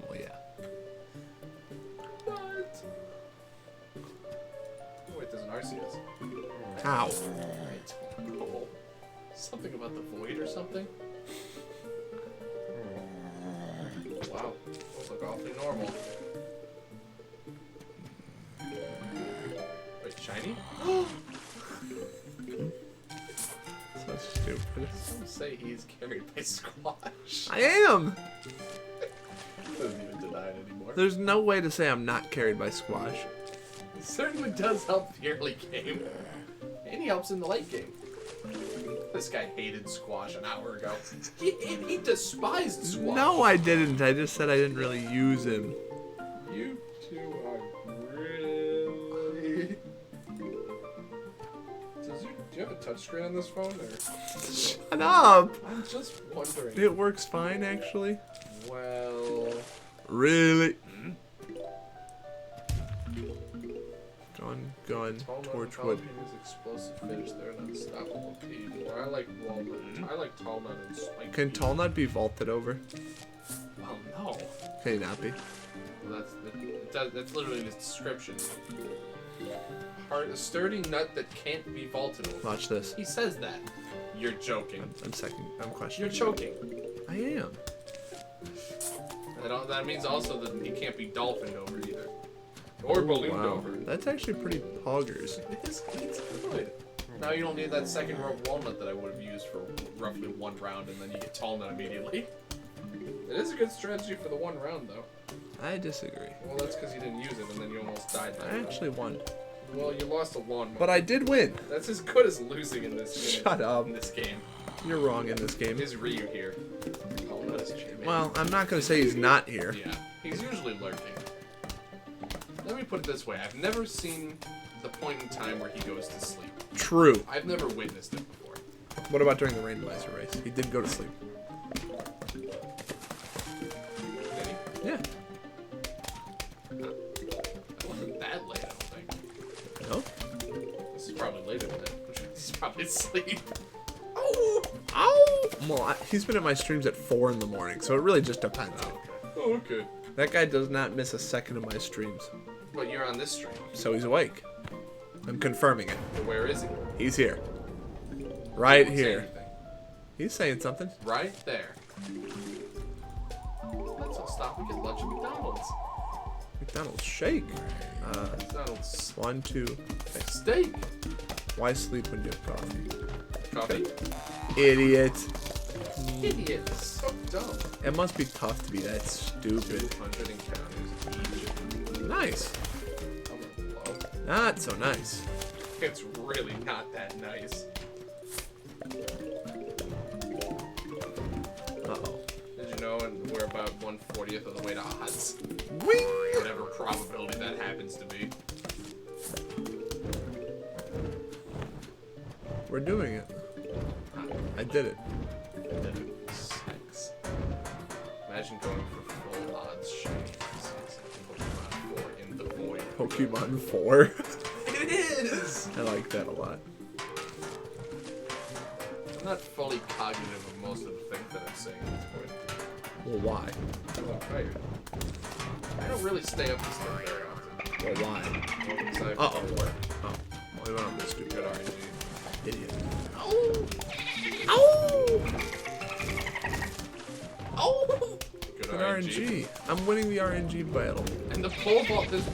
[SPEAKER 4] Well, yeah.
[SPEAKER 2] What? Oh, wait, there's an Arceus.
[SPEAKER 4] Ow.
[SPEAKER 2] I don't know. Something about the void or something? Wow, those look awfully normal. Wait, shiny?
[SPEAKER 4] So stupid.
[SPEAKER 2] Some say he's carried by squash.
[SPEAKER 4] I am!
[SPEAKER 2] Doesn't even deny it anymore.
[SPEAKER 4] There's no way to say I'm not carried by squash.
[SPEAKER 2] It certainly does help the early game. And he helps in the late game. This guy hated squash an hour ago. He despised squash.
[SPEAKER 4] No, I didn't. I just said I didn't really use him.
[SPEAKER 2] You two are really... Do you have a touchscreen on this phone? Or...
[SPEAKER 4] Shut up!
[SPEAKER 2] I'm just wondering.
[SPEAKER 4] It works fine, actually.
[SPEAKER 2] Well...
[SPEAKER 4] Really? Gun,
[SPEAKER 2] Torchwood.
[SPEAKER 4] Torchwood.
[SPEAKER 2] Explosive finish. They're an unstoppable team. Or I like walnut. I like tall nut and spike.
[SPEAKER 4] Can tall nut be vaulted over?
[SPEAKER 2] Well, no.
[SPEAKER 4] Can he not be?
[SPEAKER 2] Well, that's literally the description. A sturdy nut that can't be vaulted over.
[SPEAKER 4] Watch this.
[SPEAKER 2] He says that. You're joking.
[SPEAKER 4] I'm questioning.
[SPEAKER 2] You're choking.
[SPEAKER 4] I am.
[SPEAKER 2] That means also that he can't be dolphined over either. Or ballooned
[SPEAKER 4] Wow.
[SPEAKER 2] over.
[SPEAKER 4] That's actually pretty poggers.
[SPEAKER 2] It's good. Now you don't need that second row of walnut that I would have used for roughly one round, and then you get tall nut immediately. It is a good strategy for the one round, though.
[SPEAKER 4] I disagree.
[SPEAKER 2] Well, that's because you didn't use it, and then you almost died.
[SPEAKER 4] I actually won.
[SPEAKER 2] Well, you lost a lawnmower.
[SPEAKER 4] But I did win.
[SPEAKER 2] That's as good as losing in this game.
[SPEAKER 4] Shut up.
[SPEAKER 2] In this game.
[SPEAKER 4] You're wrong in this game.
[SPEAKER 2] Is Ryu here? Oh, not his champion.
[SPEAKER 4] Well, I'm not going to say he's not here.
[SPEAKER 2] Yeah, he's usually lurking. Let me put it this way. I've never seen the point in time where he goes to sleep.
[SPEAKER 4] True.
[SPEAKER 2] I've never witnessed it before.
[SPEAKER 4] What about during the randomizer race? He did go to sleep.
[SPEAKER 2] Did he?
[SPEAKER 4] Yeah.
[SPEAKER 2] It wasn't that late, I don't think.
[SPEAKER 4] No?
[SPEAKER 2] This is probably later than that. He's probably asleep.
[SPEAKER 4] Oh! Ow! Well, he's been at my streams at 4 in the morning, so it really just depends.
[SPEAKER 2] Oh, okay.
[SPEAKER 4] That guy does not miss a second of my streams.
[SPEAKER 2] But you're on this stream.
[SPEAKER 4] So he's awake. I'm confirming it.
[SPEAKER 2] Where is he?
[SPEAKER 4] He's here. Right
[SPEAKER 2] Don't say
[SPEAKER 4] here.
[SPEAKER 2] anything.
[SPEAKER 4] He's saying something.
[SPEAKER 2] Right there. Let's all stop and get lunch at McDonald's.
[SPEAKER 4] McDonald's shake.
[SPEAKER 2] McDonald's
[SPEAKER 4] 1, 2.
[SPEAKER 2] steak.
[SPEAKER 4] Why sleep when you have coffee?
[SPEAKER 2] Coffee?
[SPEAKER 4] Idiot.
[SPEAKER 2] Idiot. So dumb.
[SPEAKER 4] It must be tough to be that stupid.
[SPEAKER 2] 200 encounters each.
[SPEAKER 4] Nice.
[SPEAKER 2] I'm gonna blow.
[SPEAKER 4] Not so nice.
[SPEAKER 2] It's really not that nice.
[SPEAKER 4] Uh-oh.
[SPEAKER 2] Did you know we're about 1/40th of the way to odds?
[SPEAKER 4] Wing!
[SPEAKER 2] Whatever probability that happens to be.
[SPEAKER 4] We're doing it. I did it.
[SPEAKER 2] Sex. Imagine going for full odds shades. Pokemon 4 in the void.
[SPEAKER 4] Pokemon 4.
[SPEAKER 2] It is!
[SPEAKER 4] I like that a lot.
[SPEAKER 2] I'm not fully cognitive of most of the things that I'm saying at this point.
[SPEAKER 4] Well, why?
[SPEAKER 2] I'm tired. I don't really stay up to stuff very often.
[SPEAKER 4] Well, why?
[SPEAKER 2] Aside
[SPEAKER 4] Uh-oh.
[SPEAKER 2] from work.
[SPEAKER 4] Oh. Well, we went on this stupid
[SPEAKER 2] Good RNG.
[SPEAKER 4] idiot.
[SPEAKER 2] Oh!
[SPEAKER 4] Ow!
[SPEAKER 2] Oh! Good
[SPEAKER 4] Good
[SPEAKER 2] RNG.
[SPEAKER 4] RNG. I'm winning the RNG battle.
[SPEAKER 2] And the pole vault, there's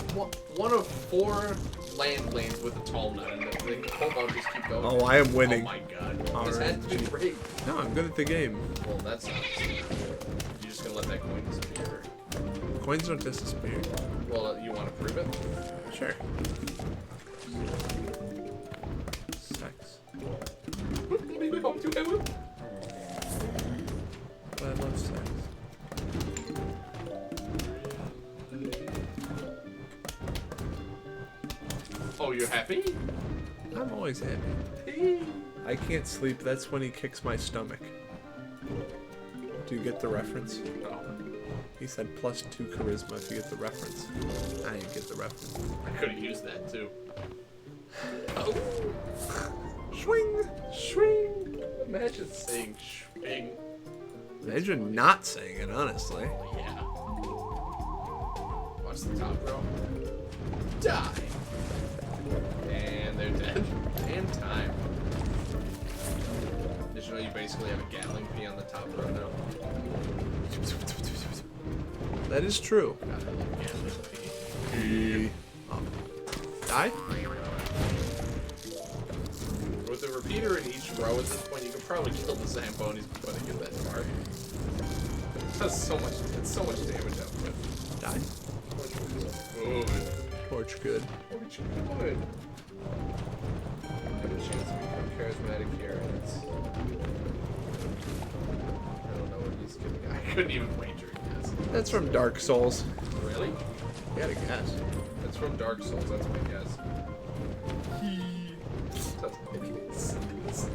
[SPEAKER 2] one of 4 land lanes with a tall nut, and the pole vault just keep going.
[SPEAKER 4] Oh, I am winning.
[SPEAKER 2] Oh my god. This had to be rigged.
[SPEAKER 4] No, I'm good at the game.
[SPEAKER 2] Well, that's not. You're just gonna let that coin disappear?
[SPEAKER 4] Coins don't disappear.
[SPEAKER 2] Well, you want to prove it?
[SPEAKER 4] Sure. Sex. But I love sex.
[SPEAKER 2] Oh, you're happy?
[SPEAKER 4] I'm always happy. I can't sleep. That's when he kicks my stomach. Do you get the reference?
[SPEAKER 2] No.
[SPEAKER 4] He said +2 charisma if you get the reference. I didn't get the reference.
[SPEAKER 2] I could have used that too. Oh.
[SPEAKER 4] Swing!
[SPEAKER 2] Swing! Imagine saying swing.
[SPEAKER 4] Imagine not saying it, honestly.
[SPEAKER 2] Oh, yeah. Watch the top row. Die! And they're dead. And time. Did you know you basically have a Gatling pea on the top row now?
[SPEAKER 4] That is true.
[SPEAKER 2] God, I love Gatling pea.
[SPEAKER 4] Die?
[SPEAKER 2] With a repeater in each row at this point, you can probably kill the Zambonis before they get that far. That's so much. It's so much damage output.
[SPEAKER 4] Die.
[SPEAKER 2] Good.
[SPEAKER 4] Torch good.
[SPEAKER 2] Torch good. I have a chance to become charismatic here, and it's. I don't know what he's giving. I couldn't even wager a guess.
[SPEAKER 4] That's from Dark Souls.
[SPEAKER 2] Really?
[SPEAKER 4] You gotta guess.
[SPEAKER 2] That's from Dark Souls. That's my guess. Doesn't make any sense.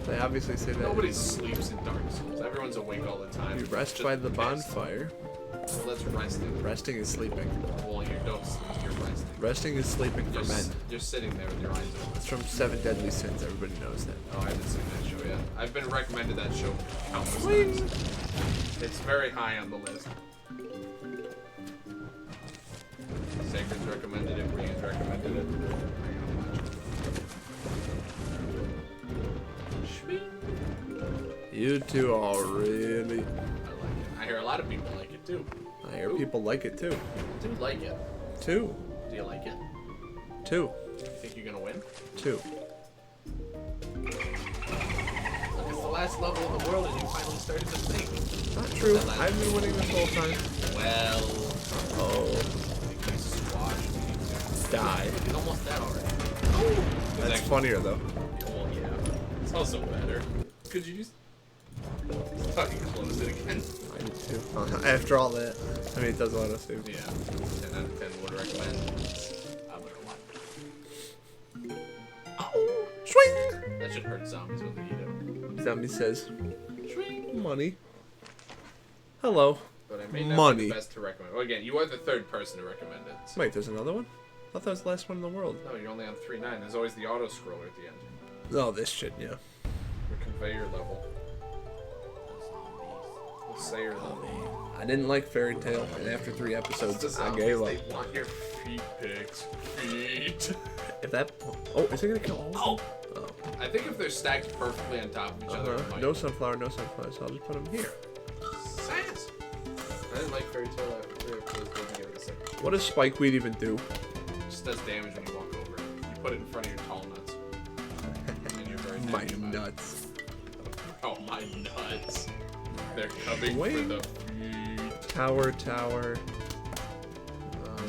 [SPEAKER 4] They obviously say that.
[SPEAKER 2] Nobody sleeps in Dark Souls. Everyone's awake all the time.
[SPEAKER 4] You rest
[SPEAKER 2] Just
[SPEAKER 4] by the
[SPEAKER 2] pissed.
[SPEAKER 4] bonfire.
[SPEAKER 2] Well, that's resting.
[SPEAKER 4] Resting is sleeping.
[SPEAKER 2] Well, you don't sleep. You're resting.
[SPEAKER 4] Resting is sleeping for men.
[SPEAKER 2] You're sitting there with your eyes open.
[SPEAKER 4] It's from 7 Deadly Sins. Everybody knows that.
[SPEAKER 2] Oh, I haven't seen that show yet. I've been recommended that show countless times. It's very high on the list. Sacred's recommended it. Brian's recommended it.
[SPEAKER 4] You two are really.
[SPEAKER 2] I like it. I hear a lot of people like it too.
[SPEAKER 4] I hear people like it too.
[SPEAKER 2] I do like it.
[SPEAKER 4] 2.
[SPEAKER 2] Do you like it?
[SPEAKER 4] 2.
[SPEAKER 2] You think you're gonna win?
[SPEAKER 4] 2.
[SPEAKER 2] Look, it's the last level in the world and you finally started to think.
[SPEAKER 4] Not true. I've been winning this whole time.
[SPEAKER 2] Well,
[SPEAKER 4] Oh.
[SPEAKER 2] you squashed me.
[SPEAKER 4] Die.
[SPEAKER 2] It's almost dead already.
[SPEAKER 4] That's funnier though.
[SPEAKER 2] Well, yeah. It's also better. Could you just fucking close it again?
[SPEAKER 4] I do too. After all that. I mean, it does let us do.
[SPEAKER 2] Yeah. 10 out of 10 would recommend. I better watch.
[SPEAKER 4] Oh, swing!
[SPEAKER 2] That should hurt zombies when they eat it.
[SPEAKER 4] Zombie says,
[SPEAKER 2] Swing.
[SPEAKER 4] money. Hello.
[SPEAKER 2] But I may not
[SPEAKER 4] Money.
[SPEAKER 2] be the best to recommend. Well, again, you are the third person to recommend it. So.
[SPEAKER 4] Wait, there's another one? I thought that was the last one in the world.
[SPEAKER 2] No, you're only on 3-9. There's always the auto scroller at the end.
[SPEAKER 4] Oh, this shit, yeah.
[SPEAKER 2] The conveyor level. The Sayer level.
[SPEAKER 4] I didn't like Fairy Tail, and after 3 episodes, I gave up.
[SPEAKER 2] They want your feet pics. Feet.
[SPEAKER 4] If that... Oh, is it gonna kill all?
[SPEAKER 2] Oh. I think if they're stacked perfectly on top of each other, it might.
[SPEAKER 4] No sunflower, no sunflower, so I'll just put them here.
[SPEAKER 2] Sass. I didn't like Fairy Tail after 3 episodes, but I give it a second.
[SPEAKER 4] What does Spikeweed even do?
[SPEAKER 2] It just does damage when you walk over it. You put it in front of your tall nuts.
[SPEAKER 4] My
[SPEAKER 2] talking about.
[SPEAKER 4] nuts.
[SPEAKER 2] Oh, my nuts. They're coming
[SPEAKER 4] Wait.
[SPEAKER 2] for the...
[SPEAKER 4] Tower.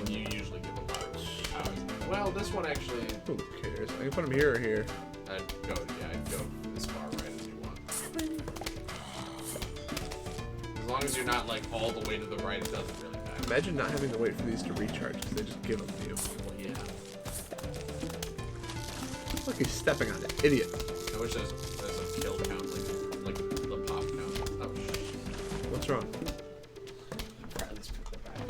[SPEAKER 2] You usually give a lot of powers. Well, this one actually...
[SPEAKER 4] Who cares? I can put them here or here.
[SPEAKER 2] I'd go as far right as you want. As long as you're not, like, all the way to the right, it doesn't really matter.
[SPEAKER 4] Imagine not having to wait for these to recharge because they just give them to you.
[SPEAKER 2] Well, yeah.
[SPEAKER 4] Look, he's stepping on it. Idiot.
[SPEAKER 2] I wish there's a kill count, like the pop count. Oh, shit.
[SPEAKER 4] What's wrong?
[SPEAKER 2] Alright, let's put that back.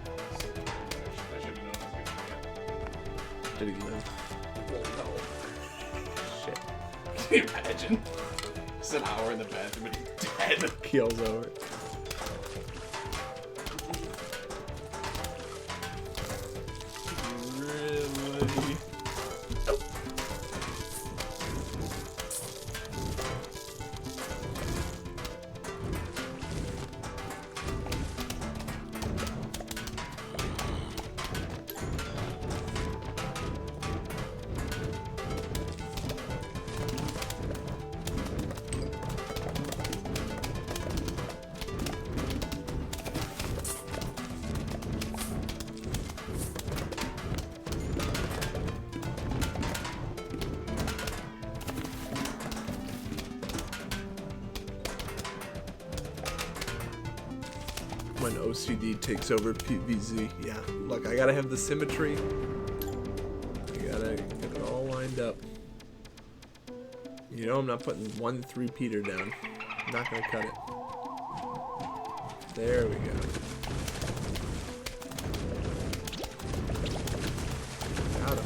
[SPEAKER 2] I should have known I was gonna
[SPEAKER 4] Did he live?
[SPEAKER 2] forget. Well,
[SPEAKER 4] Shit.
[SPEAKER 2] no. Can you imagine? Just an hour in the bathroom and he's dead.
[SPEAKER 4] Keel's over.
[SPEAKER 2] Really?
[SPEAKER 4] When OCD takes over PVZ. Yeah. Look, I gotta have the symmetry. I gotta get it all lined up. You know I'm not putting 1 3-peater down. I'm not gonna cut it. There we go. Got him.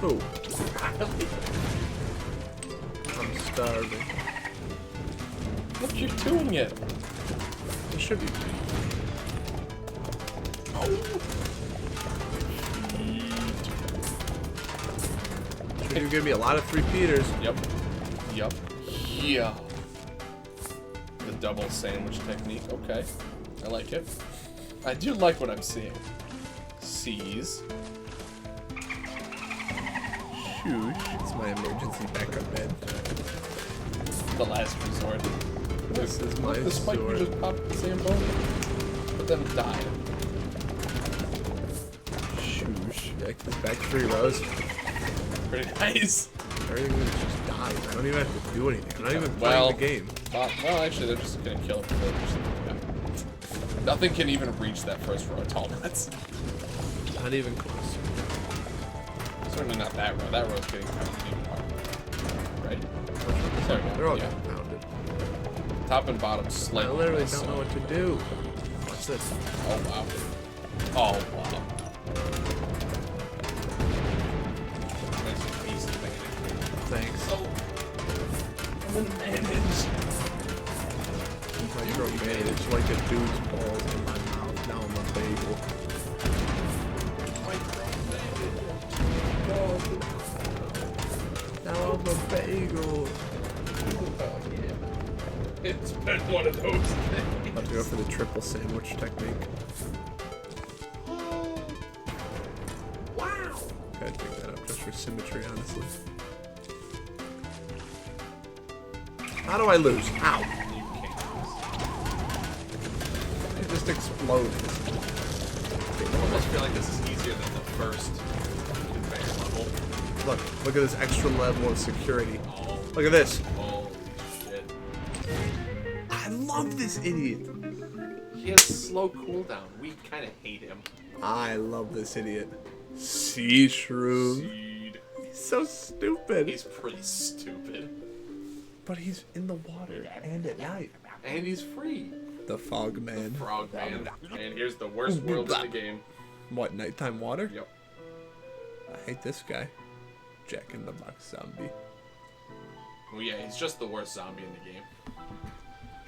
[SPEAKER 4] Oh. I'm starving.
[SPEAKER 3] Look, you're doing it.
[SPEAKER 4] It should be. Sure, you're giving me a lot of 3-peaters.
[SPEAKER 3] Yep. Yeah. The double sandwich technique. Okay. I like it. I do like what I'm seeing. C's.
[SPEAKER 4] Shoosh. It's my emergency backup bed.
[SPEAKER 3] The last resort.
[SPEAKER 4] This is my
[SPEAKER 3] The spike
[SPEAKER 4] sword.
[SPEAKER 3] you just popped the Zamboni. But then it died.
[SPEAKER 4] Shoosh. Back 3 rows.
[SPEAKER 3] Pretty nice.
[SPEAKER 4] Everything just dies. I don't even have to do anything. I'm not even
[SPEAKER 3] Well-
[SPEAKER 4] playing the game.
[SPEAKER 3] Well, actually, they're just gonna kill it before they're just- yeah. Nothing can even reach that first row of tolerance.
[SPEAKER 4] Not even close.
[SPEAKER 3] Certainly not that row. That row's getting pounded even harder. Right? There we go.
[SPEAKER 4] They're all
[SPEAKER 3] Yeah.
[SPEAKER 4] getting pounded.
[SPEAKER 3] Top and bottom
[SPEAKER 4] I
[SPEAKER 3] slightly.
[SPEAKER 4] literally
[SPEAKER 3] less
[SPEAKER 4] don't
[SPEAKER 3] so.
[SPEAKER 4] know what to do. What's this?
[SPEAKER 3] Oh, wow. Oh, wow. Nice piece of thing.
[SPEAKER 4] Thanks.
[SPEAKER 3] Oh. I'm gonna manage.
[SPEAKER 4] Micromanage like a dude's balls in my mouth. Now I'm a bagel. Now I'm a bagel.
[SPEAKER 3] Oh, yeah.
[SPEAKER 2] It's been one of those days.
[SPEAKER 4] About to go for the triple sandwich technique.
[SPEAKER 1] Wow.
[SPEAKER 4] Gotta pick that up just for symmetry, honestly. How do I lose? Ow!
[SPEAKER 2] You can't.
[SPEAKER 4] It just exploded.
[SPEAKER 2] I almost feel like this is easier than the first advanced level.
[SPEAKER 4] Look at this extra level of security.
[SPEAKER 2] Oh,
[SPEAKER 4] Look at this.
[SPEAKER 2] holy shit.
[SPEAKER 4] I love this idiot.
[SPEAKER 2] He has slow cooldown. We kind of hate him.
[SPEAKER 4] I love this idiot. Sea shroom.
[SPEAKER 2] Seed.
[SPEAKER 4] He's so stupid.
[SPEAKER 2] He's pretty stupid.
[SPEAKER 4] But he's in the water and at night.
[SPEAKER 2] And he's free.
[SPEAKER 4] The fog man.
[SPEAKER 2] Frog man. And here's the worst world in the game.
[SPEAKER 4] What, nighttime water?
[SPEAKER 2] Yep.
[SPEAKER 4] I hate this guy. Jack in the Box zombie.
[SPEAKER 2] Well, yeah, he's just the worst zombie in the game.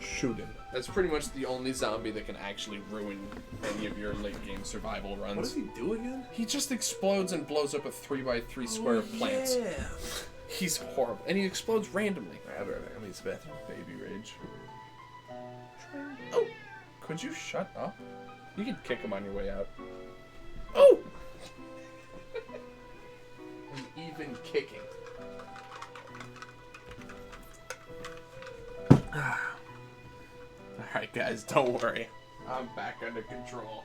[SPEAKER 4] Shoot him.
[SPEAKER 3] That's pretty much the only zombie that can actually ruin any of your late game survival runs.
[SPEAKER 1] What does he do again?
[SPEAKER 3] He just explodes and blows up a 3x3 square of plants.
[SPEAKER 1] Yeah.
[SPEAKER 3] He's horrible. And he explodes randomly.
[SPEAKER 4] I mean, it's bathroom.
[SPEAKER 3] Baby rage. Oh! Could you shut up? You can kick him on your way out. Oh!
[SPEAKER 1] Even kicking.
[SPEAKER 3] Alright, guys, don't worry. I'm back under control.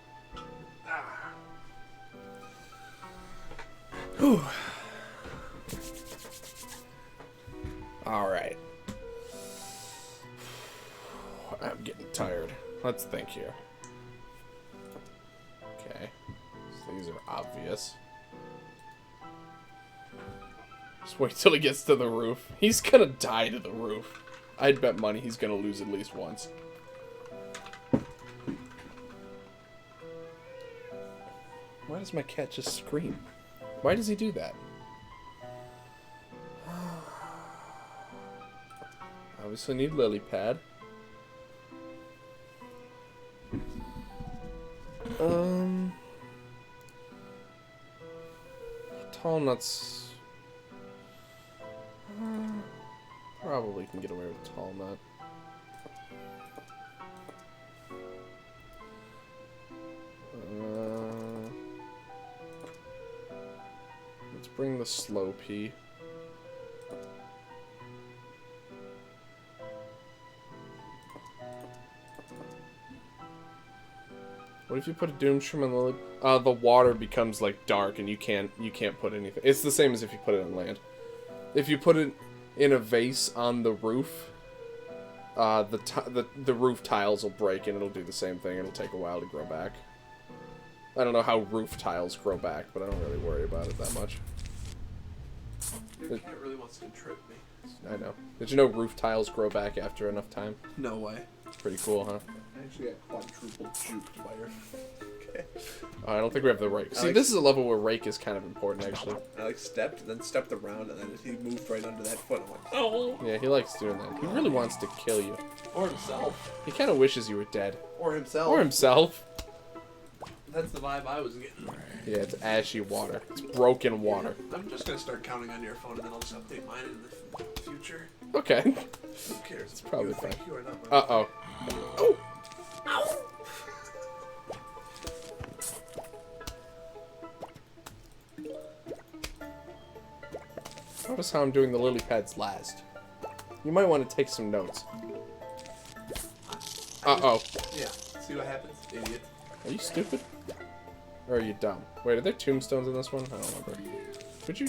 [SPEAKER 3] Alright. I'm getting tired. Let's think here. Okay. So these are obvious. Just wait till he gets to the roof. He's gonna die to the roof. I'd bet money he's gonna lose at least once. Why does my cat just scream? Why does he do that? Obviously need lily pad. Tall nuts. Probably can get away with tall nut. Let's bring the slow pea. What if you put a doom shroom on the water becomes like dark and you can't put anything. It's the same as if you put it on land. If you put it in a vase on the roof, the roof tiles will break and it'll do the same thing. It'll take a while to grow back. I don't know how roof tiles grow back, but I don't really worry about it that much.
[SPEAKER 1] Your cat really wants to trip me.
[SPEAKER 3] I know. Did you know roof tiles grow back after enough time?
[SPEAKER 4] No way.
[SPEAKER 3] It's pretty cool, huh?
[SPEAKER 4] I actually got quadruple juked by her. Okay.
[SPEAKER 3] Oh, I don't think we have the rake. See, this is a level where rake is kind of important, actually.
[SPEAKER 4] I stepped, then stepped around, and then he moved right under that foot. I'm like,
[SPEAKER 1] Oh.
[SPEAKER 3] Yeah, he likes doing that. He really wants to kill you.
[SPEAKER 1] Or himself.
[SPEAKER 3] He kind of wishes you were dead.
[SPEAKER 1] Or himself.
[SPEAKER 3] Or himself.
[SPEAKER 1] That's the vibe I was getting.
[SPEAKER 3] Yeah, it's ashy water. It's broken water.
[SPEAKER 1] I'm just gonna start counting on your phone and then I'll just update mine in the future.
[SPEAKER 3] Okay.
[SPEAKER 1] Who cares?
[SPEAKER 3] It's probably
[SPEAKER 1] You
[SPEAKER 3] fine.
[SPEAKER 1] think you are not my-
[SPEAKER 3] Uh-oh. Oh! Notice how I'm doing the lily pads last. You might want to take some notes. Uh-oh.
[SPEAKER 1] Yeah. See what happens, idiot.
[SPEAKER 3] Are you stupid? Or are you dumb? Wait, are there tombstones in this one? I don't remember. Could you...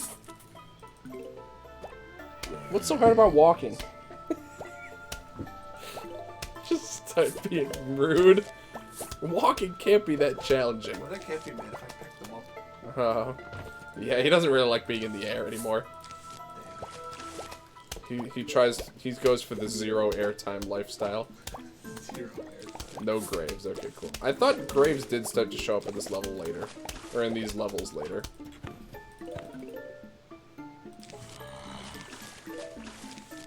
[SPEAKER 3] What's so hard about walking? Just start being rude. Walking can't be that challenging.
[SPEAKER 1] Well, that can't be mad if I pick them up.
[SPEAKER 3] Yeah, he doesn't really like being in the air anymore. He goes for the 0 airtime lifestyle.
[SPEAKER 1] 0 airtime.
[SPEAKER 3] No graves. Okay, cool. I thought graves did start to show up in this level later. Or in these levels later.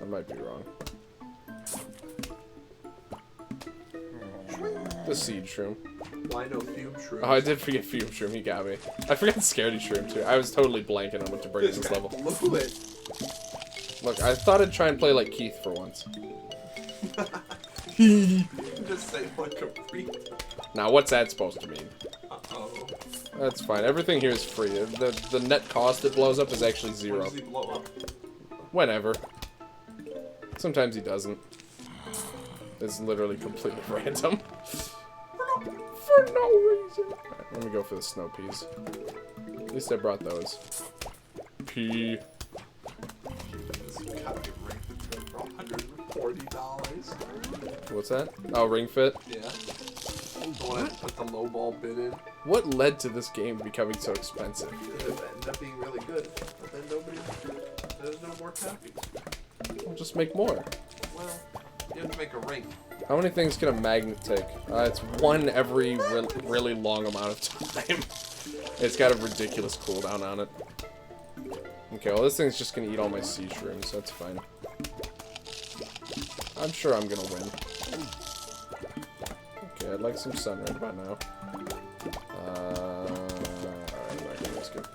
[SPEAKER 3] I might be wrong. The seed shroom.
[SPEAKER 1] Why no fume shroom?
[SPEAKER 3] Oh, I did forget fume shroom. He got me. I forgot scaredy shroom too. I was totally blanking on what to bring in this level.
[SPEAKER 1] Blew it.
[SPEAKER 3] Look, I thought I'd try and play like Keith for once.
[SPEAKER 1] Just say like a free.
[SPEAKER 3] Now, what's that supposed to mean?
[SPEAKER 1] Uh-oh.
[SPEAKER 3] That's fine. Everything here is free. The net cost it blows up is actually
[SPEAKER 1] When
[SPEAKER 3] 0.
[SPEAKER 1] does he blow up?
[SPEAKER 3] Whenever. Sometimes he doesn't. It's literally completely random. For no reason. Alright, let me go for the snow peas. At least I brought those. Pea.
[SPEAKER 1] This gotta be ranked for $140.
[SPEAKER 3] What's that? Oh, Ring Fit?
[SPEAKER 1] Yeah. The one I put the low ball bid in.
[SPEAKER 3] What led to this game becoming so expensive?
[SPEAKER 1] It ended up being really good. But then there's no more copies.
[SPEAKER 3] I'll just make more.
[SPEAKER 1] Well, you have to make a ring.
[SPEAKER 3] How many things can a magnet take? It's one every really long amount of time. It's got a ridiculous cooldown on it. Okay, well this thing's just gonna eat all my sea shrooms, so that's fine. I'm sure I'm gonna win. Okay, I'd like some sun right about now. Alright, I'm not gonna risk it.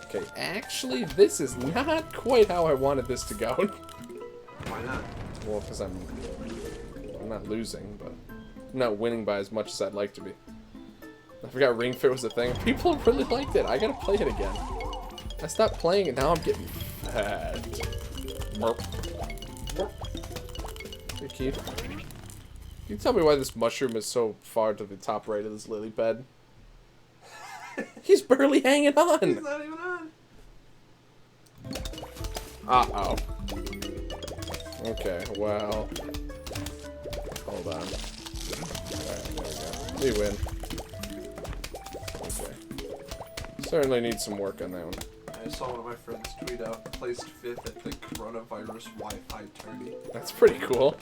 [SPEAKER 3] Okay, actually, this is not quite how I wanted this to go.
[SPEAKER 1] Why not?
[SPEAKER 3] Well, because I'm not losing, but I'm not winning by as much as I'd like to be. I forgot Ring Fit was a thing. People really liked it. I gotta play it again. I stopped playing it, now I'm getting fat. Merp. Hey, Keith. Can you tell me why this mushroom is so far to the top right of this lily pad? He's barely hanging on!
[SPEAKER 1] He's not even on.
[SPEAKER 3] Uh-oh. Okay, well... Hold on. Alright, there we go. We win. Okay. Certainly need some work on that one.
[SPEAKER 1] I saw one of my friends tweet out, placed 5th at the coronavirus Wi-Fi tourney.
[SPEAKER 3] That's pretty cool.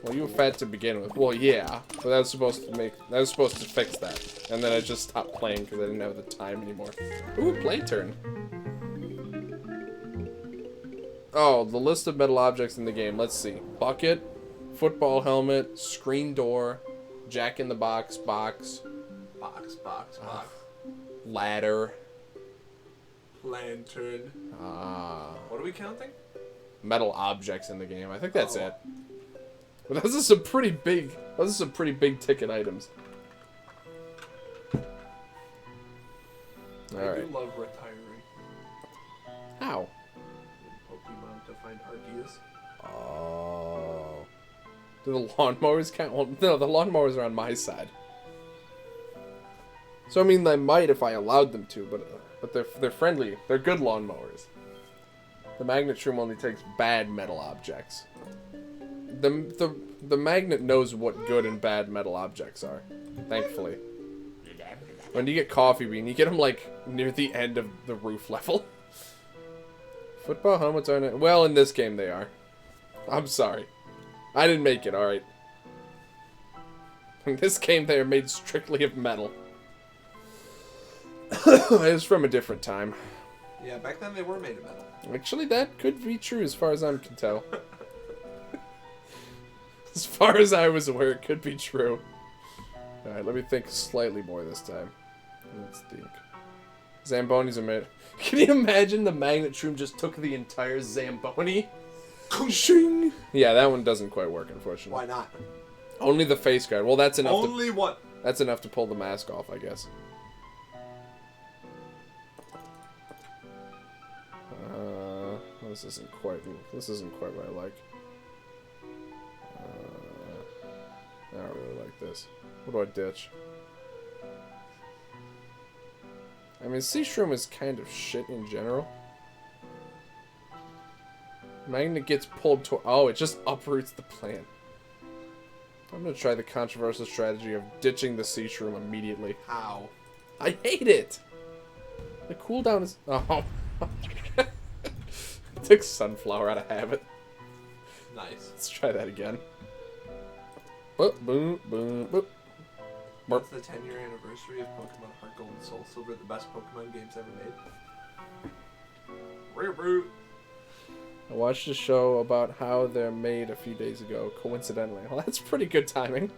[SPEAKER 3] Well, you were fat to begin with. Well, yeah, but that was supposed to fix that. And then I just stopped playing because I didn't have the time anymore. Ooh, play turn. Oh, the list of metal objects in the game. Let's see. Bucket, football helmet, screen door, Jack in the Box, box, ladder,
[SPEAKER 1] lantern. What are we counting?
[SPEAKER 3] metal objects in the game. I think that's
[SPEAKER 1] Oh.
[SPEAKER 3] it. But those are some pretty big. Those are some pretty big ticket items.
[SPEAKER 1] I
[SPEAKER 3] All right.
[SPEAKER 1] do love retiring.
[SPEAKER 3] How?
[SPEAKER 1] Pokemon to find Arceus.
[SPEAKER 3] Oh. Do the lawnmowers count? Well, no, the lawnmowers are on my side. So I mean, they might if I allowed them to, but they're friendly. They're good lawnmowers. The magnet shroom only takes bad metal objects. The magnet knows what good and bad metal objects are. Thankfully. When you get Coffee Bean, you get them like near the end of the roof level. Football helmets aren't. Well, in this game they are. I'm sorry. I didn't make it, alright. In this game they are made strictly of metal. It's from a different time.
[SPEAKER 1] Yeah, back then they were made of metal.
[SPEAKER 3] Actually, that could be true as far as I can tell. As far as I was aware, it could be true. Alright, let me think slightly more this time. Let's think. Zambonis are made... Can you imagine the magnet shroom just took the entire Zamboni? Shing! Yeah, that one doesn't quite work, unfortunately.
[SPEAKER 1] Why not?
[SPEAKER 3] Only the face guard. Well, that's enough
[SPEAKER 1] Only one.
[SPEAKER 3] That's enough to pull the mask off, I guess. This isn't quite what I like. I don't really like this. What do I ditch? I mean, Sea Shroom is kind of shit in general. Magnet gets pulled to... Oh, it just uproots the plant. I'm gonna try the controversial strategy of ditching the Sea Shroom immediately.
[SPEAKER 1] How?
[SPEAKER 3] I hate it! The cooldown is... Oh. I took Sunflower out of habit.
[SPEAKER 1] Nice.
[SPEAKER 3] Let's try that again. Boop, boop, boop, boop.
[SPEAKER 1] It's the 10-year anniversary of Pokemon Heart Gold and Soul Silver, the best Pokemon games ever made. Reboot.
[SPEAKER 3] I watched a show about how they're made a few days ago, coincidentally. Well, that's pretty good timing.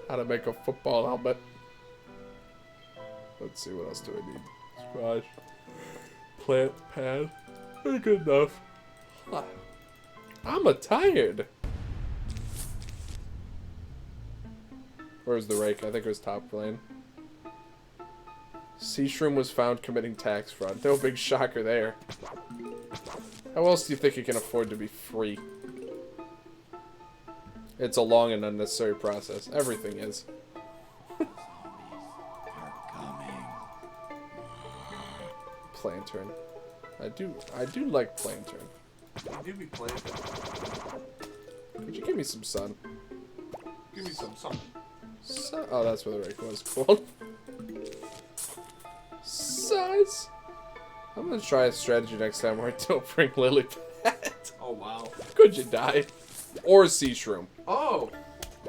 [SPEAKER 3] How to make a football helmet. Let's see, what else do I need? Squash. Plant pad. Good enough. I'm a tired. Where's the rake? I think it was top lane. Sea Shroom was found committing tax fraud. No big shocker there. How else do you think it can afford to be free? It's a long and unnecessary process. Everything is. Plantern. I do like Plantern.
[SPEAKER 1] You do be playing.
[SPEAKER 3] Could you give me some sun?
[SPEAKER 1] Give me some sun.
[SPEAKER 3] Oh, that's where the rake was. Cool. Size. I'm gonna try a strategy next time where I don't bring lily pad.
[SPEAKER 1] Oh wow.
[SPEAKER 3] Could you die? Or sea shroom.
[SPEAKER 1] Oh.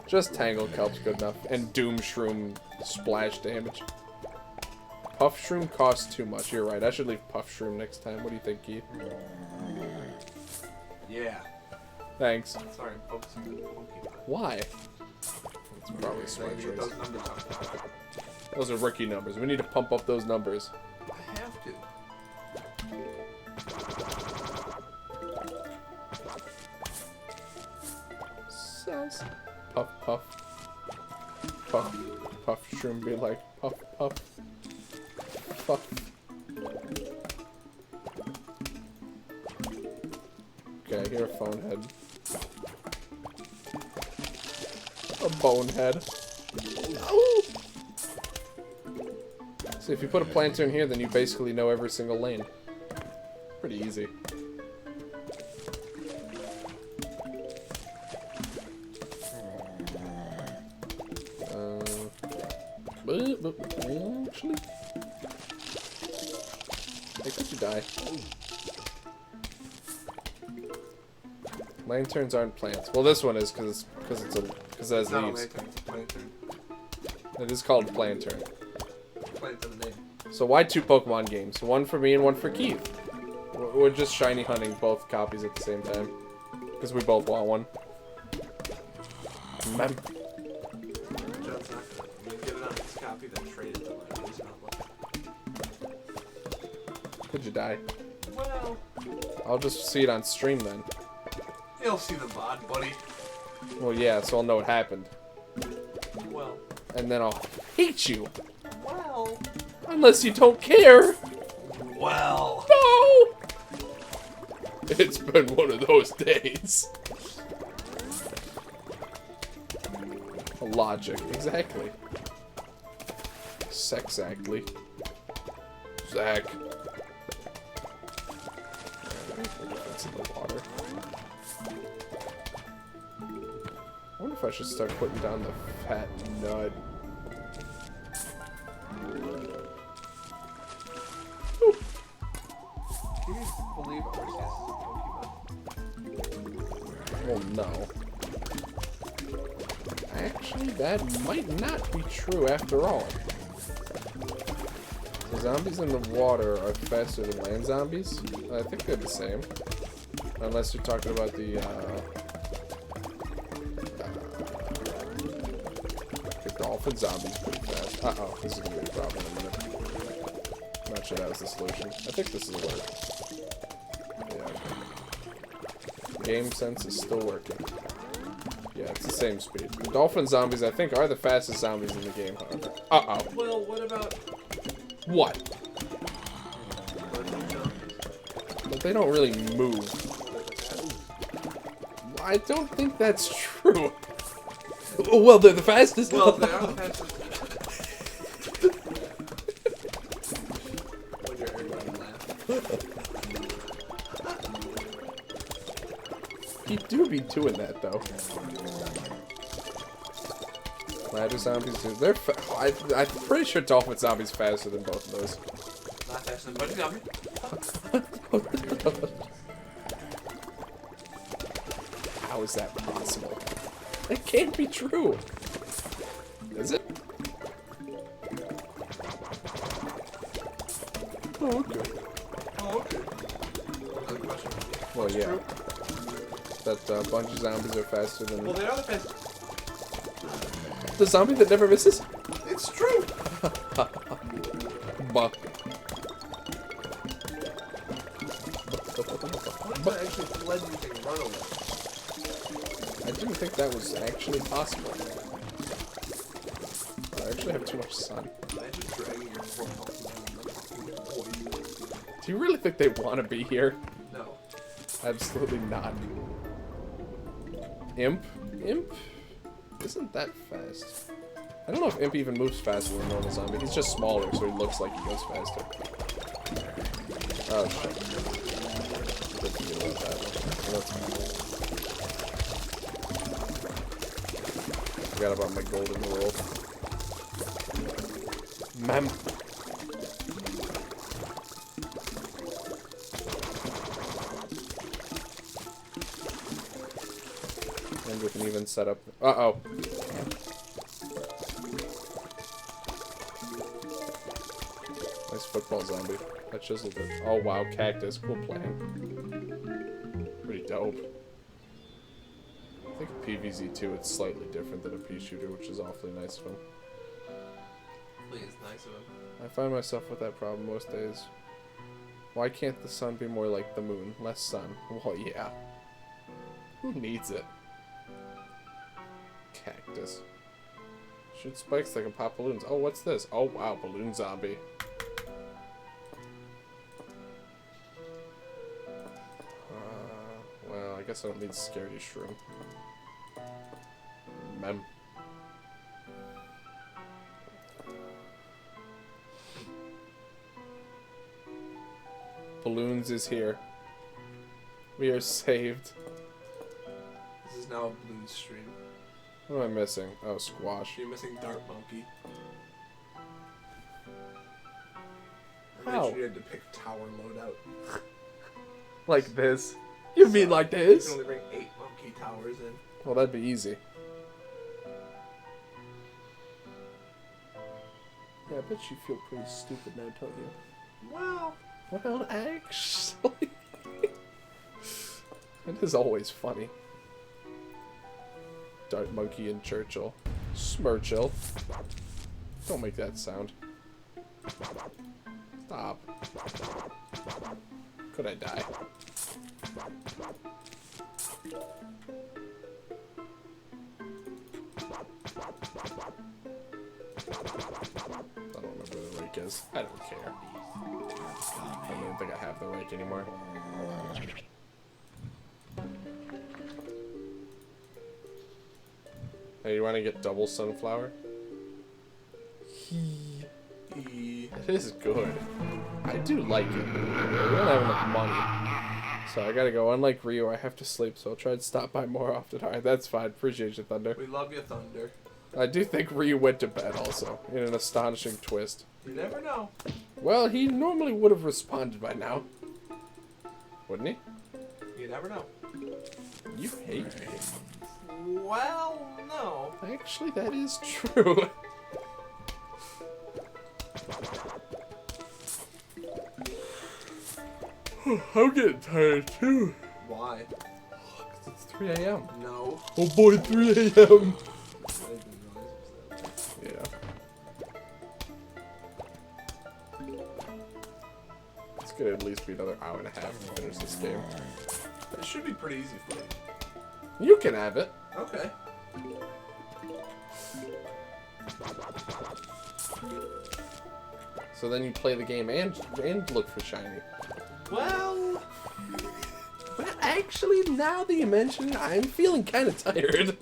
[SPEAKER 3] Just Tangle Kelp's good enough. And Doom Shroom splash damage. Puff Shroom costs too much. You're right. I should leave Puff Shroom next time. What do you think, Keith?
[SPEAKER 1] Yeah.
[SPEAKER 3] Thanks.
[SPEAKER 1] Sorry, I'm focusing on the Pokemon.
[SPEAKER 3] Why? It's probably a
[SPEAKER 1] So
[SPEAKER 3] smart
[SPEAKER 1] you get
[SPEAKER 3] choice.
[SPEAKER 1] those numbers up.
[SPEAKER 3] Those are rookie numbers. We need to pump up those numbers.
[SPEAKER 1] I have to.
[SPEAKER 3] Says. Puff, puff. Puff. Puff Shroom be like, puff, puff. Puff. Okay, I hear a phone head. A bonehead. Oh! So if you put a planter in here, then you basically know every single lane. Pretty easy. Actually, hey, could you die? Lanterns aren't plants. Well, this one is because it has
[SPEAKER 1] No,
[SPEAKER 3] leaves.
[SPEAKER 1] Lantern. It's a Lantern.
[SPEAKER 3] It is called Plantern.
[SPEAKER 1] Plant's in the name.
[SPEAKER 3] So why two Pokemon games? One for me and one for Keith. We're just shiny hunting both copies at the same time. Because we both want one. Mem.
[SPEAKER 1] John's not gonna. You can get it on his copy, then trade it to like he's not looking.
[SPEAKER 3] Could you die?
[SPEAKER 1] Well,
[SPEAKER 3] I'll just see it on stream then.
[SPEAKER 1] you'll see the VOD, buddy.
[SPEAKER 3] Well, yeah, so I'll know what happened.
[SPEAKER 1] Well.
[SPEAKER 3] And then I'll hate you.
[SPEAKER 1] Well.
[SPEAKER 3] Unless you don't care.
[SPEAKER 1] Well.
[SPEAKER 3] No! It's been one of those days. Logic, exactly. Sexactly. Zach. That's in the water. I wonder if I should start putting down the fat nut.
[SPEAKER 1] Can you believe Arceus is a Pokemon?
[SPEAKER 3] Well, no. Actually, that might not be true after all. The zombies in the water are faster than land zombies? I think they're the same. Unless you're talking about the dolphin zombies pretty fast. Uh-oh, this is gonna be a problem in a minute. Not sure that was the solution. I think this will work. Yeah. Game sense is still working. Yeah, it's the same speed. The dolphin zombies, I think, are the fastest zombies in the game, however. Uh-oh.
[SPEAKER 1] Well, what about...
[SPEAKER 3] What? But they don't really move. I don't think that's true. Well, they're the fastest.
[SPEAKER 1] Well, they are the fastest. Look at everybody laugh.
[SPEAKER 3] You do be doing that, though. Ladder zombies, they're I'm pretty sure dolphin zombies faster than both of those.
[SPEAKER 1] Not faster than Budgie Zombie.
[SPEAKER 3] How is that possible? That can't be true. Is it? Oh, okay.
[SPEAKER 1] Oh, okay. Another question.
[SPEAKER 3] Well,
[SPEAKER 1] What's
[SPEAKER 3] yeah.
[SPEAKER 1] true?
[SPEAKER 3] That a bunch of zombies are faster than
[SPEAKER 1] Well, they are the fastest.
[SPEAKER 3] the zombie that never misses.
[SPEAKER 1] It's true.
[SPEAKER 3] Buh. What the fuck?
[SPEAKER 1] What if I actually fled using runaway?
[SPEAKER 3] I didn't think that was actually possible. I actually have too much sun.
[SPEAKER 1] Imagine dragging your poor health down and the fucking poison.
[SPEAKER 3] Do you really think they want to be here?
[SPEAKER 1] No.
[SPEAKER 3] Absolutely not. Imp? Imp isn't that fast. I don't know if Imp even moves faster than a normal zombie. He's just smaller, so he looks like he goes faster. Oh, shit. Didn't forget about that. That's fine. Forgot about my golden rule. Ma'am. And with an even setup. Uh-oh. Nice football zombie. I chiseled it. Oh wow, cactus. Cool plan. Pretty dope. I think PVZ2 it's slightly different than a pea shooter, which is awfully nice of him.
[SPEAKER 1] Please, nice of him.
[SPEAKER 3] I find myself with that problem most days. Why can't the sun be more like the moon? Less sun. Well, yeah. Who needs it? Cactus. Shoot spikes that can pop balloons. Oh, what's this? Oh, wow, balloon zombie. Well, I guess I don't need scaredy shroom. Mem. Balloons is here. We are saved.
[SPEAKER 1] This is now a blue stream.
[SPEAKER 3] What am I missing? Oh, squash.
[SPEAKER 1] You're missing Dart Monkey. I
[SPEAKER 3] How?
[SPEAKER 1] mentioned you had to pick tower loadout.
[SPEAKER 3] Like this? You mean like
[SPEAKER 1] You
[SPEAKER 3] this?
[SPEAKER 1] can only bring 8 monkey towers in.
[SPEAKER 3] Well, that'd be easy. Yeah, I bet you feel pretty stupid now, don't you?
[SPEAKER 1] Well,
[SPEAKER 3] Well, actually... it is always funny. Dart Monkey and Churchill. Smirchill. Don't make that sound. Stop. Could I die? I don't remember where the rake is. I don't care. I don't even think I have the rake anymore. Hey, you want to get double sunflower? It is good. I do like it. We don't have enough money. So I gotta go. Unlike Ryu, I have to sleep, so I'll try to stop by more often. Alright, that's fine. Appreciate you, Thunder.
[SPEAKER 1] we love you, Thunder.
[SPEAKER 3] I do think Ryu went to bed also, in an astonishing twist.
[SPEAKER 1] You never know.
[SPEAKER 3] Well, he normally would have responded by now. Wouldn't he?
[SPEAKER 1] You never know.
[SPEAKER 3] You hate me.
[SPEAKER 1] Well, no.
[SPEAKER 3] Actually, that is true. I'm getting tired too.
[SPEAKER 1] Why?
[SPEAKER 3] It's 3 a.m.
[SPEAKER 1] No.
[SPEAKER 3] Oh boy, 3 a.m.
[SPEAKER 1] I didn't realize it was that late.
[SPEAKER 3] Yeah. It's gonna at least be another hour and a half to finish this game.
[SPEAKER 1] It should be pretty easy for you.
[SPEAKER 3] You can have it.
[SPEAKER 1] Okay.
[SPEAKER 3] So then you play the game and look for shiny.
[SPEAKER 1] Well,
[SPEAKER 3] But actually, now that you mention it, I'm feeling kind of tired.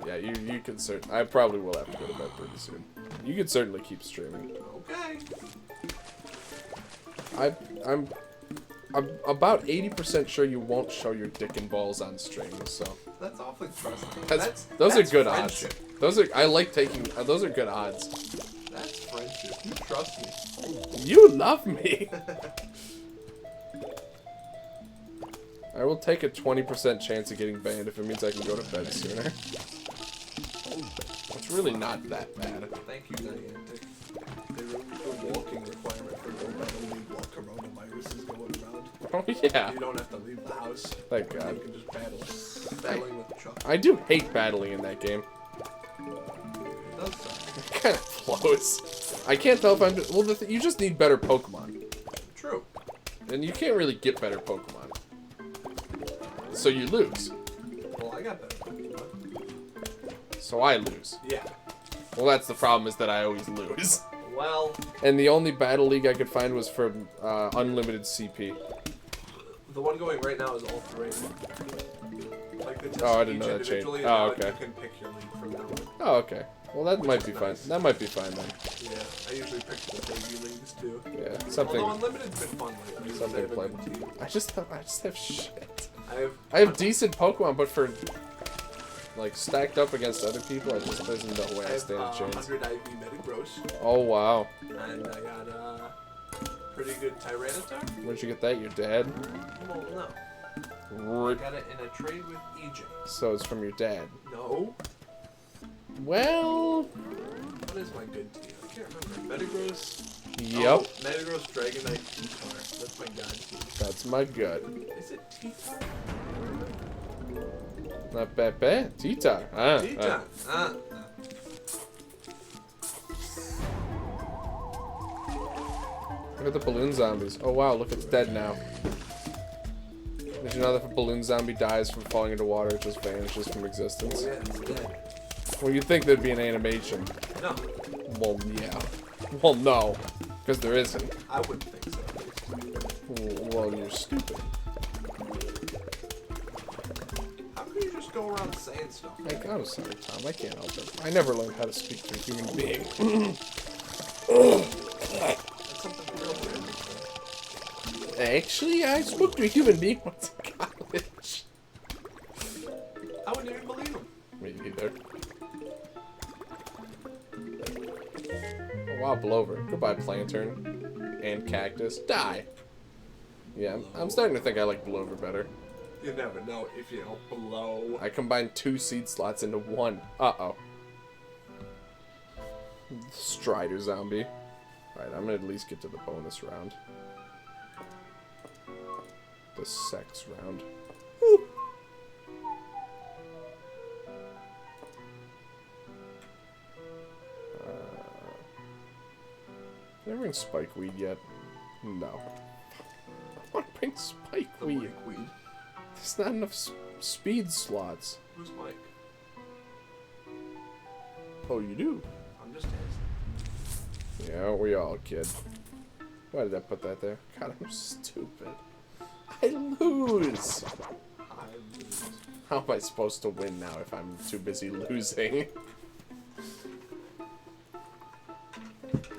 [SPEAKER 3] Yeah, you can certainly. I probably will have to go to bed pretty soon. You can certainly keep streaming.
[SPEAKER 1] okay.
[SPEAKER 3] I'm about 80% sure you won't show your dick and balls on stream. So
[SPEAKER 1] That's awfully trusting.
[SPEAKER 3] those are
[SPEAKER 1] that's
[SPEAKER 3] good
[SPEAKER 1] friendship.
[SPEAKER 3] odds. Those are I like taking. Those are good odds.
[SPEAKER 1] That's friendship. You trust me.
[SPEAKER 3] You love me. I will take a 20% chance of getting banned if it means I can go to bed sooner. It's really not that bad.
[SPEAKER 1] Thank you, Niantic. They removed the walking requirement for nobody while coronavirus is going around.
[SPEAKER 3] Oh yeah.
[SPEAKER 1] You don't have to leave the house.
[SPEAKER 3] Thank God.
[SPEAKER 1] You can just battle. Battling with Chuck.
[SPEAKER 3] I do hate battling in that game.
[SPEAKER 1] It does suck.
[SPEAKER 3] It kind of flows. I can't tell if I'm. Well, you just need better Pokemon.
[SPEAKER 1] True.
[SPEAKER 3] And you can't really get better Pokemon. So you lose.
[SPEAKER 1] Well, I got better Pokemon.
[SPEAKER 3] So I lose.
[SPEAKER 1] Yeah.
[SPEAKER 3] Well, that's the problem, is that I always lose.
[SPEAKER 1] Well,
[SPEAKER 3] And the only Battle League I could find was for unlimited CP.
[SPEAKER 1] the one going right now is all three. Like the test
[SPEAKER 3] Oh, I didn't
[SPEAKER 1] each
[SPEAKER 3] know that changed.
[SPEAKER 1] individually, and
[SPEAKER 3] Oh,
[SPEAKER 1] now
[SPEAKER 3] okay.
[SPEAKER 1] you can pick your league from that one.
[SPEAKER 3] Oh, okay. Well, that might
[SPEAKER 1] is
[SPEAKER 3] be fine.
[SPEAKER 1] nice.
[SPEAKER 3] That might be fine then.
[SPEAKER 1] Yeah, I usually pick the baby leagues too.
[SPEAKER 3] Yeah, something.
[SPEAKER 1] Although Unlimited's been fun lately.
[SPEAKER 3] Something
[SPEAKER 1] I have a
[SPEAKER 3] playable.
[SPEAKER 1] good team.
[SPEAKER 3] I just have shit.
[SPEAKER 1] I
[SPEAKER 3] I have decent Pokemon, but for like stacked up against other people, there's no way I
[SPEAKER 1] have
[SPEAKER 3] stand a chance.
[SPEAKER 1] 100 IV Metagross,
[SPEAKER 3] Oh wow,
[SPEAKER 1] and I got pretty good Tyranitar.
[SPEAKER 3] where'd you get that? Your dad?
[SPEAKER 1] Well, no. I got it in a trade with EJ.
[SPEAKER 3] So it's from your dad.
[SPEAKER 1] No.
[SPEAKER 3] Well,
[SPEAKER 1] What is my good team? I can't remember. Metagross.
[SPEAKER 3] yep,
[SPEAKER 1] Oh, Metagross, Dragonite, T-Tar. That's my god team.
[SPEAKER 3] that's my gut.
[SPEAKER 1] Is it T-Tar?
[SPEAKER 3] Not bad. T-Tar.
[SPEAKER 1] T-Tar.
[SPEAKER 3] Look at the balloon zombies. Oh wow, look, it's dead now. Did you know that if a balloon zombie dies from falling into water, it just vanishes from existence?
[SPEAKER 1] Yeah, it's dead.
[SPEAKER 3] Well, you'd think there'd be an animation.
[SPEAKER 1] No,
[SPEAKER 3] Well, yeah. Well, no. Because there isn't.
[SPEAKER 1] I wouldn't think so.
[SPEAKER 3] Well, you're stupid.
[SPEAKER 1] How can you just go around saying stuff?
[SPEAKER 3] Like, I'm sorry, Tom. I can't help it. I never learned how to speak to a human being.
[SPEAKER 1] That's something real weird.
[SPEAKER 3] Actually, I spoke to a human being once in college.
[SPEAKER 1] I wouldn't even believe him.
[SPEAKER 3] Me neither. Oh, wow, Blover. Goodbye, Plantern. And Cactus. Die! Yeah, I'm starting to think I like Blover better.
[SPEAKER 1] You never know if you don't blow.
[SPEAKER 3] I combined 2 seed slots into 1. Uh-oh. Strider zombie. Alright, I'm gonna at least get to the bonus round. The sex round. Woo. Did I bring Spikeweed yet? No. I want to bring
[SPEAKER 1] The
[SPEAKER 3] Spikeweed.
[SPEAKER 1] Mike Weed.
[SPEAKER 3] There's not enough speed slots.
[SPEAKER 1] Who's Mike?
[SPEAKER 3] Oh, you do?
[SPEAKER 1] I'm just asking.
[SPEAKER 3] Yeah, we all, kid. Why did I put that there? God, I'm stupid. I lose!
[SPEAKER 1] I lose.
[SPEAKER 3] How am I supposed to win now if I'm too busy losing?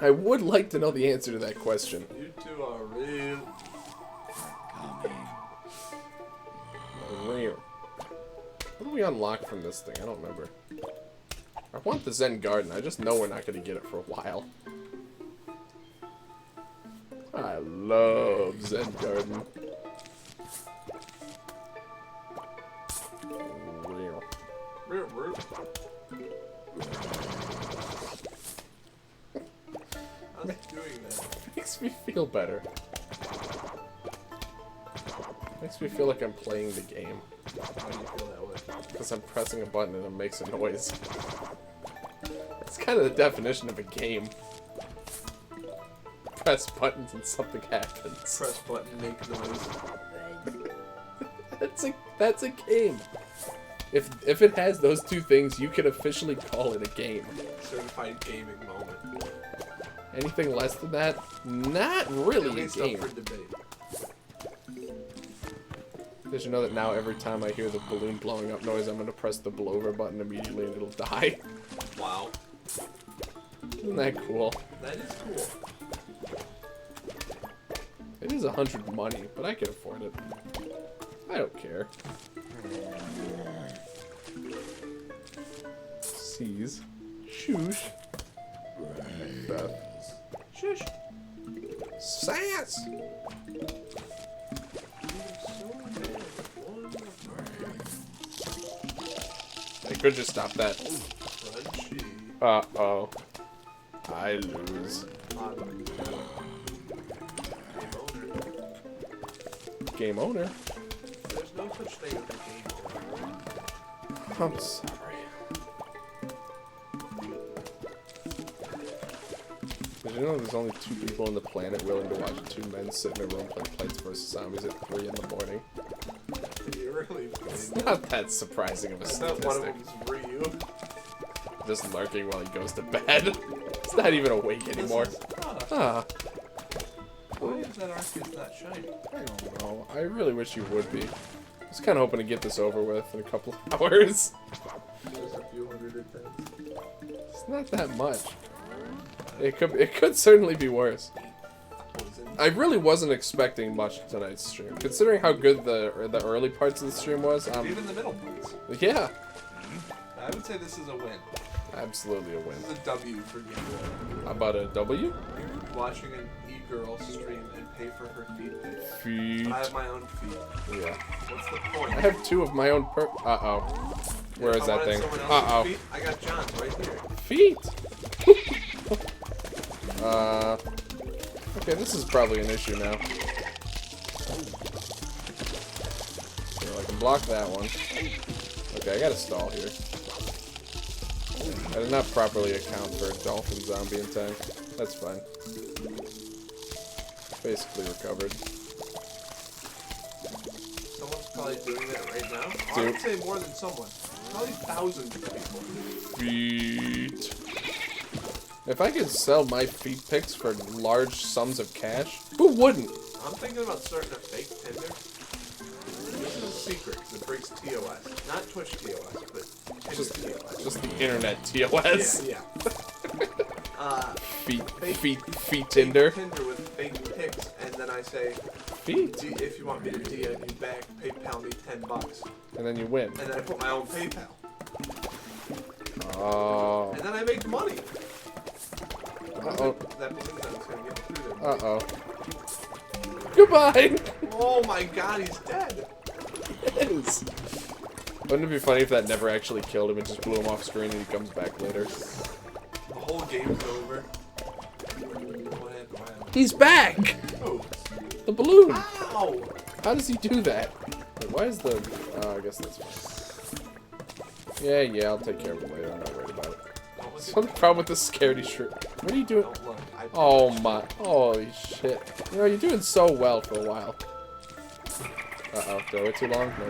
[SPEAKER 3] I would like to know the answer to that question.
[SPEAKER 1] You two are real.
[SPEAKER 3] Real. What do we unlock from this thing? I don't remember. I want the Zen Garden. I just know we're not going to get it for a while. I love Zen Garden. Real.
[SPEAKER 1] Real, real. How's it doing that?
[SPEAKER 3] Makes me feel better. Makes me feel like I'm playing the game.
[SPEAKER 1] How do you feel that way?
[SPEAKER 3] Because I'm pressing a button and it makes a noise. It's kind of the definition of a game. Press buttons and something happens.
[SPEAKER 1] Press button, make noise.
[SPEAKER 3] That's a game. If it has those two things, you can officially call it a game.
[SPEAKER 1] Certified gaming moment.
[SPEAKER 3] Anything less than that, not really a
[SPEAKER 1] It's up
[SPEAKER 3] game.
[SPEAKER 1] for debate.
[SPEAKER 3] Did you know that now every time I hear the balloon blowing up noise, I'm going to press the blowover button immediately and it'll die?
[SPEAKER 1] Wow.
[SPEAKER 3] Isn't that cool?
[SPEAKER 1] That is cool.
[SPEAKER 3] It is 100 money, but I can afford it. I don't care. Seize. Shoosh. Beth.
[SPEAKER 1] Shush.
[SPEAKER 3] Sass! I could just stop that.
[SPEAKER 1] Crunchy.
[SPEAKER 3] Uh-oh. I lose. Game owner?
[SPEAKER 1] There's no such thing as a game over.
[SPEAKER 3] I'm sorry. Did you know there's only 2 people on the planet willing to watch 2 men sit in a room play Plants vs. Zombies at 3 in the morning?
[SPEAKER 1] You really
[SPEAKER 3] It's not that surprising of a
[SPEAKER 1] I thought one of
[SPEAKER 3] statistic.
[SPEAKER 1] them's Ryu.
[SPEAKER 3] Just lurking while he goes to bed. It's not even awake anymore. Ah,
[SPEAKER 1] Why is that Arceus not shiny?
[SPEAKER 3] I don't know. I really wish you would be. I was kind of hoping to get this over with in a couple of hours.
[SPEAKER 1] Just a few hundred attempts.
[SPEAKER 3] It's not that much. It could certainly be worse. I really wasn't expecting much tonight's stream, considering how good the early parts of the stream was.
[SPEAKER 1] Even the middle parts.
[SPEAKER 3] Yeah,
[SPEAKER 1] I would say this is a win.
[SPEAKER 3] absolutely a win.
[SPEAKER 1] This is a W for Game Boy.
[SPEAKER 3] How about a W?
[SPEAKER 1] You're watching an e-girl stream and pay for her feet pics.
[SPEAKER 3] Feet.
[SPEAKER 1] I have my own feet.
[SPEAKER 3] Yeah.
[SPEAKER 1] What's the point?
[SPEAKER 3] I have 2 of my own Uh-oh. Where is
[SPEAKER 1] If I
[SPEAKER 3] that
[SPEAKER 1] wanted
[SPEAKER 3] thing?
[SPEAKER 1] someone else's
[SPEAKER 3] Uh-oh.
[SPEAKER 1] feet, I got John's right here.
[SPEAKER 3] Feet! Okay, this is probably an issue now. So I can block that one. Okay, I gotta stall here. I did not properly account for a dolphin zombie in time. That's fine. Basically recovered.
[SPEAKER 1] Someone's probably doing that right now. I
[SPEAKER 3] Dude.
[SPEAKER 1] would say more than someone. Probably thousands of people.
[SPEAKER 3] Feet. If I could sell my feet pics for large sums of cash, who wouldn't?
[SPEAKER 1] I'm thinking about starting a fake Tinder. This is a secret because it breaks TOS. Not Twitch TOS, but Tinder
[SPEAKER 3] Just,
[SPEAKER 1] TOS.
[SPEAKER 3] just the internet TOS.
[SPEAKER 1] Yeah.
[SPEAKER 3] Feet Tinder.
[SPEAKER 1] Tinder with fake pics, and then I say,
[SPEAKER 3] Feet.
[SPEAKER 1] if you want me to DM you back, PayPal me $10.
[SPEAKER 3] And then you win.
[SPEAKER 1] And then I put my own PayPal.
[SPEAKER 3] Oh.
[SPEAKER 1] And then I make money.
[SPEAKER 3] Uh-oh.
[SPEAKER 1] That means I was gonna get through there.
[SPEAKER 3] Uh-oh. Goodbye!
[SPEAKER 1] Oh my god, he's dead.
[SPEAKER 3] It is. Wouldn't it be funny if that never actually killed him and just blew him off screen and he comes back later?
[SPEAKER 1] The whole game's over. What happened?
[SPEAKER 3] He's back!
[SPEAKER 1] Oh.
[SPEAKER 3] The balloon!
[SPEAKER 1] Ow!
[SPEAKER 3] How does he do that? Wait, why is the... I guess that's fine. Yeah, I'll take care of it later. I'm not worried about it.
[SPEAKER 1] What was
[SPEAKER 3] What's the problem with the scaredy shrimp? What are you doing?
[SPEAKER 1] Don't look.
[SPEAKER 3] Oh my... Holy shit. You know, you're doing so well for a while. Uh-oh. Did I wait too long? No.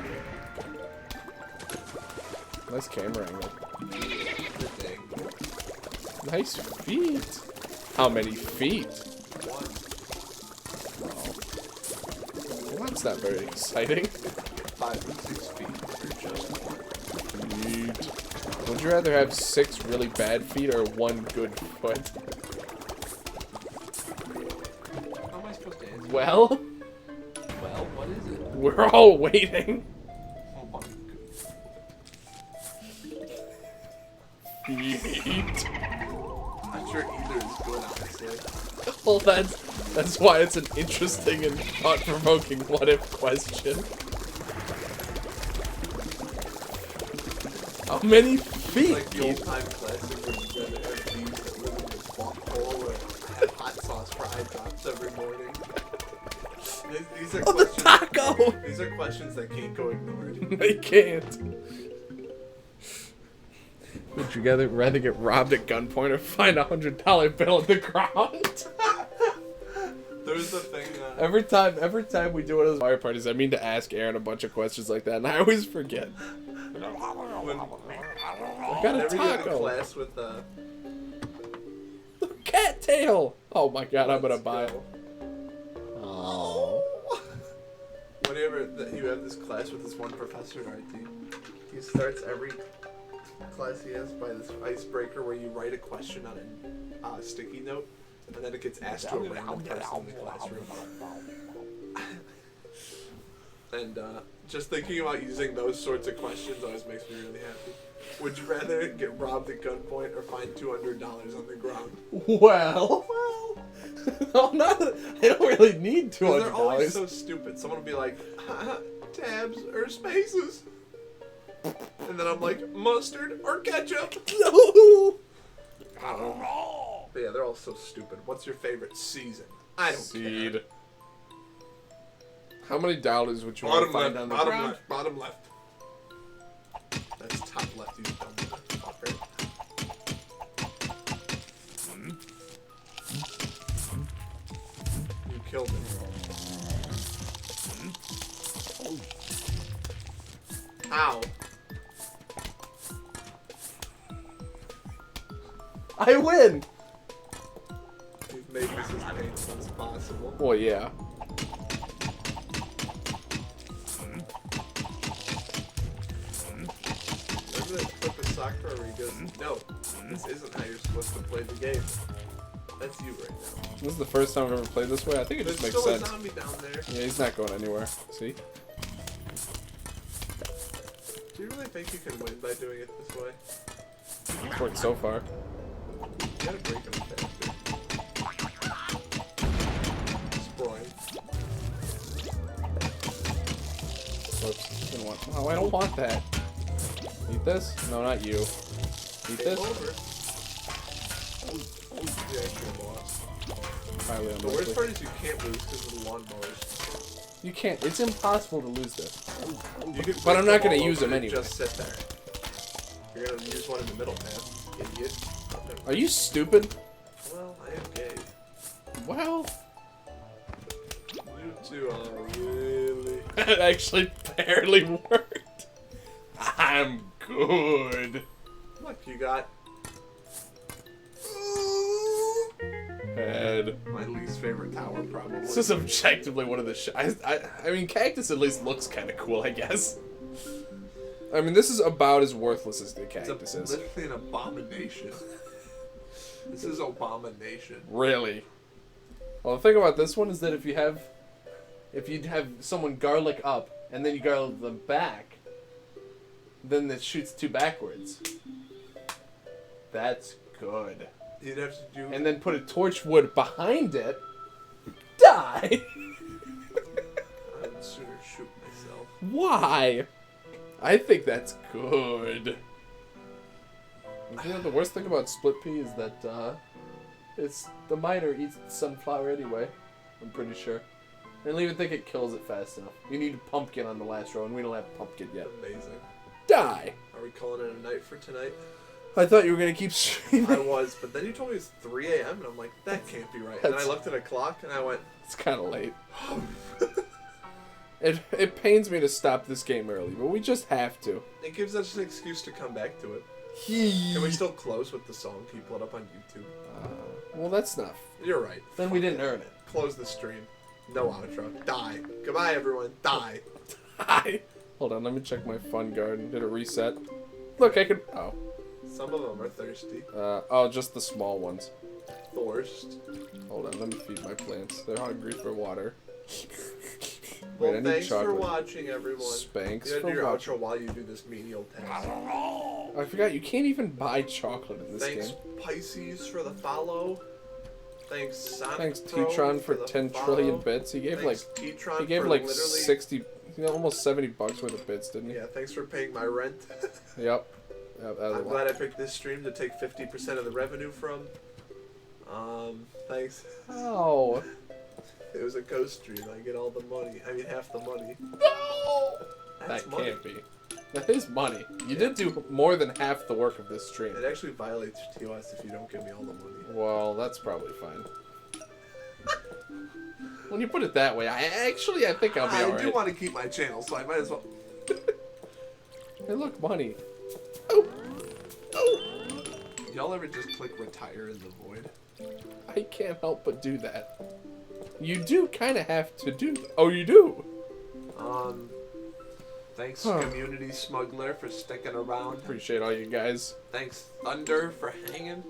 [SPEAKER 3] Nice camera angle. Nice feet. How many feet? Oh. Well, that's not very exciting.
[SPEAKER 1] 5 and 6 feet. You're just
[SPEAKER 3] Feet. Would you rather have 6 really bad feet or 1 good foot?
[SPEAKER 1] How am I supposed to answer?
[SPEAKER 3] Well,
[SPEAKER 1] What is it?
[SPEAKER 3] we're all waiting.
[SPEAKER 1] Oh my
[SPEAKER 3] Feet.
[SPEAKER 1] I'm sure either is good, honestly.
[SPEAKER 3] Well, that's why it's an interesting and thought-provoking what-if question. How many feet?
[SPEAKER 1] Like the old-time classic where you gotta have thieves that live in your swamp hole or have hot sauce for eye drops every morning. These are
[SPEAKER 3] Oh, the
[SPEAKER 1] questions.
[SPEAKER 3] taco!
[SPEAKER 1] These are questions that can't go ignored.
[SPEAKER 3] I can't. Would you rather get robbed at gunpoint or find a $100 bill on the ground?
[SPEAKER 1] There's the thing.
[SPEAKER 3] Every time we do one of those fire parties, I mean to ask Aaron a bunch of questions like that, and I always forget. I got a
[SPEAKER 1] Whenever you have a
[SPEAKER 3] taco.
[SPEAKER 1] class with
[SPEAKER 3] Cattail. Oh my god, I'm gonna
[SPEAKER 1] let's
[SPEAKER 3] buy it.
[SPEAKER 1] go.
[SPEAKER 3] Oh.
[SPEAKER 1] Whenever you have this class with this one professor at RT, he starts every class he has by this icebreaker where you write a question on a sticky note, and then it gets asked to a random person in the classroom. And just thinking about using those sorts of questions always makes me really happy. Would you rather get robbed at gunpoint or find $200 on the ground?
[SPEAKER 3] Well. Oh, no, I don't really need
[SPEAKER 1] Because they're always
[SPEAKER 3] $200.
[SPEAKER 1] so stupid. Someone will be like, tabs or spaces. And then I'm like, mustard or ketchup?
[SPEAKER 3] No.
[SPEAKER 1] I don't know. But yeah, they're all so stupid. What's your favorite season? I don't care.
[SPEAKER 3] How many dollars would you want to find on the ground?
[SPEAKER 1] Bottom left. That's top left, you dumb motherfucker. How?
[SPEAKER 3] I win!
[SPEAKER 1] You've made this as painful as possible.
[SPEAKER 3] Well, yeah.
[SPEAKER 1] Doesn't it flip a Sakura where he goes, no, this isn't how you're supposed to play the game. That's you right now.
[SPEAKER 3] This is the first time I've ever played this way. I think it
[SPEAKER 1] There's
[SPEAKER 3] just makes
[SPEAKER 1] still
[SPEAKER 3] sense.
[SPEAKER 1] a zombie down there.
[SPEAKER 3] Yeah, he's not going anywhere. See?
[SPEAKER 1] Do you really think you can win by doing it this way?
[SPEAKER 3] It's worked so far.
[SPEAKER 1] You gotta break them faster. Spoil.
[SPEAKER 3] Whoops. Didn't want. Oh, I don't want that. Eat this? No, not you. Eat
[SPEAKER 1] Game
[SPEAKER 3] this?
[SPEAKER 1] over. You actually lost.
[SPEAKER 3] Highly
[SPEAKER 1] The worst
[SPEAKER 3] unlikely.
[SPEAKER 1] part is you can't lose because of the lawnmowers.
[SPEAKER 3] You can't. It's impossible to lose this.
[SPEAKER 1] You could
[SPEAKER 3] But I'm
[SPEAKER 1] break
[SPEAKER 3] not gonna
[SPEAKER 1] all
[SPEAKER 3] use
[SPEAKER 1] over
[SPEAKER 3] them
[SPEAKER 1] and
[SPEAKER 3] anyway.
[SPEAKER 1] Just sit there. You're gonna use one in the middle, man. Idiot.
[SPEAKER 3] Are you stupid?
[SPEAKER 1] Well, I am gay.
[SPEAKER 3] Well,
[SPEAKER 1] You two are really.
[SPEAKER 3] it actually barely worked. I'm good.
[SPEAKER 1] Look, you got
[SPEAKER 3] Head.
[SPEAKER 1] my least favorite tower, probably.
[SPEAKER 3] This is objectively one of the I mean, Cactus at least looks kind of cool, I guess. I mean, this is about as worthless as the Cactus is.
[SPEAKER 1] literally an abomination. This is abomination.
[SPEAKER 3] Really? Well, the thing about this one is that if you'd have someone garlic up and then you garlic them back, then it shoots two backwards. That's good.
[SPEAKER 1] You'd have to do.
[SPEAKER 3] And then put a torchwood behind it. Die.
[SPEAKER 1] I would sooner shoot myself.
[SPEAKER 3] Why? I think that's good. You know, the worst thing about split pea is that it's the miner eats sunflower anyway. I'm pretty sure. I don't even think it kills it fast enough. You need pumpkin on the last row, and we don't have pumpkin yet.
[SPEAKER 1] Amazing.
[SPEAKER 3] Die.
[SPEAKER 1] Are we calling it a night for tonight?
[SPEAKER 3] I thought you were gonna keep streaming.
[SPEAKER 1] I was, but then you told me it's 3 a.m. and I'm like, that can't be right. And then I
[SPEAKER 3] That's-
[SPEAKER 1] looked at a clock and I went,
[SPEAKER 3] It's kind of late. It pains me to stop this game early, but we just have to.
[SPEAKER 1] it gives us an excuse to come back to it. Can we still close with the song? Can you pull it up on YouTube?
[SPEAKER 3] Well, that's not.
[SPEAKER 1] You're right.
[SPEAKER 3] Then we didn't earn it.
[SPEAKER 1] Close the stream. No outro. Die. Goodbye, everyone. Die.
[SPEAKER 3] Hi. Hold on, let me check my fun garden. Did it reset? Look, I can. Oh.
[SPEAKER 1] Some of them are thirsty.
[SPEAKER 3] Oh, just the small ones.
[SPEAKER 1] Thirst.
[SPEAKER 3] Hold on, let me feed my plants. They're hungry for water.
[SPEAKER 1] Well,
[SPEAKER 3] Wait, I need
[SPEAKER 1] thanks for
[SPEAKER 3] chocolate.
[SPEAKER 1] watching, everyone.
[SPEAKER 3] Spanx
[SPEAKER 1] You gotta
[SPEAKER 3] for
[SPEAKER 1] do your
[SPEAKER 3] watching.
[SPEAKER 1] outro while you do this menial task.
[SPEAKER 3] I forgot, you can't even buy chocolate in this
[SPEAKER 1] Thanks,
[SPEAKER 3] game.
[SPEAKER 1] Pisces, for the follow. Thanks, Sonic
[SPEAKER 3] Thanks,
[SPEAKER 1] Pro
[SPEAKER 3] T-Tron, for
[SPEAKER 1] the
[SPEAKER 3] 10
[SPEAKER 1] follow.
[SPEAKER 3] trillion bits. He gave
[SPEAKER 1] Thanks, T-Tron
[SPEAKER 3] he gave
[SPEAKER 1] for
[SPEAKER 3] like
[SPEAKER 1] literally,
[SPEAKER 3] 60, almost 70 bucks worth of bits, didn't he?
[SPEAKER 1] Yeah, thanks for paying my rent.
[SPEAKER 3] Yep. That was a
[SPEAKER 1] I'm
[SPEAKER 3] lot.
[SPEAKER 1] glad I picked this stream to take 50% of the revenue from. Thanks.
[SPEAKER 3] Oh.
[SPEAKER 1] It was a ghost stream. I get all the money. I mean, half the money.
[SPEAKER 3] No!
[SPEAKER 1] That's
[SPEAKER 3] That
[SPEAKER 1] money.
[SPEAKER 3] can't be. That is money. You did do more than half the work of this stream.
[SPEAKER 1] It actually violates TOS if you don't give me all the money.
[SPEAKER 3] Well, that's probably fine. When you put it that way, I think I'll be
[SPEAKER 1] I
[SPEAKER 3] alright.
[SPEAKER 1] do want to keep my channel, so I might as well.
[SPEAKER 3] Hey, look, money. Oh! Oh!
[SPEAKER 1] Y'all ever just click retire in the void?
[SPEAKER 3] I can't help but do that. You do kind of have to do. Oh, you do.
[SPEAKER 1] Thanks
[SPEAKER 3] Huh.
[SPEAKER 1] Community Smuggler for sticking around.
[SPEAKER 3] Appreciate all you guys.
[SPEAKER 1] Thanks Thunder for hanging.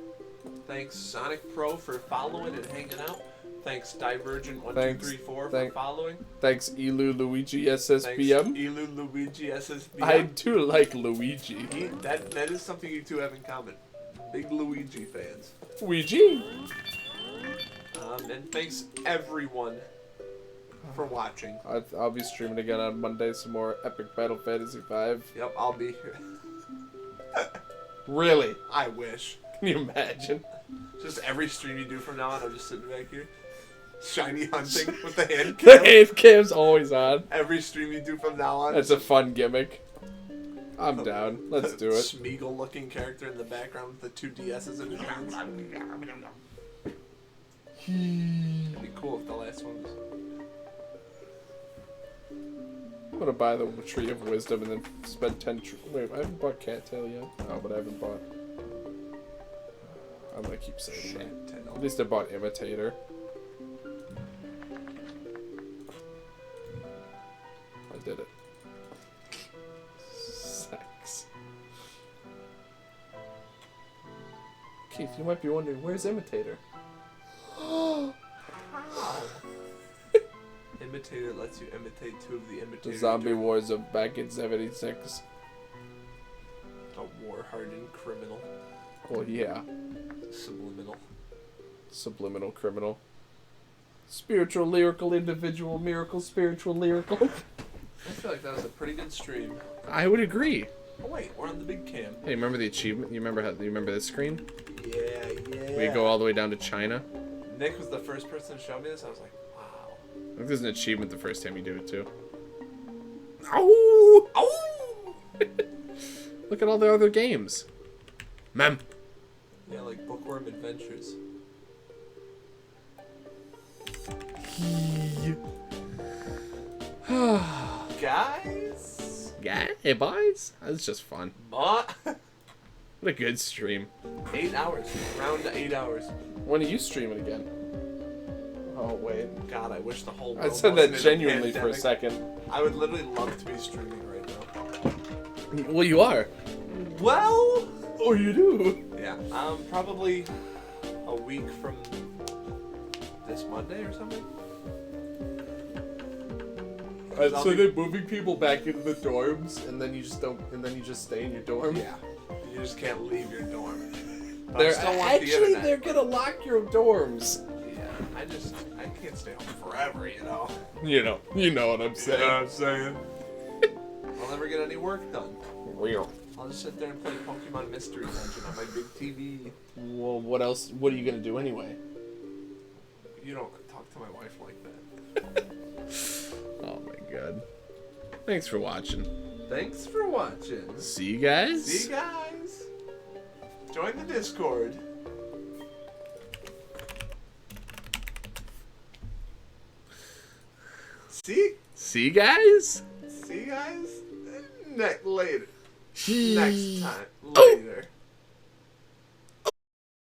[SPEAKER 1] Thanks Sonic Pro for following and hanging out. Thanks Divergent1234 for
[SPEAKER 3] Thank-
[SPEAKER 1] following.
[SPEAKER 3] Thanks, Elu Luigi
[SPEAKER 1] Thanks
[SPEAKER 3] SSBM.
[SPEAKER 1] Elu Luigi SSBM.
[SPEAKER 3] I do like Luigi.
[SPEAKER 1] That is something you two have in common. Big Luigi fans.
[SPEAKER 3] Luigi.
[SPEAKER 1] And thanks everyone for watching.
[SPEAKER 3] I'll be streaming again on Monday. Some more Epic Battle Fantasy 5.
[SPEAKER 1] Yep, I'll be here.
[SPEAKER 3] Really?
[SPEAKER 1] I wish.
[SPEAKER 3] Can you imagine?
[SPEAKER 1] Just every stream you do from now on, I'm just sitting back here. Shiny hunting with the hand
[SPEAKER 3] The
[SPEAKER 1] cam.
[SPEAKER 3] hand cam's always on.
[SPEAKER 1] Every stream you do from now on.
[SPEAKER 3] That's a fun gimmick. I'm down. Let's do it.
[SPEAKER 1] Smeagol looking character in the background with the two DS's in his hands. It'd be cool if the last one was.
[SPEAKER 3] gonna buy the Tree of Wisdom and then spend 10. Wait, I haven't bought Cattail yet. Oh, but I haven't bought. I'm gonna keep saying that. At least I bought Imitator. I did it. Sex. Keith, you might be wondering, where's Imitator?
[SPEAKER 1] Imitator lets you imitate two of the
[SPEAKER 3] The
[SPEAKER 1] imitators.
[SPEAKER 3] Zombie Wars of back in 76.
[SPEAKER 1] A war-hardened criminal.
[SPEAKER 3] Well, yeah.
[SPEAKER 1] Subliminal.
[SPEAKER 3] Subliminal criminal. Spiritual, lyrical, individual, miracle, spiritual, lyrical.
[SPEAKER 1] I feel like that was a pretty good stream.
[SPEAKER 3] I would agree.
[SPEAKER 1] Oh wait, we're on the big cam.
[SPEAKER 3] Hey, remember the achievement? You remember this screen?
[SPEAKER 1] Yeah.
[SPEAKER 3] We go all the way down to China.
[SPEAKER 1] Nick was the first person to show me this. I was like, wow.
[SPEAKER 3] I think there's an achievement the first time you do it too.
[SPEAKER 1] Ow! Ow!
[SPEAKER 3] Look at all the other games. Mem.
[SPEAKER 1] Yeah, like Bookworm Adventures. Guys?
[SPEAKER 3] Yeah, hey boys. That's just fun.
[SPEAKER 1] What?
[SPEAKER 3] What a good stream.
[SPEAKER 1] 8 hours. Around 8 hours.
[SPEAKER 3] When are you streaming again? Oh wait.
[SPEAKER 1] God, I wish the whole world
[SPEAKER 3] I said
[SPEAKER 1] wasn't
[SPEAKER 3] that
[SPEAKER 1] in
[SPEAKER 3] genuinely for a
[SPEAKER 1] pandemic.
[SPEAKER 3] second.
[SPEAKER 1] I would literally love to be streaming right now.
[SPEAKER 3] Well, you are.
[SPEAKER 1] Well,
[SPEAKER 3] Oh, you do.
[SPEAKER 1] yeah. Probably a week from this Monday or something. I'll
[SPEAKER 3] So
[SPEAKER 1] be-
[SPEAKER 3] they're moving people back into the dorms, and then you just don't, and then you just stay in your dorm.
[SPEAKER 1] Yeah. You just can't leave your dorm. But I
[SPEAKER 3] They're
[SPEAKER 1] still want the
[SPEAKER 3] actually
[SPEAKER 1] internet.
[SPEAKER 3] they're gonna lock your dorms.
[SPEAKER 1] Yeah. I can't stay home forever, you know.
[SPEAKER 3] You know what I'm saying.
[SPEAKER 1] I'm saying. I'll never get any work done.
[SPEAKER 3] Real.
[SPEAKER 1] I'll just sit there and play Pokemon Mystery Dungeon on my big TV.
[SPEAKER 3] Well, what else? What are you gonna do anyway?
[SPEAKER 1] You don't talk to my wife like that.
[SPEAKER 3] Oh my god. Thanks for watching.
[SPEAKER 1] Thanks for watching.
[SPEAKER 3] See you guys.
[SPEAKER 1] See you guys. Join the Discord.
[SPEAKER 3] See you guys.
[SPEAKER 1] See you guys later.
[SPEAKER 3] Next
[SPEAKER 1] Next time. Later.